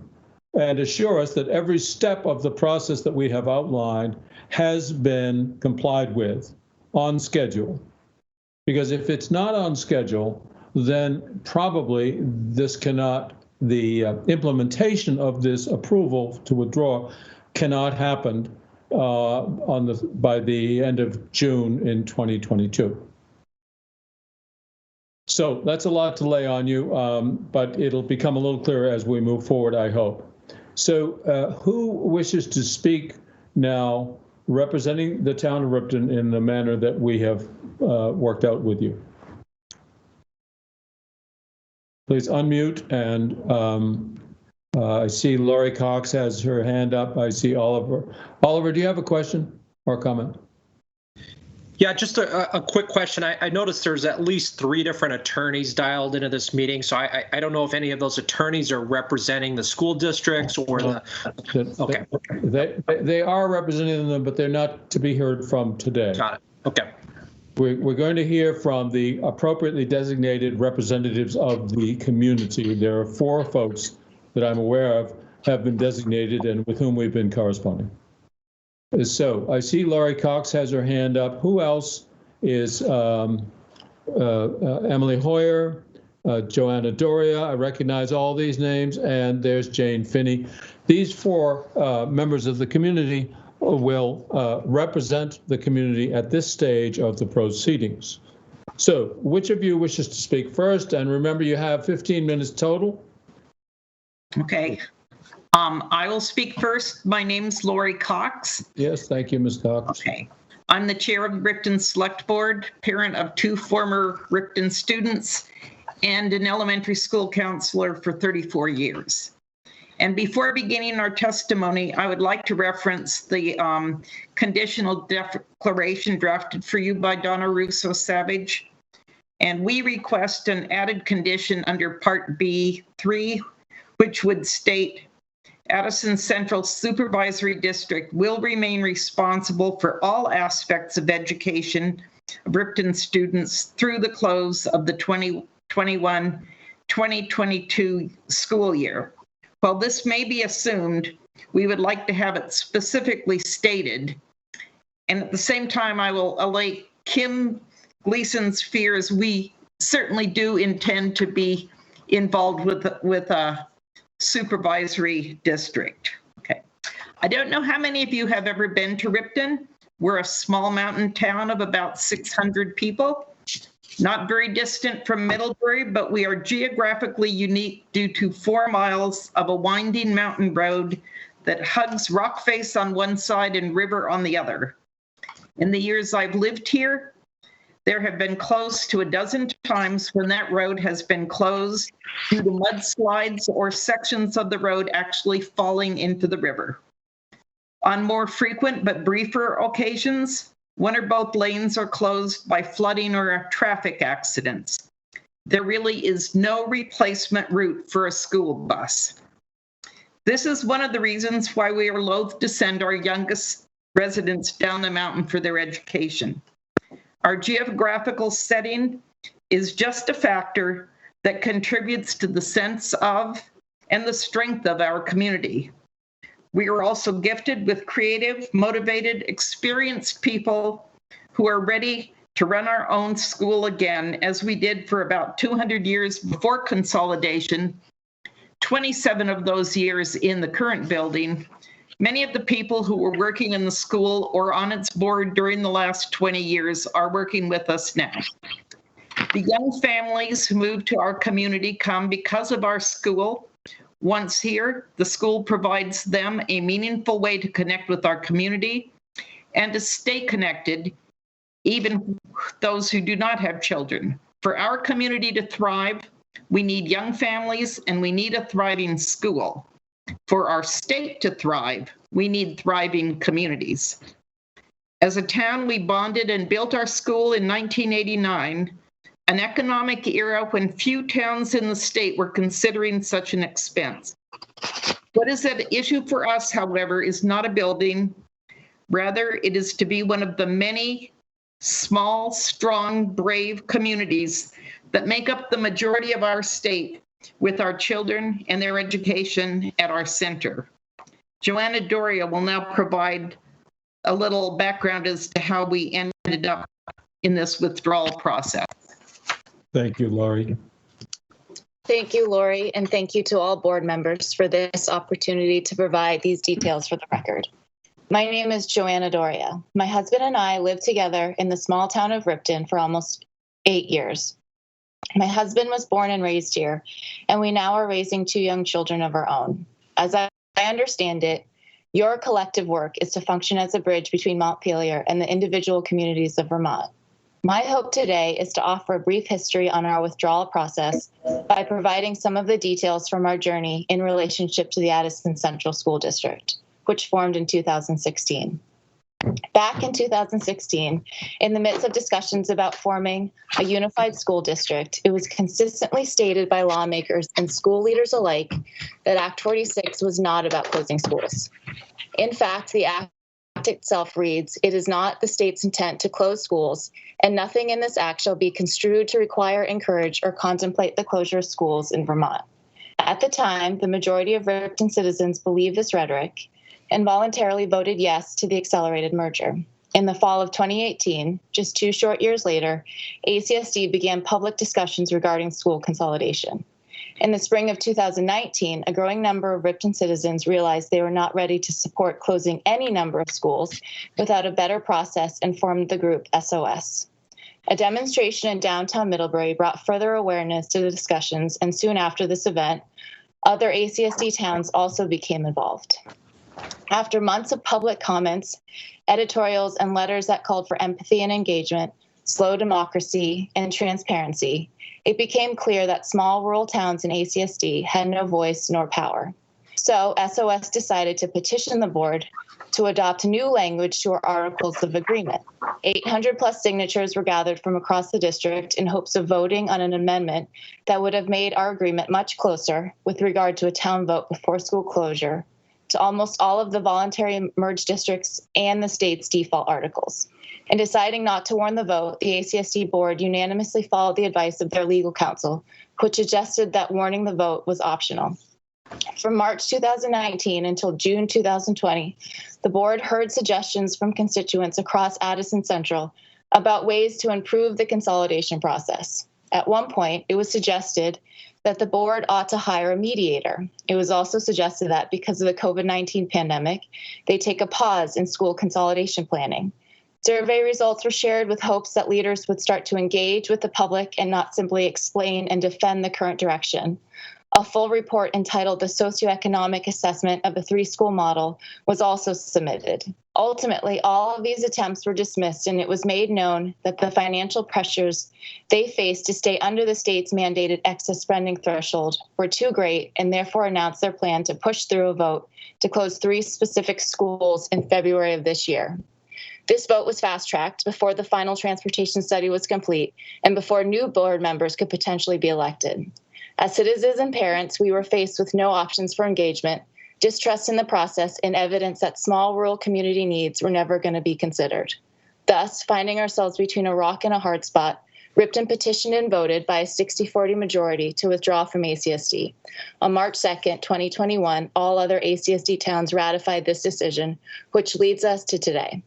and assure us that every step of the process that we have outlined has been complied with on schedule. Because if it's not on schedule, then probably this cannot, the implementation of this approval to withdraw cannot happen by the end of June in 2022. So that's a lot to lay on you, but it'll become a little clearer as we move forward, I hope. So who wishes to speak now representing the town of Ripton in the manner that we have worked out with you? Please unmute, and I see Lori Cox has her hand up. I see Oliver. Oliver, do you have a question or comment? Yeah, just a quick question. I noticed there's at least 3 different attorneys dialed into this meeting, so I don't know if any of those attorneys are representing the school districts or the. Okay. They are representing them, but they're not to be heard from today. Got it. Okay. We're going to hear from the appropriately designated representatives of the community. There are 4 folks that I'm aware of have been designated and with whom we've been corresponding. So I see Laurie Cox has her hand up. Who else is Emily Hoyer, Joanna Doria? I recognize all these names, and there's Jane Finney. These 4 members of the community will represent the community at this stage of the proceedings. So which of you wishes to speak first? And remember, you have 15 minutes total. Okay. I will speak first. My name's Lori Cox. Yes, thank you, Ms. Cox. Okay. I'm the chair of the Ripton Select Board, parent of 2 former Ripton students, and an elementary school counselor for 34 years. And before beginning our testimony, I would like to reference the conditional declaration drafted for you by Donna Russo Savage. And we request an added condition under Part B3, which would state, Addison Central Supervisory District will remain responsible for all aspects of education of Ripton students through the close of the 2021-2022 school year. While this may be assumed, we would like to have it specifically stated. And at the same time, I will allay Kim Gleason's fears. We certainly do intend to be involved with a supervisory district. Okay. I don't know how many of you have ever been to Ripton. We're a small mountain town of about 600 people, not very distant from Middlebury, but we are geographically unique due to 4 miles of a winding mountain road that hugs rock face on one side and river on the other. In the years I've lived here, there have been close to a dozen times when that road has been closed due to mudslides or sections of the road actually falling into the river. On more frequent but briefer occasions, 1 or both lanes are closed by flooding or traffic accidents. There really is no replacement route for a school bus. This is one of the reasons why we are loath to send our youngest residents down the mountain for their education. Our geographical setting is just a factor that contributes to the sense of and the strength of our community. We are also gifted with creative, motivated, experienced people who are ready to run our own school again, as we did for about 200 years before consolidation, 27 of those years in the current building, Many of the people who were working in the school or on its board during the last 20 years are working with us now. The young families who move to our community come because of our school. Once here, the school provides them a meaningful way to connect with our community and to stay connected, even those who do not have children. For our community to thrive, we need young families and we need a thriving school. For our state to thrive, we need thriving communities. As a town, we bonded and built our school in 1989, an economic era when few towns in the state were considering such an expense. What is at issue for us, however, is not a building. Rather, it is to be one of the many small, strong, brave communities that make up the majority of our state, with our children and their education at our center. Joanna Doria will now provide a little background as to how we ended up in this withdrawal process. Thank you, Laurie. Thank you, Lori, and thank you to all board members for this opportunity to provide these details for the record. My name is Joanna Doria. My husband and I lived together in the small town of Ripton for almost 8 years. My husband was born and raised here, and we now are raising 2 young children of our own. As I understand it, your collective work is to function as a bridge between Montpelier and the individual communities of Vermont. My hope today is to offer a brief history on our withdrawal process by providing some of the details from our journey in relationship to the Addison Central School District, which formed in 2016. Back in 2016, in the midst of discussions about forming a unified school district, it was consistently stated by lawmakers and school leaders alike that Act 46 was not about closing schools. In fact, the Act itself reads, "It is not the state's intent to close schools, and nothing in this act shall be construed to require, encourage, or contemplate the closure of schools in Vermont." At the time, the majority of Ripton citizens believed this rhetoric and voluntarily voted yes to the accelerated merger. In the fall of 2018, just 2 short years later, ACSD began public discussions regarding school consolidation. In the spring of 2019, a growing number of Ripton citizens realized they were not ready to support closing any number of schools without a better process and formed the group SOS. A demonstration in downtown Middlebury brought further awareness to the discussions, and soon after this event, other ACSD towns also became involved. After months of public comments, editorials, and letters that called for empathy and engagement, slow democracy, and transparency, it became clear that small rural towns in ACSD had no voice nor power. So SOS decided to petition the board to adopt new language to our Articles of Agreement. 800 plus signatures were gathered from across the district in hopes of voting on an amendment that would have made our agreement much closer with regard to a town vote before school closure, to almost all of the voluntary merged districts and the state's default articles. In deciding not to warn the vote, the ACSD board unanimously followed the advice of their legal counsel, which suggested that warning the vote was optional. From March 2019 until June 2020, the board heard suggestions from constituents across Addison Central about ways to improve the consolidation process. At one point, it was suggested that the board ought to hire a mediator. It was also suggested that because of the COVID-19 pandemic, they take a pause in school consolidation planning. Survey results were shared with hopes that leaders would start to engage with the public and not simply explain and defend the current direction. A full report entitled The Socioeconomic Assessment of a 3-School Model was also submitted. Ultimately, all of these attempts were dismissed, and it was made known that the financial pressures they faced to stay under the state's mandated excess spending threshold were too great, and therefore announced their plan to push through a vote to close 3 specific schools in February of this year. This vote was fast-tracked before the final transportation study was complete and before new board members could potentially be elected. As citizens and parents, we were faced with no options for engagement, distrust in the process, and evidence that small rural community needs were never going to be considered. Thus, finding ourselves between a rock and a hard spot, Ripton petitioned and voted by a 60-40 majority to withdraw from ACSD. On March 2nd, 2021, all other ACSD towns ratified this decision, which leads us to today.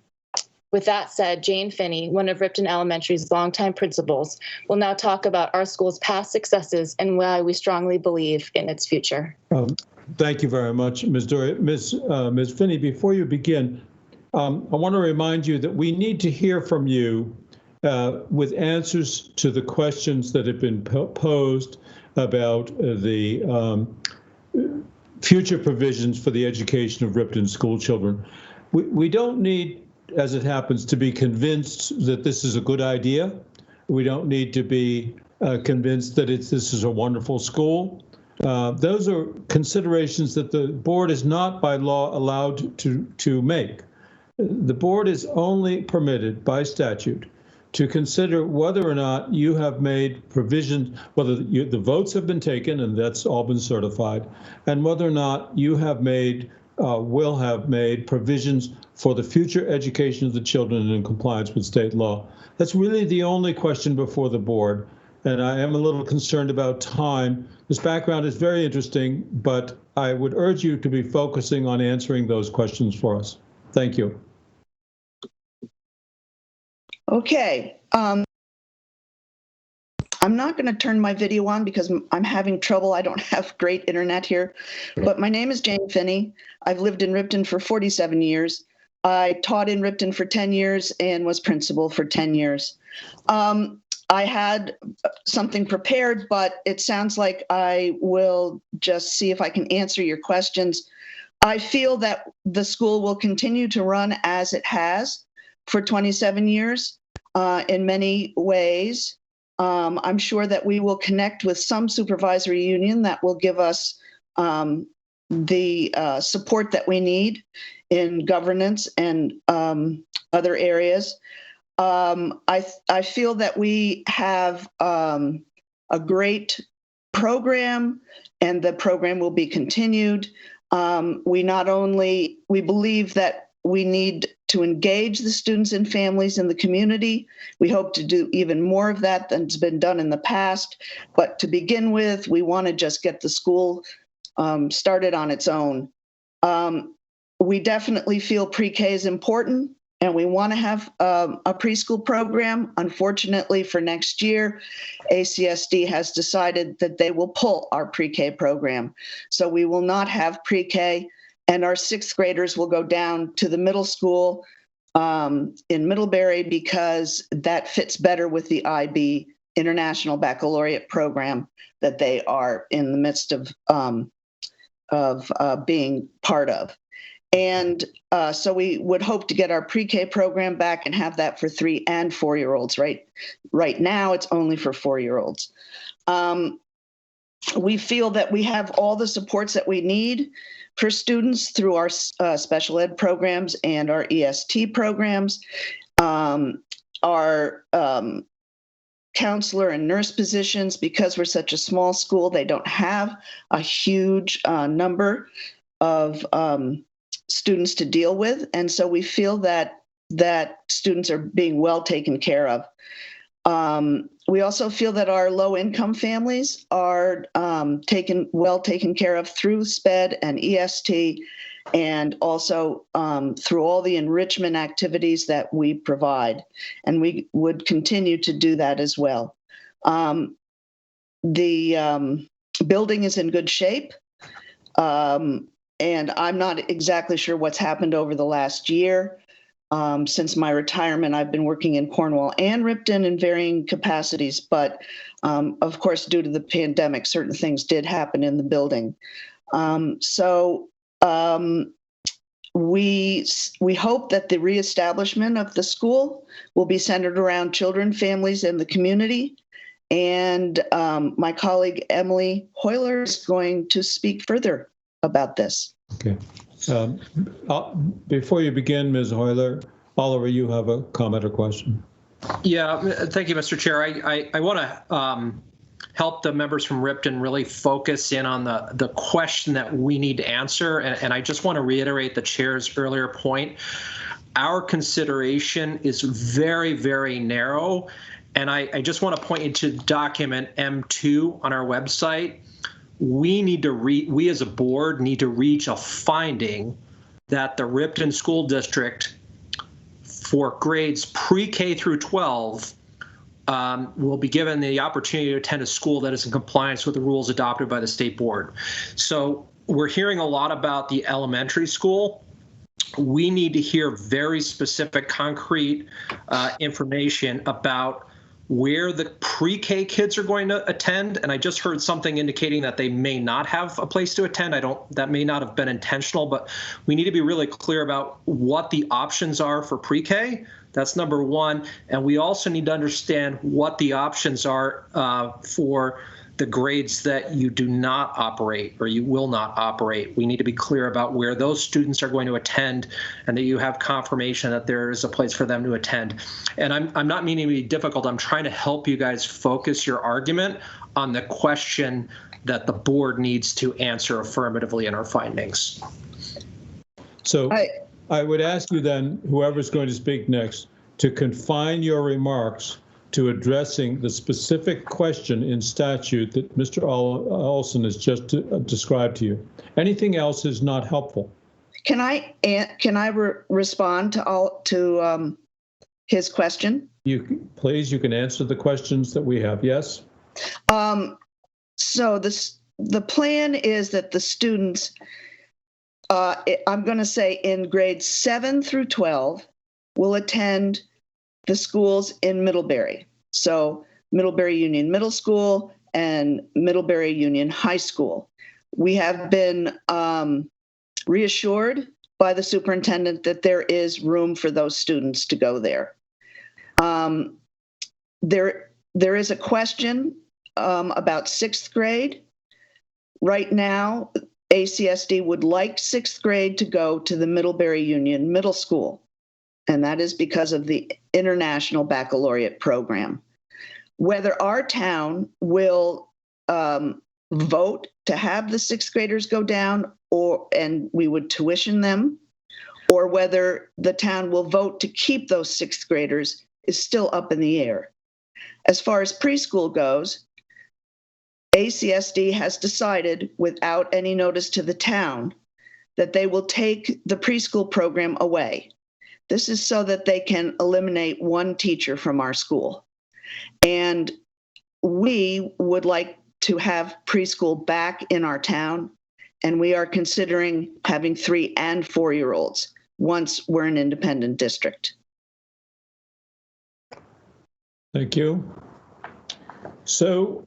With that said, Jane Finney, one of Ripton Elementary's longtime principals, will now talk about our school's past successes and why we strongly believe in its future. Thank you very much, Ms. Doria. Ms. Finney, before you begin, I want to remind you that we need to hear from you with answers to the questions that have been posed about the future provisions for the education of Ripton school children. We don't need, as it happens, to be convinced that this is a good idea. We don't need to be convinced that this is a wonderful school. Those are considerations that the board is not by law allowed to make. The board is only permitted by statute to consider whether or not you have made provisions, whether the votes have been taken, and that's all been certified, and whether or not you have made, will have made provisions for the future education of the children in compliance with state law. That's really the only question before the board. And I am a little concerned about time. This background is very interesting, but I would urge you to be focusing on answering those questions for us. Thank you. Okay. I'm not going to turn my video on because I'm having trouble. I don't have great internet here. But my name is Jane Finney. I've lived in Ripton for 47 years. I taught in Ripton for 10 years and was principal for 10 years. I had something prepared, but it sounds like I will just see if I can answer your questions. I feel that the school will continue to run as it has for 27 years in many ways. I'm sure that we will connect with some supervisory union that will give us the support that we need in governance and other areas. I feel that we have a great program, and the program will be continued. We believe that we need to engage the students and families in the community. We hope to do even more of that than's been done in the past. But to begin with, we want to just get the school started on its own. We definitely feel pre-K is important, and we want to have a preschool program. Unfortunately, for next year, ACSD has decided that they will pull our pre-K program. So we will not have pre-K, and our sixth graders will go down to the middle school in Middlebury because that fits better with the IB International Baccalaureate program that they are in the midst of being part of. And so we would hope to get our pre-K program back and have that for 3 and 4-year-olds. Right now, it's only for 4-year-olds. We feel that we have all the supports that we need for students through our special ed programs and our EST programs. Our counselor and nurse positions, because we're such a small school, they don't have a huge number of students to deal with. And so we feel that students are being well taken care of. We also feel that our low-income families are well taken care of through SPED and EST, and also through all the enrichment activities that we provide. And we would continue to do that as well. The building is in good shape. And I'm not exactly sure what's happened over the last year. Since my retirement, I've been working in Cornwall and Ripton in varying capacities, but of course, due to the pandemic, certain things did happen in the building. We hope that the reestablishment of the school will be centered around children, families, and the community. And my colleague Emily Hoyler is going to speak further about this. Okay. Before you begin, Ms. Hoyler, Oliver, you have a comment or question? Yeah, thank you, Mr. Chair. I want to help the members from Ripton really focus in on the question that we need to answer. And I just want to reiterate the chair's earlier point. Our consideration is very, very narrow. And I just want to point you to document M2 on our website. We as a board need to reach a finding that the Ripton School District for grades pre-K through 12 will be given the opportunity to attend a school that is in compliance with the rules adopted by the state board. So we're hearing a lot about the elementary school. We need to hear very specific, concrete information about where the pre-K kids are going to attend. And I just heard something indicating that they may not have a place to attend. That may not have been intentional, but we need to be really clear about what the options are for pre-K. That's number one. And we also need to understand what the options are for the grades that you do not operate or you will not operate. We need to be clear about where those students are going to attend and that you have confirmation that there is a place for them to attend. And I'm not meaning to be difficult. I'm trying to help you guys focus your argument on the question that the board needs to answer affirmatively in our findings. So I would ask you then, whoever's going to speak next, to confine your remarks to addressing the specific question in statute that Mr. Olson has just described to you. Anything else is not helpful. Can I respond to his question? Please, you can answer the questions that we have. Yes. So the plan is that the students, I'm going to say in grades 7 through 12, will attend the schools in Middlebury. So Middlebury Union Middle School and Middlebury Union High School. We have been reassured by the superintendent that there is room for those students to go there. There is a question about 6th grade. Right now, ACSD would like 6th grade to go to the Middlebury Union Middle School. And that is because of the International Baccalaureate program. Whether our town will vote to have the 6th graders go down and we would tuition them, or whether the town will vote to keep those 6th graders is still up in the air. As far as preschool goes, ACSD has decided without any notice to the town that they will take the preschool program away. This is so that they can eliminate one teacher from our school. And we would like to have preschool back in our town, and we are considering having 3- and 4-year-olds once we're an independent district. Thank you. So,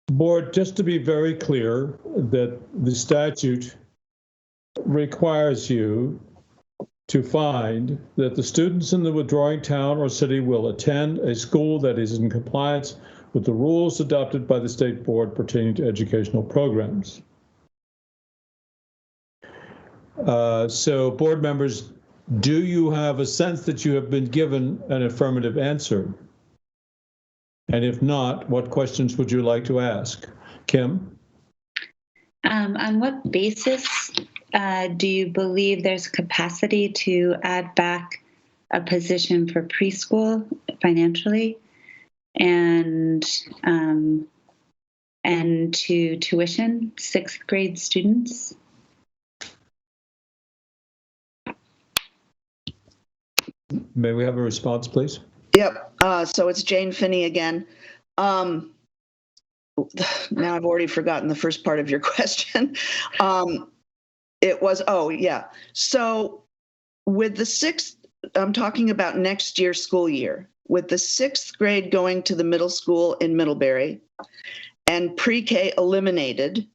board, just to be very clear that the statute requires you to find that the students in the withdrawing town or city will attend a school that is in compliance with the rules adopted by the state board pertaining to educational programs. So board members, do you have a sense that you have been given an affirmative answer? And if not, what questions would you like to ask? Kim? On what basis do you believe there's capacity to add back a position for preschool financially and to tuition 6th grade students? May we have a response, please? Yep. So it's Jane Finney again. Now I've already forgotten the first part of your question. It was, oh yeah. So with the 6th, I'm talking about next year's school year, with the 6th grade going to the middle school in Middlebury and pre-K eliminated,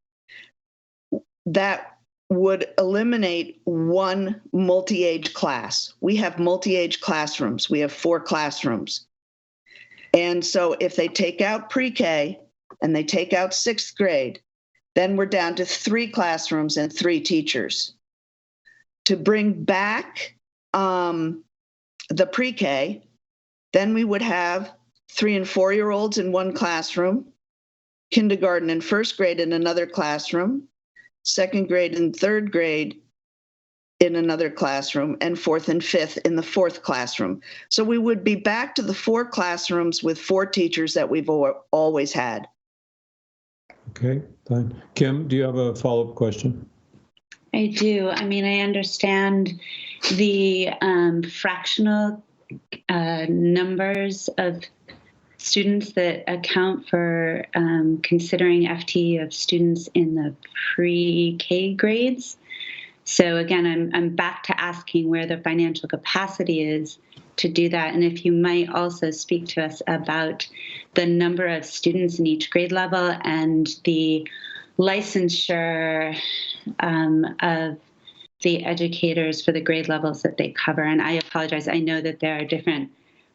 that would eliminate one multi-age class. We have multi-age classrooms. We have 4 classrooms. And so if they take out pre-K and they take out 6th grade, then we're down to 3 classrooms and 3 teachers. To bring back the pre-K, then we would have 3- and 4-year-olds in one classroom, kindergarten and 1st grade in another classroom, 2nd grade and 3rd grade in another classroom, and 4th and 5th in the 4th classroom. So we would be back to the 4 classrooms with 4 teachers that we've always had. Okay, fine. Kim, do you have a follow-up question? I do. I mean, I understand the fractional numbers of students that account for considering FTE of students in the pre-K grades. So again, I'm back to asking where the financial capacity is to do that. And if you might also speak to us about the number of students in each grade level and the licensure of the educators for the grade levels that they cover. And I apologize, I know that there are different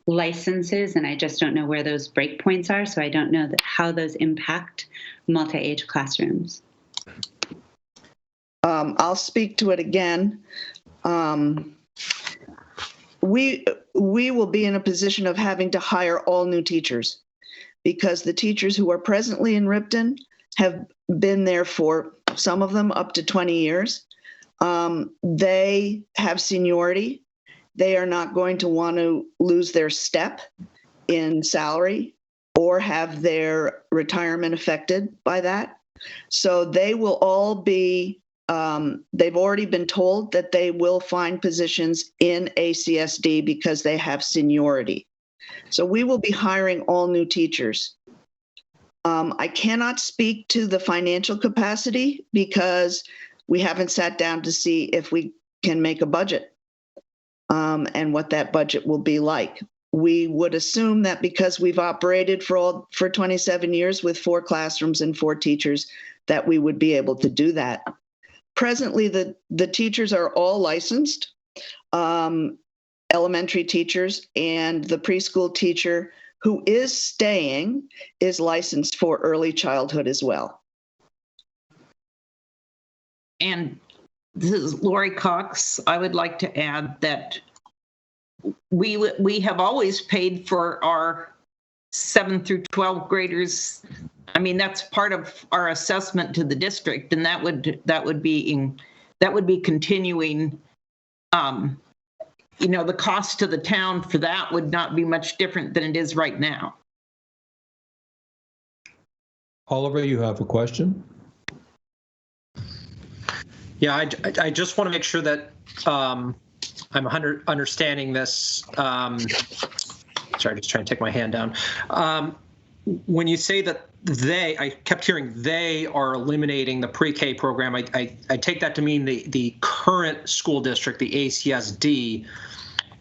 licenses and I just don't know where those breakpoints are. So I don't know how those impact multi-age classrooms. I'll speak to it again. We will be in a position of having to hire all new teachers because the teachers who are presently in Ripton have been there for, some of them, up to 20 years. They have seniority. They are not going to want to lose their step in salary or have their retirement affected by that. So they will all be, they've already been told that they will find positions in ACSD because they have seniority. So we will be hiring all new teachers. I cannot speak to the financial capacity because we haven't sat down to see if we can make a budget and what that budget will be like. We would assume that because we've operated for 27 years with 4 classrooms and 4 teachers, that we would be able to do that. Presently, the teachers are all licensed, elementary teachers, and the preschool teacher who is staying is licensed for early childhood as well. And this is Lori Cox. I would like to add that we have always paid for our 7 through 12 graders. I mean, that's part of our assessment to the district, and that would be continuing. You know, the cost to the town for that would not be much different than it is right now. Oliver, you have a question? Yeah, I just want to make sure that I'm understanding this. Sorry, just trying to take my hand down. When you say that I kept hearing they are eliminating the pre-K program, I take that to mean the current school district, the ACSD,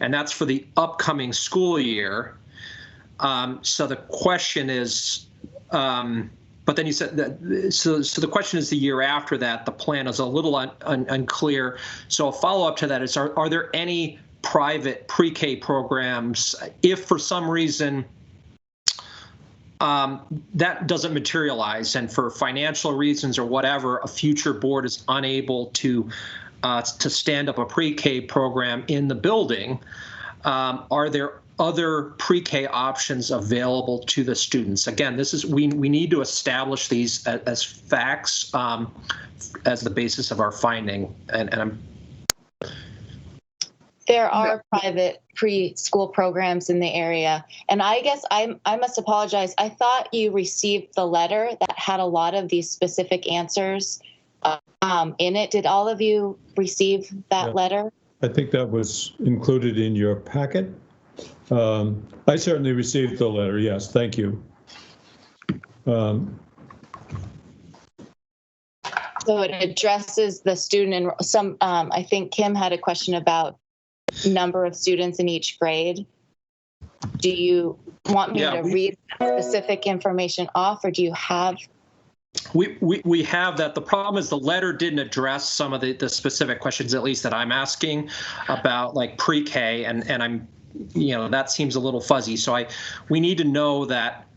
and that's for the upcoming school year. So the question is, but then you said that, so the question is the year after that. The plan is a little unclear. So a follow-up to that is, are there any private pre-K programs if for some reason that doesn't materialize and for financial reasons or whatever, a future board is unable to stand up a pre-K program in the building? Are there other pre-K options available to the students? Again, this is we need to establish these as facts as the basis of our finding, and I'm. There are private preschool programs in the area. And I guess I must apologize. I thought you received the letter that had a lot of these specific answers in it. Did all of you receive that letter? I think that was included in your packet. I certainly received the letter. Yes, thank you. So it addresses the student and some, I think Kim had a question about number of students in each grade. Do you want me to read specific information off, or do you have? We have that. The problem is the letter didn't address some of the specific questions, at least that I'm asking about, like pre-K, and I'm, that seems a little fuzzy. So we need to know that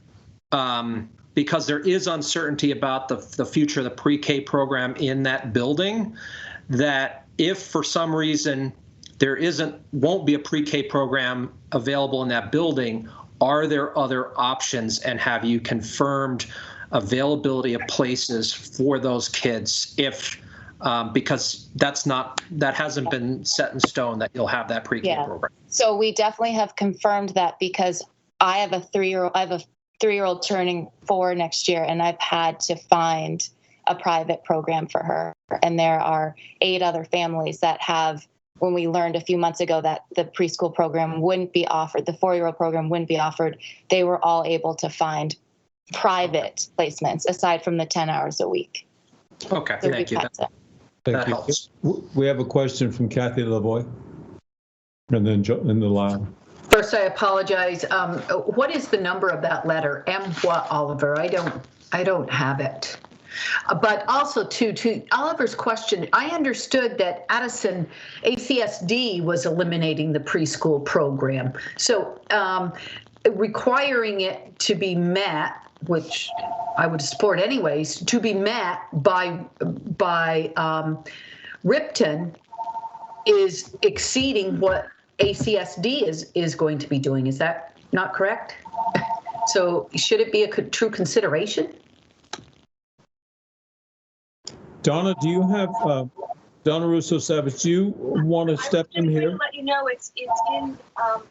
because there is uncertainty about the future of the pre-K program in that building, that if for some reason there won't be a pre-K program available in that building, are there other options, and have you confirmed availability of places for those kids if because that hasn't been set in stone that you'll have that pre-K program. So we definitely have confirmed that, because I have a 3-year-old turning 4 next year, and I've had to find a private program for her, and there are 8 other families that have when we learned a few months ago that the preschool program wouldn't be offered, the 4-year-old program wouldn't be offered, they were all able to find private placements aside from the 10 hours a week. Okay, So thank you. Thank you. Helps. We have a question from Kathy Lavoie, and then in the line. First, I apologize. What is the number of that letter? M. What, Oliver? I don't have it. But also to Oliver's question, I understood that Addison ACSD was eliminating the preschool program. So requiring it to be met, which I would support anyways, to be met by Ripton is exceeding what ACSD is going to be doing. Is that not correct? So should it be a true consideration? Donna, do you have, Donna Russo Savage, do you want to step in here? I was just going to let you know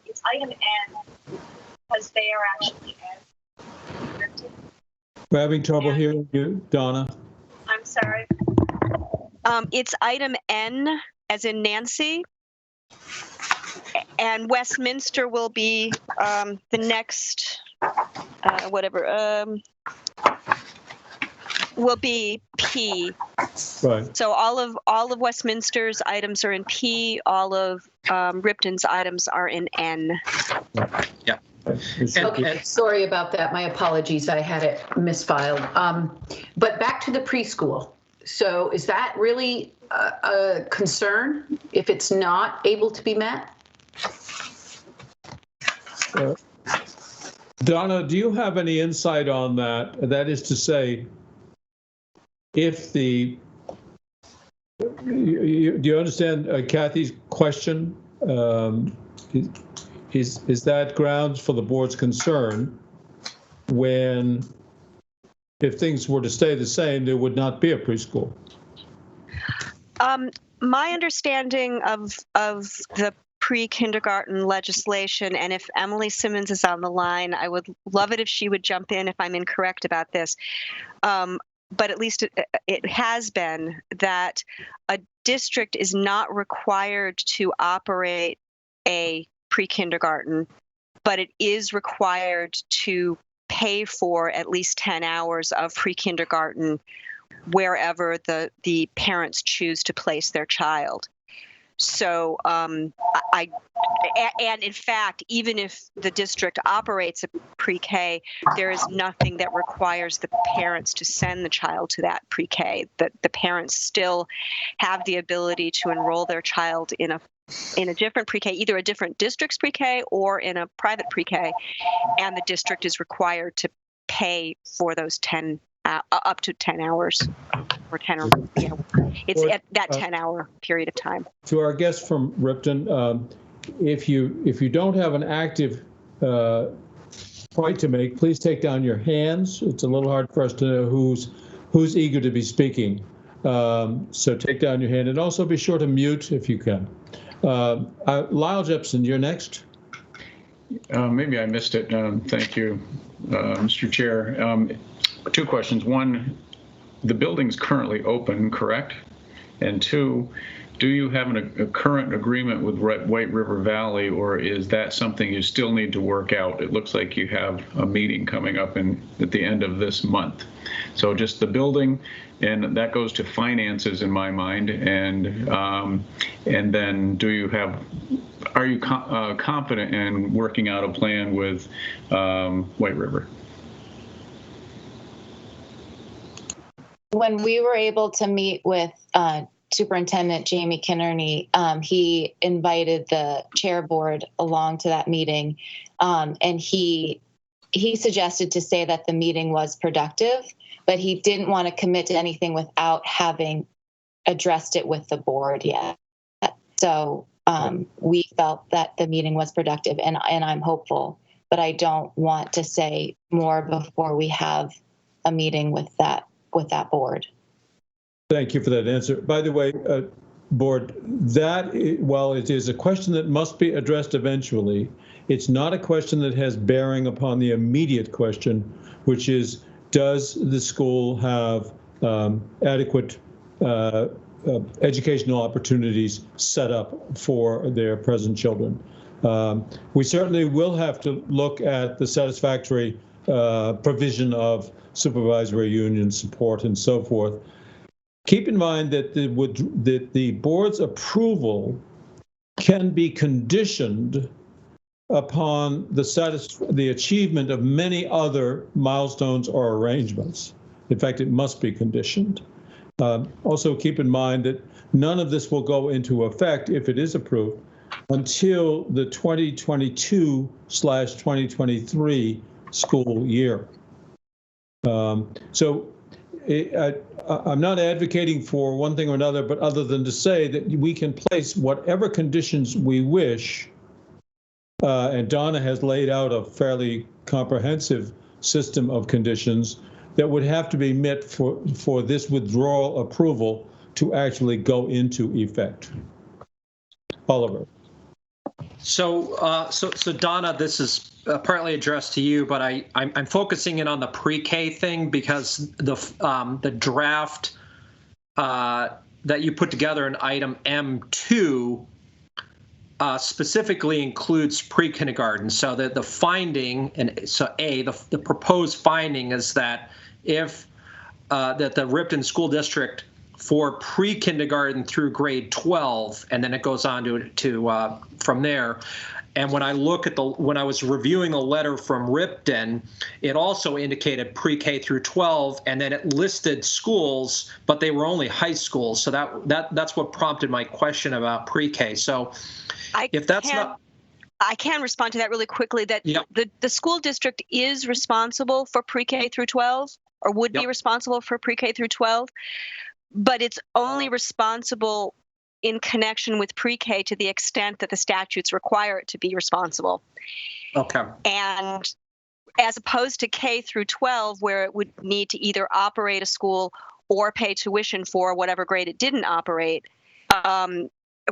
it's item N, because they are actually N. We're having trouble hearing you, Donna. I'm sorry. It's item N, as in Nancy, and Westminster will be the next, will be P. Right. So all of Westminster's items are in P. All of Ripton's items are in N. Yeah. Okay, sorry about that. My apologies. I had it misfiled. But back to the preschool. So is that really a concern if it's not able to be met? Donna, do you have any insight on that? That is to say, if do you understand Kathy's question? Is that grounds for the board's concern when, if things were to stay the same, there would not be a preschool? My understanding of the pre-kindergarten legislation, and if Emily Simmons is on the line, I would love it if she would jump in if I'm incorrect about this. But at least it has been that a district is not required to operate a pre-kindergarten, but it is required to pay for at least 10 hours of pre-kindergarten wherever the parents choose to place their child. So and in fact, even if the district operates a pre-K, there is nothing that requires the parents to send the child to that pre-K. That the parents still have the ability to enroll their child in a different pre-K, either a different district's pre-K or in a private pre-K, and the district is required to pay for those 10 up to 10 hours or 10 or it's at that 10-hour period of time. To our guest from Ripton, if you don't have an active point to make, please take down your hands. It's a little hard for us to know who's eager to be speaking. So take down your hand, and also be sure to mute if you can. Lyle Jepson, you're next. Maybe I missed it. Thank you, Mr. Chair. 2 questions. 1, the building's currently open, correct? And 2, do you have a current agreement with White River Valley, or is that something you still need to work out? It looks like you have a meeting coming up at the end of this month. So just the building, and that goes to finances in my mind. And then are you confident in working out a plan with White River? When we were able to meet with Superintendent Jamie Kinnerney, he invited the chair board along to that meeting, and he suggested to say that the meeting was productive, but he didn't want to commit to anything without having addressed it with the board yet. So we felt that the meeting was productive, and I'm hopeful, but I don't want to say more before we have a meeting with that board. Thank you for that answer. By the way, board, while it is a question that must be addressed eventually, it's not a question that has bearing upon the immediate question, which is, does the school have adequate educational opportunities set up for their present children. We certainly will have to look at the satisfactory provision of supervisory union support and so forth. Keep in mind that the board's approval can be conditioned upon the achievement of many other milestones or arrangements. In fact, it must be conditioned. Also keep in mind that none of this will go into effect, if it is approved, until the 2022/2023 school year. I'm not advocating for one thing or another, but other than to say that we can place whatever conditions we wish, and Donna has laid out a fairly comprehensive system of conditions that would have to be met for this withdrawal approval to actually go into effect. Oliver. So Donna, this is partly addressed to you, but I'm focusing in on the pre-K thing because the draft that you put together in item M2 specifically includes pre-kindergarten. So that the finding, and so the proposed finding is that if that the Ripton School District for pre-kindergarten through grade 12, and then it goes on to from there. And when I look at when I was reviewing the letter from Ripton, it also indicated pre-K through 12, and then it listed schools, but they were only high schools. So that's what prompted my question about pre-K. So if that's not. I can respond to that really quickly, that Yep. the school district is responsible for pre-K through 12, or would be responsible for pre-K through 12, but it's only responsible in connection with pre-K to the extent that the statutes require it to be responsible. Okay. And as opposed to K through 12, where it would need to either operate a school or pay tuition for whatever grade it didn't operate,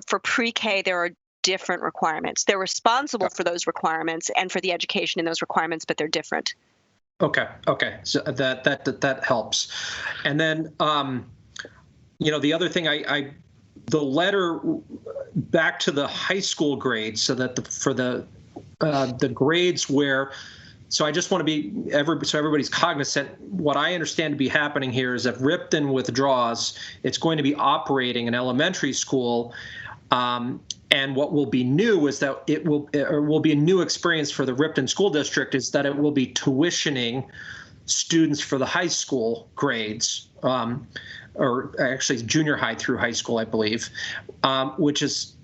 for pre-K, there are different requirements. They're responsible for those requirements and for the education in those requirements, but they're different. Okay. So that helps. And then, the other thing, the letter back to the high school grades, so that for the grades where, so I just want to be so everybody's cognizant. What I understand to be happening here is if Ripton withdraws, it's going to be operating an elementary school. And what will be new is that it will be a new experience for the Ripton School District, is that it will be tuitioning students for the high school grades, or actually junior high through high school, I believe, which is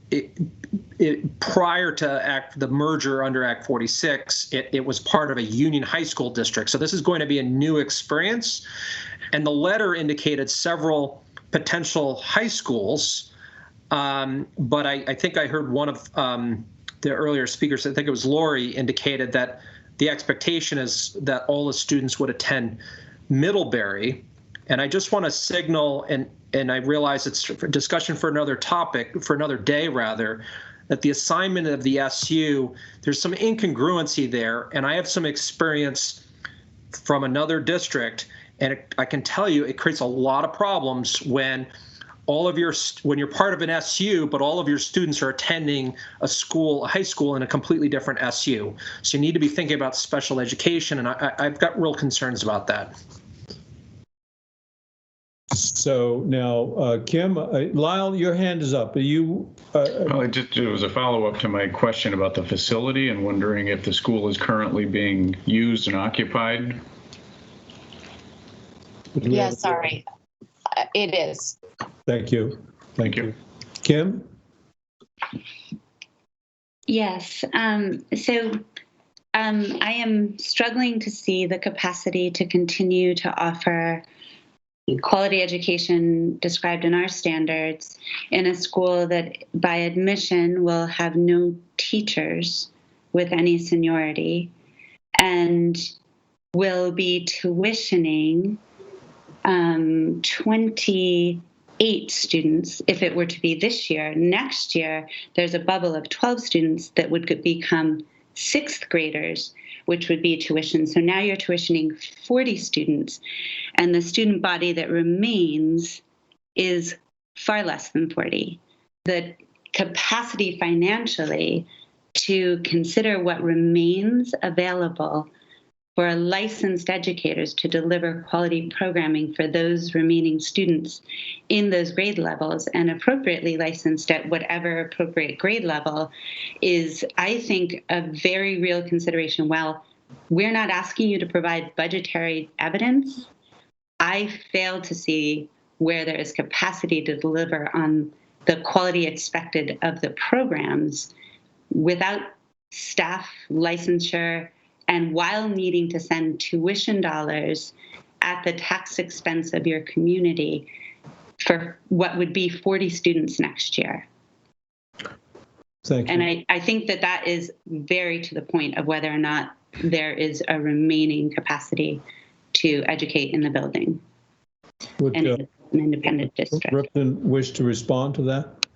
prior to the merger under Act 46, it was part of a union high school district. So this is going to be a new experience. And the letter indicated several potential high schools. But I think I heard one of the earlier speakers, I think it was Lori, indicated that the expectation is that all the students would attend Middlebury. And I just want to signal, and I realize it's a discussion for another topic, for another day rather, that the assignment of the SU, there's some incongruency there. And I have some experience from another district, and I can tell you it creates a lot of problems when when you're part of an SU, but all of your students are attending a high school in a completely different SU. So you need to be thinking about special education, and I've got real concerns about that. So now, Kim, Lyle, your hand is up. Are you? Well, it was a follow-up to my question about the facility and wondering if the school is currently being used and occupied. Yeah, sorry. It is. Thank you. Thank you. Kim? Yes. So I am struggling to see the capacity to continue to offer quality education described in our standards in a school that by admission will have no teachers with any seniority and will be tuitioning 28 students if it were to be this year. Next year, there's a bubble of 12 students that would become sixth graders, which would be tuition. So now you're tuitioning 40 students, and the student body that remains is far less than 40. The capacity financially to consider what remains available for licensed educators to deliver quality programming for those remaining students in those grade levels and appropriately licensed at whatever appropriate grade level is, I think, a very real consideration. While we're not asking you to provide budgetary evidence, I fail to see where there is capacity to deliver on the quality expected of the programs without staff licensure, and while needing to send tuition dollars at the tax expense of your community for what would be 40 students next year. Thank you. And I think that that is very to the point of whether or not there is a remaining capacity to educate in the building. Would and it's an independent district. Ripton wish to respond to that?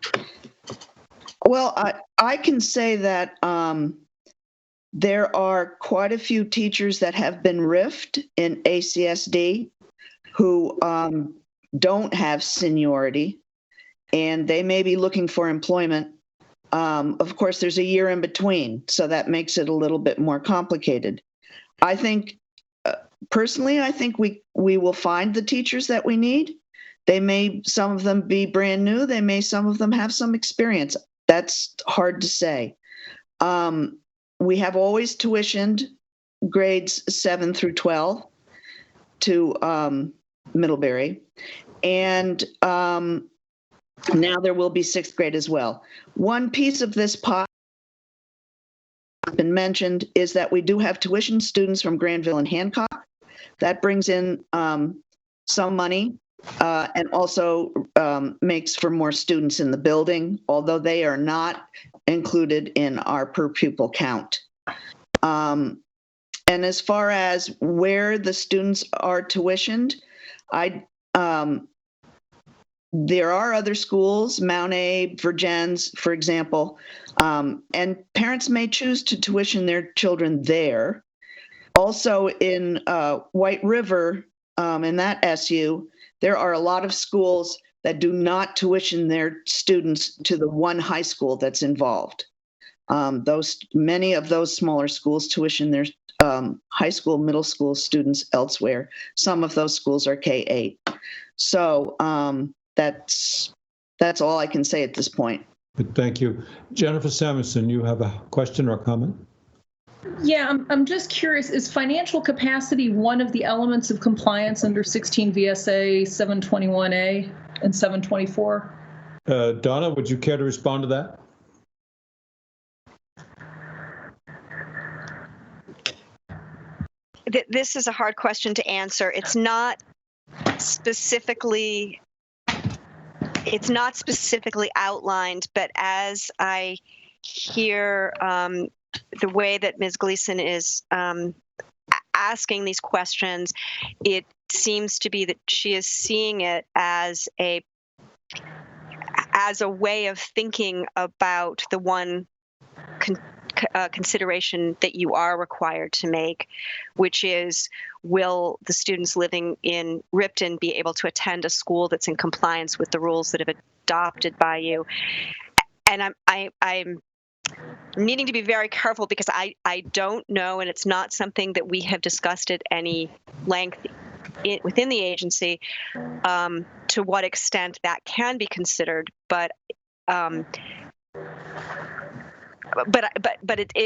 Well, I can say that there are quite a few teachers that have been RIF'd in ACSD who don't have seniority, and they may be looking for employment. Of course, there's a year in between, so that makes it a little bit more complicated. I think, personally, I think we will find the teachers that we need. They may, some of them be brand new. Some of them have some experience. That's hard to say. We have always tuitioned grades 7 through 12 to Middlebury. And now there will be 6th grade as well. One piece of this pot been mentioned is that we do have tuition students from Granville and Hancock. That brings in some money and also makes for more students in the building, although they are not included in our per pupil count. And as far as where the students are tuitioned, there are other schools, Mount A, Virgins, for example, and parents may choose to tuition their children there. Also in White River, in that SU, there are a lot of schools that do not tuition their students to the one high school that's involved. Many of those smaller schools tuition their high school, middle school students elsewhere. Some of those schools are K-8. So that's all I can say at this point. Thank you. Jennifer Samuelson, you have a question or a comment? Yeah, I'm just curious, is financial capacity one of the elements of compliance under 16 VSA 721A and 724? Donna, would you care to respond to that? This is a hard question to answer. It's not specifically outlined, but as I hear the way that Ms. Gleason is asking these questions, it seems to be that she is seeing it as a way of thinking about the one consideration that you are required to make, which is, will the students living in Ripton be able to attend a school that's in compliance with the rules that have been adopted by you? And I'm needing to be very careful because I don't know, and it's not something that we have discussed at any length within the agency, to what extent that can be considered, but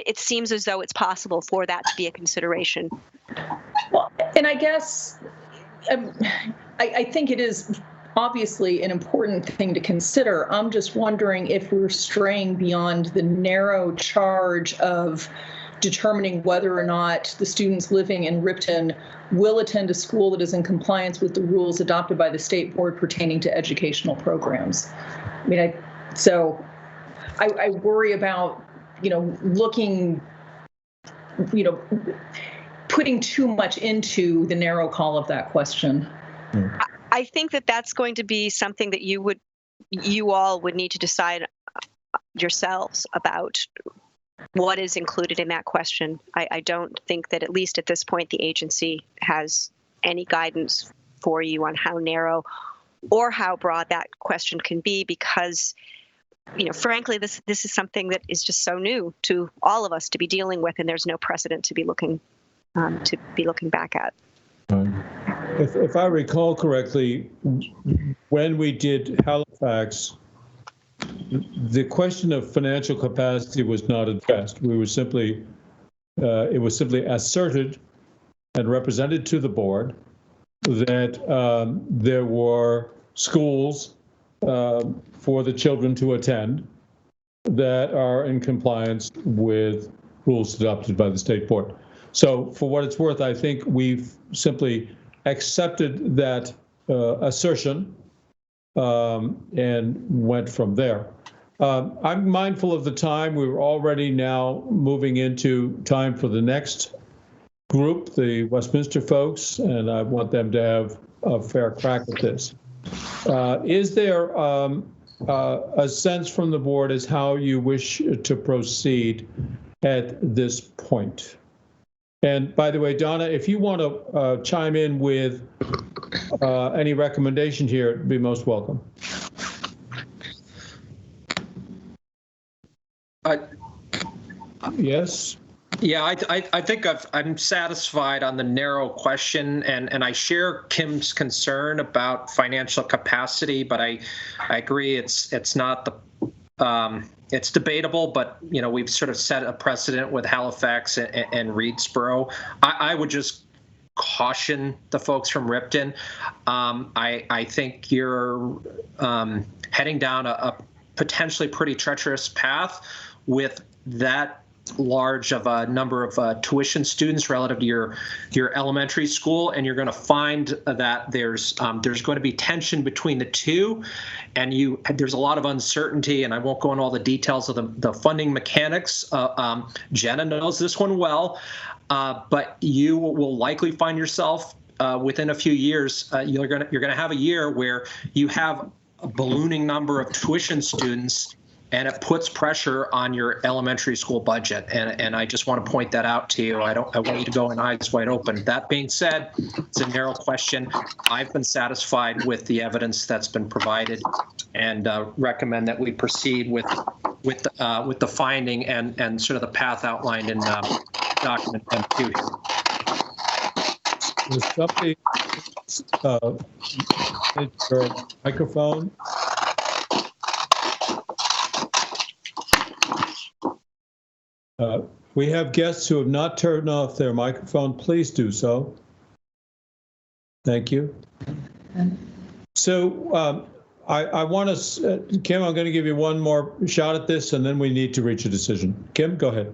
it seems as though it's possible for that to be a consideration. Well, and I guess I think it is obviously an important thing to consider. I'm just wondering if we're straying beyond the narrow charge of determining whether or not the students living in Ripton will attend a school that is in compliance with the rules adopted by the state board pertaining to educational programs. I mean, I worry about, looking, putting too much into the narrow call of that question. I think that that's going to be something that you all would need to decide yourselves about what is included in that question. I don't think that, at least at this point, the agency has any guidance for you on how narrow or how broad that question can be, because, you know, frankly, this is something that is just so new to all of us to be dealing with, and there's no precedent to be looking back at. If I recall correctly, when we did Halifax, the question of financial capacity was not addressed. We were simply, it was simply asserted and represented to the board that there were schools for the children to attend that are in compliance with rules adopted by the state board. So for what it's worth, I think we've simply accepted that assertion and went from there. I'm mindful of the time. We're already now moving into time for the next group, the Westminster folks, and I want them to have a fair crack at this. Is there a sense from the board as how you wish to proceed at this point? And by the way, Donna, if you want to chime in with any recommendation here, it'd be most welcome. Yes. Yeah, I think I'm satisfied on the narrow question, and I share Kim's concern about financial capacity, but I agree it's not the it's debatable, but you know, we've sort of set a precedent with Halifax and Reedsboro. I would just caution the folks from Ripton. I think you're heading down a potentially pretty treacherous path with that large of a number of tuition students relative to your elementary school, and you're going to find that there's going to be tension between the two, and there's a lot of uncertainty, and I won't go into all the details of the funding mechanics. Jenna knows this one well, but you will likely find yourself within a few years, you're going to have a year where you have a ballooning number of tuition students, and it puts pressure on your elementary school budget. And I just want to point that out to you. I want you to go in eyes wide open. That being said, it's a narrow question. I've been satisfied with the evidence that's been provided, and recommend that we proceed with the finding and sort of the path outlined in document M2 here. Is somebody your microphone? We have guests who have not turned off their microphone. Please do so. Thank you. So I want to, Kim, I'm going to give you one more shot at this, and then we need to reach a decision. Kim, go ahead.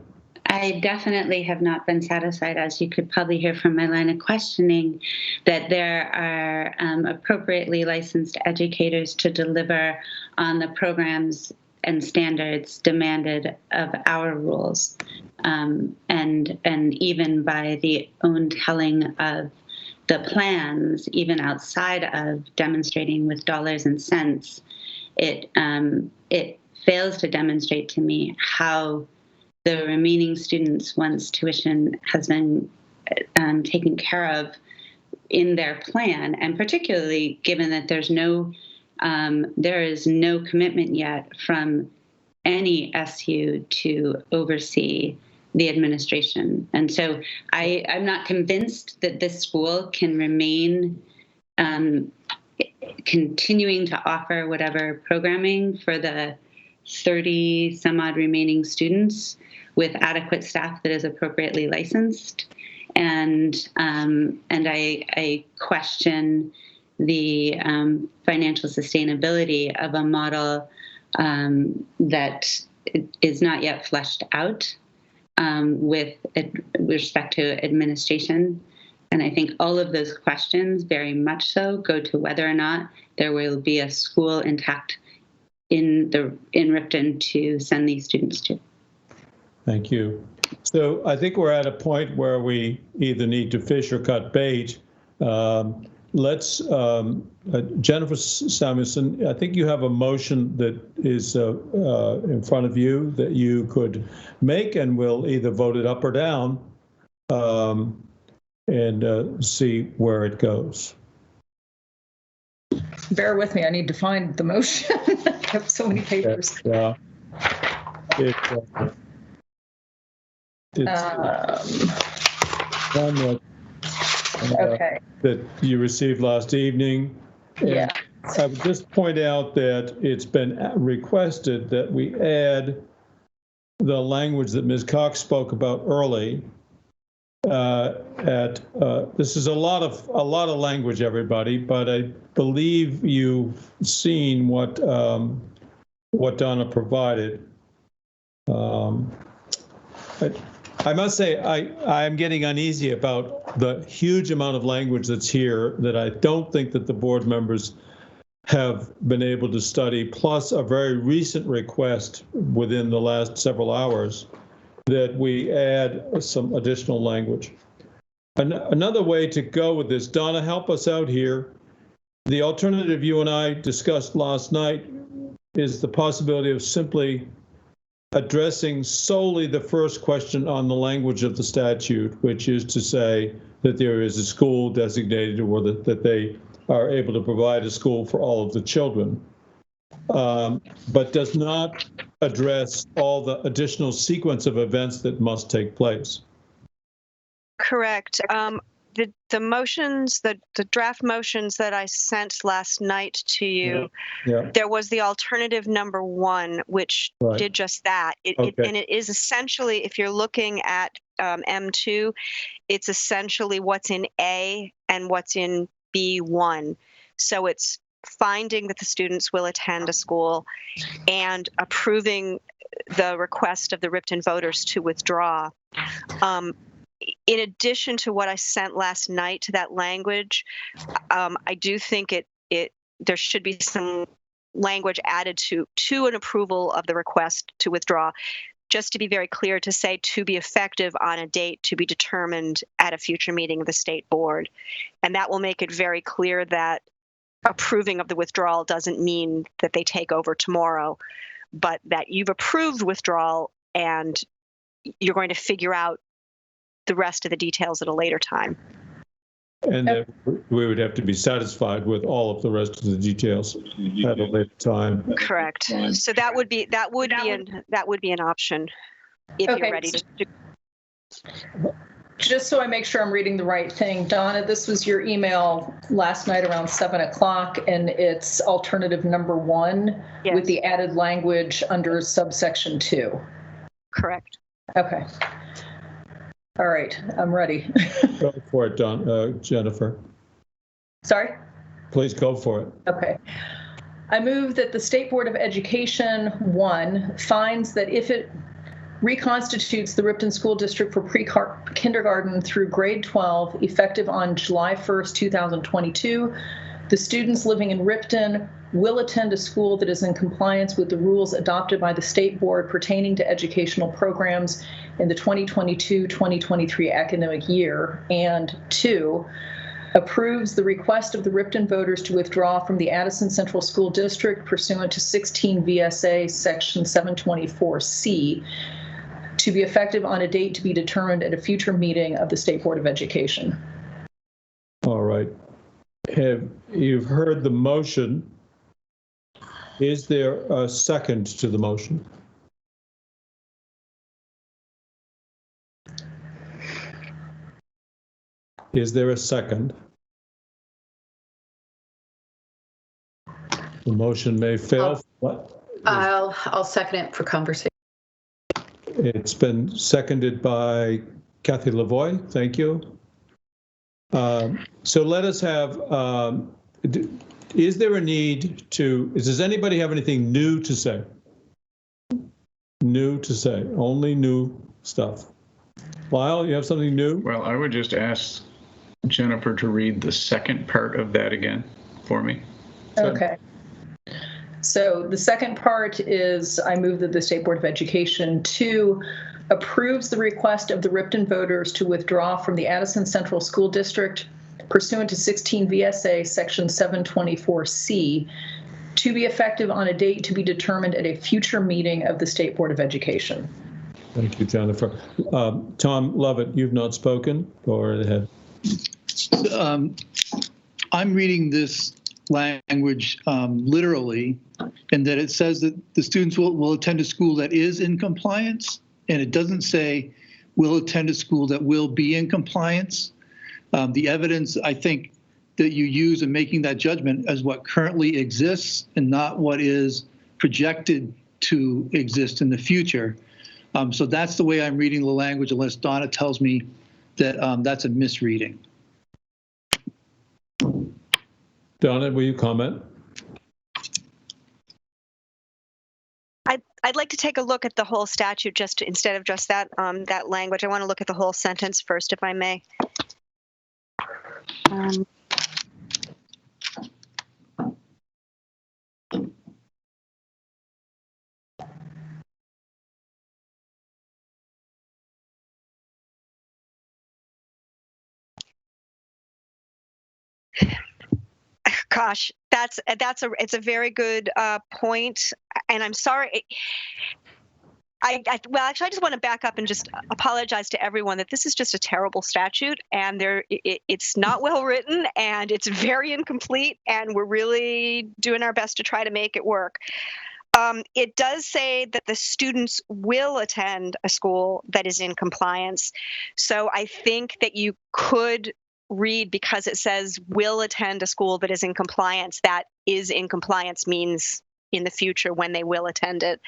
I definitely have not been satisfied, as you could probably hear from my line of questioning, that there are appropriately licensed educators to deliver on the programs and standards demanded of our rules, and even by the own telling of the plans, even outside of demonstrating with dollars and cents, it fails to demonstrate to me how the remaining students, once tuition has been taken care of in their plan, and particularly given that there is no commitment yet from any SU to oversee the administration. And so I'm not convinced that this school can remain continuing to offer whatever programming for the 30 some odd remaining students with adequate staff that is appropriately licensed. And I question the financial sustainability of a model that is not yet fleshed out with respect to administration. And I think all of those questions very much so go to whether or not there will be a school intact in Ripton to send these students to. Thank you. So I think we're at a point where we either need to fish or cut bait. Let's, Jennifer Samuelson, I think you have a motion that is in front of you that you could make, and we'll either vote it up or down and see where it goes. bear with me. I need to find the motion. I have so many papers. Yeah. It's one that, Okay. that you received last evening. And Yeah. I would just point out that it's been requested that we add the language that Ms. Cox spoke about early. This is a lot of language, everybody, but I believe you've seen what Donna provided. I must say I'm getting uneasy about the huge amount of language that's here that I don't think that the board members have been able to study, plus a very recent request within the last several hours that we add some additional language. Another way to go with this, Donna, help us out here. The alternative you and I discussed last night is the possibility of simply addressing solely the first question on the language of the statute, which is to say that there is a school designated or that they are able to provide a school for all of the children, but does not address all the additional sequence of events that must take place. Correct. The motions, the draft motions that I sent last night to you, there was the alternative number 1, which did just that. And it is essentially, if you're looking at M2, it's essentially what's in A and what's in B1. So it's finding that the students will attend a school and approving the request of the Ripton voters to withdraw. In addition to what I sent last night to that language, I do think there should be some language added to an approval of the request to withdraw, just to be very clear, to say to be effective on a date to be determined at a future meeting of the state board. And that will make it very clear that approving of the withdrawal doesn't mean that they take over tomorrow, but that you've approved withdrawal and you're going to figure out the rest of the details at a later time. And that we would have to be satisfied with all of the rest of the details at a later time. Correct. So that would be an option if you're ready to. Just so I make sure I'm reading the right thing, Donna, this was your email last night around 7 o'clock, and it's alternative number 1 with the added language under subsection 2. Correct. Okay. All right, I'm ready. Go for it, Jennifer. Sorry? Please go for it. Okay. I move that the State Board of Education, 1, finds that if it reconstitutes the Ripton School District for pre-kindergarten through grade 12, effective on July 1st, 2022, the students living in Ripton will attend a school that is in compliance with the rules adopted by the State Board pertaining to educational programs in the 2022-2023 academic year, and 2, approves the request of the Ripton voters to withdraw from the Addison Central School District pursuant to 16 VSA Section 724C to be effective on a date to be determined at a future meeting of the State Board of Education. All right. You've heard the motion. Is there a second to the motion? Is there a second? The motion may fail. I'll second it for conversation. It's been seconded by Kathy Lavoie. Thank you. So let us have, is there a need to, does anybody have anything new to say? New to say, only new stuff. Lyle, you have something new? Well, I would just ask Jennifer to read the second part of that again for me. Okay. So the second part is I move that the State Board of Education 2 approves the request of the Ripton voters to withdraw from the Addison Central School District pursuant to 16 VSA Section 724C to be effective on a date to be determined at a future meeting of the State Board of Education. Thank you, Jennifer. Tom Lovett, you've not spoken. Go right ahead. I'm reading this language literally, and that it says that the students will attend a school that is in compliance, and it doesn't say will attend a school that will be in compliance. The evidence, I think, that you use in making that judgment is what currently exists and not what is projected to exist in the future. So that's the way I'm reading the language, unless Donna tells me that that's a misreading. Donna, will you comment? I'd like to take a look at the whole statute just instead of just that that language. I want to look at the whole sentence first, if I may. Gosh, it's a very good point, and I'm sorry. Well, actually, I just want to back up and just apologize to everyone that this is just a terrible statute, and it's not well written, and it's very incomplete, and we're really doing our best to try to make it work. It does say that the students will attend a school that is in compliance, so I think that you could read, because it says will attend a school that is in compliance, that is in compliance means in the future when they will attend it.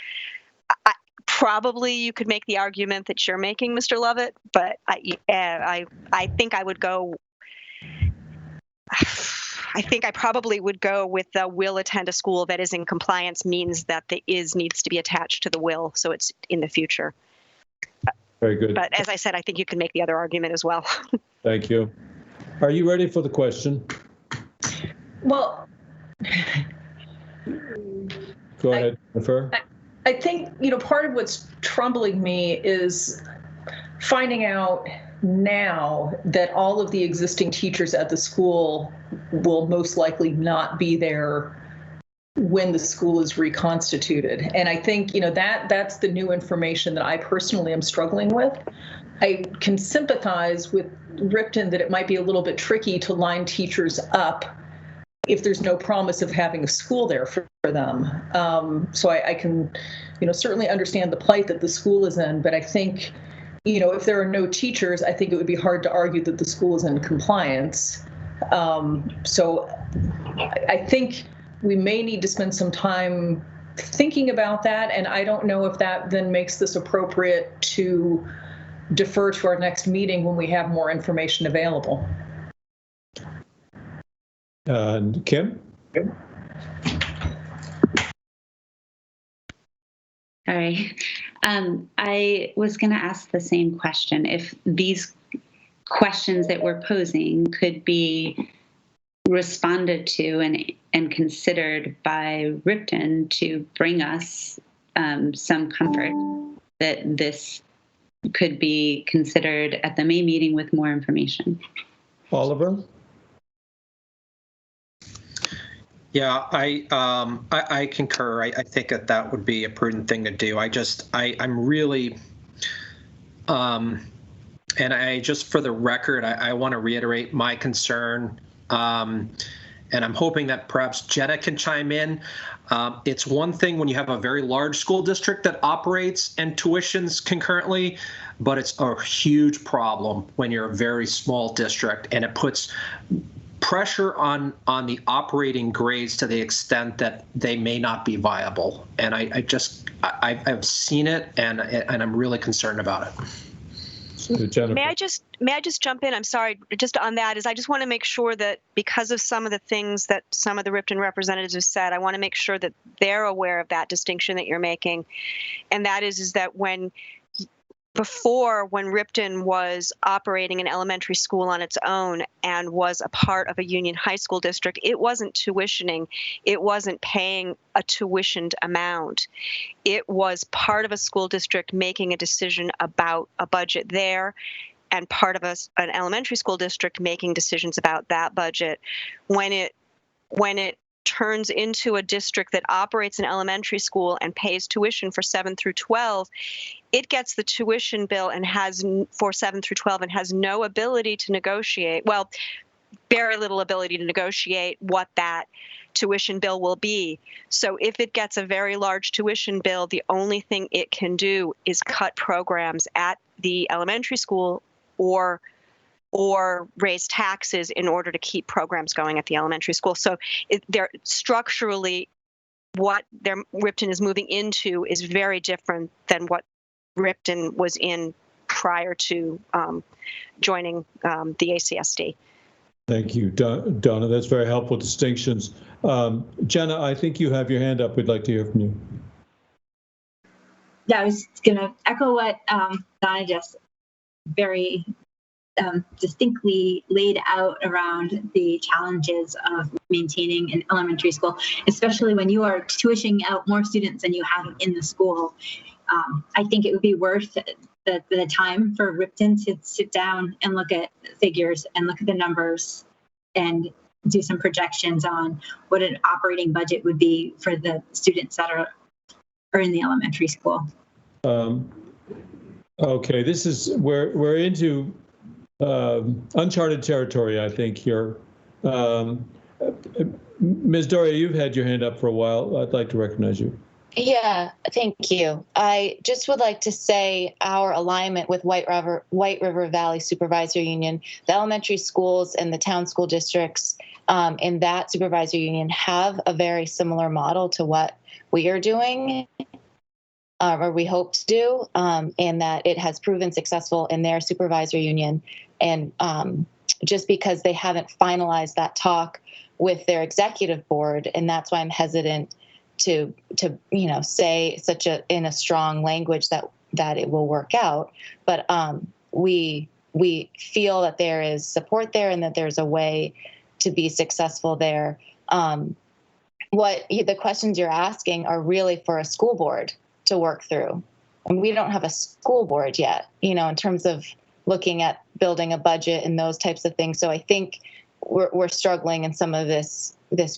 Probably you could make the argument that you're making, Mr. Lovett, but I think I would go. I think I probably would go with the will attend a school that is in compliance means that the is needs to be attached to the will, so it's in the future. Very good. But as I said, I think you can make the other argument as well. Thank you. Are you ready for the question? Well, Go ahead, Jennifer. I think, part of what's troubling me is finding out now that all of the existing teachers at the school will most likely not be there when the school is reconstituted. And I think, that's the new information that I personally am struggling with. I can sympathize with Ripton that it might be a little bit tricky to line teachers up if there's no promise of having a school there for them. So I can, certainly understand the plight that the school is in, but I think, if there are no teachers, I think it would be hard to argue that the school is in compliance. So I think we may need to spend some time thinking about that, and I don't know if that then makes this appropriate to defer to our next meeting when we have more information available. And Kim? All right. I was going to ask the same question. If these questions that we're posing could be responded to and considered by Ripton to bring us some comfort that this could be considered at the May meeting with more information. Oliver? Yeah, I concur. I think that would be a prudent thing to do. I'm really, and I just for the record, I want to reiterate my concern, and I'm hoping that perhaps Jenna can chime in. It's one thing when you have a very large school district that operates and tuitions concurrently, but it's a huge problem when you're a very small district, and it puts pressure on the operating grades to the extent that they may not be viable. And I've seen it, and I'm really concerned about it. Jennifer. May I just jump in? I'm sorry, just on that, I just want to make sure that because of some of the things that some of the Ripton representatives have said, I want to make sure that they're aware of that distinction that you're making. And that is that when Ripton was operating an elementary school on its own and was a part of a union high school district, it wasn't tuitioning. It wasn't paying a tuitioned amount. It was part of a school district making a decision about a budget there, and part of an elementary school district making decisions about that budget. When it turns into a district that operates an elementary school and pays tuition for 7 through 12, it gets the tuition bill and has for 7 through 12 and has no ability to negotiate. Well, very little ability to negotiate what that tuition bill will be. So if it gets a very large tuition bill, the only thing it can do is cut programs at the elementary school or raise taxes in order to keep programs going at the elementary school. So they're structurally, what Ripton is moving into is very different than what Ripton was in prior to joining the ACSD. Thank you, Donna. That's very helpful distinctions. Jenna, I think you have your hand up. We'd like to hear from you. Yeah, I was going to echo what Donna just very distinctly laid out around the challenges of maintaining an elementary school, especially when you are tuitioning out more students than you have in the school. I think it would be worth the time for Ripton to sit down and look at figures and look at the numbers and do some projections on what an operating budget would be for the students that are in the elementary school. Okay, this is we're into uncharted territory, I think, here. Ms. Doria, you've had your hand up for a while. I'd like to recognize you. Yeah, thank you. I just would like to say our alignment with White River Valley Supervisor Union, the elementary schools and the town school districts in that supervisor union have a very similar model to what we are doing, or we hope to do, and that it has proven successful in their supervisor union. And just because they haven't finalized that talk with their executive board, and that's why I'm hesitant to say in a strong language that it will work out. But we feel that there is support there and that there's a way to be successful there. The questions you're asking are really for a school board to work through. And we don't have a school board yet, in terms of looking at building a budget and those types of things. So I think we're struggling in some of this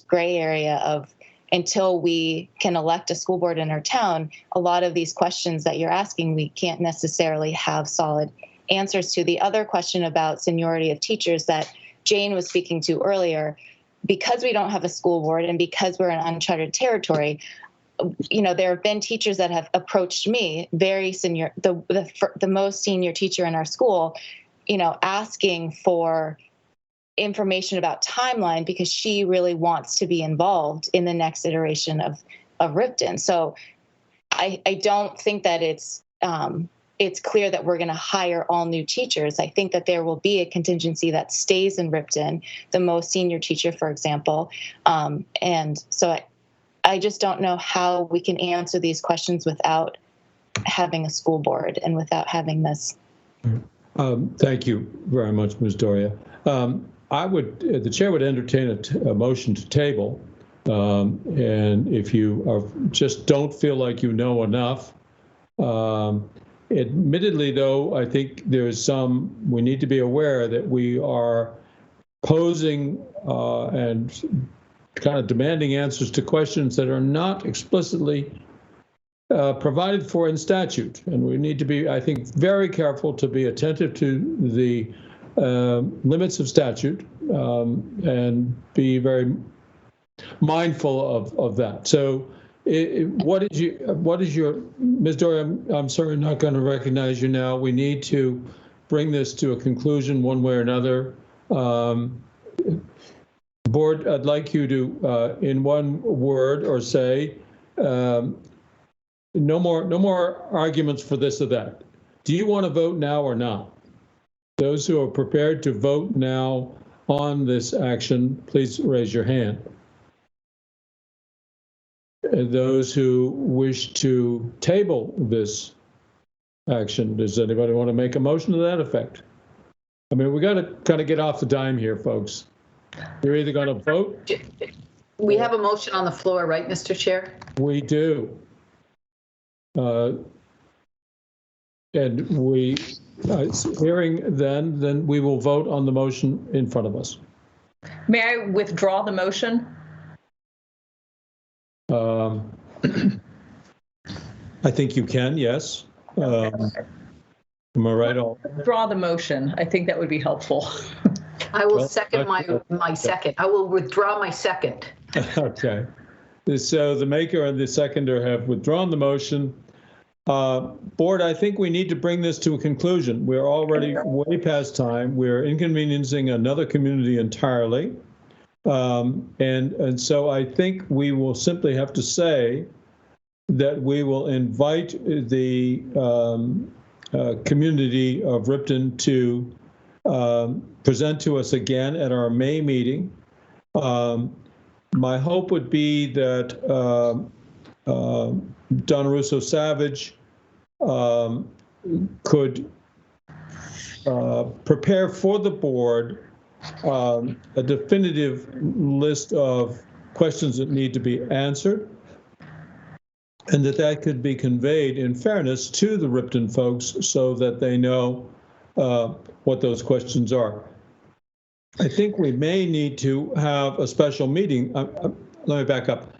gray area of, until we can elect a school board in our town, a lot of these questions that you're asking, we can't necessarily have solid answers to. The other question about seniority of teachers that Jane was speaking to earlier, because we don't have a school board and because we're in uncharted territory, there have been teachers that have approached me, very senior, the most senior teacher in our school, asking for information about timeline because she really wants to be involved in the next iteration of Ripton. So I don't think that it's clear that we're going to hire all new teachers. I think that there will be a contingency that stays in Ripton, the most senior teacher, for example. And so I just don't know how we can answer these questions without having a school board and without having this. Thank you very much, Ms. Doria. The chair would entertain a motion to table. And if you just don't feel like you know enough, admittedly, though, I think we need to be aware that we are posing and kind of demanding answers to questions that are not explicitly provided for in statute. And we need to be, I think, very careful to be attentive to the limits of statute and be very mindful of that. So what is your, Ms. Doria, I'm sorry, I'm not going to recognize you now. We need to bring this to a conclusion one way or another. Board, I'd like you to, in one word or say, no more arguments for this or that. Do you want to vote now or not? Those who are prepared to vote now on this action, please raise your hand. Those who wish to table this action, does anybody want to make a motion to that effect? I mean, we got to kind of get off the dime here, folks. You're either going to vote. We have a motion on the floor, right, Mr. Chair? We do. And we, hearing then we will vote on the motion in front of us. May I withdraw the motion? I think you can, yes. Am I right? Withdraw the motion. I think that would be helpful. I will second my second. I will withdraw my second. Okay. So the maker and the seconder have withdrawn the motion. Board, I think we need to bring this to a conclusion. We're already way past time. We're inconveniencing another community entirely. And so I think we will simply have to say that we will invite the community of Ripton to present to us again at our May meeting. My hope would be that Donna Russo-Savage could prepare for the board a definitive list of questions that need to be answered, and that could be conveyed in fairness to the Ripton folks so that they know what those questions are. I think we may need to have a special meeting. Let me back up.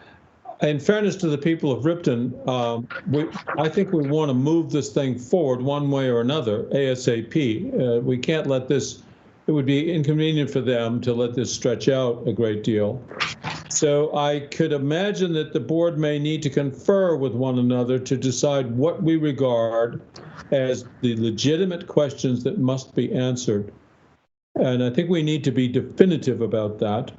In fairness to the people of Ripton, I think we want to move this thing forward one way or another, ASAP. We can't let this, it would be inconvenient for them to let this stretch out a great deal. So I could imagine that the board may need to confer with one another to decide what we regard as the legitimate questions that must be answered. And I think we need to be definitive about that.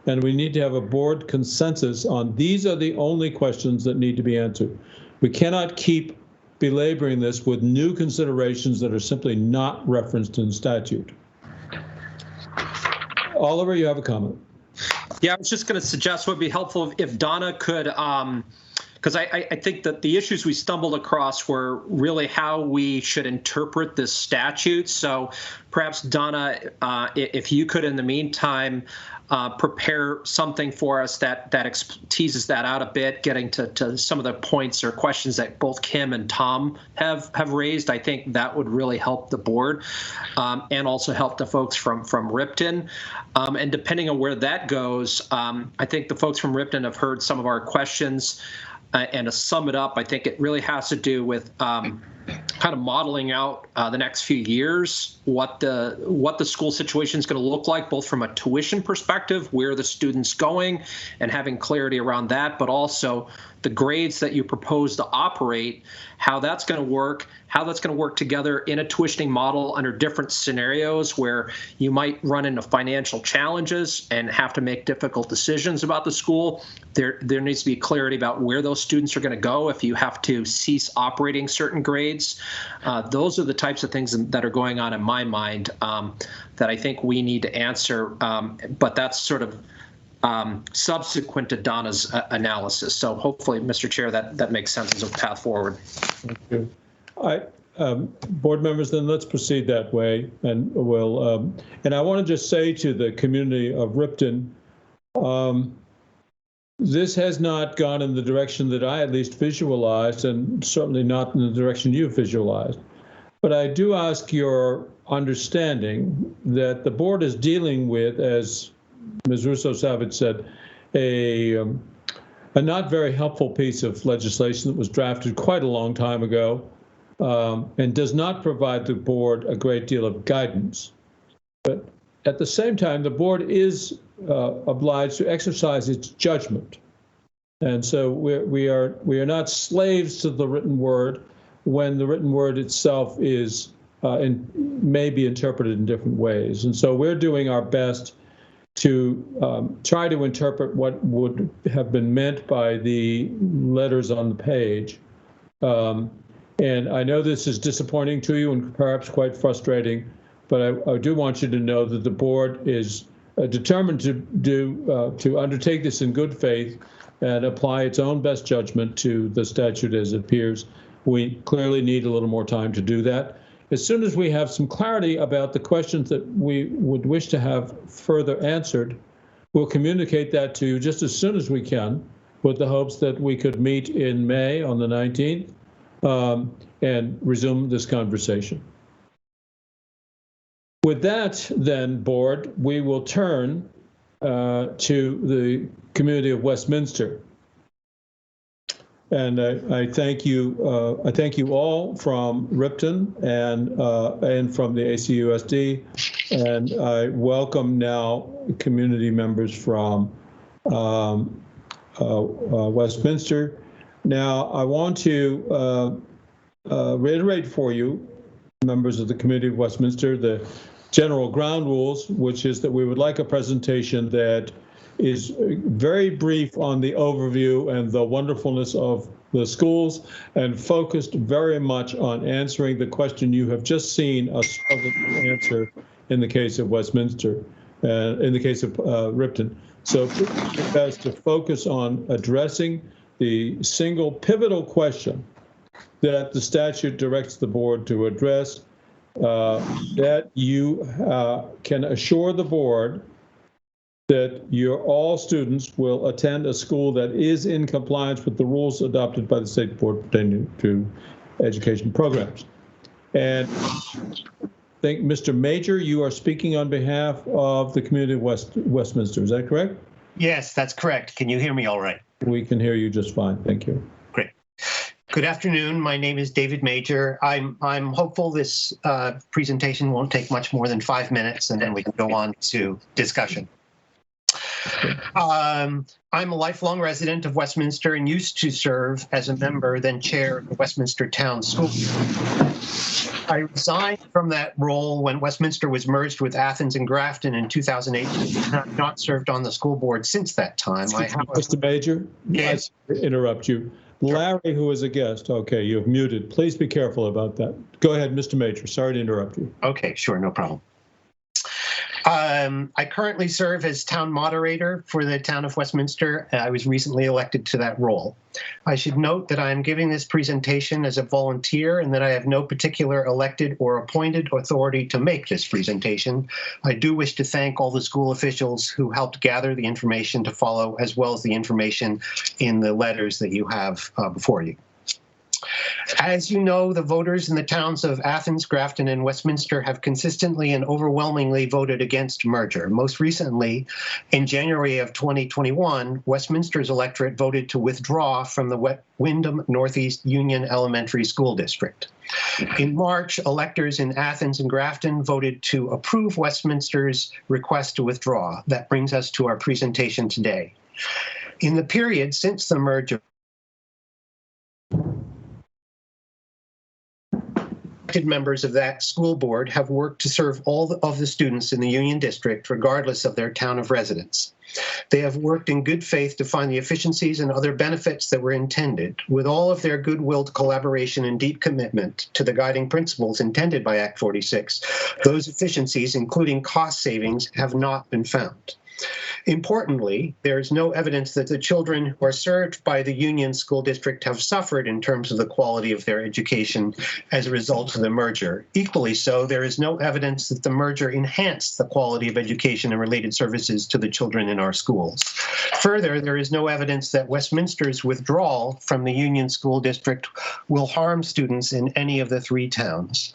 And we need to have a board consensus on these are the only questions that need to be answered. We cannot keep belaboring this with new considerations that are simply not referenced in statute. Oliver, you have a comment. Yeah, I was just going to suggest what would be helpful if Donna could, because I think that the issues we stumbled across were really how we should interpret this statute. So perhaps Donna, if you could in the meantime prepare something for us that teases that out a bit, getting to some of the points or questions that both Kim and Tom have raised. I think that would really help the board and also help the folks from Ripton. And depending on where that goes, I think the folks from Ripton have heard some of our questions. And to sum it up, I think it really has to do with kind of modeling out the next few years, what the school situation is going to look like, both from a tuition perspective, where the student's going, and having clarity around that, but also the grades that you propose to operate, how that's going to work, how that's going to work together in a tuitioning model under different scenarios where you might run into financial challenges and have to make difficult decisions about the school. There needs to be clarity about where those students are going to go if you have to cease operating certain grades. Those are the types of things that are going on in my mind that I think we need to answer, but that's sort of subsequent to Donna's analysis. So hopefully, Mr. Chair, that makes sense as a path forward. Thank you. Board members, then let's proceed that way, and we'll. And I want to just say to the community of Ripton, this has not gone in the direction that I at least visualized, and certainly not in the direction you visualized. But I do ask your understanding that the board is dealing with, as Ms. Russo-Savage said, a not very helpful piece of legislation that was drafted quite a long time ago and does not provide the board a great deal of guidance. But at the same time, the board is obliged to exercise its judgment. And so we are not slaves to the written word when the written word itself is may be interpreted in different ways. And so we're doing our best to try to interpret what would have been meant by the letters on the page. And I know this is disappointing to you and perhaps quite frustrating, but I do want you to know that the board is determined to undertake this in good faith and apply its own best judgment to the statute as it appears. We clearly need a little more time to do that. As soon as we have some clarity about the questions that we would wish to have further answered, we'll communicate that to you just as soon as we can, with the hopes that we could meet in May on the 19th and resume this conversation. With that, then, board, we will turn to the community of Westminster. And I thank you. I thank you all from Ripton and from the ACUSD And I welcome now community members from Westminster. Now, I want to reiterate for you, members of the Committee of Westminster, the general ground rules, which is that we would like a presentation that is very brief on the overview and the wonderfulness of the schools, and focused very much on answering the question you have just seen us struggle to answer in the case of Westminster, in the case of Ripton. So it has to focus on addressing the single pivotal question that the statute directs the board to address, that you can assure the board that all students will attend a school that is in compliance with the rules adopted by the state board pertaining to education programs. And I think, Mr. Major, you are speaking on behalf of the community of Westminster. Is that correct? Yes, that's correct. Can you hear me all right? We can hear you just fine. Thank you. Great. Good afternoon. My name is David Major. I'm hopeful this presentation won't take much more than 5 minutes, and then we can go on to discussion. I'm a lifelong resident of Westminster and used to serve as a member, then chair of the Westminster Town School. I resigned from that role when Westminster was merged with Athens and Grafton in 2008. I have not served on the school board since that time. Mr. Major, yes. I interrupt you. Larry, who is a guest, okay, you've muted. Please be careful about that. Go ahead, Mr. Major. Sorry to interrupt you. Okay, sure, no problem. I currently serve as town moderator for the town of Westminster. I was recently elected to that role. I should note that I am giving this presentation as a volunteer and that I have no particular elected or appointed authority to make this presentation. I do wish to thank all the school officials who helped gather the information to follow, as well as the information in the letters that you have before you. As you know, the voters in the towns of Athens, Grafton, and Westminster have consistently and overwhelmingly voted against merger. Most recently, in January of 2021, Westminster's electorate voted to withdraw from the Wyndham Northeast Union Elementary School District. In March, electors in Athens and Grafton voted to approve Westminster's request to withdraw. That brings us to our presentation today. In the period since the merger, members of that school board have worked to serve all of the students in the Union District, regardless of their town of residence. They have worked in good faith to find the efficiencies and other benefits that were intended. With all of their goodwill, collaboration, and deep commitment to the guiding principles intended by Act 46, those efficiencies, including cost savings, have not been found. Importantly, there is no evidence that the children who are served by the Union School District have suffered in terms of the quality of their education as a result of the merger. Equally so, there is no evidence that the merger enhanced the quality of education and related services to the children in our schools. Further, there is no evidence that Westminster's withdrawal from the Union School District will harm students in any of the 3 towns.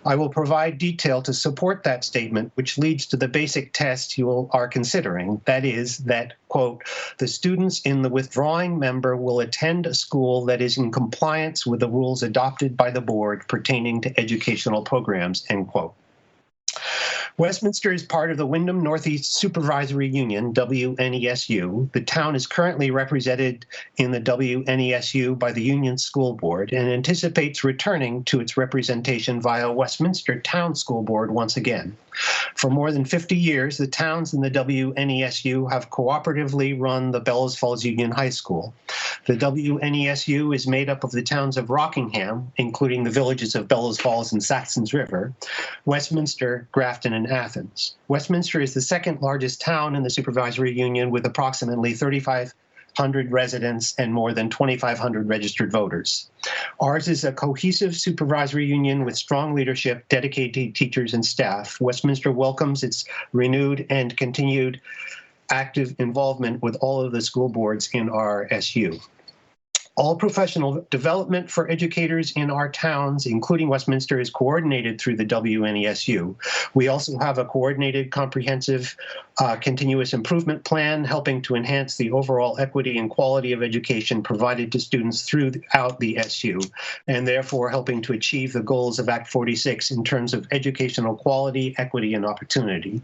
I will provide detail to support that statement, which leads to the basic test you are considering. That is that, quote, the students in the withdrawing member will attend a school that is in compliance with the rules adopted by the board pertaining to educational programs, end quote. Westminster is part of the Wyndham Northeast Supervisory Union, WNESU. The town is currently represented in the WNESU by the Union School Board and anticipates returning to its representation via Westminster Town School Board once again. For more than 50 years, the towns in the WNESU have cooperatively run the Bellows Falls Union High School. The WNESU is made up of the towns of Rockingham, including the villages of Bellows Falls and Saxons River, Westminster, Grafton, and Athens. Westminster is the second largest town in the supervisory union with approximately 3,500 residents and more than 2,500 registered voters. Ours is a cohesive supervisory union with strong leadership, dedicated teachers, and staff. Westminster welcomes its renewed and continued active involvement with all of the school boards in our SU. All professional development for educators in our towns, including Westminster, is coordinated through the WNESU. We also have a coordinated, comprehensive, continuous improvement plan helping to enhance the overall equity and quality of education provided to students throughout the SU, and therefore helping to achieve the goals of Act 46 in terms of educational quality, equity, and opportunity.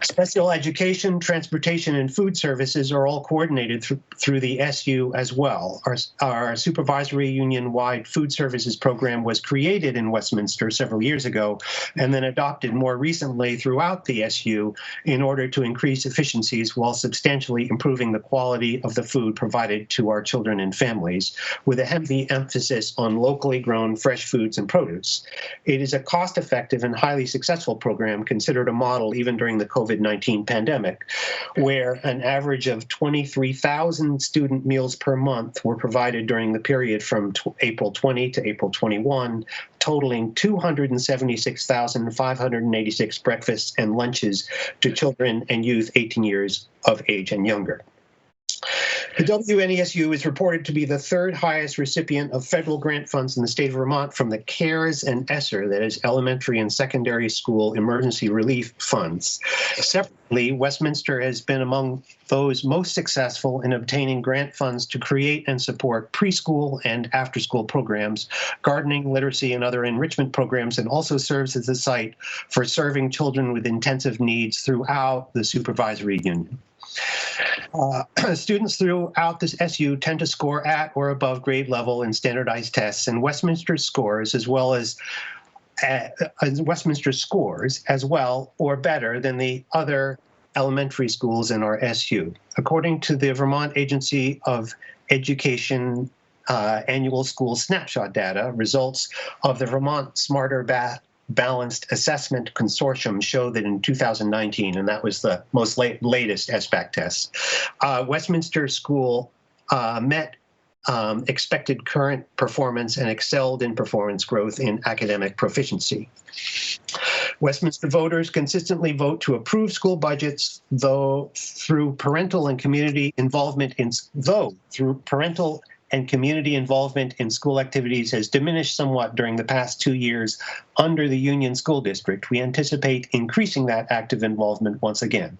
Special education, transportation, and food services are all coordinated through the SU as well. Our supervisory union-wide food services program was created in Westminster several years ago and then adopted more recently throughout the SU in order to increase efficiencies while substantially improving the quality of the food provided to our children and families, with a heavy emphasis on locally grown fresh foods and produce. It is a cost-effective and highly successful program considered a model even during the COVID-19 pandemic, where an average of 23,000 student meals per month were provided during the period from April 20 to April 21, totaling 276,586 breakfasts and lunches to children and youth 18 years of age and younger. The WNESU is reported to be the third highest recipient of federal grant funds in the state of Vermont from the CARES and ESSER, that is Elementary and Secondary School Emergency Relief Funds. Separately, Westminster has been among those most successful in obtaining grant funds to create and support preschool and after-school programs, gardening, literacy, and other enrichment programs, and also serves as a site for serving children with intensive needs throughout the supervisory union. Students throughout this SU tend to score at or above grade level in standardized tests, and Westminster scores as well or better than the other elementary schools in our SU. According to the Vermont Agency of Education annual school snapshot data, results of the Vermont Smarter Balanced Assessment Consortium show that in 2019, and that was the most latest SBAC test, Westminster School met expected current performance and excelled in performance growth in academic proficiency. Westminster voters consistently vote to approve school budgets, though through parental and community involvement in school activities has diminished somewhat during the past 2 years under the Union School District. We anticipate increasing that active involvement once again.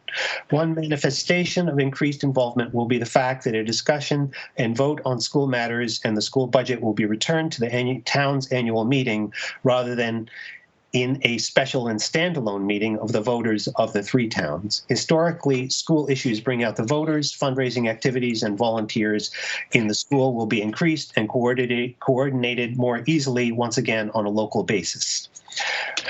One manifestation of increased involvement will be the fact that a discussion and vote on school matters and the school budget will be returned to the town's annual meeting rather than in a special and standalone meeting of the voters of the three towns. Historically, school issues bring out the voters, fundraising activities, and volunteers in the school will be increased and coordinated more easily once again on a local basis.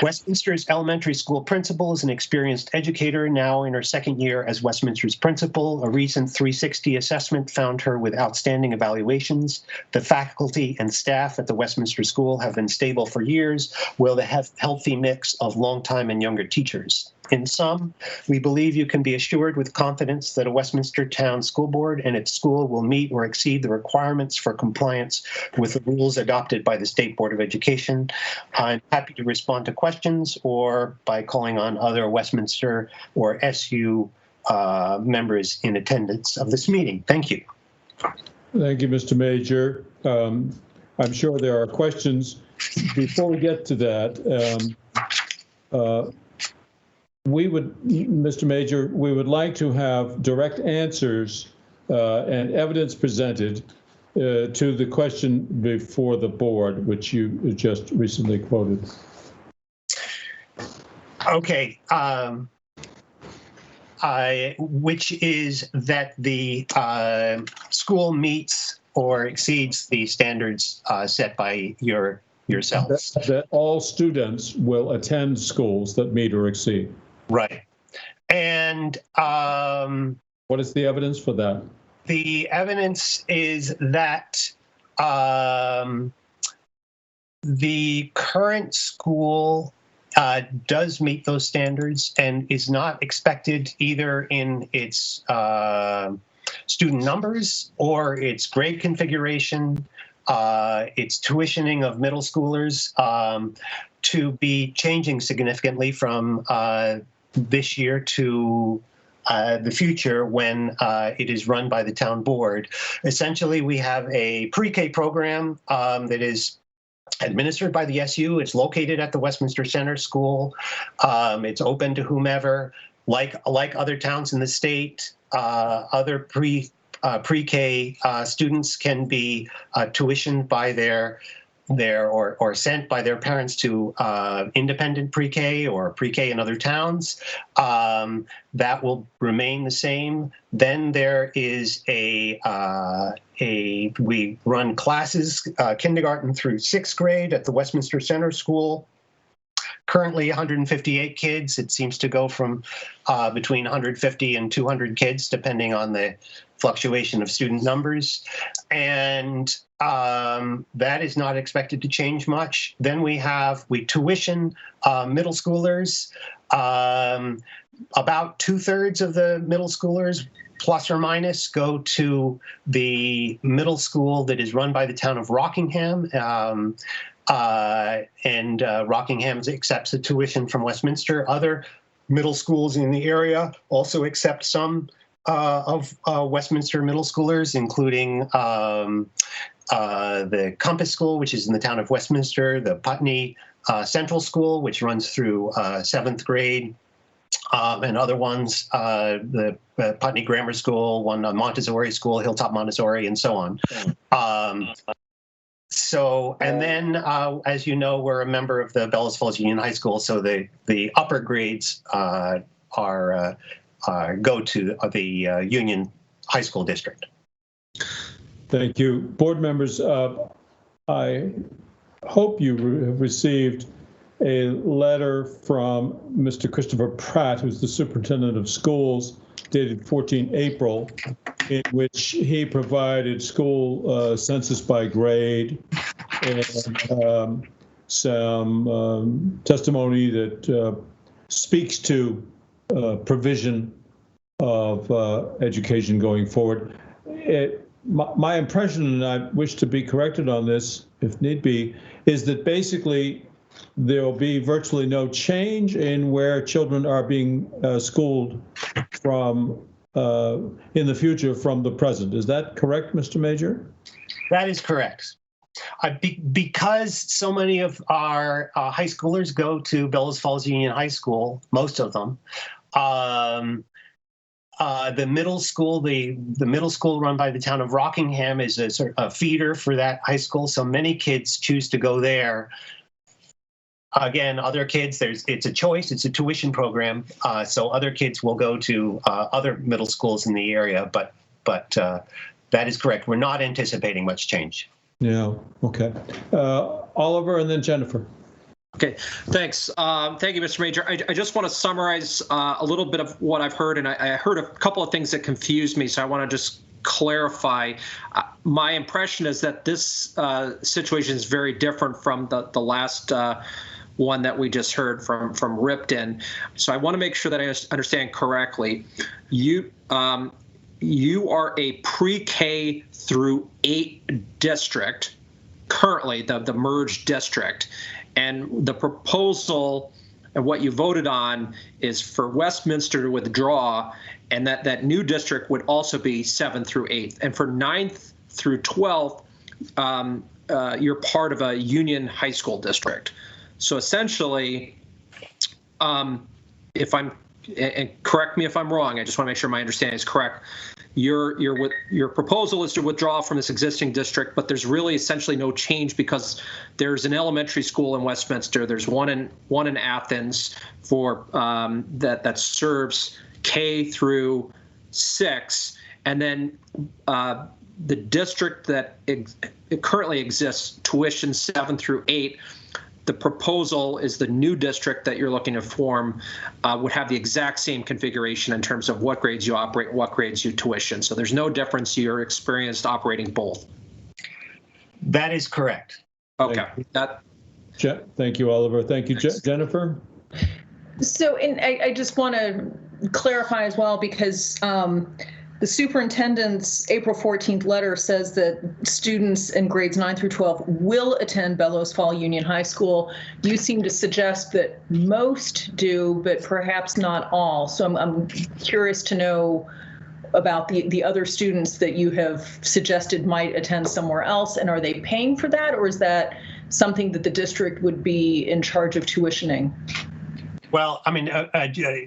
Westminster's elementary school principal is an experienced educator, now in her second year as Westminster's principal. A recent 360 assessment found her with outstanding evaluations. The faculty and staff at the Westminster School have been stable for years, with a healthy mix of longtime and younger teachers. In sum, we believe you can be assured with confidence that a Westminster Town School Board and its school will meet or exceed the requirements for compliance with the rules adopted by the State Board of Education. I'm happy to respond to questions or by calling on other Westminster or SU members in attendance of this meeting. Thank you. Thank you, Mr. Major. I'm sure there are questions. Before we get to that, Mr. Major, we would like to have direct answers and evidence presented to the question before the board, which you just recently quoted. Okay. Which is that the school meets or exceeds the standards set by yourselves. That all students will attend schools that meet or exceed. Right. And what is the evidence for that? The evidence is that the current school does meet those standards and is not expected either in its student numbers or its grade configuration, its tuitioning of middle schoolers to be changing significantly from this year to the future when it is run by the town board. Essentially, we have a pre-K program that is administered by the SU. It's located at the Westminster Center School. It's open to whomever, like other towns in the state. Other pre-K students can be tuitioned by or sent by their parents to independent pre-K or pre-K in other towns. That will remain the same. Then there is we run classes kindergarten through 6th grade at the Westminster Center School. Currently 158 kids. It seems to go from between 150 and 200 kids, depending on the fluctuation of student numbers. And that is not expected to change much. Then we tuition middle schoolers. About 2/3 of the middle schoolers, plus or minus, go to the middle school that is run by the town of Rockingham. And Rockingham accepts the tuition from Westminster. Other middle schools in the area also accept some of Westminster middle schoolers, including the Compass School, which is in the town of Westminster, the Putney Central School, which runs through 7th grade, and other ones, the Putney Grammar School, one Montessori School, Hilltop Montessori, and so on. And then, as you know, we're a member of the Bellows Falls Union High School, so the upper grades go to the Union High School district. Thank you. Board members, I hope you have received a letter from Mr. Christopher Pratt, who's the superintendent of schools, dated 14 April, in which he provided school census by grade and some testimony that speaks to provision of education going forward. My impression, and I wish to be corrected on this if need be, is that basically there will be virtually no change in where children are being schooled from in the future from the present. Is that correct, Mr. Major? That is correct. Because so many of our high schoolers go to Bellows Falls Union High School, most of them, the middle school run by the town of Rockingham is a sort of feeder for that high school. So many kids choose to go there. Again, other kids, it's a choice, it's a tuition program. So other kids will go to other middle schools in the area, but that is correct. We're not anticipating much change. Yeah, okay. Oliver and then Jennifer. Okay, thanks. Thank you, Mr. Major. I just want to summarize a little bit of what I've heard, and I heard a couple of things that confused me, so I want to just clarify. My impression is that this situation is very different from the last one that we just heard from Ripton. So I want to make sure that I understand correctly. You are a pre-K through 8 district, currently the merged district. And the proposal and what you voted on is for Westminster to withdraw, and that new district would also be 7th through 8th. And for 9th through 12th, you're part of a Union High School district. So essentially, if I'm, and correct me if I'm wrong, I just want to make sure my understanding is correct. Your proposal is to withdraw from this existing district, but there's really essentially no change because there's an elementary school in Westminster. There's one in Athens for that serves K through 6, and then the district that currently exists tuition 7 through 8. The proposal is the new district that you're looking to form would have the exact same configuration in terms of what grades you operate, what grades you tuition. So there's no difference. You're experienced operating both. That is correct. Okay. Thank you, Oliver. Thank you, Jennifer. So, and I just want to clarify as well, because the superintendent's April 14th letter says that students in grades 9 through 12 will attend Bellows Fall Union High School. You seem to suggest that most do, but perhaps not all. So I'm curious to know about the other students that you have suggested might attend somewhere else, and are they paying for that, or is that something that the district would be in charge of tuitioning? Well, I mean,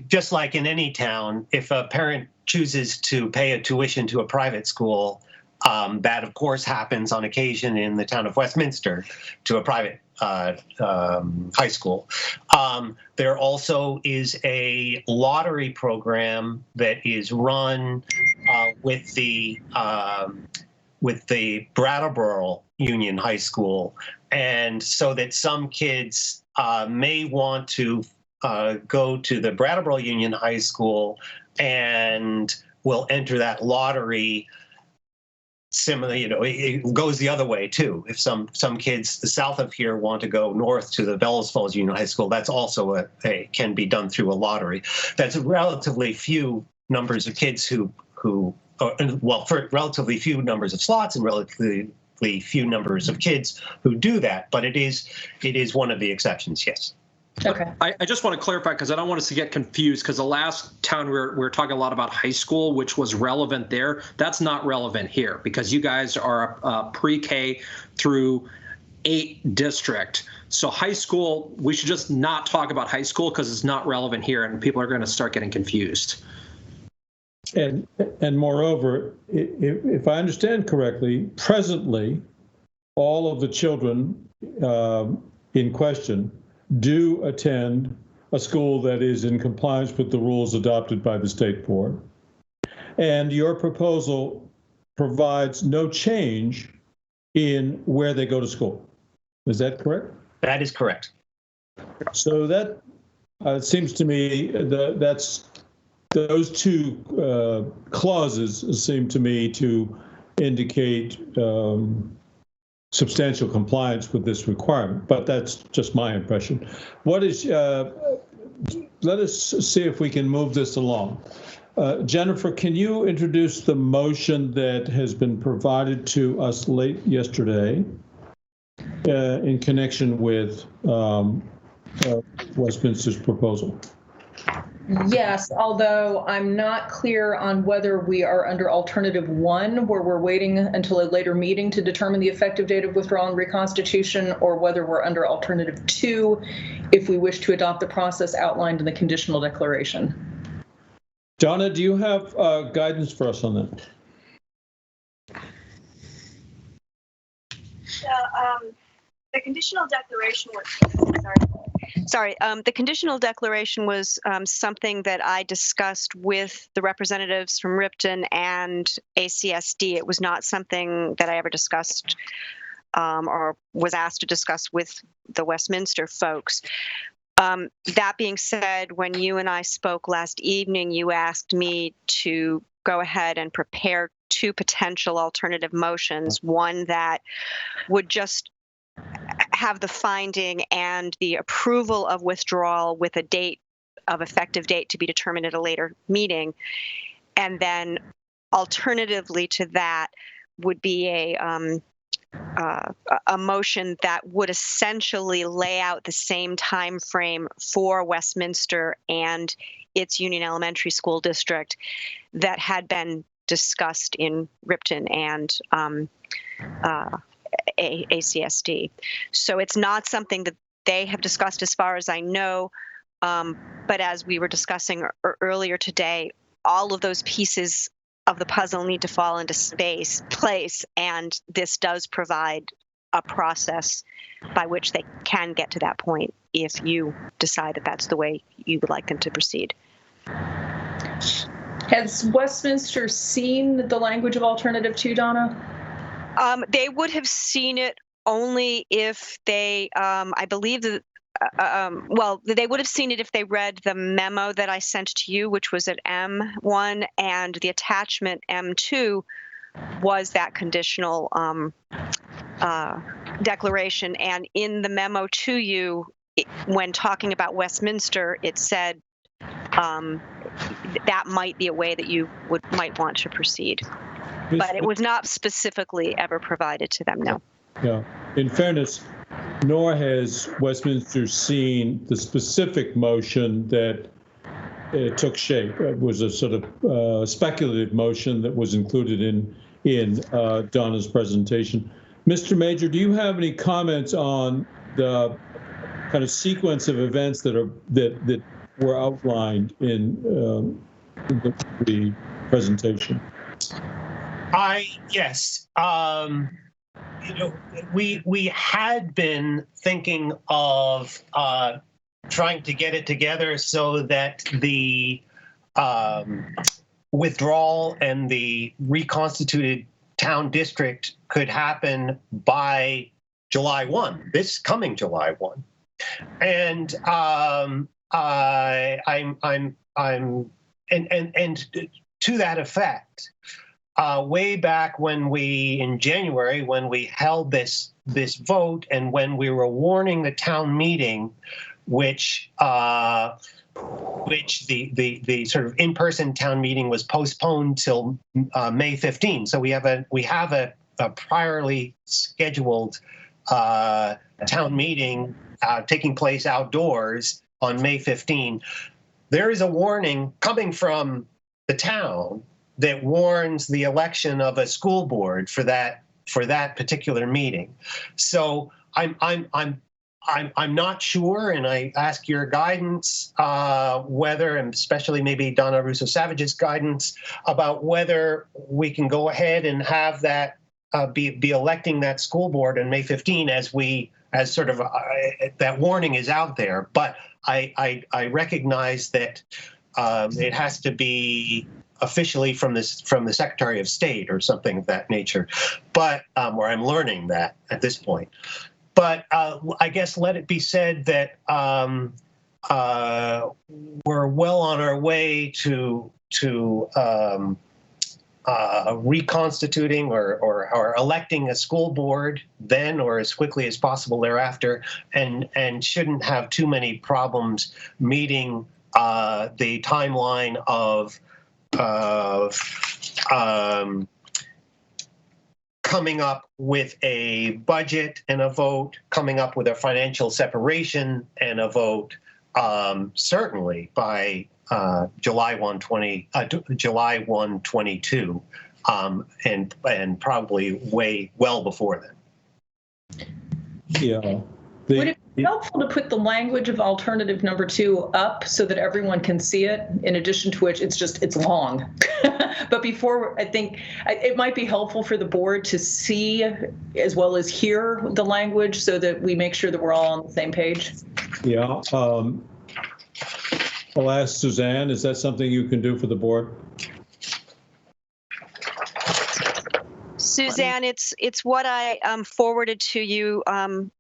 just like in any town, if a parent chooses to pay a tuition to a private school, that of course happens on occasion in the town of Westminster to a private high school. There also is a lottery program that is run with the Brattleboro Union High School, and so that some kids may want to go to the Brattleboro Union High School and will enter that lottery. Similarly, it goes the other way too. If some kids south of here want to go north to the Bellows Falls Union High School, that's also can be done through a lottery. That's relatively few numbers of kids for relatively few numbers of slots and relatively few numbers of kids who do that. But it is one of the exceptions, yes. Okay. I just want to clarify, because I don't want us to get confused, because the last town we were talking a lot about high school, which was relevant there. That's not relevant here, because you guys are a pre-K through 8 district. So high school, we should just not talk about high school because it's not relevant here, and people are going to start getting confused. And moreover, if I understand correctly, presently, all of the children in question do attend a school that is in compliance with the rules adopted by the state board. And your proposal provides no change in where they go to school. Is that correct? That is correct. So that it seems to me that's those two clauses seem to me to indicate substantial compliance with this requirement, but that's just my impression. What is, let us see if we can move this along. Jennifer, can you introduce the motion that has been provided to us late yesterday in connection with Westminster's proposal? Yes, although I'm not clear on whether we are under alternative 1, where we're waiting until a later meeting to determine the effective date of withdrawal and reconstitution, or whether we're under alternative 2 if we wish to adopt the process outlined in the conditional declaration. Donna, do you have guidance for us on that? The conditional declaration was, Sorry, the conditional declaration was something that I discussed with the representatives from Ripton and ACSD. It was not something that I ever discussed or was asked to discuss with the Westminster folks. That being said, when you and I spoke last evening, you asked me to go ahead and prepare 2 potential alternative motions, one that would just have the finding and the approval of withdrawal with a date of effective date to be determined at a later meeting. And then alternatively to that would be a motion that would essentially lay out the same time frame for Westminster and its Union Elementary School District that had been discussed in Ripton and ACSD. So it's not something that they have discussed as far as I know, but as we were discussing earlier today, all of those pieces of the puzzle need to fall into place, and this does provide a process by which they can get to that point if you decide that that's the way you would like them to proceed. Has Westminster seen the language of alternative 2, Donna? They would have seen it only if they, I believe that, well, they would have seen it if they read the memo that I sent to you, which was at M1, and the attachment M2 was that conditional declaration. And in the memo to you, when talking about Westminster, it said that might be a way that you might want to proceed. But it was not specifically ever provided to them, no. Yeah. In fairness, nor has Westminster seen the specific motion that took shape. It was a sort of speculative motion that was included in Donna's presentation. Mr. Major, do you have any comments on the kind of sequence of events that were outlined in the presentation? Yes. We had been thinking of trying to get it together so that the withdrawal and the reconstituted town district could happen by July 1, this coming July 1. And and to that effect, way back in January, when we held this vote and when we were warning the town meeting, which the sort of in-person town meeting was postponed till May 15. So we have a priorly scheduled town meeting taking place outdoors on May 15. There is a warning coming from the town that warns the election of a school board for that particular meeting. So I'm not sure, and I ask your guidance whether, and especially maybe Donna Russo-Savage's guidance, about whether we can go ahead and have that be electing that school board on May 15 as sort of that warning is out there. But I recognize that it has to be officially from the Secretary of State or something of that nature, but where I'm learning that at this point. But I guess let it be said that we're well on our way to reconstituting or electing a school board then or as quickly as possible thereafter, and shouldn't have too many problems meeting the timeline of coming up with a budget and a vote, coming up with a financial separation and a vote, certainly by July 1, 22, and probably well before then. Yeah. Would it be helpful to put the language of alternative number 2 up so that everyone can see it, in addition to which it's long. But before, I think it might be helpful for the board to see as well as hear the language so that we make sure that we're all on the same page. Yeah. I'll ask Suzanne, is that something you can do for the board? Suzanne, it's what I forwarded to you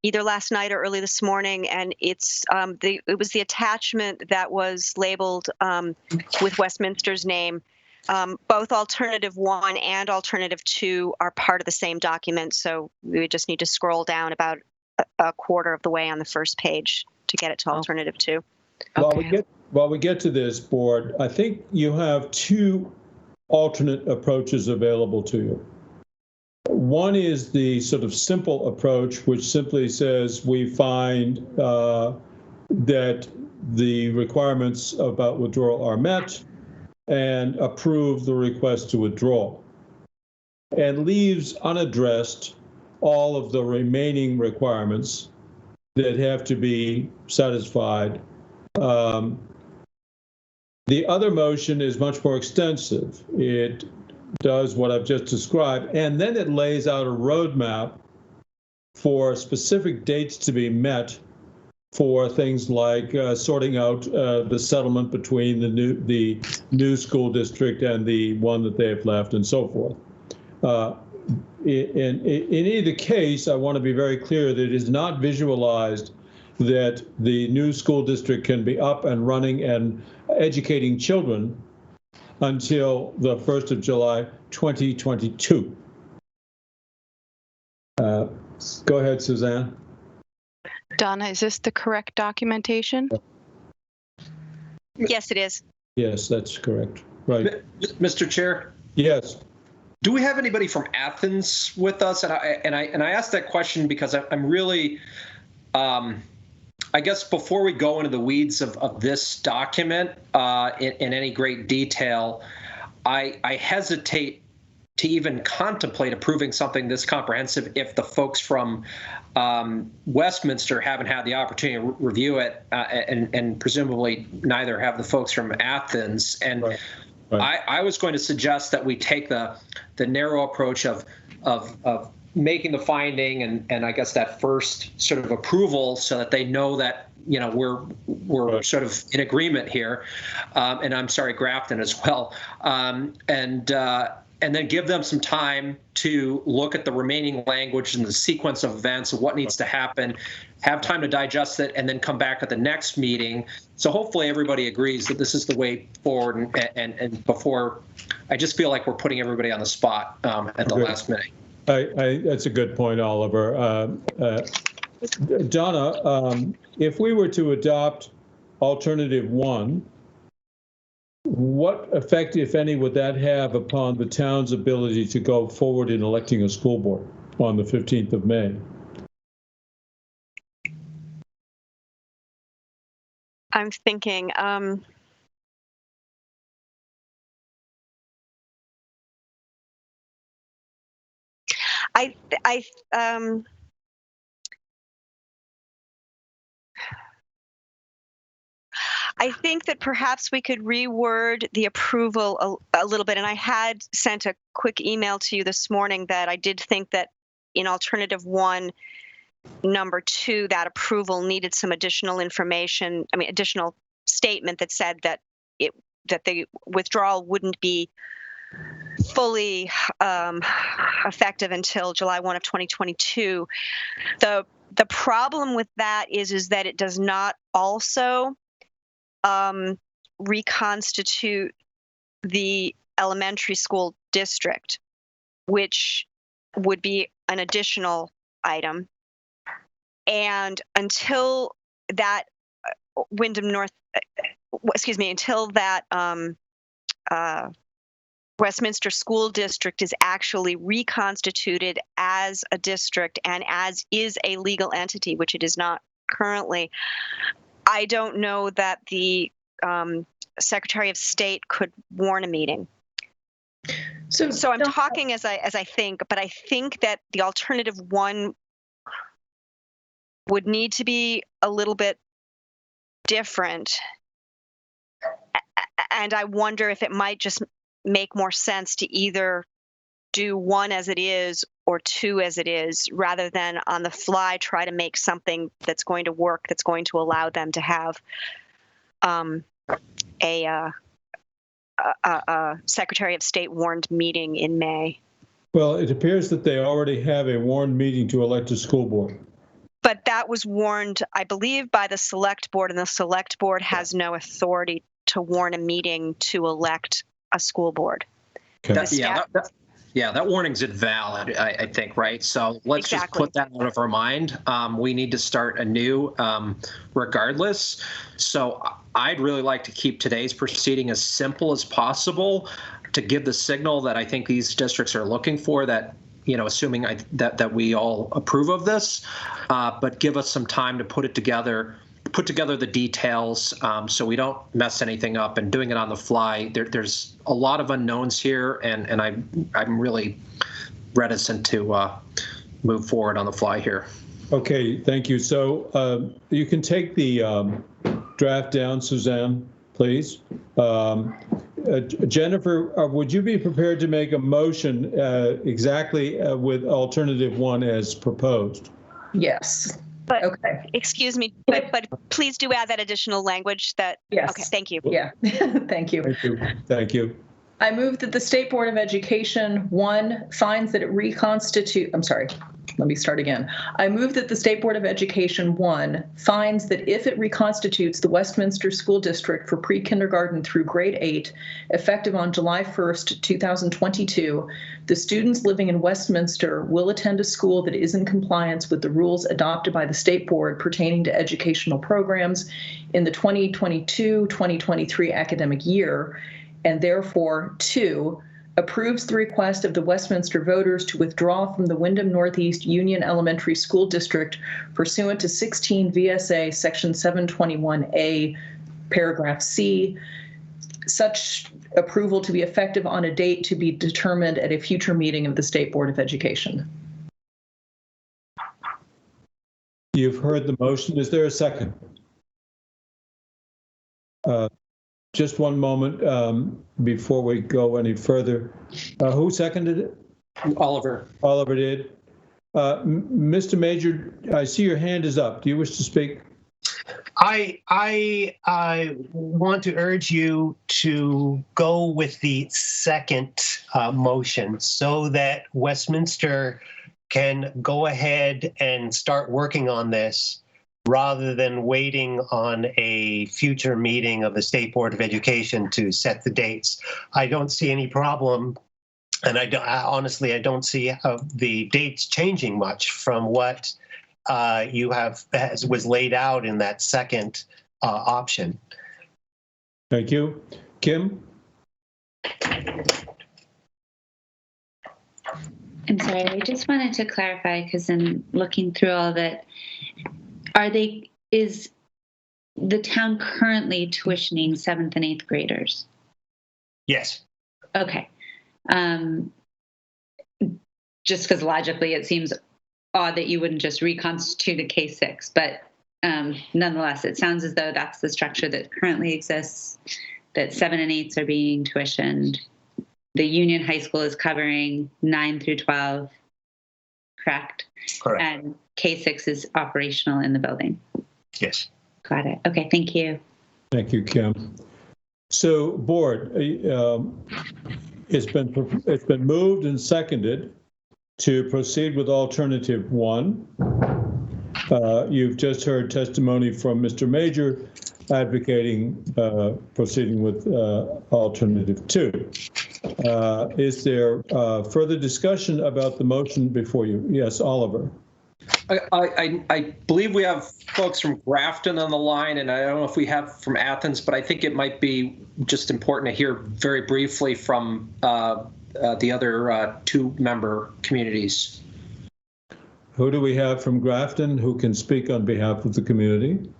either last night or early this morning, and it was the attachment that was labeled with Westminster's name. Both alternative 1 and alternative 2 are part of the same document, so we would just need to scroll down about a quarter of the way on the first page to get it to alternative 2. Okay. While we get to this, board, I think you have 2 alternate approaches available to you. One is the sort of simple approach, which simply says we find that the requirements about withdrawal are met and approve the request to withdraw, and leaves unaddressed all of the remaining requirements that have to be satisfied. The other motion is much more extensive. It does what I've just described, and then it lays out a roadmap for specific dates to be met for things like sorting out the settlement between the new school district and the one that they have left, and so forth. In either case, I want to be very clear that it is not visualized that the new school district can be up and running and educating children until the 1st of July, 2022. Go ahead, Suzanne. Donna, is this the correct documentation? Yes, it is. Yes, that's correct. Right. Mr. Chair? Yes. Do we have anybody from Athens with us? And I asked that question because I'm really, I guess before we go into the weeds of this document in any great detail, I hesitate to even contemplate approving something this comprehensive if the folks from Westminster haven't had the opportunity to review it, and presumably neither have the folks from Athens. And right. I was going to suggest that we take the narrow approach of making the finding and I guess that first sort of approval so that they know that, you know, we're right. sort of in agreement here. And I'm sorry, Grafton as well. And then give them some time to look at the remaining language and the sequence of events of what needs to happen, have time to digest it, and then come back at the next meeting. So hopefully everybody agrees that this is the way forward. And before, I just feel like we're putting everybody on the spot at the last minute. That's a good point, Oliver. Donna, if we were to adopt alternative 1, what effect, if any, would that have upon the town's ability to go forward in electing a school board on the 15th of May? I'm thinking, I think that perhaps we could reword the approval a little bit. And I had sent a quick email to you this morning that I did think that in alternative 1, number 2, that approval needed some additional information. I mean, additional statement that said that that the withdrawal wouldn't be fully effective until July 1 of 2022. The problem with that is that it does not also reconstitute the elementary school district, which would be an additional item. And until that until that Westminster School District is actually reconstituted as a district and as is a legal entity, which it is not currently, I don't know that the Secretary of State could warn a meeting. So I'm talking as I think, but I think that the alternative 1 would need to be a little bit different. And I wonder if it might just make more sense to either do 1 as it is or 2 as it is, rather than on the fly try to make something that's going to work, that's going to allow them to have a Secretary of State warned meeting in May. Well, it appears that they already have a warned meeting to elect a school board. But that was warned, I believe, by the select board, and the select board has no authority to warn a meeting to elect a school board. Okay. That warning's invalid, I think, right? So let's just put that out of our mind. We need to start anew regardless. So I'd really like to keep today's proceeding as simple as possible to give the signal that I think these districts are looking for, that, you know, assuming that we all approve of this, but give us some time to put together the details so we don't mess anything up. And doing it on the fly, there's a lot of unknowns here, and I'm really reticent to move forward on the fly here. Okay, thank you. So you can take the draft down, Suzanne, please. Jennifer, would you be prepared to make a motion exactly with alternative 1 as proposed? Yes. But, okay. Excuse me, but please do add that additional language that, yes. Okay, thank you. Yeah, thank you. Thank you. I move that the State Board of Education, one, finds that it I move that the State Board of Education, one, finds that if it reconstitutes the Westminster School District for pre-kindergarten through grade 8, effective on July 1st, 2022, the students living in Westminster will attend a school that is in compliance with the rules adopted by the State Board pertaining to educational programs in the 2022-2023 academic year, and therefore, 2, approves the request of the Westminster voters to withdraw from the Wyndham Northeast Union Elementary School District pursuant to 16 VSA Section 721A, paragraph C, such approval to be effective on a date to be determined at a future meeting of the State Board of Education. You've heard the motion. Is there a second? Just one moment before we go any further. Who seconded it? Oliver. Oliver did. Mr. Major, I see your hand is up. Do you wish to speak? I want to urge you to go with the second motion so that Westminster can go ahead and start working on this rather than waiting on a future meeting of the State Board of Education to set the dates. I don't see any problem, and honestly, I don't see the dates changing much from what was laid out in that second option. Thank you. Kim? I'm sorry, I just wanted to clarify, because in looking through all of it, is the town currently tuitioning 7th and 8th graders? Yes. Okay. Just because logically it seems odd that you wouldn't just reconstitute a K-6, but nonetheless, it sounds as though that's the structure that currently exists, that 7 and 8s are being tuitioned. The Union High School is covering 9 through 12, correct? Correct. And K-6 is operational in the building. Yes. Got it. Okay, thank you. Thank you, Kim. So, board, it's been moved and seconded to proceed with alternative 1. You've just heard testimony from Mr. Major advocating proceeding with alternative 2. Is there further discussion about the motion before you? Yes, Oliver. I believe we have folks from Grafton on the line, and I don't know if we have from Athens, but I think it might be just important to hear very briefly from the other 2 member communities. Who do we have from Grafton who can speak on behalf of the community?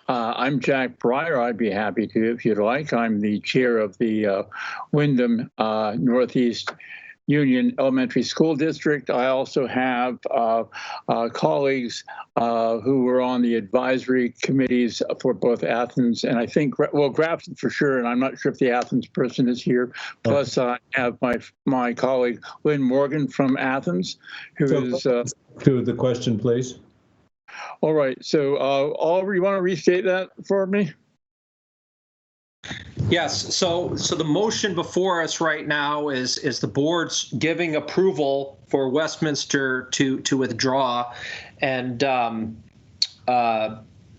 I'm Jack Breyer. I'd be happy to, if you'd like. I'm the chair of the Wyndham Northeast Union Elementary School District. I also have colleagues who were on the advisory committees for both Athens and I think, well, Grafton for sure, and I'm not sure if the Athens person is here. Plus, I have my colleague Lynn Morgan from Athens, who is... To the question, please. All right. So, Oliver, you want to restate that for me? Yes. So the motion before us right now is the board's giving approval for Westminster to withdraw, and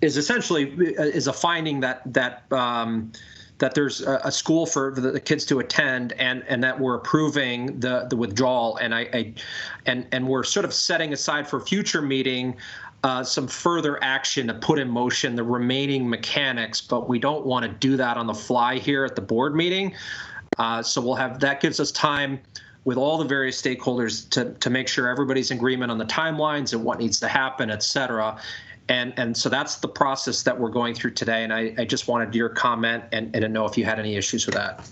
is essentially is a finding that there's a school for the kids to attend, and that we're approving the withdrawal, and we're sort of setting aside for a future meeting some further action to put in motion the remaining mechanics, but we don't want to do that on the fly here at the board meeting. So we'll have, that gives us time with all the various stakeholders to make sure everybody's in agreement on the timelines and what needs to happen, et cetera. And so that's the process that we're going through today. And I just wanted your comment and to know if you had any issues with that.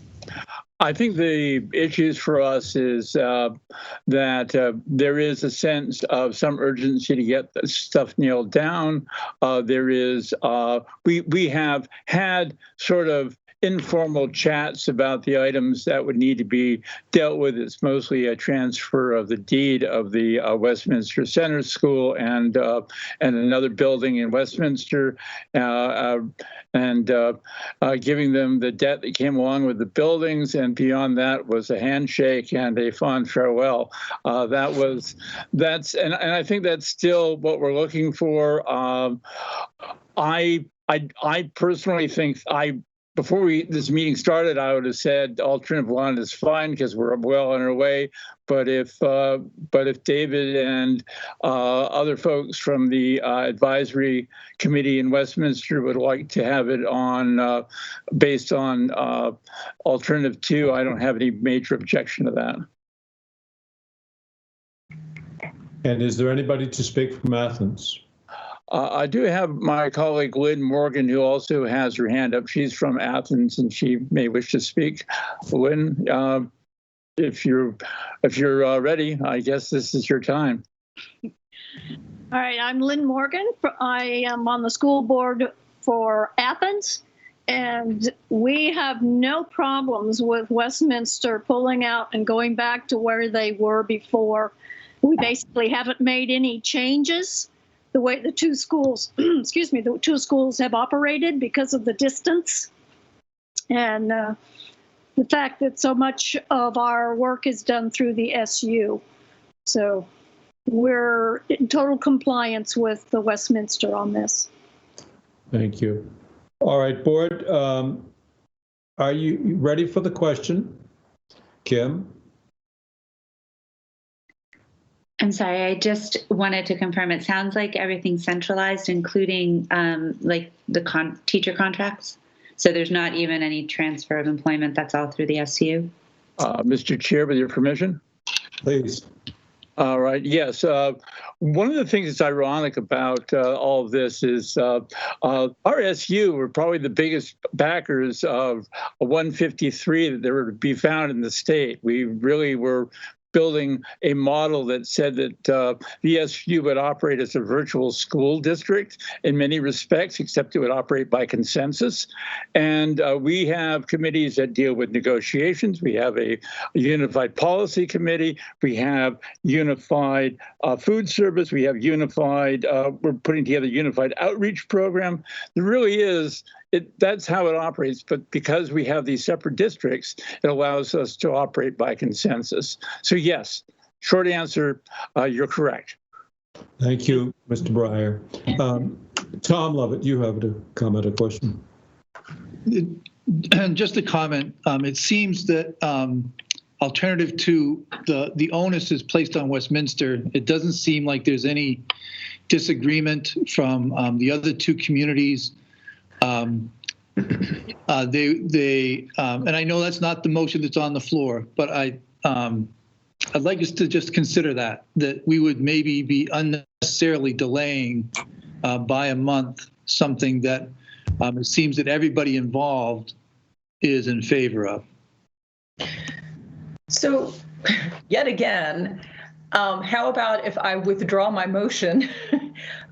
I think the issues for us is that there is a sense of some urgency to get this stuff nailed down. There is, we have had sort of informal chats about the items that would need to be dealt with. It's mostly a transfer of the deed of the Westminster Center School and another building in Westminster, and giving them the debt that came along with the buildings. And beyond that was a handshake and a fond farewell. And I think that's still what we're looking for. I personally think before this meeting started, I would have said alternative one is fine because we're well on our way. But if David and other folks from the advisory committee in Westminster would like to have it on based on alternative two, I don't have any major objection to that. And is there anybody to speak from Athens? I do have my colleague Lynn Morgan, who also has her hand up. She's from Athens, and she may wish to speak. Lynn, if you're ready, I guess this is your time. All right, I'm Lynn Morgan. I am on the school board for Athens, and we have no problems with Westminster pulling out and going back to where they were before. We basically haven't made any changes the way the two schools, the two schools have operated because of the distance and the fact that so much of our work is done through the SU. So we're in total compliance with the Westminster on this. Thank you. All right, board, are you ready for the question? Kim? I'm sorry, I just wanted to confirm, it sounds like everything's centralized, including like the teacher contracts. So there's not even any transfer of employment, that's all through the SU? Mr. Chair, with your permission? Please. All right, yes. One of the things that's ironic about all of this is our SU were probably the biggest backers of a 153 that there would be found in the state. We really were building a model that said that the SU would operate as a virtual school district in many respects, except it would operate by consensus. And we have committees that deal with negotiations. We have a unified policy committee. We have unified food service. We have unified, we're putting together a unified outreach program. There really is, that's how it operates. But because we have these separate districts, it allows us to operate by consensus. So yes, short answer, you're correct. Thank you, Mr. Breyer. Tom Lovett, you have a comment or question. And just a comment, it seems that alternative to the onus is placed on Westminster. It doesn't seem like there's any disagreement from the other two communities. And I know that's not the motion that's on the floor, but I'd like us to just consider that we would maybe be unnecessarily delaying by a month something that it seems that everybody involved is in favor of. So yet again, how about if I withdraw my motion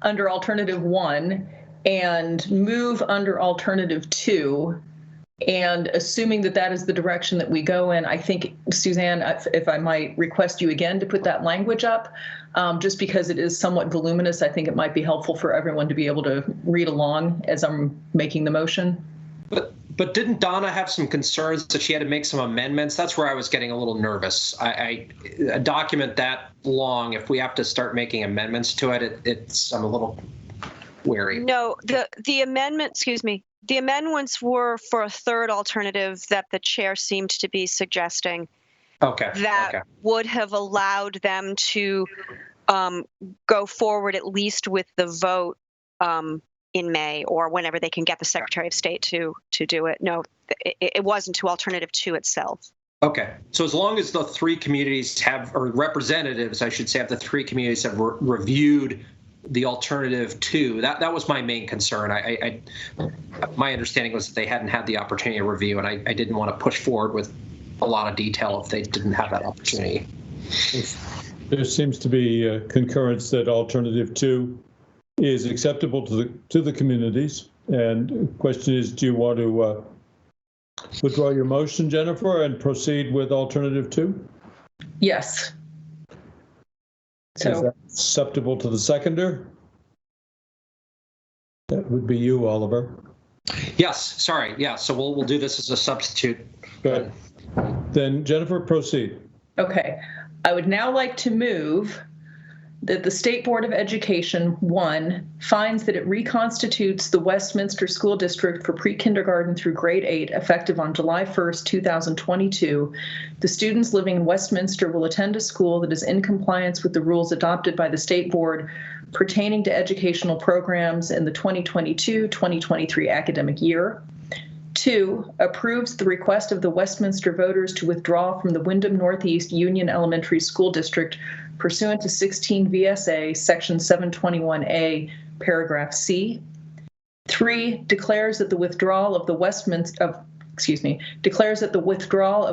under alternative one and move under alternative two, and assuming that that is the direction that we go in, I think, Suzanne, if I might request you again to put that language up, just because it is somewhat voluminous, I think it might be helpful for everyone to be able to read along as I'm making the motion. But didn't Donna have some concerns that she had to make some amendments? That's where I was getting a little nervous. A document that long, if we have to start making amendments to it, I'm a little wary. No, the amendment, the amendments were for a third alternative that the chair seemed to be suggesting. That would have allowed them to go forward at least with the vote in May or whenever they can get the Secretary of State to do it. No, it wasn't to alternative two itself. Okay, so as long as the three communities have, or representatives, I should say, of the three communities have reviewed the alternative two, that was my main concern. My understanding was that they hadn't had the opportunity to review, and I didn't want to push forward with a lot of detail if they didn't have that opportunity. There seems to be concurrence that alternative two is acceptable to the communities, and the question is, do you want to withdraw your motion, Jennifer, and proceed with alternative 2? Yes. Is that acceptable to the seconder? That would be you, Oliver. Yes, sorry. Yeah, so we'll do this as a substitute. Good. Then Jennifer, proceed. Okay. I would now like to move that the State Board of Education, 1, finds that it reconstitutes the Westminster School District for pre-kindergarten through grade 8 effective on July 1st, 2022. The students living in Westminster will attend a school that is in compliance with the rules adopted by the State Board pertaining to educational programs in the 2022-2023 academic year. 2, approves the request of the Westminster voters to withdraw from the Wyndham Northeast Union Elementary School District pursuant to 16 VSA Section 721A, paragraph C. 3, declares that the withdrawal of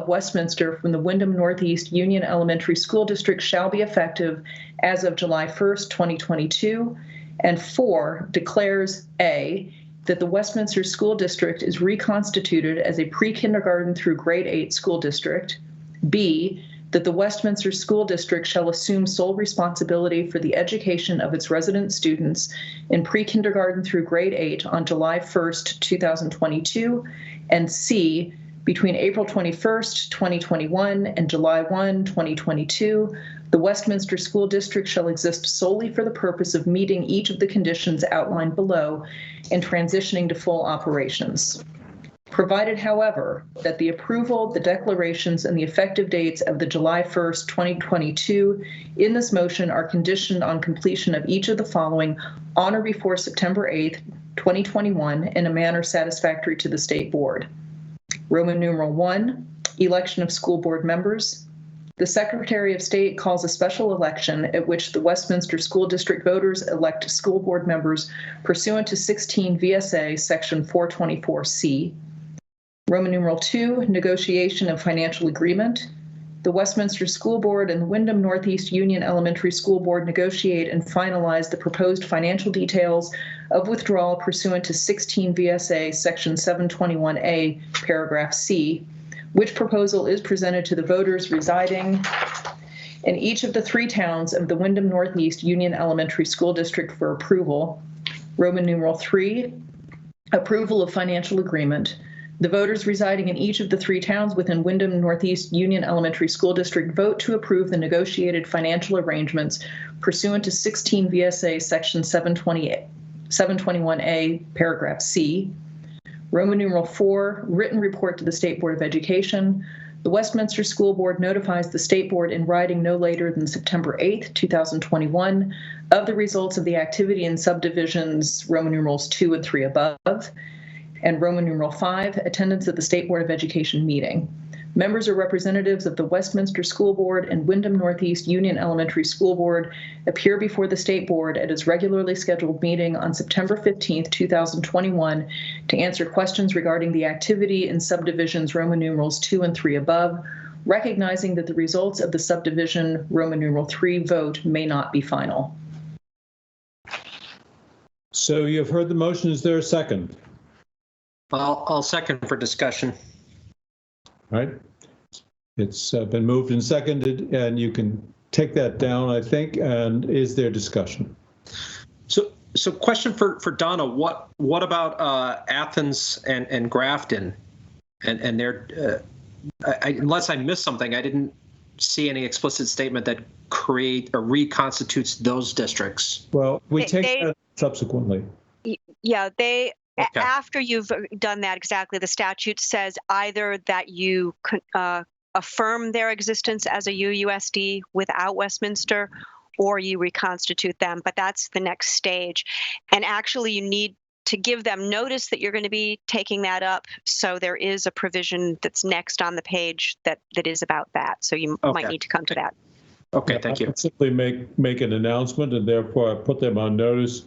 Westminster from the Wyndham Northeast Union Elementary School District shall be effective as of July 1st, 2022. And 4, declares A, that the Westminster School District is reconstituted as a pre-kindergarten through grade 8 school district. B, that the Westminster School District shall assume sole responsibility for the education of its resident students in pre-kindergarten through grade 8 on July 1st, 2022. And C, between April 21st, 2021 and July 1, 2022, the Westminster School District shall exist solely for the purpose of meeting each of the conditions outlined below and transitioning to full operations. Provided, however, that the approval, the declarations, and the effective dates of the July 1st, 2022 in this motion are conditioned on completion of each of the following on or before September 8th, 2021 in a manner satisfactory to the State Board. Roman numeral 1, election of school board members. The Secretary of State calls a special election at which the Westminster School District voters elect school board members pursuant to 16 VSA Section 424C. Roman numeral 2, negotiation of financial agreement. The Westminster School Board and the Wyndham Northeast Union Elementary School Board negotiate and finalize the proposed financial details of withdrawal pursuant to 16 VSA Section 721A, paragraph C, which proposal is presented to the voters residing in each of the 3 towns of the Wyndham Northeast Union Elementary School District for approval. Roman numeral 3, approval of financial agreement. The voters residing in each of the 3 towns within Wyndham Northeast Union Elementary School District vote to approve the negotiated financial arrangements pursuant to 16 VSA Section 721A, paragraph C. Roman numeral 4, written report to the State Board of Education. The Westminster School Board notifies the State Board in writing no later than September 8th, 2021, of the results of the activity in subdivisions Roman numerals 2 and 3 above. And Roman numeral 5, attendance at the State Board of Education meeting. Members or representatives of the Westminster School Board and Wyndham Northeast Union Elementary School Board appear before the State Board at its regularly scheduled meeting on September 15th, 2021 to answer questions regarding the activity in subdivisions Roman numerals 2 and 3 above, recognizing that the results of the subdivision Roman numeral 3 vote may not be final. So you've heard the motion. Is there a second? I'll second for discussion. All right. It's been moved and seconded, and you can take that down, I think. And is there discussion? So question for Donna, what about Athens and Grafton and their, unless I missed something, I didn't see any explicit statement that create or reconstitutes those districts. Well, we take that subsequently. Yeah, they, okay. After you've done that, exactly, the statute says either that you affirm their existence as a UUSD without Westminster, or you reconstitute them, but that's the next stage. And actually, you need to give them notice that you're going to be taking that up. So there is a provision that's next on the page that is about that. So you might need to come to that. Okay, thank you. I simply make an announcement, and therefore I put them on notice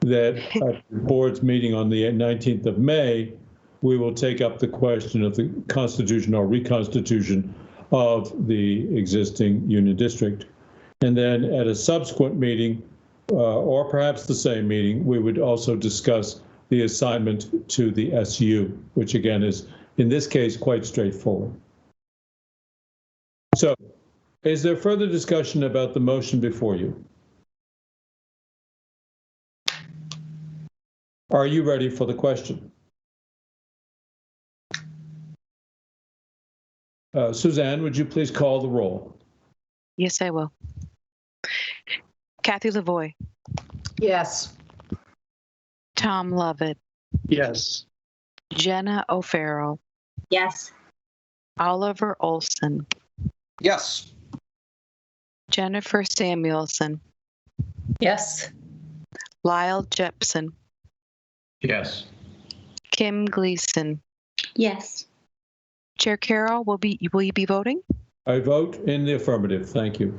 that at the board's meeting on the 19th of May, we will take up the question of the constitution or reconstitution of the existing union district. And then at a subsequent meeting, or perhaps the same meeting, we would also discuss the assignment to the SU, which again is in this case, quite straightforward. So, is there further discussion about the motion before you? Are you ready for the question? Suzanne, would you please call the roll? Yes, I will. Kathy Lavoie. Yes. Tom Lovett. Yes. Jenna O'Farrell. Yes. Oliver Olson. Yes. Jennifer Samuelson. Yes. Lyle Jepson. Yes. Kim Gleason. Yes. Chair Carroll, will you be voting? I vote in the affirmative. Thank you.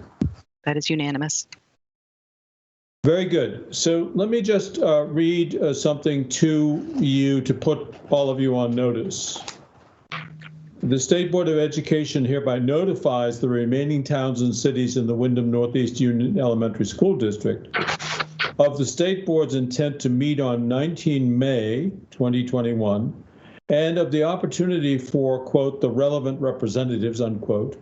That is unanimous. Very good. So let me just read something to you to put all of you on notice. The State Board of Education hereby notifies the remaining towns and cities in the Windham Northeast Union Elementary School District of the State Board's intent to meet on 19 May 2021 and of the opportunity for, quote, the relevant representatives, unquote,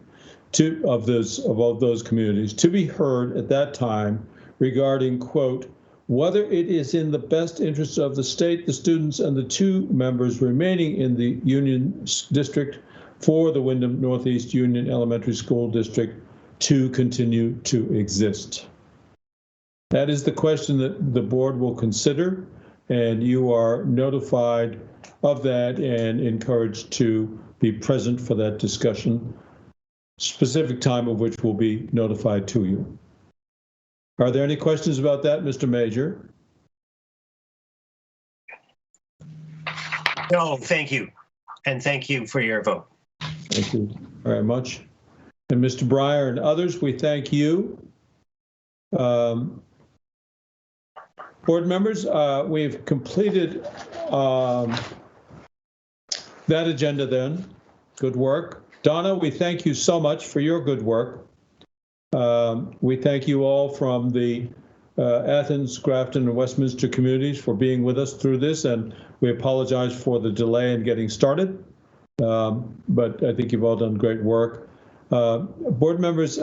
of all those communities to be heard at that time regarding, quote, whether it is in the best interest of the state, the students, and the two members remaining in the Union District for the Windham Northeast Union Elementary School District to continue to exist. That is the question that the board will consider, and you are notified of that and encouraged to be present for that discussion, specific time of which will be notified to you. Are there any questions about that, Mr. Major? No, thank you. And thank you for your vote. Thank you very much. And Mr. Breyer and others, we thank you. Board members, we've completed that agenda then. Good work. Donna, we thank you so much for your good work. We thank you all from the Athens, Grafton, and Westminster communities for being with us through this, and we apologize for the delay in getting started, but I think you've all done great work. Board members,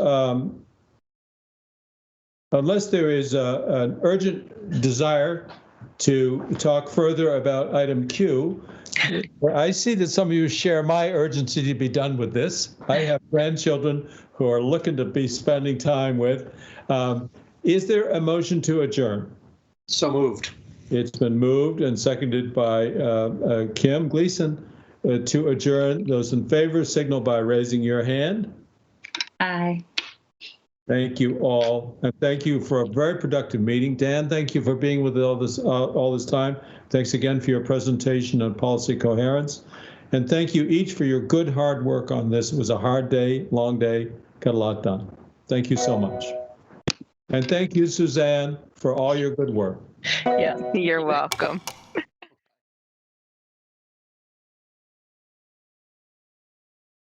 unless there is an urgent desire to talk further about item Q, I see that some of you share my urgency to be done with this. I have grandchildren who are looking to be spending time with. Is there a motion to adjourn? So moved. It's been moved and seconded by Kim Gleason to adjourn. Those in favor signal by raising your hand. Aye. Thank you all, and thank you for a very productive meeting. Dan, thank you for being with all this time. Thanks again for your presentation on policy coherence, and thank you each for your good hard work on this. It was a hard day, long day, got a lot done. Thank you so much, and thank you, Suzanne, for all your good work. Yeah, you're welcome.